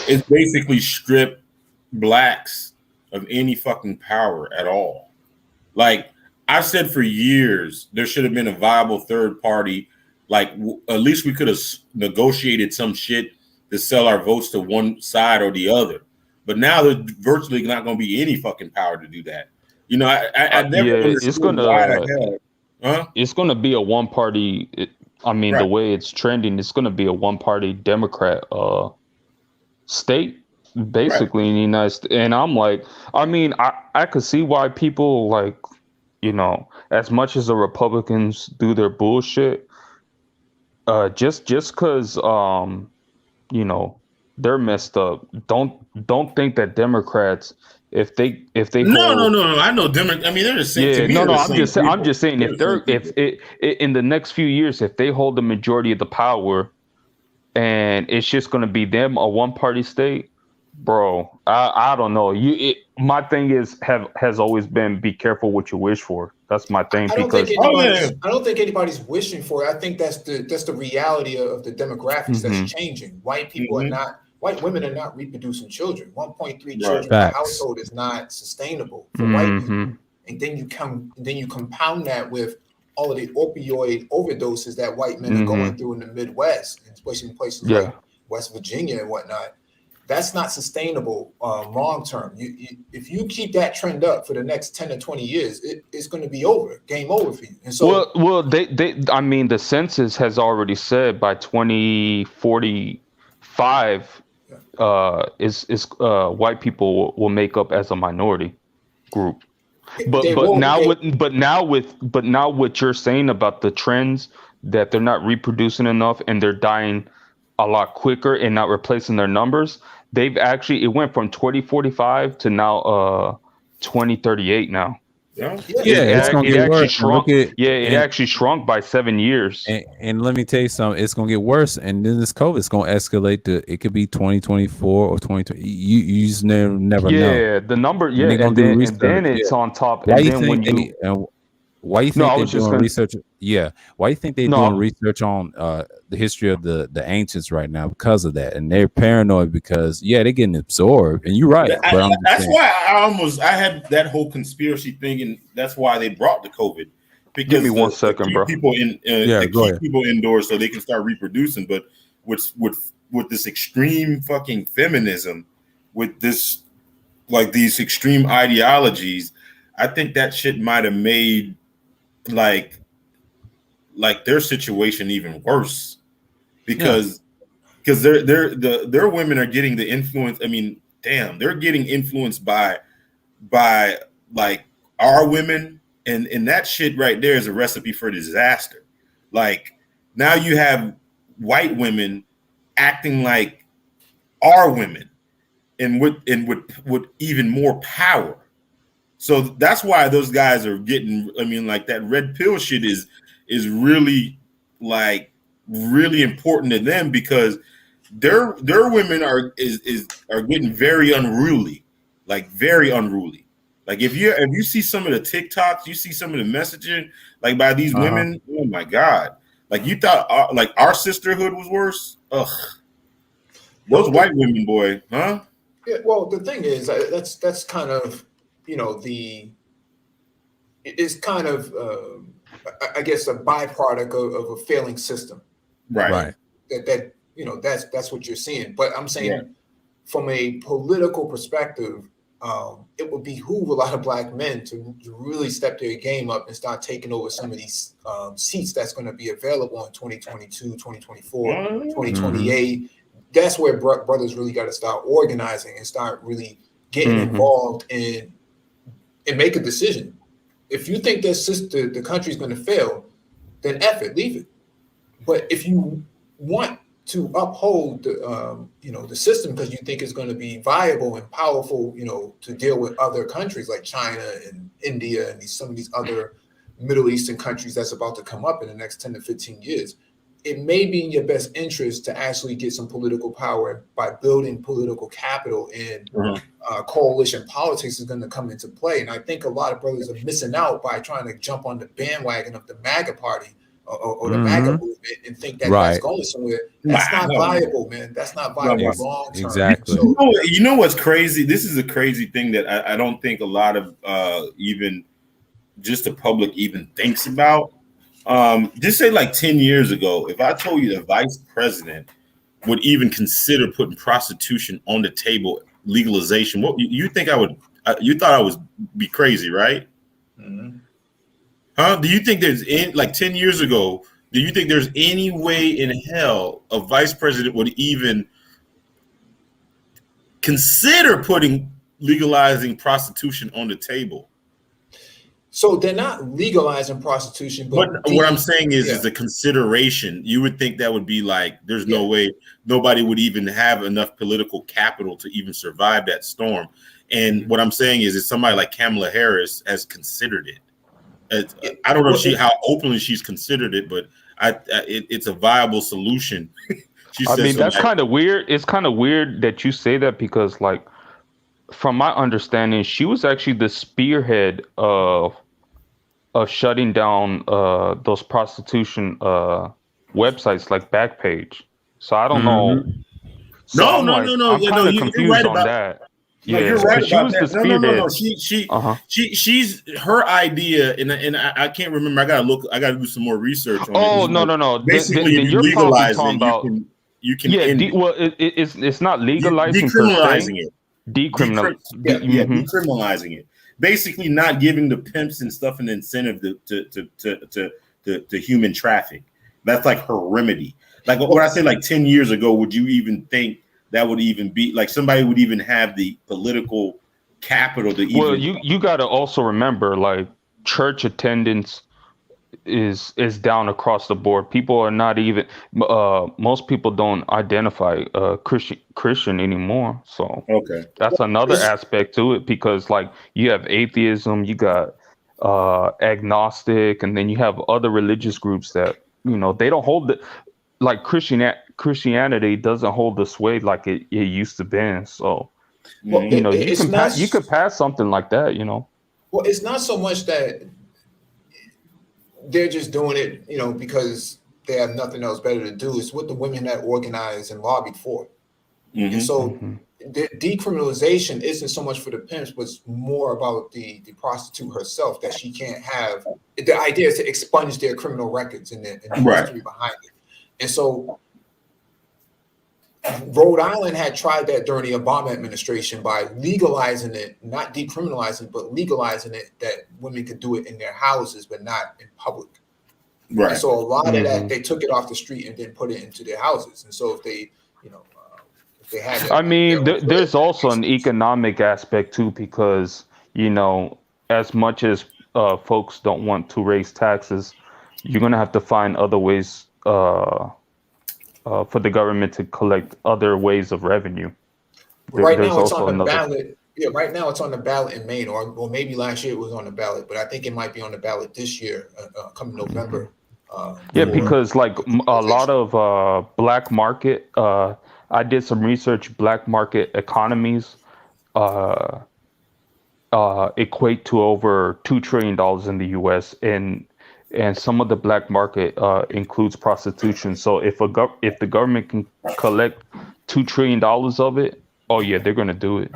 It's basically strip blacks of any fucking power at all. Like I've said for years, there should have been a viable third party. Like at least we could have negotiated some shit to sell our votes to one side or the other. But now there's virtually not going to be any fucking power to do that. I never understood why the hell. It's going to be a one party. The way it's trending, it's going to be a one party Democrat state basically in the United States. And I'm like, I could see why people like, as much as the Republicans do their bullshit, just because they're messed up. Don't think that Democrats if they no, I know Democrats. I mean, they're the same. I'm just saying if in the next few years, if they hold the majority of the power, and it's just going to be them, a one-party state, bro. I don't know. My thing has always been be careful what you wish for. That's my thing. I don't think anybody's wishing for it. I think that's the reality of the demographics that's changing. White women are not reproducing children. 1.3 children per household is not sustainable for white people. and then you compound that with all of the opioid overdoses that white men are going through in the Midwest, especially in places like West Virginia and whatnot. That's not sustainable long term. If you keep that trend up for the next 10 to 20 years, it's going to be over, game over for you. And so, I mean, the census has already said by 2045, white people will make up as a minority group. But now what you're saying about the trends that they're not reproducing enough and they're dying a lot quicker and not replacing their numbers, it went from 2045 to now 2038 now. It's gonna get worse. Shrunk. It actually shrunk by 7 years. And let me tell you something, it's gonna get worse. And then this COVID is gonna escalate to, it could be 2024 or 2020. You just never know. Yeah, the number. Yeah, and then it's on top. Why and you then think when you why do you think they're doing research? Yeah. Why do you think they're doing research on the history of the ancients right now because of that? And they're paranoid because they're getting absorbed. And you're right. That's why I had that whole conspiracy thing, and that's why they brought the COVID. Because give me 1 second, bro. People keep people indoors so they can start reproducing. But with this extreme fucking feminism, with this these extreme ideologies, I think that shit might have made like their situation even worse because their women are getting the influence. I mean, damn, they're getting influenced by like our women, and that shit right there is a recipe for disaster. Like now you have white women acting like our women and with even more power. So that's why those guys are getting. I mean, like that red pill shit is really really important to them because their women are getting very unruly, like very unruly. Like if you see some of the TikToks, you see some of the messaging like by these women. Oh my god! Like you thought our sisterhood was worse. Ugh, those white women, boy, huh? Yeah. Well, the thing is, that's kind of. It's kind of, I guess, a byproduct of a failing system, right? That's what you're seeing. But I'm saying, from a political perspective, it would behoove a lot of black men to really step their game up and start taking over some of these seats that's going to be available in 2022, 2024, 2028. That's where brothers really got to start organizing and start really getting involved in. And make a decision. If you think the country's going to fail, then F it, leave it. But if you want to uphold the system because you think it's going to be viable and powerful, to deal with other countries like China and India and some of these other Middle Eastern countries that's about to come up in the next 10 to 15 years, it may be in your best interest to actually get some political power by building political capital, and coalition politics is going to come into play. And I think a lot of brothers are missing out by trying to jump on the bandwagon of the MAGA party or the MAGA movement and think that that's going somewhere. That's not viable, man. That's not viable long term. Exactly. So, you know what's crazy? This is a crazy thing that I don't think a lot of even just the public even thinks about. Just say like 10 years ago, if I told you the vice president would even consider putting prostitution on the table, legalization, what you think I would? You thought I was be crazy, right? Huh? Do you think there's like 10 years ago? Do you think there's any way in hell a vice president would even consider legalizing prostitution on the table? So they're not legalizing prostitution, but what I'm saying is the consideration. You would think that would be like, there's no way nobody would even have enough political capital to even survive that storm. And what I'm saying is somebody like Kamala Harris has considered it. I don't know how openly she's considered it, but it's a viable solution. That's kind of weird. It's kind of weird that you say that because, like, from my understanding, she was actually the spearhead of shutting down those prostitution websites like Backpage. So I don't know. So No. I'm kind of confused on that. No, Yeah, you're right because she about was that. the No. spearhead. Uh-huh. She's her idea, and I can't remember. I gotta do some more research on it. Oh It's no, like, no, no. basically, if Then you you're probably legalize talking it, about you can yeah. end it. Well, it's not legalizing per se. Decriminalizing it. Decriminal. Mhm. Decriminalizing it. Basically, not giving the pimps and stuff an incentive to human traffic. That's like her remedy. Like what I say, like 10 years ago, would you even think that would even be like somebody would even have the political capital to even? Well, you got to also remember, like, church attendance is down across the board. People are not even most people don't identify Christian anymore. So Okay. that's another aspect to it, because like you have atheism, you got agnostic, and then you have other religious groups that, you know, they don't hold the like Christianity doesn't hold the sway like it used to be. So Well, you know, it's you could pass something like that, you know. Well, it's not so much that they're just doing it, you know, because they have nothing else better to do. It's what the women that organized and lobbied for. And so the decriminalization isn't so much for the pimps, but it's more about the prostitute herself, that she can't have. The idea is to expunge their criminal records and the history behind it. And so Rhode Island had tried that during the Obama administration by legalizing it, not decriminalizing, but legalizing it, that women could do it in their houses, but not in public. Right. And so a lot of that, they took it off the street and then put it into their houses. And so if they, you know, if they had, I mean, there's also an economic aspect too, because, you know, as much as folks don't want to raise taxes, you're gonna have to find other ways for the government to collect other ways of revenue. Right now it's on the ballot. Yeah, right now it's on the ballot in Maine, or maybe last year it was on the ballot, but I think it might be on the ballot this year, come November. Yeah, because like a lot of black market, I did some research. Black market economies equate to over $2 trillion in the U.S. and some of the black market includes prostitution. So if the government can collect $2 trillion of it, oh yeah, they're gonna do it.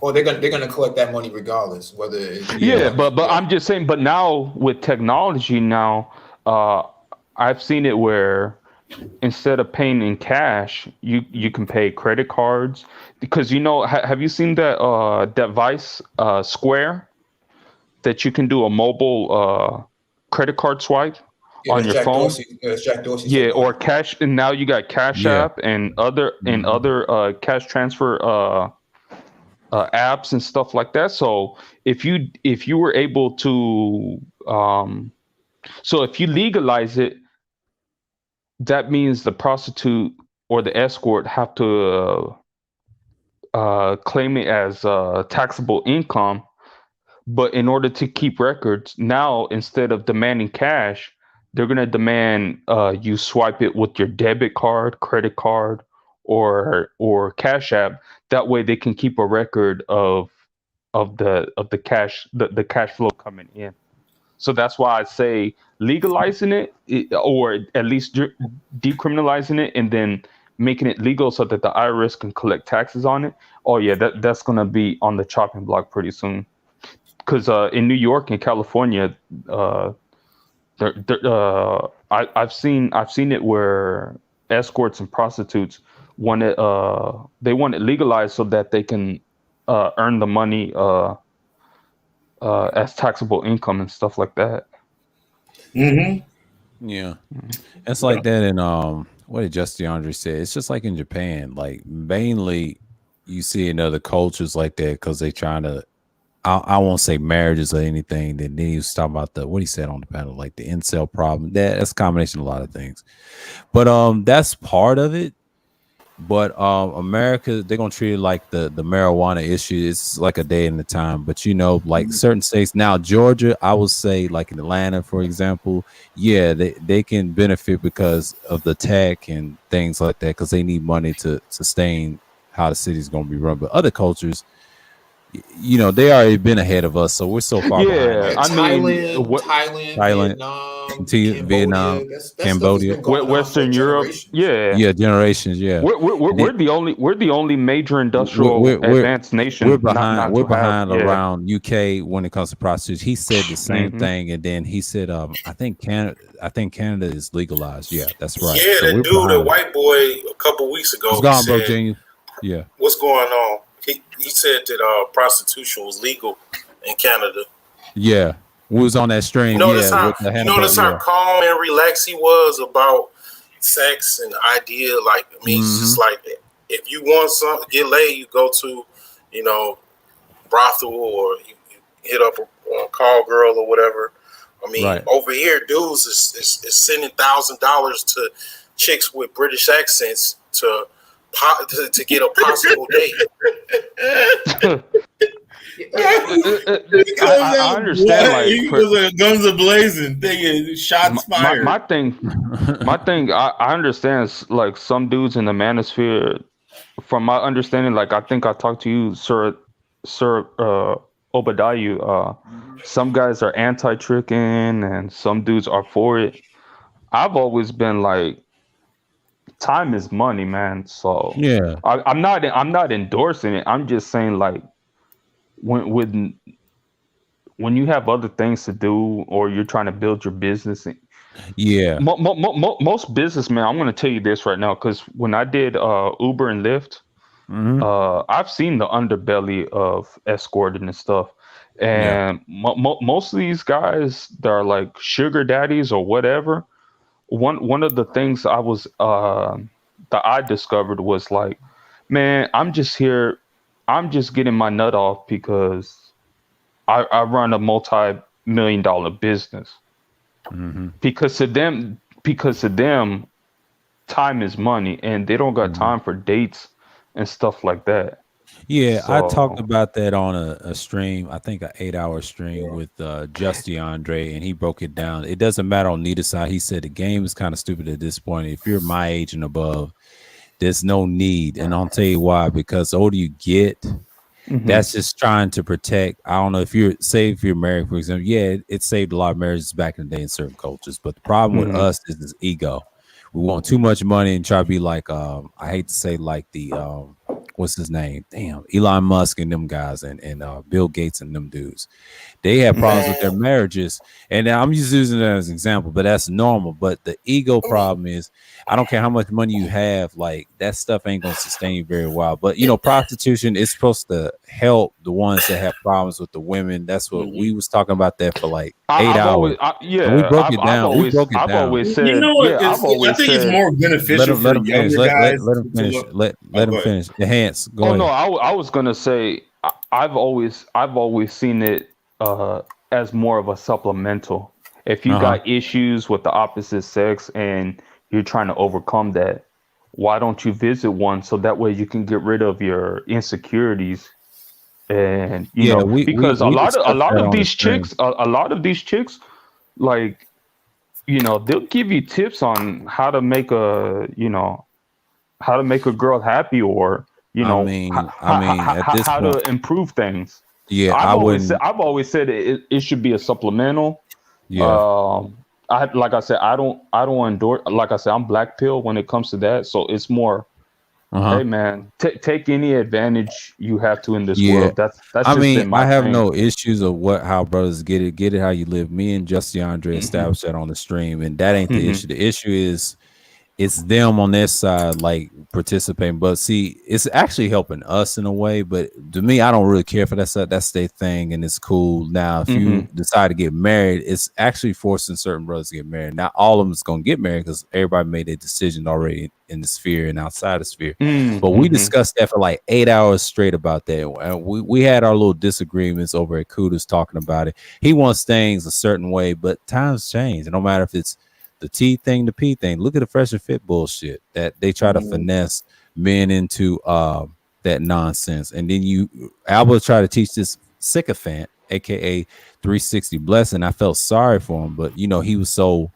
Or they're gonna collect that money regardless, whether it's, but I'm just saying. But now with technology, I've seen it where instead of paying in cash, you can pay credit cards, because you know, have you seen that Vice Square, that you can do a mobile credit card swipe on your phone? Jack Dorsey. Yeah, or cash, and now you got Cash App and other cash transfer apps and stuff like that. So if you were able to, so if you legalize it, that means the prostitute or the escort have to claim it as taxable income. But in order to keep records, now instead of demanding cash, they're going to demand you swipe it with your debit card, credit card, or Cash App. That way they can keep a record of the cash, the cash flow coming in. So that's why I say legalizing it, or at least decriminalizing it, and then making it legal so that the IRS can collect taxes on it. Oh yeah, that's going to be on the chopping block pretty soon. Because in New York and California, I've seen it where escorts and prostitutes want it legalized so that they can earn the money as taxable income and stuff like that. Yeah, it's like that in what did Justin Andre say? It's just like in Japan. Like mainly, you see in other cultures like that because they trying to. I won't say marriages or anything. Then he was talking about what he said on the panel, like the incel problem. That's a combination of a lot of things, but that's part of it. But America, they're gonna treat it like the marijuana issue. It's like a day in the time. But you know, like certain states now, Georgia, I would say, like in Atlanta, for example, yeah, they can benefit because of the tech and things like that, because they need money to sustain how the city's gonna be run. But other cultures, you know, they already been ahead of us, so we're so far Yeah, behind. I mean, Thailand, Thailand, Vietnam, Vietnam, that Cambodia, stuff has been going on Western for Europe. generations. Yeah, generations. Yeah, we're the only major industrial we're advanced nation we're behind. not We're to have. behind around UK when it comes to prostitution. He said the same Mhm. thing, and then he said, I think Canada is legalized. Yeah, that's right. Yeah, So that we're dude, that behind. white boy, a couple weeks What's ago, he gone, bro, said, Genius? Yeah, "What's going on?" He said that prostitution was legal in Canada. yeah. We was on that stream. Notice Yeah, how with the notice how yeah. calm and relaxed he was about sex and idea. Like, I mean, it's just like, if you want something, get laid, you go to, you know, brothel, or you hit up a call girl or whatever. I mean, Right. over here, dudes is sending $1,000 to chicks with British accents to get a possible date. I understand. Like, He was guns a blazing, thinking shots fired. my thing, I understand. Is, like, some dudes in the manosphere, from my understanding, like, I think I talked to you, Sir Obadiah. Some guys are anti-tricking, and some dudes are for it. I've always been like, time is money, man. So Yeah. I'm not endorsing it. I'm just saying, like, when you have other things to do, or you're trying to build your business. Yeah. Most businessmen, I'm going to tell you this right now, because when I did Uber and Lyft, I've seen the underbelly of escorting and stuff. And most of these guys that are like sugar daddies or whatever, one of the things that I discovered was like, man, I'm just getting my nut off because I run a multi-million-dollar business. Because to them, time is money, and they don't got time for dates and stuff like that. Yeah, So, I talked about that on a stream, I think an 8-hour stream with Just DeAndre, and he broke it down. It doesn't matter on neither side. He said the game is kind of stupid at this point. If you're my age and above, there's no need. And I'll tell you why, because the older you get, that's just trying to protect. I don't know if you're married, for example. Yeah, it saved a lot of marriages back in the day in certain cultures. But the problem with us is this ego. We want too much money and try to be like, I hate to say, like the what's his name? Damn, Elon Musk and them guys, and Bill Gates and them dudes. They have problems with their marriages, and I'm just using that as an example, but that's normal. But the ego problem is, I don't care how much money you have, like that stuff ain't gonna sustain you very well. But you know, prostitution is supposed to help the ones that have problems with the women. That's what we was talking about that for like 8 hours. And we broke it down. I've always said, You know what? I've always I think said, it's more beneficial let for him younger finish. guys. Let him finish. Let him finish. Enhance. Go ahead. no, I was gonna say, I've always seen it as more of a supplemental. If you got issues with the opposite sex and you're trying to overcome that, why don't you visit one, so that way you can get rid of your insecurities? And you know, because a lot of these chicks, like, you know, they'll give you tips on how to make a girl happy, or how to improve things. Yeah, I've always said it should be a supplemental. Yeah. Like I said, I don't endorse. Like I said, I'm black pill when it comes to that. So it's more, hey man, take any advantage you have to in this world. That's. Just been my I have thing. no issues of how brothers get it how you live. Me and Just DeAndre established that on the stream, and that ain't the issue. The issue is it's them on their side, like, participating. But see, it's actually helping us in a way. But to me, I don't really care for that stuff. That's their thing, and it's cool. Now, if you decide to get married, it's actually forcing certain brothers to get married. Not all of them is going to get married, because everybody made a decision already in the sphere and outside the sphere. But we discussed that for like 8 hours straight about that. And we had our little disagreements over at Kudos talking about it. He wants things a certain way, but times change. And no matter if it's the T thing, the P thing. Look at the Fresh and Fit bullshit that they try to finesse men into that nonsense. And then Alba tried to teach this sycophant, aka 360 Blessing. I felt sorry for him, but you know, he was so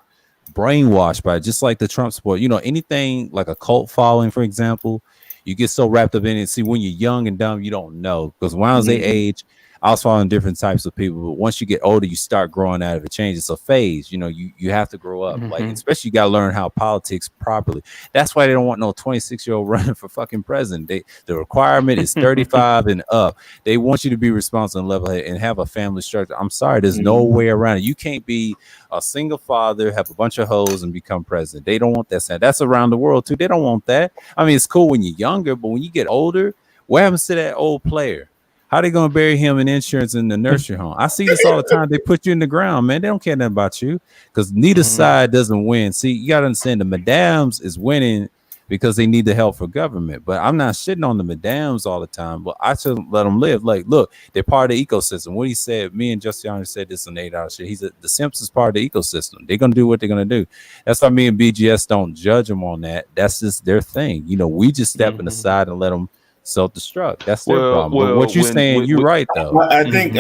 brainwashed by it, just like the Trump support. You know, anything like a cult following, for example, You get so wrapped up in it. See, when you're young and dumb, you don't know. Because when I was their age, I was following different types of people. But once you get older, you start growing out of it. Change. It's a phase. You know, you have to grow up. Like, especially you got to learn how politics properly. That's why they don't want no 26-year-old running for fucking president. The requirement is 35 and up. They want you to be responsible and level-headed and have a family structure. I'm sorry, there's no way around it. You can't be a single father, have a bunch of hoes, and become president. They don't want that. That's around the world too. They don't want that. I mean, it's cool when you're younger, but when you get older, what happens to that old player? How they gonna bury him in insurance in the nursery home? I see this all the time. They put you in the ground, man. They don't care nothing about you because neither side doesn't win. See, you gotta understand the madams is winning because they need the help for government. But I'm not shitting on the madams all the time. But I should let them live. Like, look, they're part of the ecosystem. What he said, me and Justiana said this in 8 hours shit. He said the simps is part of the ecosystem. They're gonna do what they're gonna do. That's why me and BGS don't judge them on that. That's just their thing. You know, we just step in the side and let them self-destruct. That's their problem. But what you're saying, you're right though. I think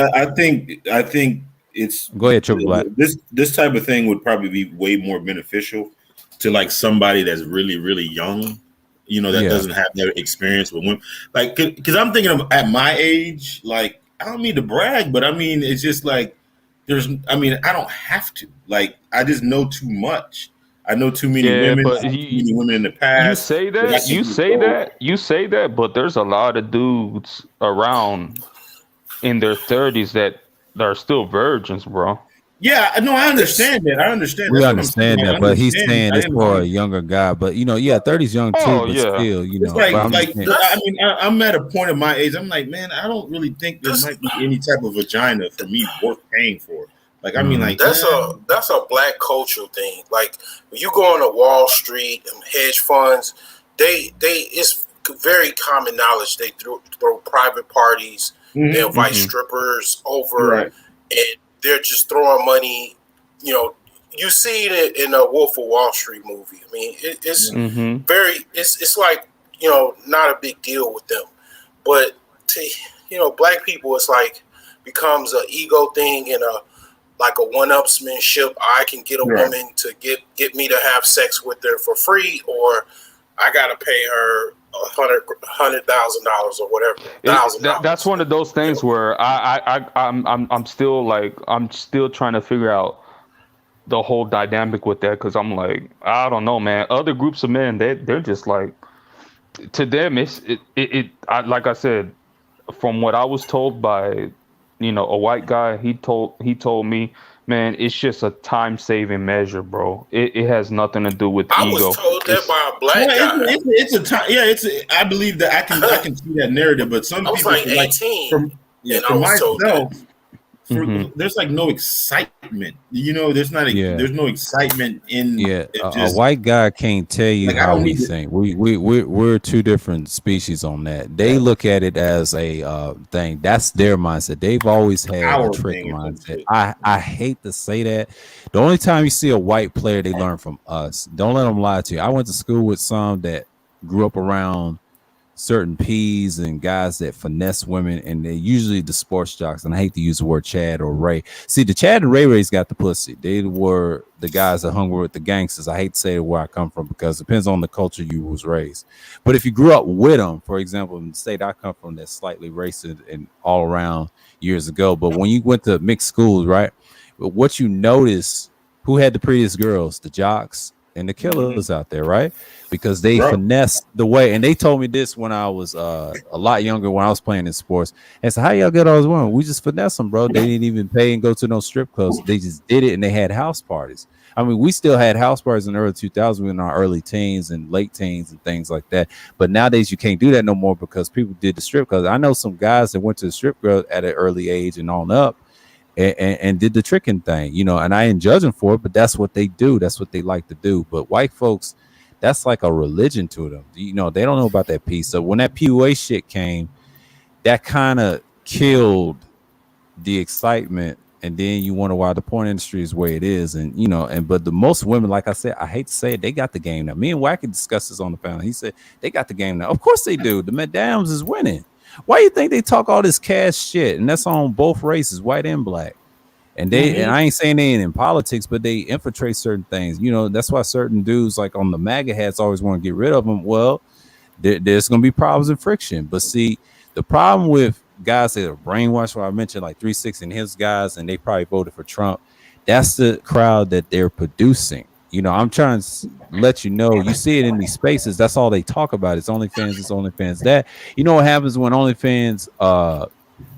it's go ahead, Triple Black. This type of thing would probably be way more beneficial to like somebody that's really, really young, you know, that doesn't have that experience with women. Like, because I'm thinking of at my age, like, I don't mean to brag, but I mean, it's just like I don't have to. Like, I just know too much. I know too many women. But too many women in the past. You say that, but there's a lot of dudes around in their 30s that are still virgins, bro. Yeah, no, I understand that. We understand that, but he's saying it's for a younger guy. But you know, 30's young too, but still, you know. I'm at a point of my age. I'm like, man, I don't really think there might be any type of vagina for me worth paying for. Like, I mean, like that's a black culture thing. Like, when you go on to Wall Street and hedge funds, it's very common knowledge. They throw private parties, they invite strippers over, and they're just throwing money. You know, you see it in a Wolf of Wall Street movie. I mean, it's very, it's like, you know, not a big deal with them. But to, you know, black people, it's like becomes an ego thing and like a one-upsmanship. I can get a woman to get me to have sex with her for free, or I gotta pay her $100,000 or whatever. That's one of those things where I'm still trying to figure out the whole dynamic with that, because I'm like, I don't know, man. Other groups of men, they're just like, to them like I said, from what I was told by, you know, a white guy, he told me, man, it's just a time-saving measure, bro. It has nothing to do with ego. I was told that by a black guy. It's a time. Yeah, I believe that I can see that narrative, but some people like 18. For myself, there's like no excitement. You know, there's no excitement in. Yeah, a white guy can't tell you how we think. We're two different species on that. They look at it as a thing. That's their mindset. They've always had a trick mindset. I hate to say that. The only time you see a white player, they learn from us. Don't let them lie to you. I went to school with some that grew up around certain P's and guys that finesse women, and they're usually the sports jocks. And I hate to use the word Chad or Ray. See, the Chad and Ray's got the pussy. They were the guys that hung with the gangsters. I hate to say where I come from because it depends on the culture you was raised. But if you grew up with them, for example, in the state I come from, that's slightly racist and all around years ago. But when you went to mixed schools, right? What you notice, who had the prettiest girls? The jocks and the killers out there, right? Because they finesse the way. And they told me this when I was a lot younger, when I was playing in sports. And so, how y'all get all those women? We just finesse them, bro. They didn't even pay and go to no strip clubs. They just did it, and they had house parties. I mean, we still had house parties in the early 2000s, in our early teens and late teens and things like that. But nowadays, you can't do that no more because people did the strip clubs. I know some guys that went to the strip club at an early age and on up, and did the tricking thing, you know, and I ain't judging for it, but that's what they do. That's what they like to do. But white folks, that's like a religion to them. You know, they don't know about that piece. So when that PUA shit came, that kind of killed the excitement. And then you wonder why the porn industry is where it is. And, you know, but the most women, like I said, I hate to say it, they got the game now. Me and Wacky discussed this on the panel. He said, they got the game now. Of course they do. The madams is winning. Why do you think they talk all this cash shit? And that's on both races, white and black. And and I ain't saying they ain't in politics, but they infiltrate certain things. You know, that's why certain dudes like on the MAGA hats always want to get rid of them. Well, there's going to be problems and friction. But see, the problem with guys that are brainwashed, where I mentioned like 360 and his guys, and they probably voted for Trump. That's the crowd that they're producing. You know, I'm trying to let you know. You see it in these spaces. That's all they talk about. It's OnlyFans. It's OnlyFans. That, you know what happens when OnlyFans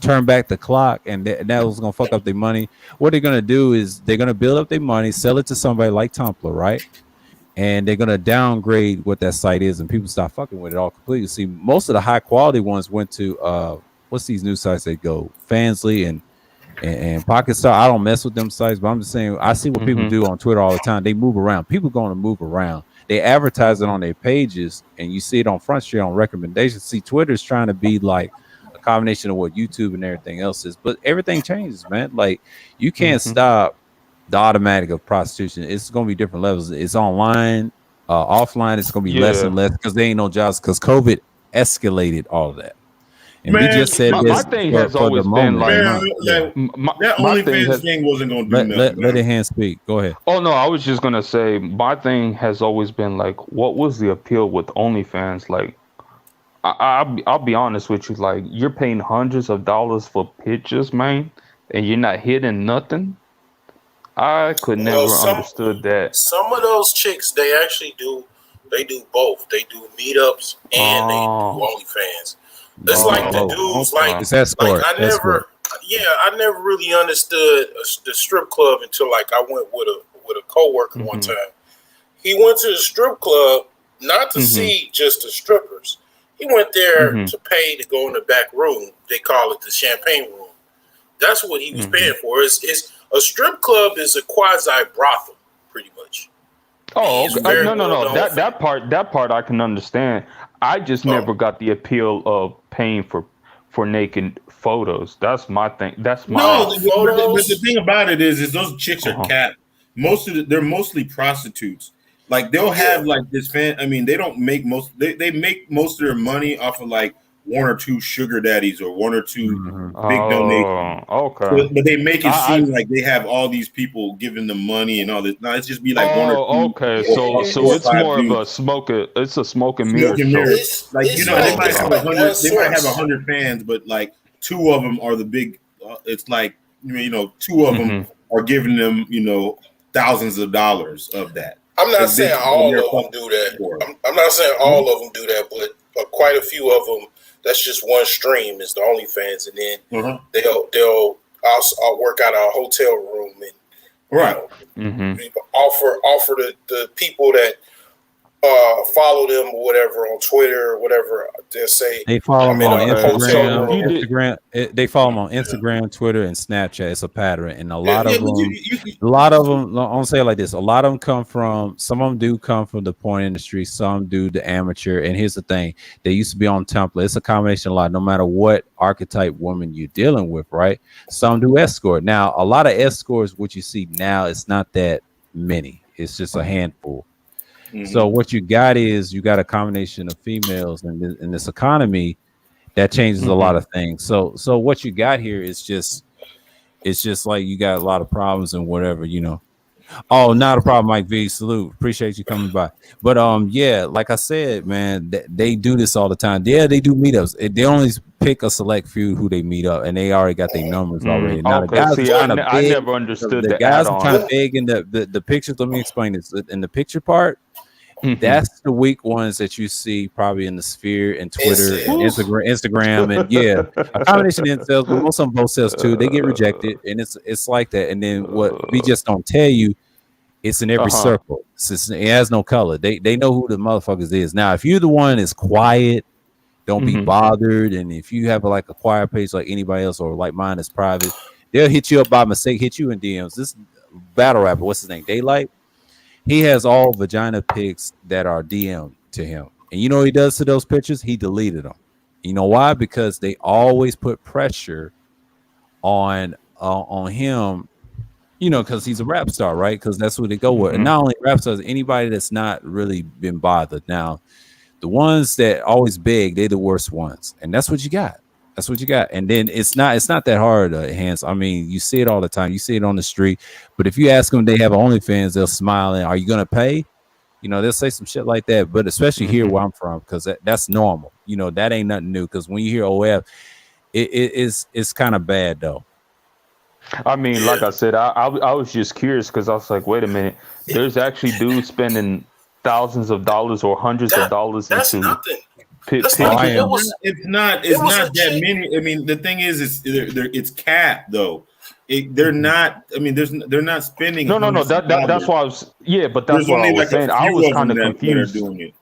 turn back the clock, and that was gonna fuck up their money. What they're gonna do is they're gonna build up their money, sell it to somebody like Tumblr, right? And they're gonna downgrade what that site is, and people stop fucking with it all completely. See, most of the high quality ones went to what's these new sites that go Fansly and Pocket Star. I don't mess with them sites, but I'm just saying I see what people do on Twitter all the time. They move around. People going to move around. They advertise it on their pages, and you see it on Front Street on recommendations. See, Twitter's trying to be like a combination of what YouTube and everything else is, but everything changes, man. Like you can't stop the automatic of prostitution. It's going to be different levels. It's online, offline. It's going to be less and less because there ain't no jobs because COVID escalated all of that. And man, we just said my thing has always been like that OnlyFans thing wasn't going to do nothing. Let a hand speak. Go ahead. Oh no, I was just gonna say my thing has always been like, what was the appeal with OnlyFans? Like, I'll be honest with you. Like, you're paying hundreds of dollars for pictures, man, and you're not hitting nothing. I could never understood that. Some of those chicks, they actually do. They do both. They do meetups and they do OnlyFans. It's like the dudes, like it's escort. Like I never really understood the strip club until like I went with a coworker one time. He went to the strip club not to see just the strippers. He went there to pay to go in the back room. They call it the champagne room. That's what he was paying for. It's a strip club is a quasi brothel, pretty much. Oh, okay. No. That part I can understand. I just never got the appeal of paying for naked photos. That's my thing. That's my but the thing about it is those chicks are capped. They're mostly prostitutes. Like they'll have like this fan. I mean, they don't make they make most of their money off of like one or two sugar daddies or one or two big donations. Okay. But they make it seem like they have all these people giving them money and all this. No, it's just be like one or two. Okay. So it's more of a smoke and mirror show. Like they might have 100. They might have 100 fans, but like two of them are the big. It's like two of them are giving them thousands of dollars of that. I'm not saying all of them do that. I'm not saying all of them do that, but quite a few of them. That's just one stream is the OnlyFans, and then they'll also work out a hotel room and offer the people that follow them or whatever on Twitter or whatever. They'll say they follow them on Instagram. They follow them on Instagram, Twitter, and Snapchat. It's a pattern, and a lot of them. I'll say it like this: a lot of them come from. Some of them do come from the porn industry. Some do the amateur. And here's the thing: they used to be on Tumblr. It's a combination a lot. No matter what archetype woman you're dealing with, right? Some do escort. Now, a lot of escorts, what you see now, it's not that many. It's just a handful. So what you got is you got a combination of females in this economy that changes a lot of things. So what you got here is just like you got a lot of problems and whatever, Oh, not a problem, Mike V. Salute. Appreciate you coming by. But yeah, like I said, man, they do this all the time. Yeah, they do meetups. They only pick a select few who they meet up, and they already got their numbers already. Now the guys I never understood the guys are trying to big in the pictures. Let me explain this. In the picture part, that's the weak ones that you see probably in the sphere and Twitter and Instagram and a combination of incels, but most of them both sales too. They get rejected, and it's like that. And then what we just don't tell you, it's in every circle. It has no color. They know who the motherfuckers is. Now, if you're the one that's quiet, don't be bothered, and if you have like a quiet page like anybody else or like mine is private, they'll hit you up by mistake, hit you in DMs. This battle rapper, what's his name? Daylight. He has all vagina pics that are DM'd to him. And you know what he does to those pictures? He deleted them. You know why? Because they always put pressure on him, because he's a rap star, right? Because that's what they go with. And not only rap stars, anybody that's not really been bothered. Now, the ones that always beg, they're the worst ones. And that's what you got. That's what you got. And then it's not that hard to enhance. I mean, you see it all the time. You see it on the street. But if you ask them, they have OnlyFans, they'll smile and are you going to pay? You know, they'll say some shit like that, but especially here where I'm from, because that's normal. You know, that ain't nothing new. Because when you hear OF, it's kind of bad though. I mean, like I said, I was just curious because I was like, wait a minute, there's actually dudes spending thousands of dollars or hundreds of dollars That's into nothing. pictures. It's not that many. I mean, the thing is, it's capped though. They're not. I mean, they're not spending. No. That's why I was. Yeah, but that's There's what I only was like saying. a I few was of kind them of that are confused. doing it.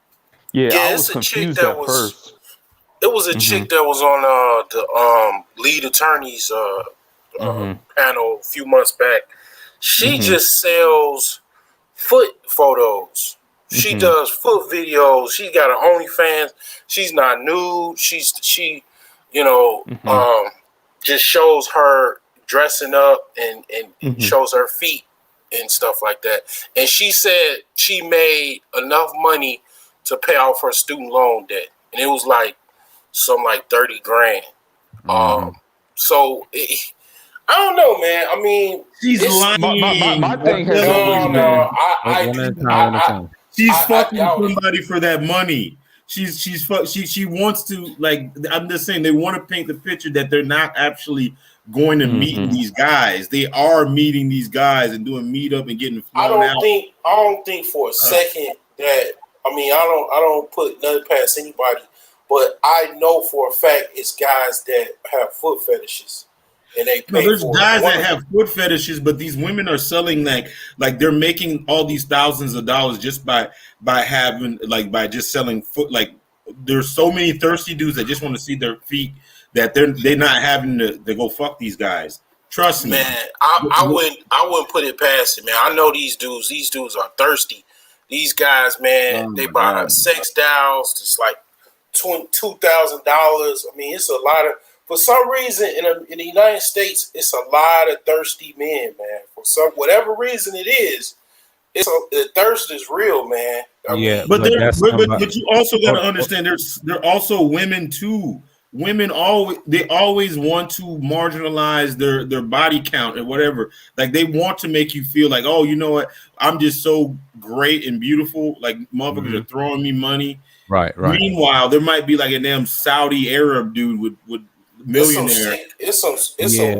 Yeah, I it's was a chick confused that at first. It was a chick that was on the lead attorneys panel a few months back. She just sells foot photos. She does foot videos. She got her OnlyFans. She's not nude. She just shows her dressing up and shows her feet and stuff like that. And she said she made enough money to pay off her student loan debt, and it was like like 30 grand. So I don't know, man. I mean, she's lying. My thing has always been. She's fucking somebody for that money. She wants to, like, I'm just saying, they want to paint the picture that they're not actually going to meet these guys. They are meeting these guys and doing meetup and getting flown out. I don't think for a second that, I mean, I don't put nothing past anybody, but I know for a fact it's guys that have foot fetishes. And there's guys that have foot fetishes, but these women are selling like they're making all these thousands of dollars just by having, like, by just selling foot. Like, there's so many thirsty dudes that just want to see their feet that they're not having to go fuck these guys. Trust me, man. I wouldn't put it past it, man. I know these dudes. These dudes are thirsty. These guys, man, they buy sex dolls. It's like $2,000. I mean, it's a lot of. For some reason, in the United States, it's a lot of thirsty men, man. For whatever reason it is, the thirst is real, man. I mean, but you also got to understand, there are also women too. Women always want to marginalize their body count and whatever. Like, they want to make you feel like, oh, you know what? I'm just so great and beautiful. Like, motherfuckers are throwing me money. Right. Meanwhile, there might be like a damn Saudi Arab dude with millionaire. It's some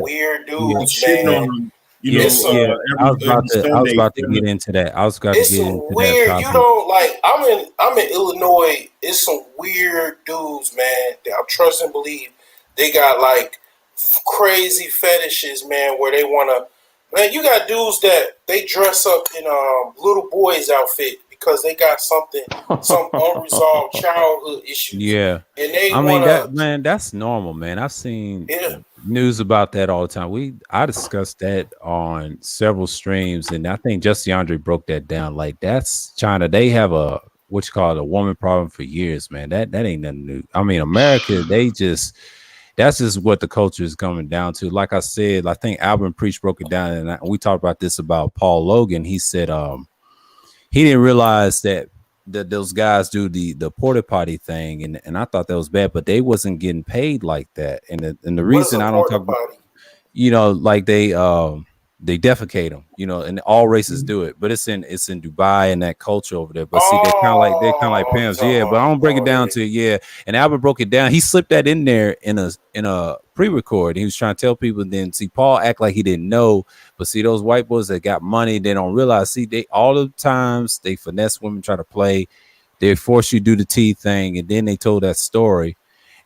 weird dudes, man. On, I was about to get into that. It's some weird. You don't like. I'm in Illinois. It's some weird dudes, man. That I trust and believe. They got like crazy fetishes, man. Where they wanna. Man, you got dudes that they dress up in little boys' outfit because they got some unresolved childhood issue. Yeah, and that's normal, man. I've seen news about that all the time. I discussed that on several streams, and I think Just DeAndre broke that down. Like, that's China. They have a a woman problem for years, man. That ain't nothing new. I mean, America, that's just what the culture is coming down to. Like I said, I think Alvin Preach broke it down, and we talked about this about Paul Logan. He said he didn't realize that those guys do the porta potty thing, and I thought that was bad, but they wasn't getting paid like that. And the reason I don't talk about, like they defecate them, and all races do it, but it's in Dubai and that culture over there. But see, they're kind of like pimps, yeah. But I don't break it down to And Albert broke it down. He slipped that in there in a pre-record. He was trying to tell people. Then see, Paul act like he didn't know, but see, those white boys that got money, they don't realize. See, they all the times they finesse women, try to play. They force you to do the T thing, and then they told that story.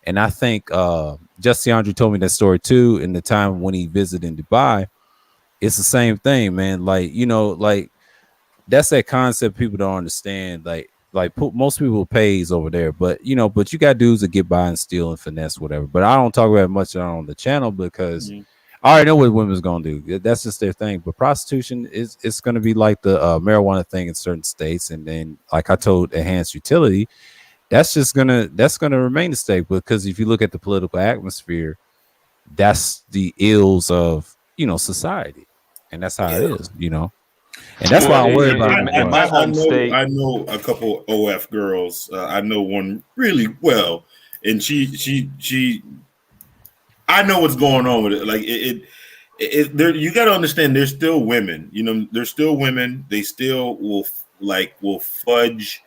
And I think Just DeAndre told me that story too. In the time when he visited in Dubai. It's the same thing, man. Like, that's that concept people don't understand. Like most people pays over there, but you got dudes that get by and steal and finesse, whatever. But I don't talk about it much on the channel because I already know what women's gonna do. That's just their thing. But prostitution it's gonna be like the marijuana thing in certain states, and then like I told Enhanced Utility, that's gonna remain the state, because if you look at the political atmosphere, that's the ills of society, and that's how it is, and that's why I'm worried about it. I know a couple OF girls. I know one really well, and she I know what's going on with it. Like you got to understand, there's still women. There's still women. They still will will fudge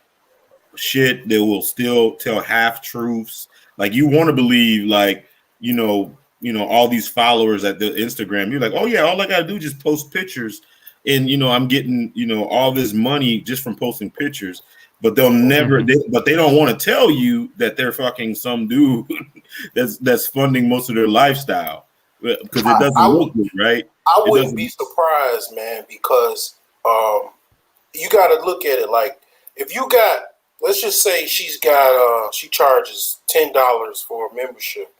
shit. They will still tell half truths. Like you want to believe, like all these followers at the Instagram. You're like, oh yeah, all I gotta do is just post pictures, and I'm getting all this money just from posting pictures. But they'll never. But they don't want to tell you that they're fucking some dude that's funding most of their lifestyle because it doesn't look good, right? I wouldn't be surprised, man, because you got to look at it like if you got, let's just say she charges $10 for a membership,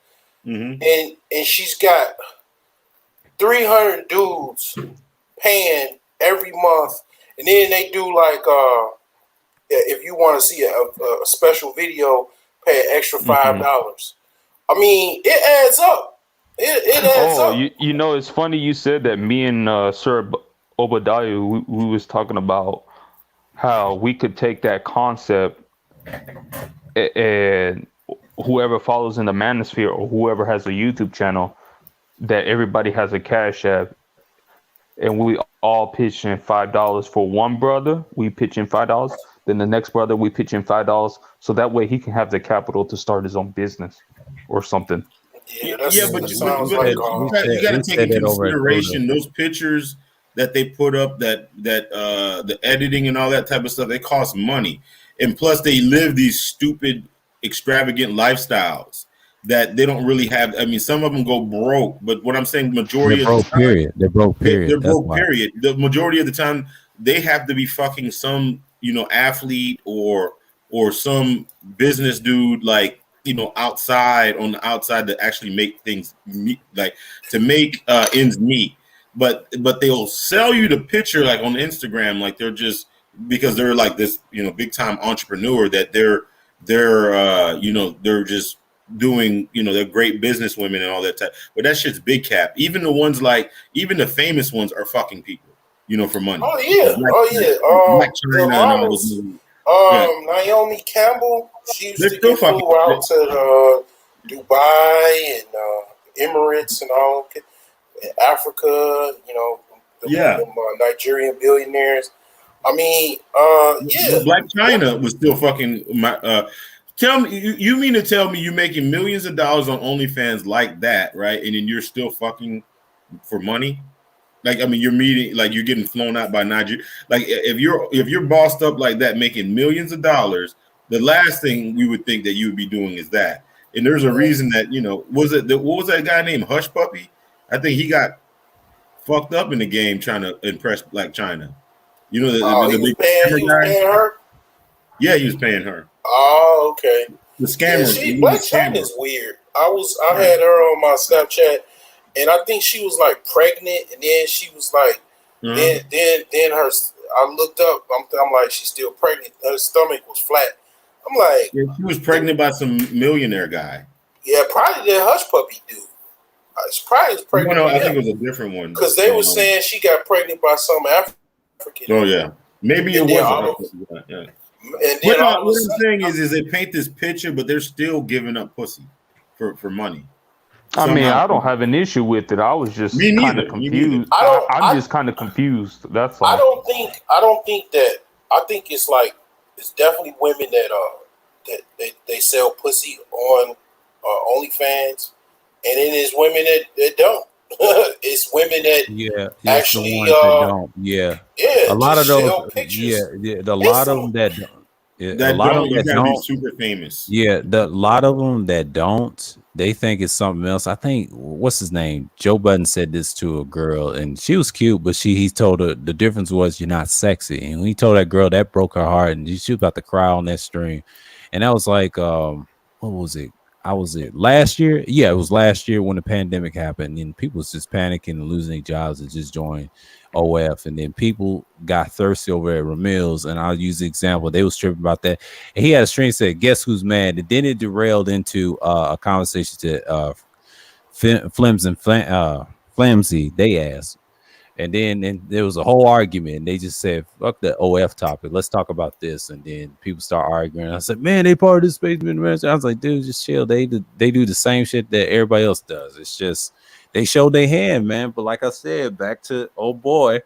and she's got 300 dudes paying every month, and then they do like if you want to see a special video, pay an extra $5. I mean, it adds up. It adds up. It's funny you said that. Me and Sir Obadiah, we was talking about how we could take that concept and whoever follows in the manosphere or whoever has a YouTube channel, that everybody has a Cash App, and we all pitch in $5 for one brother. We pitch in $5. Then the next brother, we pitch in $5. So that way he can have the capital to start his own business or something. But you got to take into consideration those pictures that they put up, that the editing and all that type of stuff. They cost money, and plus they live these stupid, extravagant lifestyles that they don't really have. I mean, some of them go broke, but what I'm saying, majority they're of the time, period. They're broke. Period. They're broke. Period. The majority of the time, they have to be fucking some athlete or some business dude, like outside on the outside to actually make things meet, like to make ends meet. But they'll sell you the picture like on Instagram, like they're just because they're like this big time entrepreneur that they're just doing they're great business women and all that type. But that shit's big cap. Even the famous ones are fucking people for money. Oh yeah, Black China, Naomi Campbell, she used to get flew out to Dubai and Emirates and all, and Africa. The Nigerian billionaires. I mean, Black China was still fucking. Tell me, you mean to tell me you're making millions of dollars on OnlyFans like that, right? And then you're still fucking for money? Like, I mean, you're getting flown out by Nigeria. Like, if you're bossed up like that, making millions of dollars, the last thing we would think that you would be doing is that. And there's a reason that what was that guy named Hush Puppy? I think he got fucked up in the game trying to impress Black China. He was paying her. Yeah, he was paying her. Oh, okay. The scammer. Black China is weird. I had her on my Snapchat. And I think she was like pregnant, and then she was like, then her. I looked up. I'm like, she's still pregnant. Her stomach was flat. I'm like, she was pregnant by some millionaire guy. Yeah, probably the Hush Puppy dude. It's probably pregnant. I think it was a different one because they were saying she got pregnant by some African. Oh yeah, maybe it was. Yeah. And then what I'm saying is they paint this picture, but they're still giving up pussy for money. I mean, I don't have an issue with it. I was just kind of confused. I'm just kind of confused. That's all. I don't think that. I think it's like it's definitely women that they sell pussy on OnlyFans, and then there's women that don't. It's women that actually that don't. Yeah. A lot of those. A lot of them that don't. A lot of them that don't be super famous. Yeah, a lot of them that don't, they think it's something else. I think what's his name? Joe Budden said this to a girl, and she was cute, but he told her the difference was you're not sexy. And when he told that girl, that broke her heart, and she was about to cry on that stream. And that was like, what was it? Last year? Yeah, it was last year when the pandemic happened, and people was just panicking and losing their jobs and just joined OF, and then people got thirsty over at Ramil's, and I'll use the example. They was tripping about that, and he had a stream said, "Guess who's mad?" And then it derailed into a conversation to Flimsy. They asked, and then there was a whole argument. And they just said, "Fuck the OF topic. Let's talk about this." And then people start arguing. I said, "Man, they part of this space." I was like, "Dude, just chill. They do the same shit that everybody else does. It's just." They showed their hand, man. But like I said, back to boy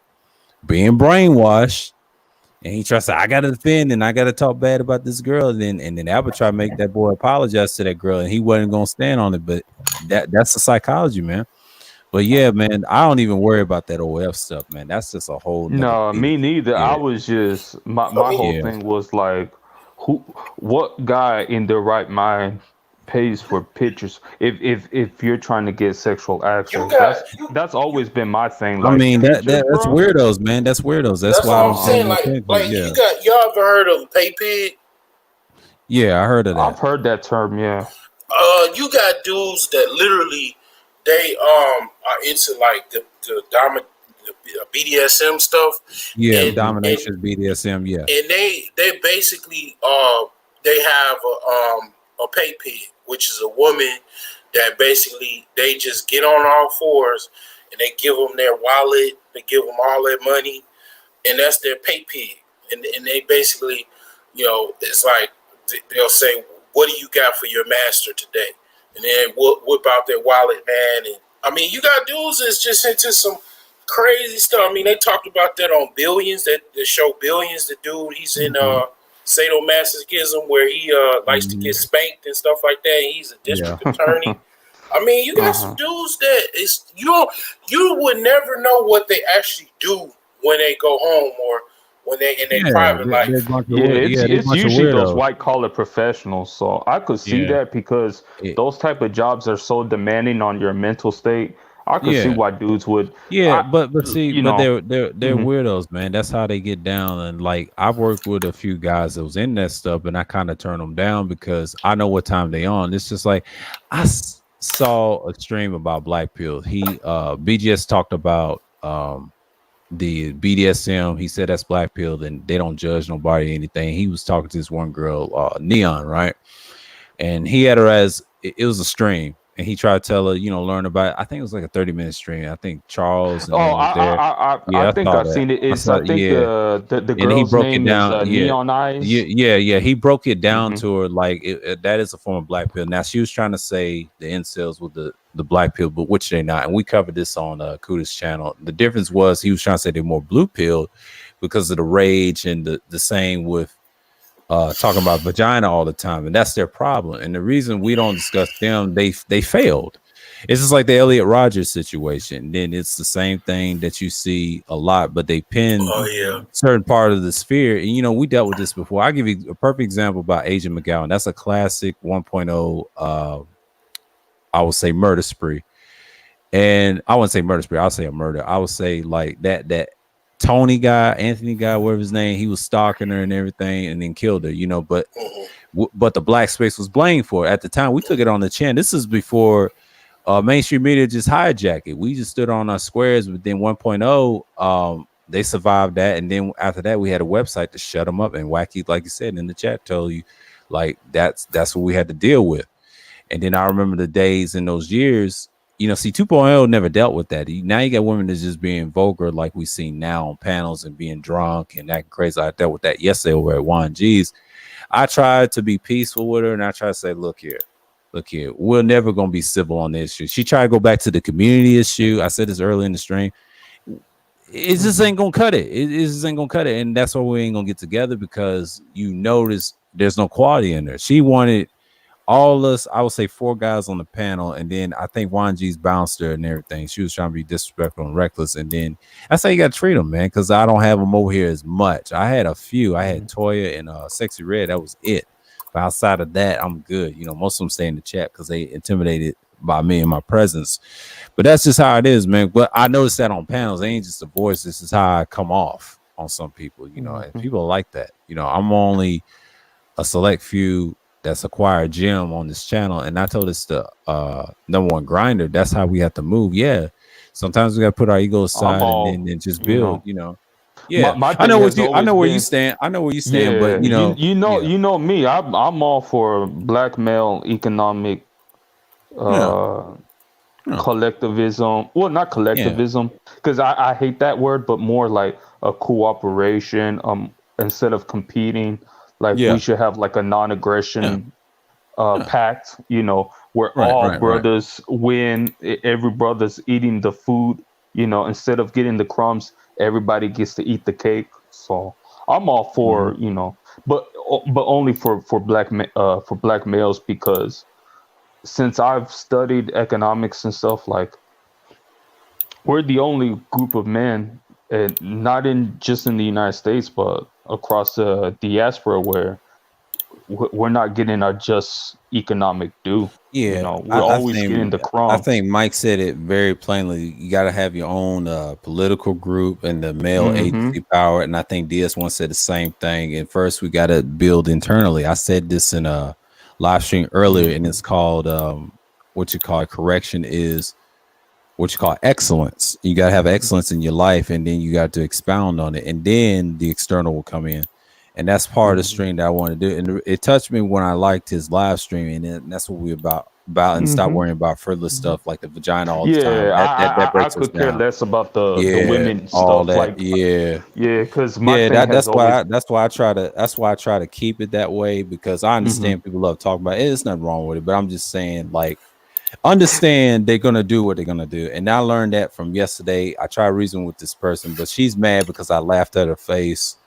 being brainwashed. And he tries to say, I gotta defend and I gotta talk bad about this girl. And then Albert tried to make that boy apologize to that girl, and he wasn't gonna stand on it. But that's the psychology, man. But yeah, man, I don't even worry about that OF stuff, man. That's just a whole nother No, thing. me neither. I Yeah. was just my whole Yeah. thing was like, what guy in their right mind pays for pictures if you're trying to get sexual access? That's always been my thing. I Like, mean that's pictures, bro. weirdos, man. That's weirdos. That's That's why I what I'm don't saying. know Like, anything. like Yeah. y'all ever heard of PayPig? Yeah, I heard of I've that. heard that term. Yeah. You got dudes that literally they are into like the BDSM stuff. Yeah, and, domination, BDSM, yeah. and they basically they have a pay pig, which is a woman that basically they just get on all fours and they give them their wallet, they give them all their money, and that's their pay pig. And they basically, you know, it's like they'll say, "What do you got for your master today?" And then whip out their wallet, man. And I mean, you got dudes that's just into some crazy stuff. I mean, they talked about that on Billions, that show Billions. The dude, he's in sadomasochism, where he likes to get spanked and stuff like that. And he's a district attorney. I mean, you got some dudes that is you would never know what they actually do when they go home or when they in their private life. It's usually those white collar professionals. So I could see that because those type of jobs are so demanding on your mental state. I could see why dudes would. But they're weirdos, man. That's how they get down. And like I've worked with a few guys that was in that stuff, and I kind of turn them down because I know what time they on. It's just like I saw a stream about Black Pill. BGS talked about the BDSM. He said that's Black Pill, and they don't judge nobody or anything. He was talking to this one girl, Neon, right? And he had her as it was a stream. And he tried to tell her, learn about. I think it was like a 30-minute stream. I think Charles. And I think I've seen it. The girl's name is Neon Eyes. Yeah. He broke it down to her like that is a form of Black Pill. Now she was trying to say the incels with the Black Pill, but which they not. And we covered this on Kuda's channel. The difference was he was trying to say they're more blue pill because of the rage and the same with. Talking about vagina all the time, and that's their problem. And the reason we don't discuss them, they failed. It's just like the Elliot Rodgers situation. Then it's the same thing that you see a lot, but they pin certain part of the sphere. And we dealt with this before. I'll give you a perfect example about Agent McGowan. That's a classic 1.0. I would say murder spree, and I wouldn't say murder spree. I'll say a murder. I would say like that. Anthony guy, whatever his name, he was stalking her and everything, and then killed her. But the black space was blamed for it. At the time, we took it on the chin. This is before mainstream media just hijacked it. We just stood on our squares. But then 1.0, they survived that, and then after that, we had a website to shut them up. And Wacky, like you said in the chat, told you like that's what we had to deal with. And then I remember the days in those years. See, 2.0 never dealt with that. Now you got women that's just being vulgar like we see now on panels and being drunk and acting crazy. I dealt with that yesterday over at Juan G's. I tried to be peaceful with her, and I tried to say, look here, we're never going to be civil on this issue. She tried to go back to the community issue. I said this early in the stream. It just ain't going to cut it. It just ain't going to cut it. And that's why we ain't going to get together because notice there's no quality in there. She wanted all us, I would say 4 guys on the panel, and then I think Juan G's bounced her and everything. She was trying to be disrespectful and reckless, and then that's how you got to treat them, man, because I don't have them over here as much. I had a few. I had Toya and Sexy Red. That was it. But outside of that, I'm good. Most of them stay in the chat because they intimidated by me and my presence. But that's just how it is, man. But I noticed that on panels, they ain't just a voice. This is how I come off on some people, and people like that. I'm only a select few that's acquired gem on this channel, and I told us the number one grinder. That's how we have to move. Yeah, sometimes we got to put our ego aside and then just build. Yeah, I know where you stand. I know where you stand, but you know me. I'm all for black male economic collectivism. Well, not collectivism, because I hate that word, but more like a cooperation. Instead of competing. Like we should have like a non-aggression pact, where all brothers win. Every brother's eating the food, instead of getting the crumbs, everybody gets to eat the cake. So I'm all for but only for black males, because since I've studied economics and stuff, like, we're the only group of men, and not in just in the United States, but across the diaspora, where we're not getting our just economic due. Yeah, we're always getting the crumb. I think Mike said it very plainly. You got to have your own political group and the male agency power. And I think DS once said the same thing. And first, we got to build internally. I said this in a live stream earlier, and it's called what you call correction is what you call excellence. You got to have excellence in your life, and then you got to expound on it, and then the external will come in. And that's part of the stream that I want to do. And it touched me when I liked his live stream, and that's what we're about and stop worrying about frivolous stuff like the vagina all the time. I could care less about the women all stuff. that. Like, because that's why I try to keep it that way, because I understand people love talking about it. There's nothing wrong with it, but I'm just saying, like, understand they're gonna do what they're gonna do. And I learned that from yesterday. I try to reason with this person, but she's mad because I laughed at her face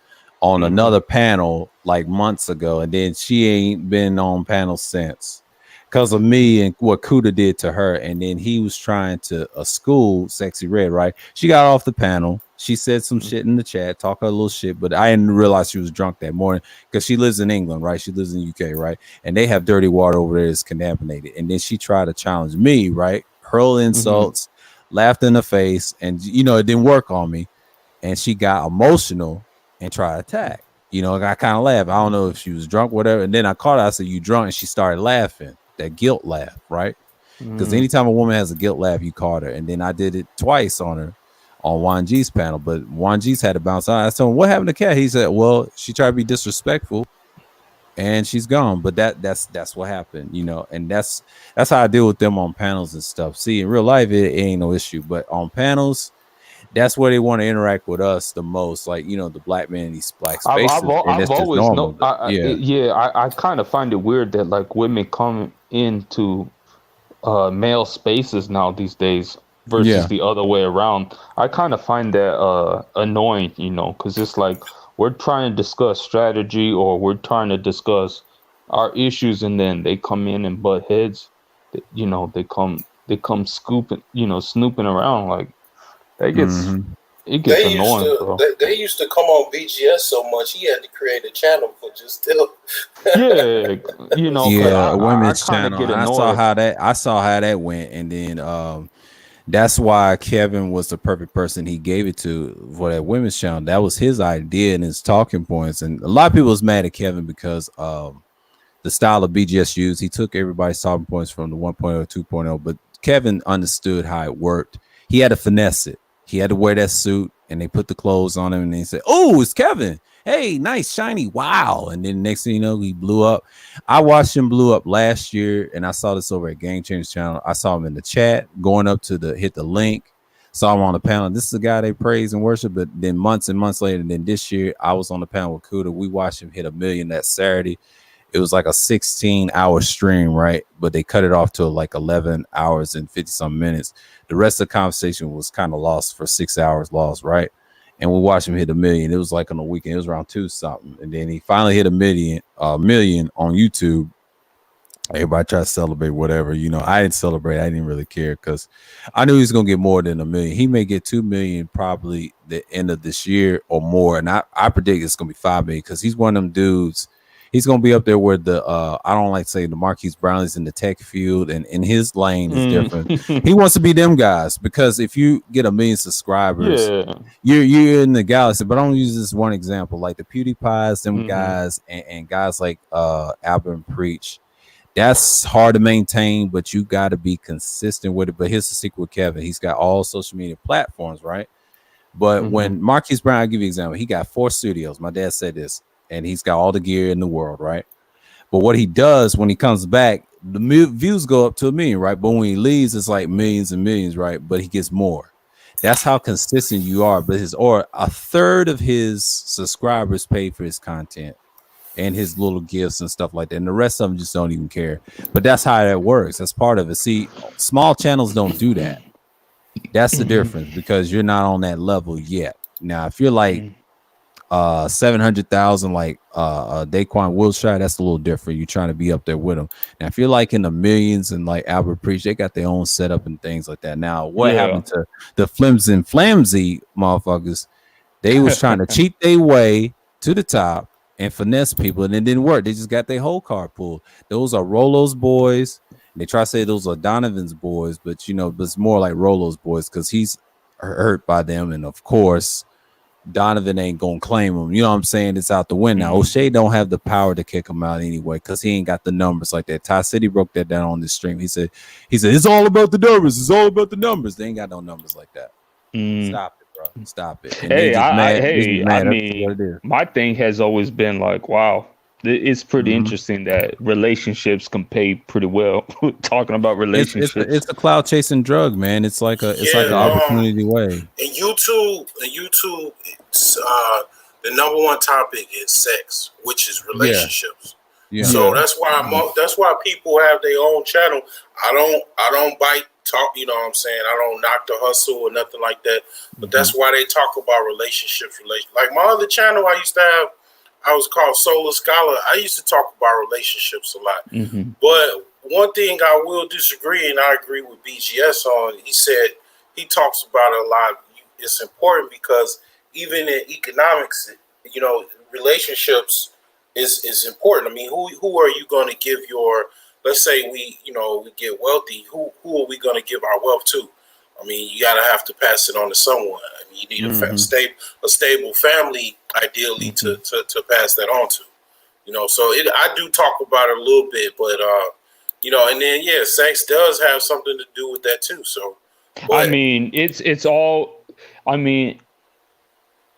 on another panel like months ago, and then she ain't been on panels since because of me and what Kuda did to her. And then he was trying to school Sexy Red, right? She got off the panel. She said some shit in the chat, talk a little shit, but I didn't realize she was drunk that morning because she lives in England, right? She lives in UK, right? And they have dirty water over there that's contaminated. And then she tried to challenge me, right? Hurl insults, laughed in the face, and it didn't work on me. And she got emotional and try to attack. I kind of laughed. I don't know if she was drunk, whatever. And then I caught her. I said, "You drunk?" And she started laughing. That guilt laugh, right? Because anytime a woman has a guilt laugh, you caught her. And then I did it twice on her on Juan G's panel. But Juan G's had to bounce out. I told him, "What happened to Kat?" He said, "Well, she tried to be disrespectful, and she's gone." But that's what happened, And that's how I deal with them on panels and stuff. See, in real life, it ain't no issue. But on panels, that's where they want to interact with us the most, like the black men in these black spaces. I've always known. I kind of find it weird that like women come into male spaces now these days versus the other way around. I kind of find that annoying, because it's like we're trying to discuss strategy or we're trying to discuss our issues, and then they come in and butt heads. They come scooping, snooping around like. It gets annoying, bro. They used to come on BGS so much he had to create a channel for just still. Women's channel. I saw how that went, and then that's why Kevin was the perfect person. He gave it to for that women's channel. That was his idea and his talking points. And a lot of people was mad at Kevin because the style of BGS used. He took everybody's talking points from the 1.0 to 2.0, but Kevin understood how it worked. He had to finesse it. He had to wear that suit, and they put the clothes on him, and they said, "Oh, it's Kevin. Hey, nice, shiny, wow!" And then next thing you know, he blew up. I watched him blew up last year, and I saw this over at Game Changers channel. I saw him in the chat, going up to hit the link. Saw him on the panel. This is the guy they praise and worship. But then months and months later, and then this year, I was on the panel with Kuda. We watched him hit 1 million that Saturday. It was like a 16-hour stream, right? But they cut it off to like 11 hours and 50-some minutes. The rest of the conversation was kind of lost for 6 hours lost, right? And we watched him hit 1 million. It was like on the weekend. It was around 2-something. And then he finally hit 1 million on YouTube. Everybody tried to celebrate whatever. I didn't celebrate. I didn't really care because I knew he was going to get more than 1 million. He may get 2 million probably the end of this year or more. And I predict it's going to be 5 million because he's one of them dudes. He's going to be up there where I don't like saying the Marquise Brownlee's in the tech field, and in his lane is different. He wants to be them guys because if you get 1 million subscribers, you're in the galaxy. But I don't use this one example, like the PewDiePies, them guys, and guys like Albert Preach. That's hard to maintain, but you got to be consistent with it. But here's the secret with Kevin. He's got all social media platforms, right? But when Marquise Brown, I'll give you an example. He got 4 studios. My dad said this. And he's got all the gear in the world, right? But what he does when he comes back, the views go up to 1 million, right? But when he leaves, it's like millions and millions, right? But he gets more. That's how consistent you are. But a third of his subscribers pay for his content and his little gifts and stuff like that. And the rest of them just don't even care. But that's how that works. That's part of it. See, small channels don't do that. That's the difference because you're not on that level yet. Now, if you're like 700,000 like Daquan Wilshire, that's a little different. You're trying to be up there with them. Now if you're like in the millions and like Albert Preach, they got their own setup and things like that. Now what happened to the flimsy motherfuckers? They was trying to cheat their way to the top and finesse people, and it didn't work. They just got their whole card pulled. Those are Rolo's boys. They try to say those are Donovan's boys, but you know, but it's more like Rolo's boys because he's hurt by them, and of course Donovan ain't gonna claim him. You know what I'm saying? It's out the win now. O'Shea don't have the power to kick him out anyway because he ain't got the numbers like that. Ty City broke that down on this stream. He said it's all about the numbers. It's all about the numbers. They ain't got no numbers like that. Stop it, bro. Stop it. And I mean, my thing has always been like, wow, it's pretty interesting that relationships can pay pretty well. Talking about relationships, it's a cloud chasing drug, man. It's like an opportunity way. And YouTube, the number one topic is sex, which is relationships. Yeah. So that's why people have their own channel. I don't bite talk. You know what I'm saying? I don't knock the hustle or nothing like that. But that's why they talk about relationships. Like my other channel, I was called Solar Scholar. I used to talk about relationships a lot. But one thing I will disagree, and I agree with BGS on, he said he talks about it a lot. It's important because even in economics, you know, relationships is important. I mean, who are you going to give your, let's say we get wealthy, who are we going to give our wealth to? I mean, you gotta have to pass it on to someone. I mean, you need a stable family, ideally, to pass that on to. You know, so I do talk about it a little bit, but you know, and then sex does have something to do with that too. So, I mean, it's all. I mean,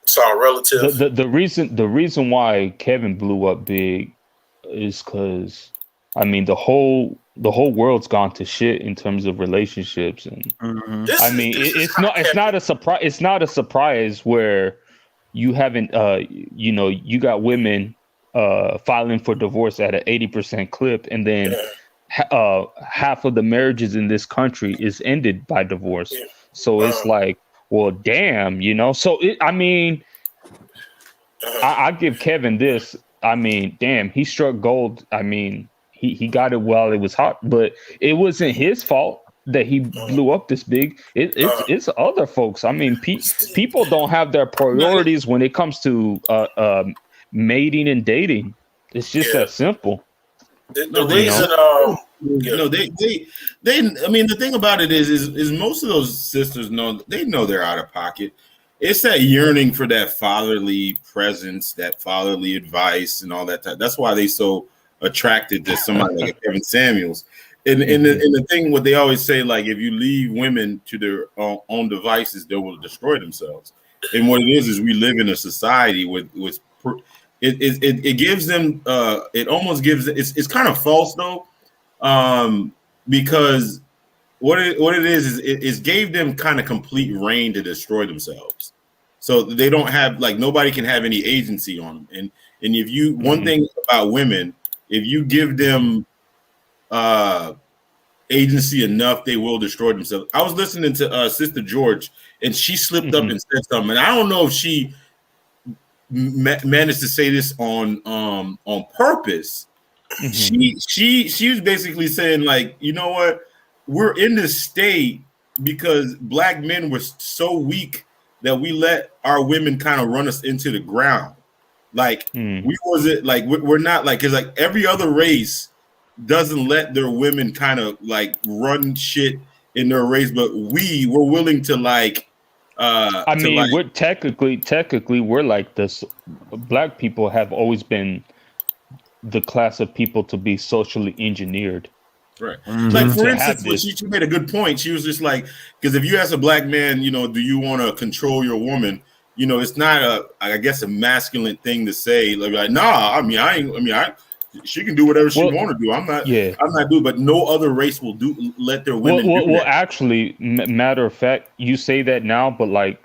it's all relative. The reason why Kevin blew up big is because, I mean, the whole world's gone to shit in terms of relationships, and I mean, it's not a surprise. It's not a surprise where you haven't, you know, you got women filing for divorce at an 80% clip, and then half of the marriages in this country is ended by divorce. So it's like, well, damn, you know. So I mean, I give Kevin this. I mean, damn, he struck gold. I mean, he got it while it was hot, but it wasn't his fault that he blew up this big. It's other folks. I mean, people don't have their priorities when it comes to mating and dating. It's just that simple. The reason, I mean, the thing about it is most of those sisters know they're out of pocket. It's that yearning for that fatherly presence, that fatherly advice, and all that. That's why they so attracted to somebody like Kevin Samuels. And the thing, what they always say, like, if you leave women to their own devices, they will destroy themselves. And what it is we live in a society with it gives them it almost gives it's kind of false though, because what it is it gave them kind of complete reign to destroy themselves. So they don't have, like, nobody can have any agency on them. And if you one thing about women, if you give them agency enough, they will destroy themselves. I was listening to Sister George, and she slipped up and said something. And I don't know if she managed to say this on purpose. She was basically saying, like, you know what, we're in this state because black men were so weak that we let our women kind of run us into the ground. Like we're not like, because like every other race doesn't let their women kind of like run shit in their race, but we're willing to like. I mean, like, we're technically we're like this. Black people have always been the class of people to be socially engineered. Right. Like, for instance, she made a good point. She was just like, because if you ask a black man, you know, do you want to control your woman? You know, it's not I guess a masculine thing to say. Like, nah, she can do whatever she want to do. I'm not doing, but no other race will let their women do that. Well, actually, matter of fact, you say that now, but like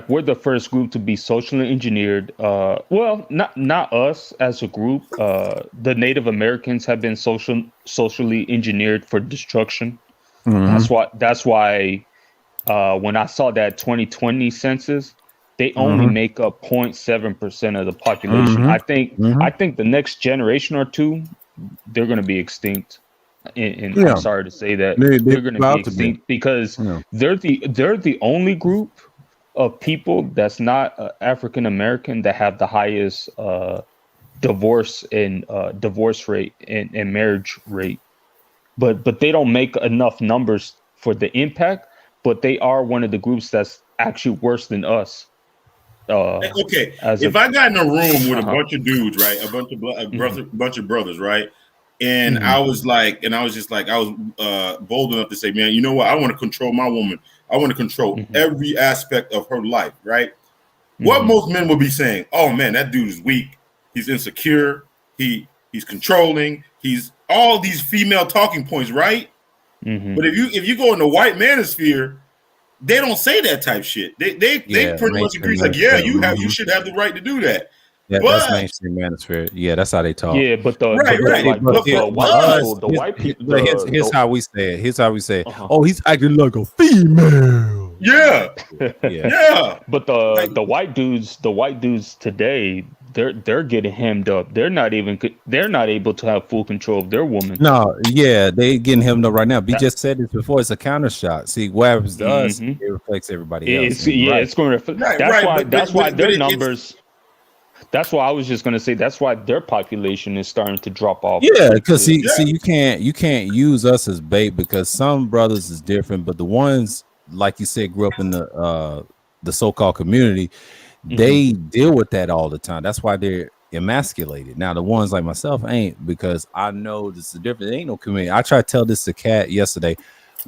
we're the first group to be socially engineered. Well, not us as a group. The Native Americans have been socially engineered for destruction. That's why when I saw that 2020 census, they only make up 0.7% of the population. I think the next generation or two, they're going to be extinct. And I'm sorry to say that they're going to be extinct because they're the only group of people that's not African American that have the highest divorce rate and marriage rate. But they don't make enough numbers for the impact. But they are one of the groups that's actually worse than us. Okay, if I got in a room with a bunch of dudes, right, a bunch of brothers, right, and I was just like, I was bold enough to say, man, you know what? I want to control my woman. I want to control every aspect of her life, right? What most men will be saying, oh man, that dude is weak. He's insecure. He's controlling. He's all these female talking points, right? But if you go in the white manosphere, they don't say that type shit. They pretty much agree, like, yeah, you should have the right to do that. Yeah, but, that's mainstream manosphere. Yeah, that's how they talk. Yeah, but the white people. Here's how we say it. Here's how we say it. Oh, he's acting like a female. Yeah, yeah. But the white dudes today, they're getting hemmed up. They're not able to have full control of their woman. No, yeah, they getting hemmed up right now. B just said this before. It's a counter shot. See, what happens to us, it reflects everybody else. It's going to reflect. That's why their numbers. That's why I was just going to say. That's why their population is starting to drop off. Yeah, because see, you can't use us as bait because some brothers is different, but the ones like you said grew up in the so-called community. They deal with that all the time. That's why they're emasculated. Now, the ones like myself ain't, because I know this is different. There ain't no community. I tried to tell this to Kat yesterday.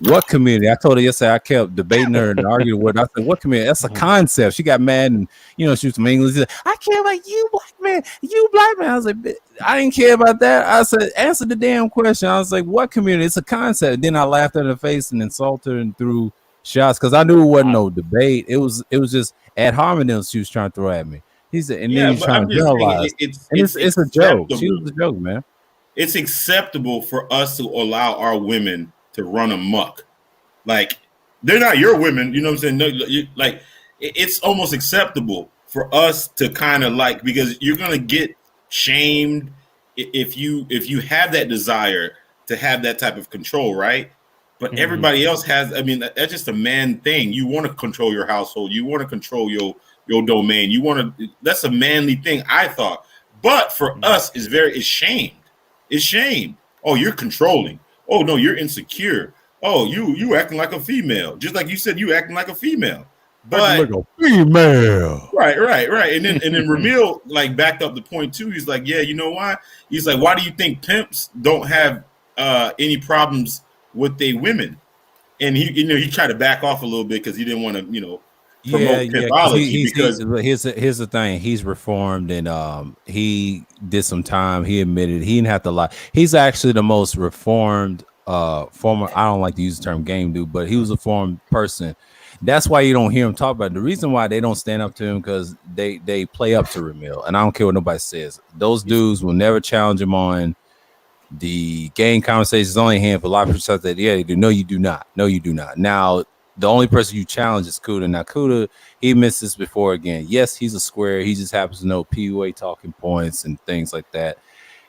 What community? I told her yesterday. I kept debating her and arguing with her. I said, "What community? That's a concept." She got mad and she was some English. She said, I care about you, black man. You black man. I was like, I didn't care about that. I said, answer the damn question. I was like, what community? It's a concept. And then I laughed at her face and insulted her and threw shots because I knew it wasn't no debate. It was just ad hominem she was trying to throw at me. He said, and then he's trying to generalize. It's a joke. She was a joke, man. It's acceptable for us to allow our women to run amok. Like, they're not your women, you know what I'm saying? No, like, it's almost acceptable for us to kind of like, because you're gonna get shamed if you have that desire to have that type of control, right? But everybody else has. I mean, that's just a man thing. You want to control your household. You want to control your domain. You want to. That's a manly thing, I thought. But for us, it's shamed. It's shamed. Oh, you're controlling. Oh no, you're insecure. Oh, you acting like a female. Just like you said, you acting like a female. But like a female. Right. And then Ramil like backed up the point too. He's like, yeah, you know why? He's like, why do you think pimps don't have any problems with their women? And he tried to back off a little bit because he didn't want to, promote pimpology. Because here's the thing, he's reformed and he did some time. He admitted he didn't have to lie. He's actually the most reformed former. I don't like to use the term game dude, but he was a reformed person. That's why you don't hear him talk about it. The reason why they don't stand up to him because they play up to Ramil, and I don't care what nobody says. Those dudes will never challenge him on the game conversations. Only a handful. A lot of people say that, yeah, they do. No, you do not. No, you do not. Now, the only person you challenge is Kuda. Now, Kuda, he missed this before again. Yes, he's a square. He just happens to know PUA talking points and things like that.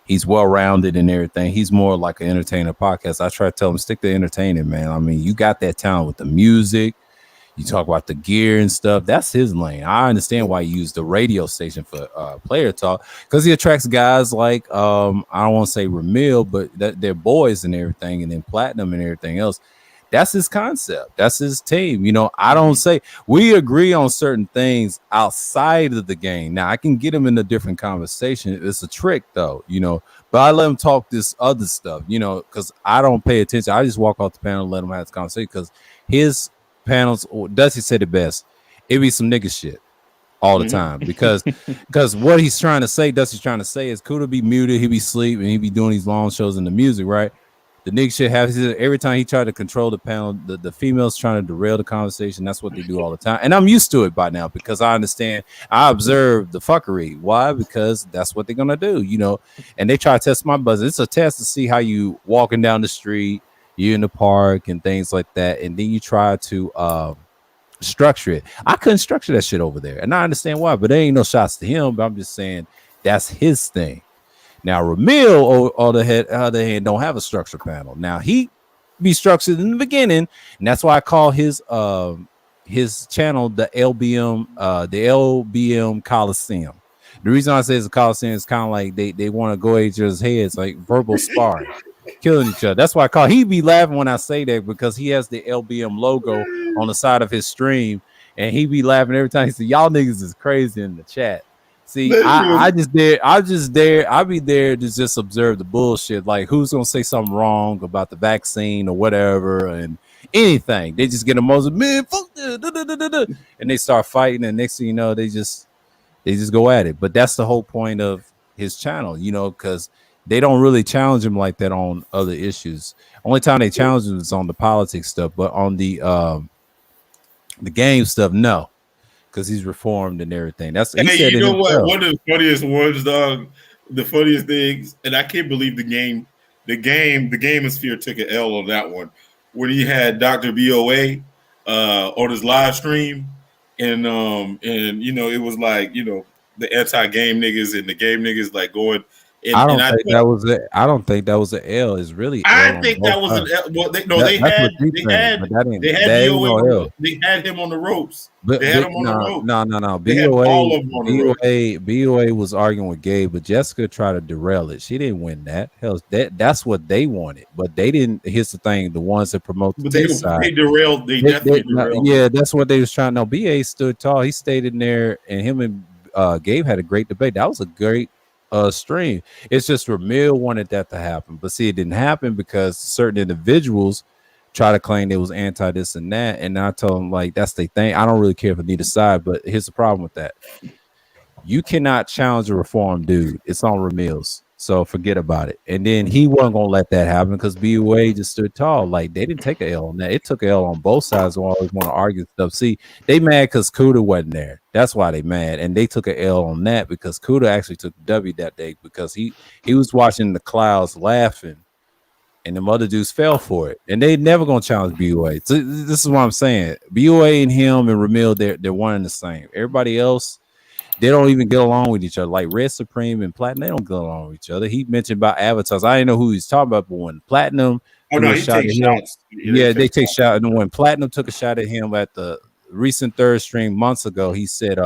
He's well-rounded and everything. He's more like an entertainer podcast. I try to tell him, stick to entertaining, man. I mean, you got that talent with the music. You talk about the gear and stuff. That's his lane. I understand why you use the radio station for player talk, because he attracts guys like, I don't want to say Ramil, but they're boys and everything, and then Platinum and everything else. That's his concept. That's his team. I don't say we agree on certain things outside of the game. Now I can get him in a different conversation. It's a trick though, but I let him talk this other stuff, because I don't pay attention. I just walk off the panel and let him have this conversation because his panels, Dusty said it best. It be some nigga shit all the time because what he's trying to say, Dusty's trying to say is Kuda be muted, he be sleep, and he be doing these long shows in the music, right? The nigga shit happens every time he tried to control the panel. The females trying to derail the conversation. That's what they do all the time. And I'm used to it by now because I understand. I observe the fuckery. Why? Because that's what they're going to do, And they try to test my buzz. It's a test to see how you walking down the street, you in the park and things like that. And then you try to structure it. I couldn't structure that shit over there, and I understand why. But there ain't no shots to him. But I'm just saying that's his thing. Now Ramil, on the other hand, don't have a structure panel. Now he be structured in the beginning, and that's why I call his channel the LBM Coliseum. The reason I say it's a Coliseum is kind of like they want to go at each other's heads, like verbal sparring, killing each other. That's why I call. He be laughing when I say that because he has the LBM logo on the side of his stream, and he be laughing every time he says, "Y'all niggas is crazy" in the chat. See, I be there to just observe the bullshit. Like, who's gonna say something wrong about the vaccine or whatever, and anything. They just get emotional, man, fuck this, and they start fighting, and next thing you know, they just go at it. But that's the whole point of his channel, you know, because they don't really challenge him like that on other issues. Only time they challenge him is on the politics stuff, but on the game stuff, no. Because he's reformed and everything. That's he said you know what? himself. One of the funniest ones, dog. The funniest things, and I can't believe the Gamosphere took an L on that one. When he had Dr. BOA on his live stream, and you know, it was like, you know, the anti-game niggas and the game niggas like going. I don't think that was an L. It's really. I think that was an L. Well, they had BOA. They had him on the ropes. They had him on the ropes. No. BOA was arguing with Gabe, but Jessica tried to derail it. She didn't win that. Hell, that's what they wanted, but they didn't. Here's the thing: the ones that promote the side, they derailed. They definitely derailed. Yeah, that's what they was trying. No, BA stood tall. He stayed in there, and him and Gabe had a great debate. That was a great stream. It's just Ramil wanted that to happen, but see, it didn't happen because certain individuals try to claim they was anti this and that, and I told them like that's their thing. I don't really care for neither side, but here's the problem with that: you cannot challenge a reform dude. It's on Ramil's, so forget about it. And then he wasn't gonna let that happen because BOA just stood tall. Like they didn't take an L on that. It took an L on both sides. Who always want to argue stuff. See, they mad because Kuda wasn't there. That's why they mad, and they took an L on that because Kuda actually took the W that day because he was watching the clouds laughing. And the other dudes fell for it, and they never gonna challenge BOA. So this is what I'm saying. BOA and him and Ramil, they're one and the same. Everybody else, they don't even get along with each other. Like Red Supreme and Platinum, they don't get along with each other. He mentioned about avatars. I didn't know who he's talking about, but when Platinum, he takes shots. They take shots. And when Platinum took a shot at him at the recent third stream months ago, he said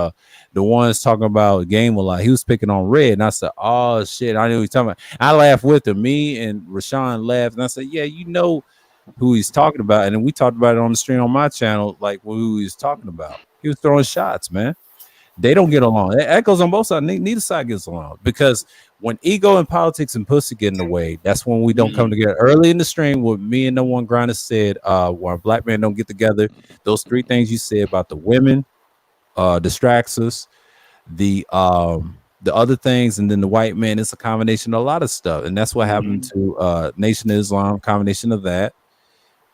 the ones talking about game a lot, he was picking on Red, and I said, oh shit, I knew he was talking about. I laughed with him. Me and Rashawn laughed, and I said, yeah, you know who he's talking about. And then we talked about it on the stream on my channel, like who he was talking about. He was throwing shots, man. They don't get along. That goes on both sides. Neither side gets along because when ego and politics and pussy get in the way, that's when we don't come together. Early in the stream, what me and No One Grinder said, where black men don't get together, those three things you said about the women distracts us, the other things, and then the white man. It's a combination of a lot of stuff, and that's what happened to Nation of Islam. Combination of that,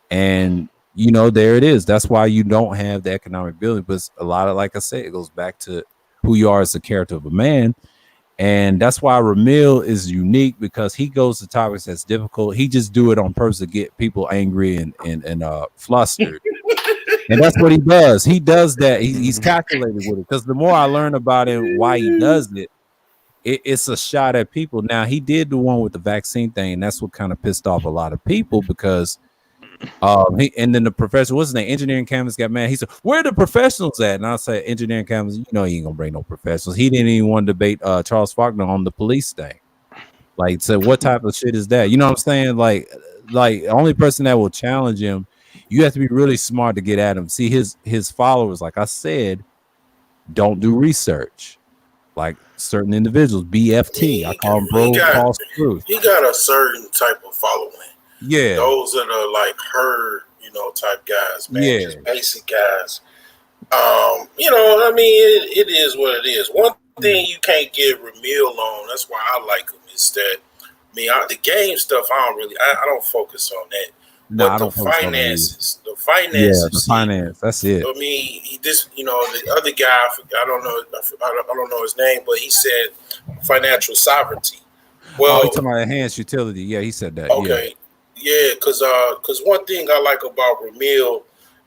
and you know, there it is. That's why you don't have the economic building. But a lot of, like I said, it goes back to who you are as a character of a man. And that's why Ramil is unique because he goes to topics that's difficult. He just do it on purpose to get people angry and flustered. And that's what he does. He does that. He's calculated with it. Because the more I learn about him, why he does it, it's a shot at people. Now, he did the one with the vaccine thing, and that's what kind of pissed off a lot of people because and then the professor, what's his name? Engineering Canvas got mad. He said, where are the professionals at? And I said, Engineering Canvas, you know, he ain't gonna bring no professionals. He didn't even want to debate Charles Faulkner on the police thing. Like, so what type of shit is that? You know what I'm saying? Like the only person that will challenge him, you have to be really smart to get at him. See, his followers, like I said, don't do research. Like certain individuals, BFT, I call them bro false truth. He got a certain type of following. Yeah, those that are like herd, you know, type guys, man, yeah, just basic guys. You know, I mean, it is what it is. One thing you can't get Ramil on, that's why I like him, is that the game stuff, I don't focus on that. No, but the finances, the finance, that's it. I mean, you know, the other guy, I don't know his name, but he said financial sovereignty. Well, he's talking about enhanced utility. Yeah, he said that. Okay. Yeah, because one thing I like about Ramil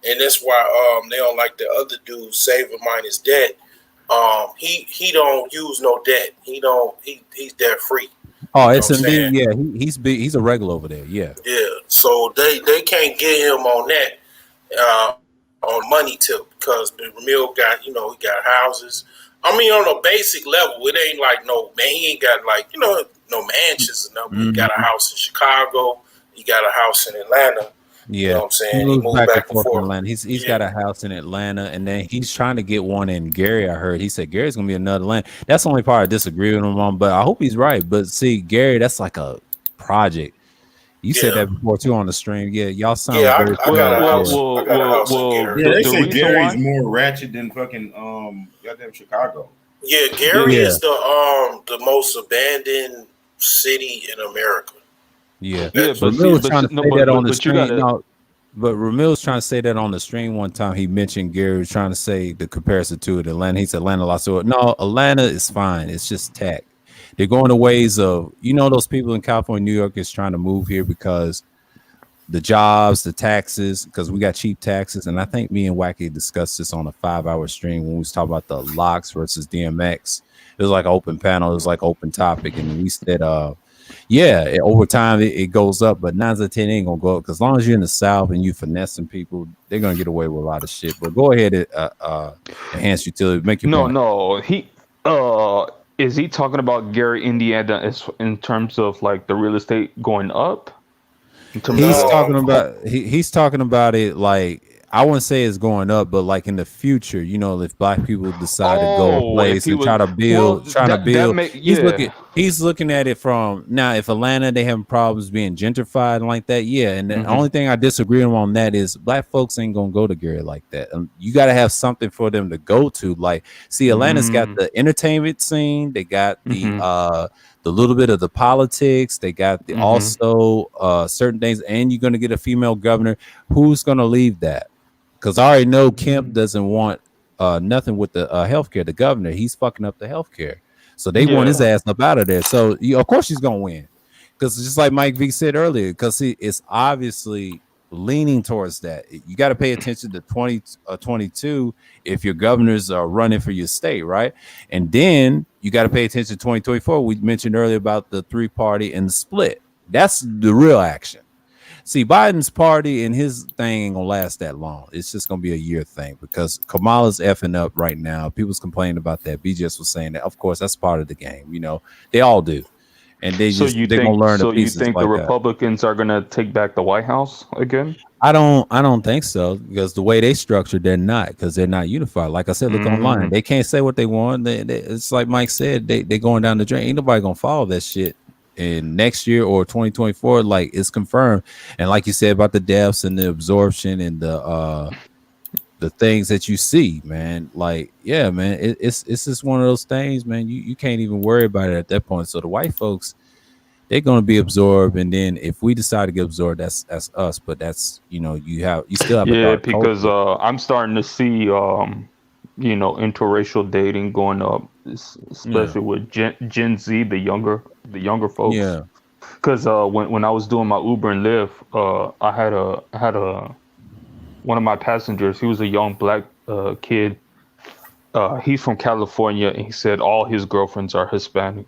and that's why they don't like the other dude, Saver Minus Debt. He don't use no debt. He's debt free. Oh, SMD, yeah, he's big. He's a regular over there. Yeah. So they can't get him on that on money tip because Ramil got he got houses. I mean, on a basic level, it ain't like he ain't got no mansions or nothing. He got a house in Chicago. He got a house in Atlanta. Yeah, you know what I'm saying? He moved back and forth in Atlanta. He's got a house in Atlanta, and then he's trying to get one in Gary. I heard he said Gary's gonna be another land. That's the only part I disagree with him on, but I hope he's right. But see, Gary, that's like a project. You said that before too on the stream. Yeah, y'all sound very I got a house in Gary. Yeah, they say Gary's more ratchet than fucking goddamn Chicago. Yeah, Gary is the most abandoned city in America. Yeah, but Ramil's trying to say that on the stream. But Ramil's trying to say that on the stream one time. He mentioned Gary was trying to say the comparison to it. Atlanta, he said Atlanta lost to it. No, Atlanta is fine. It's just tech. They're going the ways of those people in California, New York is trying to move here because the jobs, the taxes, because we got cheap taxes. And I think me and Wacky discussed this on a 5-hour stream when we was talking about the locks versus DMX. It was like an open panel. It was like open topic, and we said over time it goes up, but 9 out of 10 ain't gonna go up because as long as you're in the South and you finessing people, they're gonna get away with a lot of shit. But go ahead and enhance utility. Make your point. No. He is he talking about Gary, Indiana, in terms of like the real estate going up? He's talking about it like I wouldn't say it's going up, but like in the future, if black people decide to go a place and try to build, he's looking at it from now. If Atlanta, they having problems being gentrified and like that, yeah. And the only thing I disagree on that is black folks ain't gonna go to Gary like that. You got to have something for them to go to. Like, see, Atlanta's got the entertainment scene, they got the little bit of the politics, they got the also certain things, and you're gonna get a female governor. Who's gonna leave that? Because I already know Kemp doesn't want nothing with the healthcare. The governor, he's fucking up the healthcare. So they want his ass up out of there. So of course she's gonna win. Because just like Mike V said earlier, because it's obviously leaning towards that. You got to pay attention to 2022 if your governors are running for your state, right? And then you got to pay attention to 2024. We mentioned earlier about the 3-party and the split. That's the real action. See, Biden's party and his thing ain't gonna last that long. It's just gonna be a year thing because Kamala's effing up right now. People's complaining about that. BJS was saying that. Of course, that's part of the game. They all do, and they're gonna learn. So you think the Republicans are gonna take back the White House again? I don't think so because the way they structured, they're not because they're not unified. Like I said, look online. They can't say what they want. It's like Mike said. They going down the drain. Ain't nobody gonna follow that shit. In next year or 2024, like it's confirmed. And like you said about the deaths and the absorption and the things that you see, man, like, yeah, man, it's just one of those things, man. You can't even worry about it at that point. So the white folks, they're going to be absorbed, and then if we decide to get absorbed, that's us. But that's you still have because I'm starting to see interracial dating going up, especially with Gen Z, the younger folks. Yeah, because when I was doing my Uber and Lyft, I had a one of my passengers. He was a young black kid. He's from California, and he said all his girlfriends are Hispanic.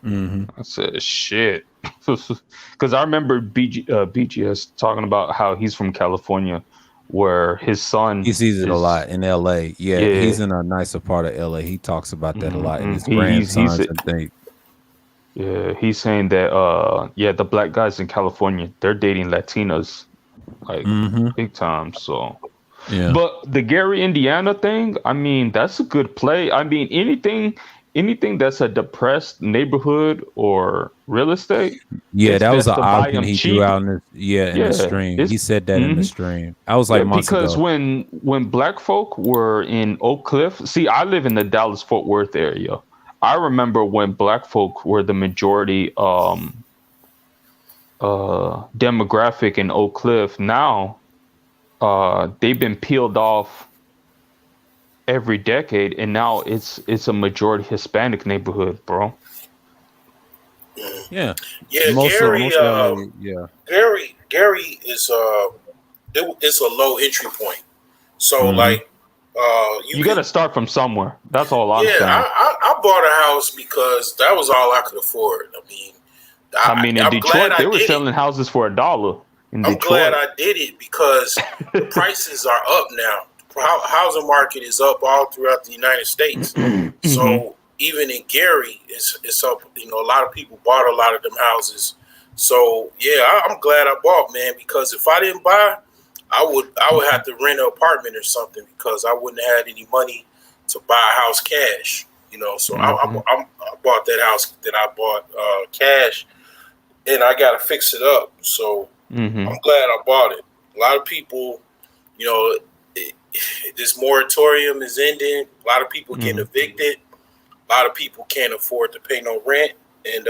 I said, shit, because I remember BGS talking about how he's from California, where his son he sees it a lot in LA. Yeah, he's in a nicer part of LA. He talks about that a lot in his grandsons and things. Yeah, he's saying that the black guys in California, they're dating Latinas like big time. So yeah. But the Gary, Indiana thing, I mean, that's a good play. I mean, anything that's a depressed neighborhood or real estate. Yeah, that was an option he threw out in the stream. He said that in the stream. I was like, months because ago. when black folk were in Oak Cliff, see, I live in the Dallas-Fort Worth area. I remember when black folk were the majority demographic in Oak Cliff. Now they've been peeled off every decade, and now it's a majority Hispanic neighborhood, bro. Gary is it's a low entry point. So Mhm. like You got to start from somewhere. That's all I'm saying. I bought a house because that was all I could afford. I mean, in I'm Detroit, glad they I were did selling houses for $1 in I'm Detroit. glad I did it because the prices are up now. Housing market is up all throughout the United States. So even in Gary, it's up. You know, a lot of people bought a lot of them houses. So yeah, I'm glad I bought, man, because if I didn't buy, I would have to rent an apartment or something because I wouldn't have had any money to buy a house cash. You know, so I bought that house that I bought cash, and I got to fix it up. So I'm glad I bought it. A lot of people, you know, this moratorium is ending. A lot of people getting evicted. A lot of people can't afford to pay no rent, and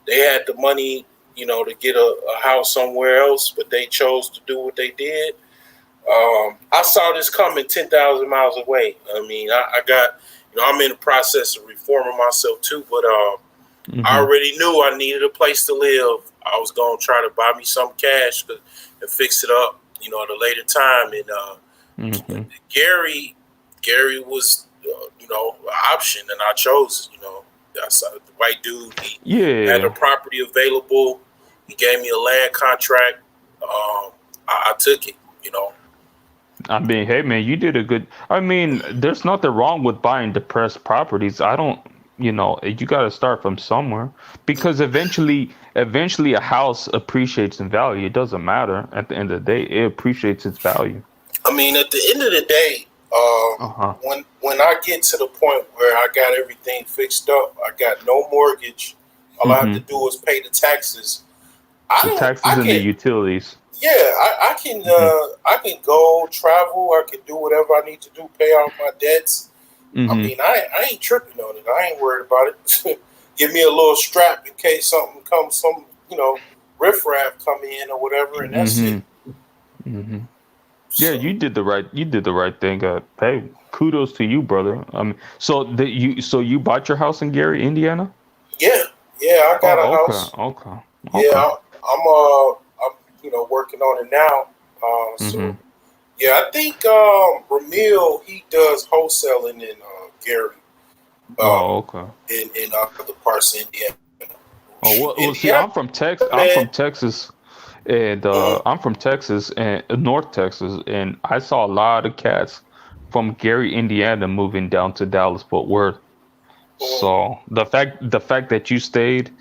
they had the money, you know, to get a house somewhere else, but they chose to do what they did. I saw this coming 10,000 miles away. I mean, I got, you know, I'm in the process of reforming myself too, but I already knew I needed a place to live. I was going to try to buy me some cash and fix it up, you know, at a later time. And Gary was, you know, an option, and I chose, you know, I saw the white dude. He had a property available. He gave me a land contract. I took it, you know. I mean, hey man, you did a good. I mean, there's nothing wrong with buying depressed properties. I don't, you know, you got to start from somewhere because eventually a house appreciates in value. It doesn't matter at the end of the day; it appreciates its value. I mean, at the end of the day, when I get to the point where I got everything fixed up, I got no mortgage. All I have to do is pay the taxes. The utilities. Yeah, I can go travel. I can do whatever I need to do, pay off my debts. I mean, I ain't tripping on it. I ain't worried about it. Give me a little strap in case something comes, some, you know, riffraff come in or whatever, and that's it. Yeah, you did the right thing. Hey, kudos to you, brother. So you bought your house in Gary, Indiana? Yeah, I got a house. Okay. Yeah, I'm you know, working on it now. So yeah, I think Ramil, he does wholesaling in Gary. In other parts of Indiana. See, I'm from Texas. And I'm from Texas and North Texas, and I saw a lot of cats from Gary, Indiana, moving down to Dallas Fort Worth. So the fact that you stayed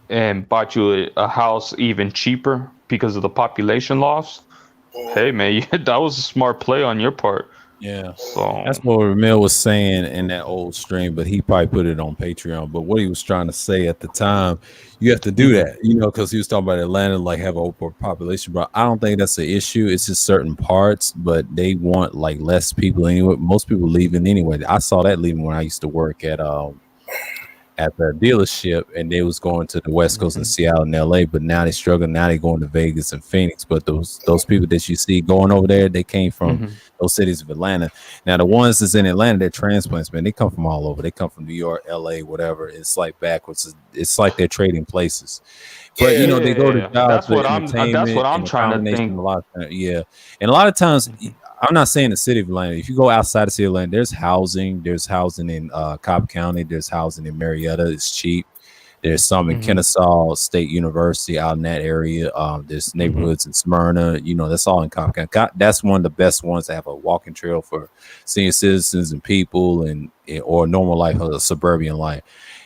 and bought you a house even cheaper because of the population loss, hey man, that was a smart play on your part. Yeah, so that's what Ramil was saying in that old stream, but he probably put it on Patreon. But what he was trying to say at the time, you have to do that, you know, because he was talking about Atlanta, like have an overpopulation. But I don't think that's the issue. It's just certain parts, but they want like less people anyway. Most people leaving anyway. I saw that leaving when I used to work at the dealership, and they was going to the West Coast in Seattle and LA, but now they're struggling. Now they're going to Vegas and Phoenix. But those people that you see going over there, they came from those cities of Atlanta. Now the ones that's in Atlanta, they're transplants, man. They come from all over. They come from New York, LA, whatever. It's like backwards. It's like they're trading places. But you know, they go to jobs. That's what I'm trying to think. A lot of times, and a lot of times. I'm not saying the city of Atlanta. If you go outside the city of Atlanta, there's housing. There's housing in Cobb County. There's housing in Marietta. It's cheap. There's some in Kennesaw State University out in that area. There's neighborhoods in Smyrna. You know, that's all in Cobb County. That's one of the best ones to have a walking trail for senior citizens and people or normal life, or suburban life.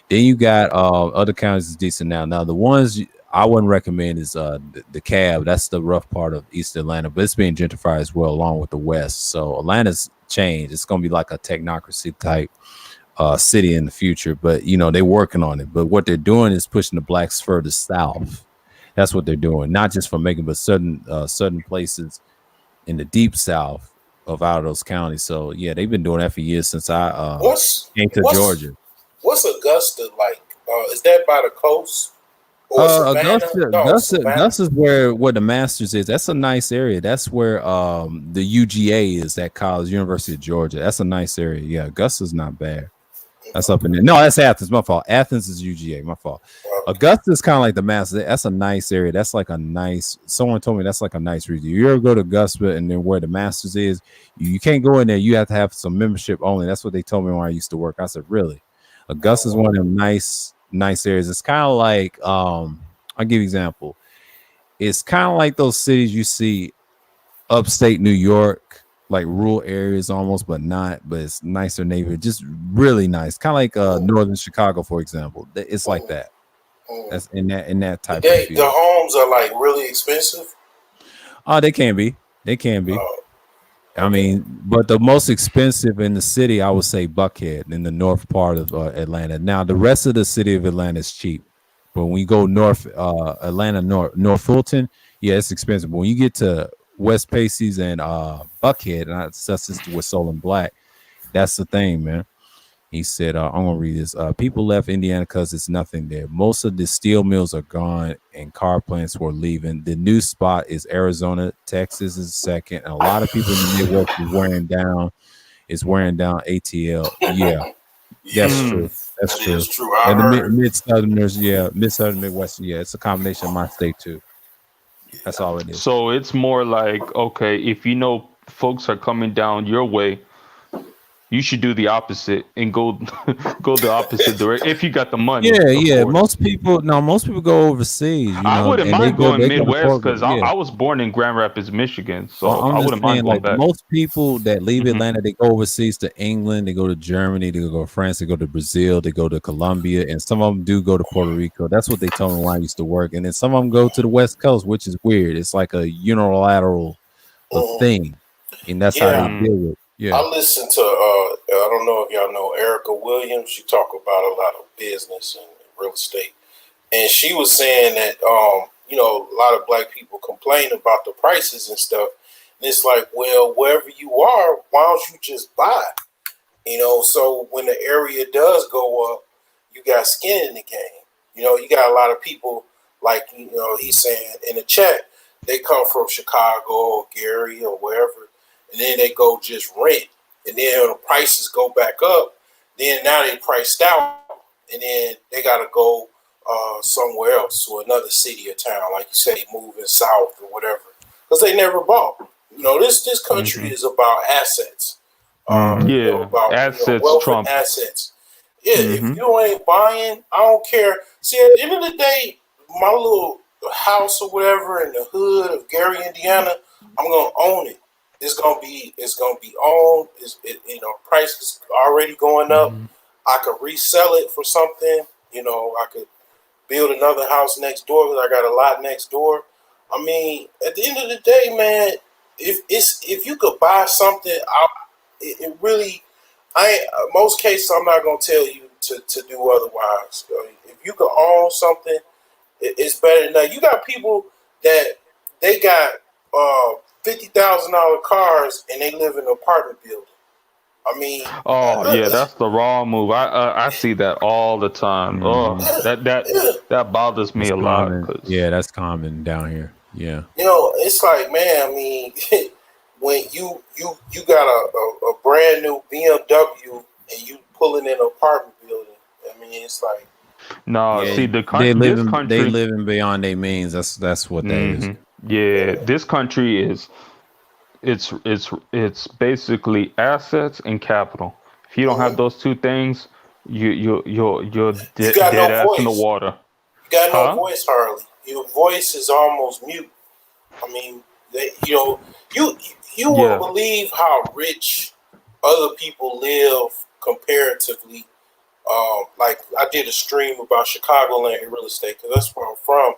Then you got other counties that's decent now. Now the ones I wouldn't recommend is the Cab. That's the rough part of East Atlanta, but it's being gentrified as well, along with the West. So Atlanta's changed. It's going to be like a technocracy type city in the future, but you know, they're working on it. But what they're doing is pushing the blacks further south. That's what they're doing, not just for making, but certain places in the deep south of out of those counties. So yeah, they've been doing that for years since I came to Georgia. What's Augusta like? Is that by the coast? Augusta is where the Masters is. That's a nice area. That's where the UGA is, that college, University of Georgia. That's a nice area. Yeah, Augusta's not bad. That's up in there. No, that's Athens. My fault. Athens is UGA. My fault. Augusta is kind of like the Masters. That's a nice area. That's like a nice. Someone told me that's like a nice region. You ever go to Augusta and then where the Masters is, you can't go in there. You have to have some membership only. That's what they told me when I used to work. I said, really? Augusta is one of them nice areas. It's kind of like I'll give you an example. It's kind of like those cities you see upstate New York, like rural areas almost, but not. But it's nicer neighborhood, just really nice. Kind of like northern Chicago, for example. It's like that. That's in that type of field. The homes are like really expensive. Oh, they can be. I mean, but the most expensive in the city, I would say Buckhead in the north part of Atlanta. Now, the rest of the city of Atlanta is cheap. But when you go north, Atlanta, North Fulton, yeah, it's expensive. But when you get to West Pacey's and Buckhead, and that's with Soul and Black, that's the thing, man. He said, I'm going to read this. People left Indiana because it's nothing there. Most of the steel mills are gone and car plants were leaving. The new spot is Arizona. Texas is second. And a lot of people in the Midwest is wearing down ATL. Yeah, that's true. That's true. And the mid-southerners, mid-southern Midwest, it's a combination of my state too. That's all it is. So it's more like, okay, if you know folks are coming down your way, you should do the opposite and go the opposite direction if you got the money. Yeah. Most people go overseas. I wouldn't mind going Midwest because I was born in Grand Rapids, Michigan, so I wouldn't mind going back. Most people that leave Atlanta, they go overseas to England, they go to Germany, they go to France, they go to Brazil, they go to Colombia, and some of them do go to Puerto Rico. That's what they told me when I used to work. And then some of them go to the West Coast, which is weird. It's like a unilateral thing, and that's how they deal with it. Yeah. I listen to I don't know if y'all know Erica Williams. She talk about a lot of business and real estate, and she was saying that a lot of black people complain about the prices and stuff. And it's like, well, wherever you are, why don't you just buy? So when the area does go up, you got skin in the game. You got a lot of people like he's saying in the chat, they come from Chicago or Gary or wherever. And then they go just rent. And then when the prices go back up, then now they priced out. And then they got to go somewhere else to another city or town, like you say, moving south or whatever. Because they never bought. This country is about assets. About assets, wealth Trump. And assets. Yeah, if you ain't buying, I don't care. See, at the end of the day, my little house or whatever in the hood of Gary, Indiana, I'm going to own it. It's gonna be owned. Price is already going up. I could resell it for something. I could build another house next door because I got a lot next door. I mean, at the end of the day, man, if you could buy something, most cases I'm not gonna tell you to do otherwise. If you could own something, it's better than that. You got people that they got $50,000 cars and they live in an apartment building. I mean, that's the wrong move. I see that all the time. That bothers me a lot. Yeah, that's common down here. Yeah, it's like, man, I mean, when you got a brand new BMW and you pulling in an apartment building, I mean, it's like, they living beyond their means. That's what that is. Yeah, this country is it's basically assets and capital. If you don't have those two things, you're dead ass in the water. You got no voice, Harley. Your voice is almost mute. I mean, you won't believe how rich other people live comparatively. Like I did a stream about Chicagoland real estate because that's where I'm from.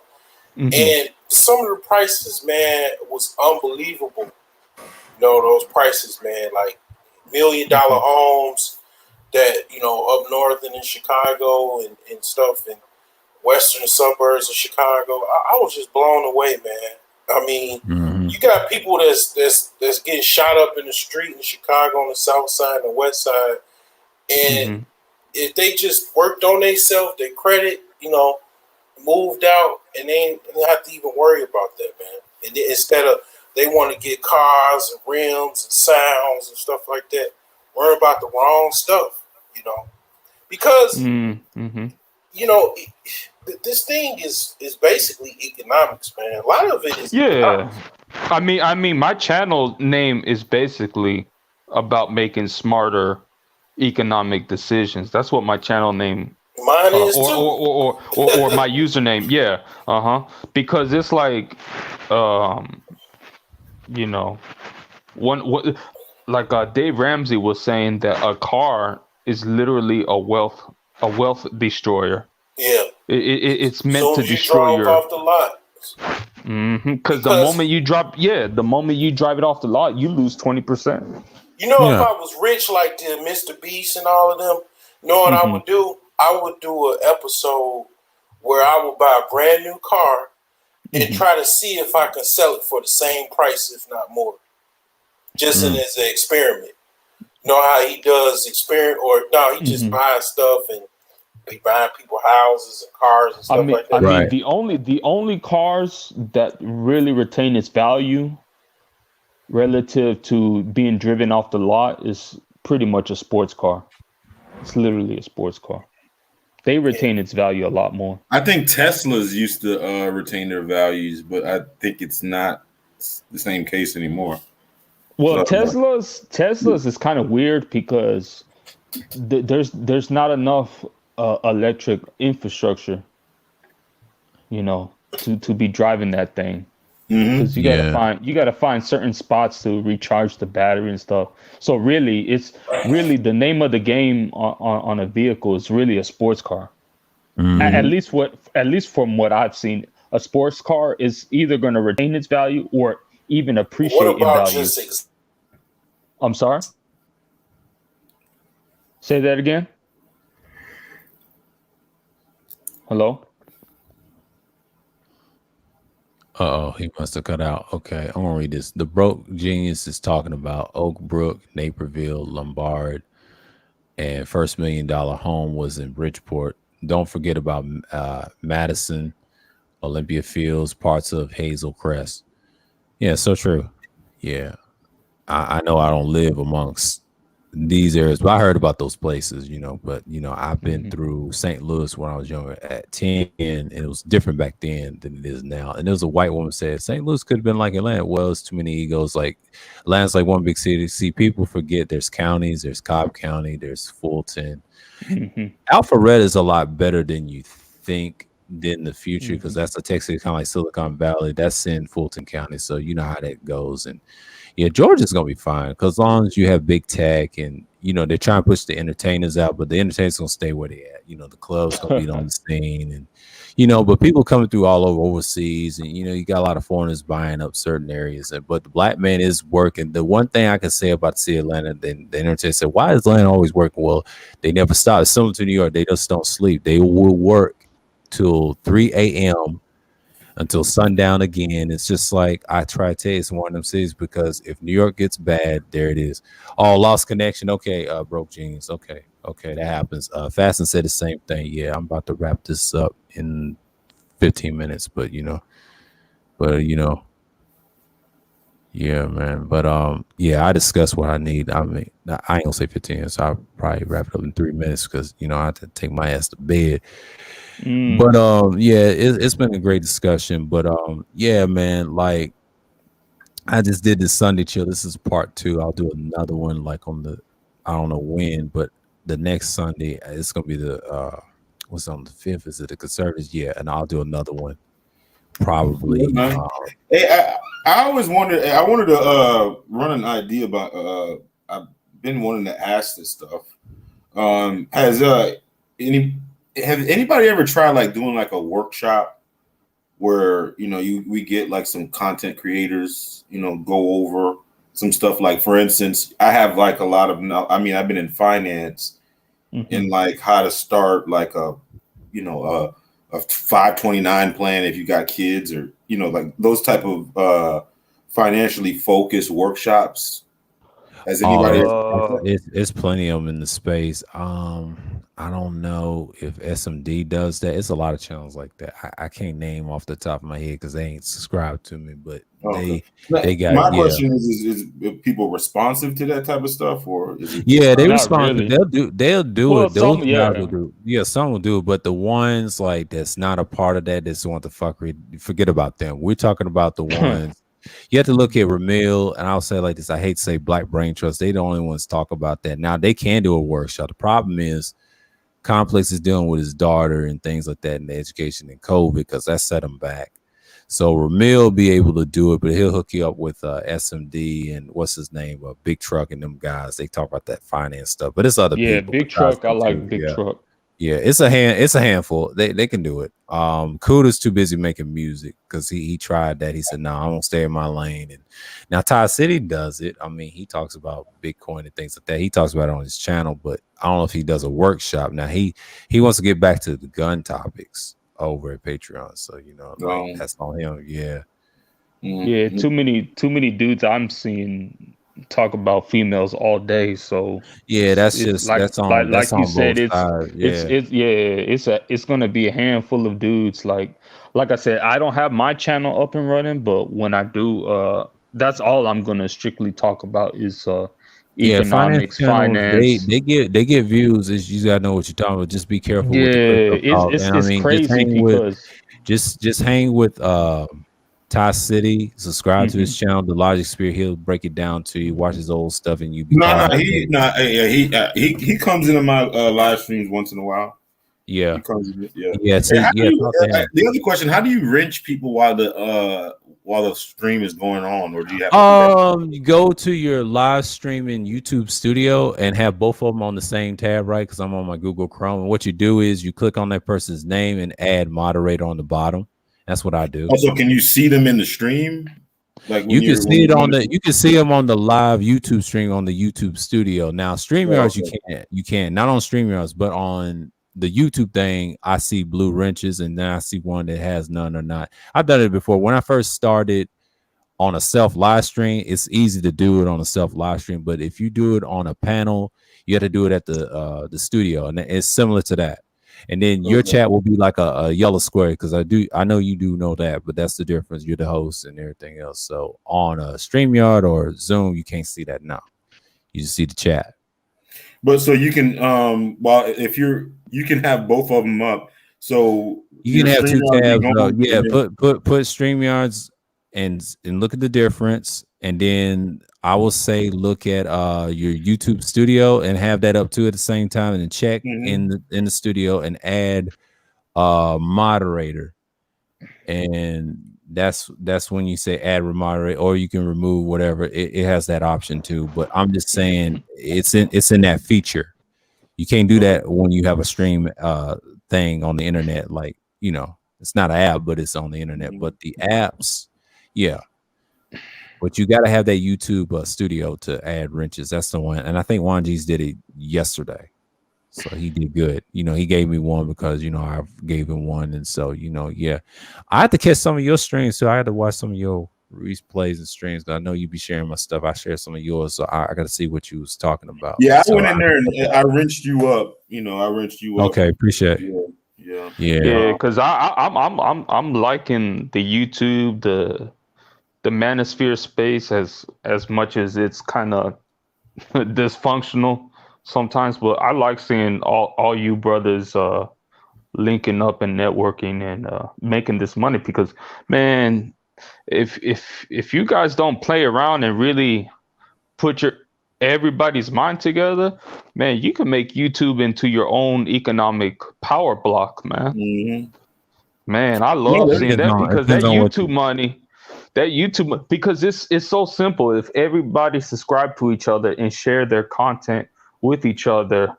And some of the prices, man, was unbelievable. Those prices, man, like $1 million homes that, up north and in Chicago and stuff in western suburbs of Chicago. I was just blown away, man. I mean, you got people that's getting shot up in the street in Chicago on the south side and the west side. And if they just worked on themselves, their credit, moved out, and they didn't have to even worry about that, man. And instead of they want to get cars and rims and sounds and stuff like that, worry about the wrong stuff, because Mm-hmm. you know this thing is basically economics, man. A lot of it is economics. I mean, my channel name is basically about making smarter economic decisions. That's what my channel name Mine is or, too. or my username. Yeah. Because it's like, you know, what like Dave Ramsey was saying that a car is literally a wealth destroyer. Yeah. It's meant So to if you destroy drove your. off the lot. Because the moment you drive it off the lot, you lose 20%. You know, if Yeah. I was rich like the Mr. Beast and all of them, you know what I would do? I would do an episode where I would buy a brand new car and try to see if I can sell it for the same price, if not more. Just as an experiment. You know how he does experiment, or no, he just buys stuff and he buying people houses and cars and stuff like that. I mean, Right. the only cars that really retain its value relative to being driven off the lot is pretty much a sports car. It's literally a sports car. They retain its value a lot more. I think Teslas used to retain their values, but I think it's not the same case anymore. Well, Teslas is kind of weird because there's not enough electric infrastructure, you know, to be driving that thing. Because you gotta find certain spots to recharge the battery and stuff. So really, it's really the name of the game on a vehicle is really a sports car. At least from what I've seen, a sports car is either going to retain its value or even appreciate What in about value. just I'm sorry. Say that again. Hello. He must have cut out. Okay, I'm gonna read this. The Broke Genius is talking about Oak Brook, Naperville, Lombard, and first $1 million home was in Bridgeport. Don't forget about Madison, Olympia Fields, parts of Hazel Crest. Yeah, so true. Yeah, I know I don't live amongst these areas, but I heard about those places, you know. But you know, I've been through St. Louis when I was younger at 10, and it was different back then than it is now. And there was a white woman said St. Louis could have been like Atlanta. Well, it's too many egos. Like Atlanta's like one big city. See, people forget there's counties. There's Cobb County. There's Fulton. Alpharetta is a lot better than you think in the future because that's a Texas, kind of like Silicon Valley. That's in Fulton County, so you know how that goes. And yeah, Georgia's gonna be fine because as long as you have big tech and you know they're trying to push the entertainers out, but the entertainers gonna stay where they at. You know, the clubs gonna be on the scene, and you know, but people coming through all over overseas, and you know, you got a lot of foreigners buying up certain areas. But the black man is working. The one thing I can say about the city of Atlanta, then the entertainer said, "Why is Atlanta always working?" Well, they never stop. It's similar to New York. They just don't sleep. They will work till 3 a.m. until sundown again. It's just like I try to tell you, it's one of them cities because if New York gets bad, there it is. Oh, lost connection. Okay, Broke Genius. Okay, that happens. Fasten said the same thing. Yeah, I'm about to wrap this up in 15 minutes, but you know, yeah, man. But yeah, I discussed what I need. I mean, I ain't gonna say 15, so I'll probably wrap it up in 3 minutes because you know I have to take my ass to bed. But yeah, it's been a great discussion. But yeah, man, like I just did this Sunday chill. This is part 2. I'll do another one like on the I don't know when, but the next Sunday it's gonna be the what's on the 5th? Is it the Conservatives? Yeah, and I'll do another one probably. Hey, I always wondered. I wanted to run an idea about. I've been wanting to ask this stuff. Have anybody ever tried like doing like a workshop where you know we get like some content creators, you know, go over some stuff? Like for instance, I have like a lot of. I mean, I've been in finance and like how to start like a 529 plan if you got kids, or you know, like those type of financially focused workshops. Has anybody? It's plenty of them in the space. I don't know if SMD does that. It's a lot of channels like that. I can't name off the top of my head because they ain't subscribed to me, but they got. My question is people responsive to that type of stuff, or is it they Not respond. really. They'll do Well, it. Those some, guys will do. Yeah, some will do it, but the ones like that's not a part of that, that's want the fuckery, forget about them. We're talking about the ones. You have to look at Ramil, and I'll say like this. I hate to say Black Brain Trust. They the only ones talk about that. Now they can do a workshop. The problem is Complex is dealing with his daughter and things like that in the education and COVID because that set him back. So Ramil be able to do it, but he'll hook you up with SMD and what's his name, Big Truck and them guys. They talk about that finance stuff, but it's other people. Yeah, Big Truck. I like Big Truck. Yeah, it's a handful. They can do it. Kuda's too busy making music because he tried that. He said, "No, I'm gonna stay in my lane." And now Ty City does it. I mean, he talks about Bitcoin and things like that. He talks about it on his channel, but I don't know if he does a workshop. Now he wants to get back to the gun topics over at Patreon. So that's on him. Yeah. Yeah, too many dudes I'm seeing talk about females all day. So yeah, that's just like, that's on like you said, yeah. it's gonna be a handful of dudes. Like I said, I don't have my channel up and running, but when I do, that's all I'm gonna strictly talk about is economics, finance. They get views. You gotta know what you're talking about. Just be careful. Yeah, with it's crazy because just hang with Ty City, subscribe to his channel, The Logic Spirit. He'll break it down to you. Watch his old stuff, and you be he comes into my live streams once in a while. Yeah, the other question: how do you wrench people while the stream is going on, or do you have? You go to your live streaming YouTube studio and have both of them on the same tab, right? Because I'm on my Google Chrome, and what you do is you click on that person's name and add moderator on the bottom. That's what I do. Also, can you see them in the stream? Like you can see it you can see them on the live YouTube stream on the YouTube studio. Now, StreamYards you can't not on StreamYards, but on the YouTube thing, I see blue wrenches, and then I see one that has none or not. I've done it before. When I first started on a self live stream, it's easy to do it on a self live stream, but if you do it on a panel, you have to do it at the studio, and it's similar to that. And then your chat will be like a yellow square because I know you do know that, but that's the difference. You're the host and everything else. So on a StreamYard or Zoom, you can't see that now. You just see the chat. But so you can if you can have both of them up. So you can have two tabs up. Yeah, put StreamYards and look at the difference, and then I will say look at your YouTube studio and have that up too at the same time, and then check in the studio and add moderator, and that's when you say add moderator, or you can remove whatever. It has that option too, but I'm just saying it's in that feature. You can't do that when you have a stream thing on the internet. Like, it's not an app, but it's on the internet. But the apps, yeah. But you got to have that YouTube studio to add wrenches. That's the one. And I think Juan G's did it yesterday. So he did good. He gave me one because, I gave him one. And so, yeah. I had to catch some of your streams too. I had to watch some of your replays and streams. I know you be sharing my stuff. I share some of yours. So I got to see what you was talking about. Yeah, I went in there and I wrenched you up. I wrenched you up. Okay, appreciate it. Yeah. Because I'm liking the YouTube, the manosphere space as much as it's kind of dysfunctional sometimes, but I like seeing all you brothers linking up and networking and making this money because, man, if you guys don't play around and really put everybody's mind together, man, you can make YouTube into your own economic power block, man. Man, I love seeing that because that YouTube money. Because it's so simple. If everybody subscribe to each other and share their content with each other,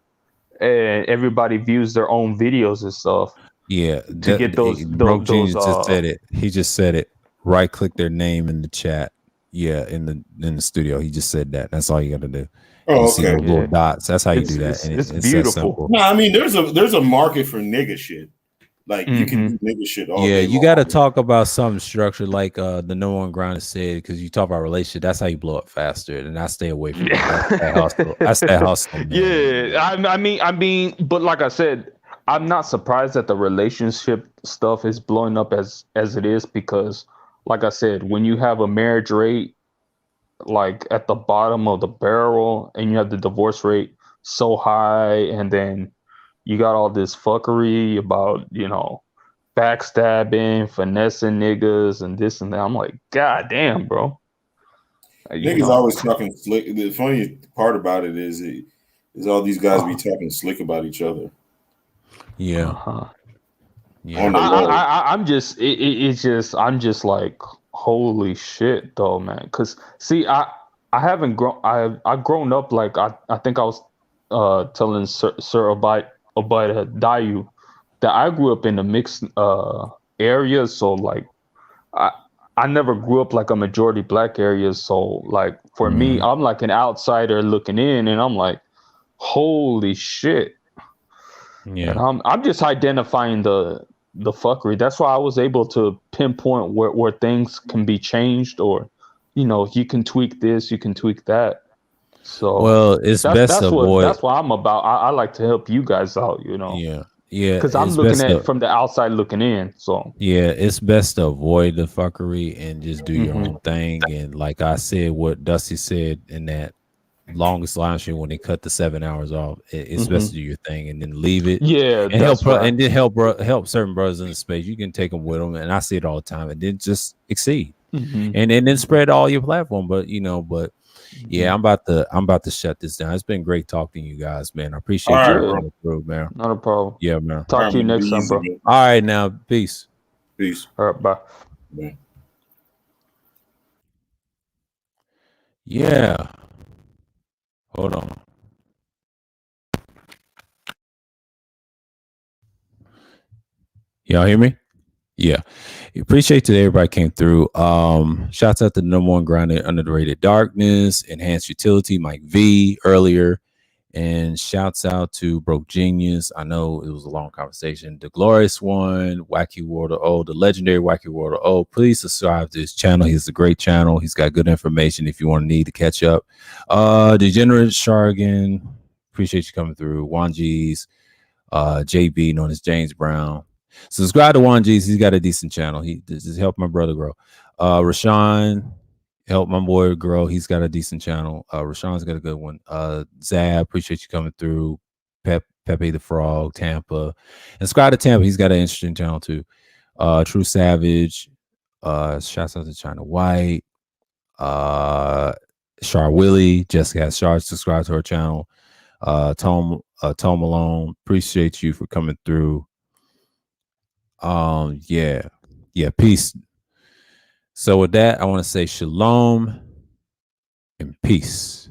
and everybody views their own videos and stuff. Yeah, to get those just said it. He just said it. Right click their name in the chat. Yeah, in the studio. He just said that. That's all you got to do. Oh, see those little dots. That's how you do that. It's beautiful. No, I mean there's a market for nigga shit. Like you can do nigga shit all Yeah, day you long. got to talk about something structured, like the number one grinder said, because you talk about relationship. That's how you blow up faster, and I stay away from that. That's that hustle. That's that hustle, man. Yeah, I mean, but like I said, I'm not surprised that the relationship stuff is blowing up as it is because, like I said, when you have a marriage rate like at the bottom of the barrel and you have the divorce rate so high, and then you got all this fuckery about, you know, backstabbing, finessing niggas and this and that. I'm like, God damn, bro. Niggas always talking slick. The funny part about it is all these guys be talking slick about each other. Yeah. Yeah. I'm just I'm just like, holy shit though, man. Cause see, I haven't grown I've grown up like I think I was telling Sir Abida Dayu that I grew up in a mixed area, so like I never grew up like a majority black area, so like for me, I'm like an outsider looking in, and I'm like, holy shit. Yeah. And I'm just identifying the fuckery. That's why I was able to pinpoint where things can be changed, or, you know, you can tweak this, you can tweak that. So well, it's best to avoid. That's what I'm about. I like to help you guys out, you know. Yeah, because I'm looking at it from the outside looking in. So yeah, it's best to avoid the fuckery and just do your own thing. And like I said, what Dusty said in that longest live stream when they cut the 7 hours off, it's best to do your thing and then leave it. Yeah, and help and then help certain brothers in the space. You can take them with them, and I see it all the time. And then just exceed, and then spread all your platform. But you know, yeah, I'm about to shut this down. It's been great talking to you guys, man. I appreciate you coming through, man. Not a problem. Yeah, man. Talk to you next time, bro. All right, now, peace. All right, bye. Yeah. Hold on. Y'all hear me? Yeah. Appreciate that everybody came through. Shouts out to the number one grinder, Underrated Darkness, Enhanced Utility, Mike V earlier. And shouts out to Broke Genius. I know it was a long conversation. The Glorious One, Wacky World of O, the legendary Wacky World of O. Please subscribe to his channel. He's a great channel. He's got good information if you want to need to catch up. Degenerate Shargan, appreciate you coming through. Wanji's, JB, known as James Brown. Subscribe to Wanji's. He's got a decent channel. He just helped my brother grow. Rashawn, help my boy grow. He's got a decent channel. Rashawn's got a good one. Zab, appreciate you coming through. Pepe the Frog, Tampa. And subscribe to Tampa. He's got an interesting channel too. True Savage. Shouts out to China White. Char Willie. Jessica has Char. Subscribe to her channel. Tom Malone. Appreciate you for coming through. Yeah, peace. So with that, I want to say shalom and peace.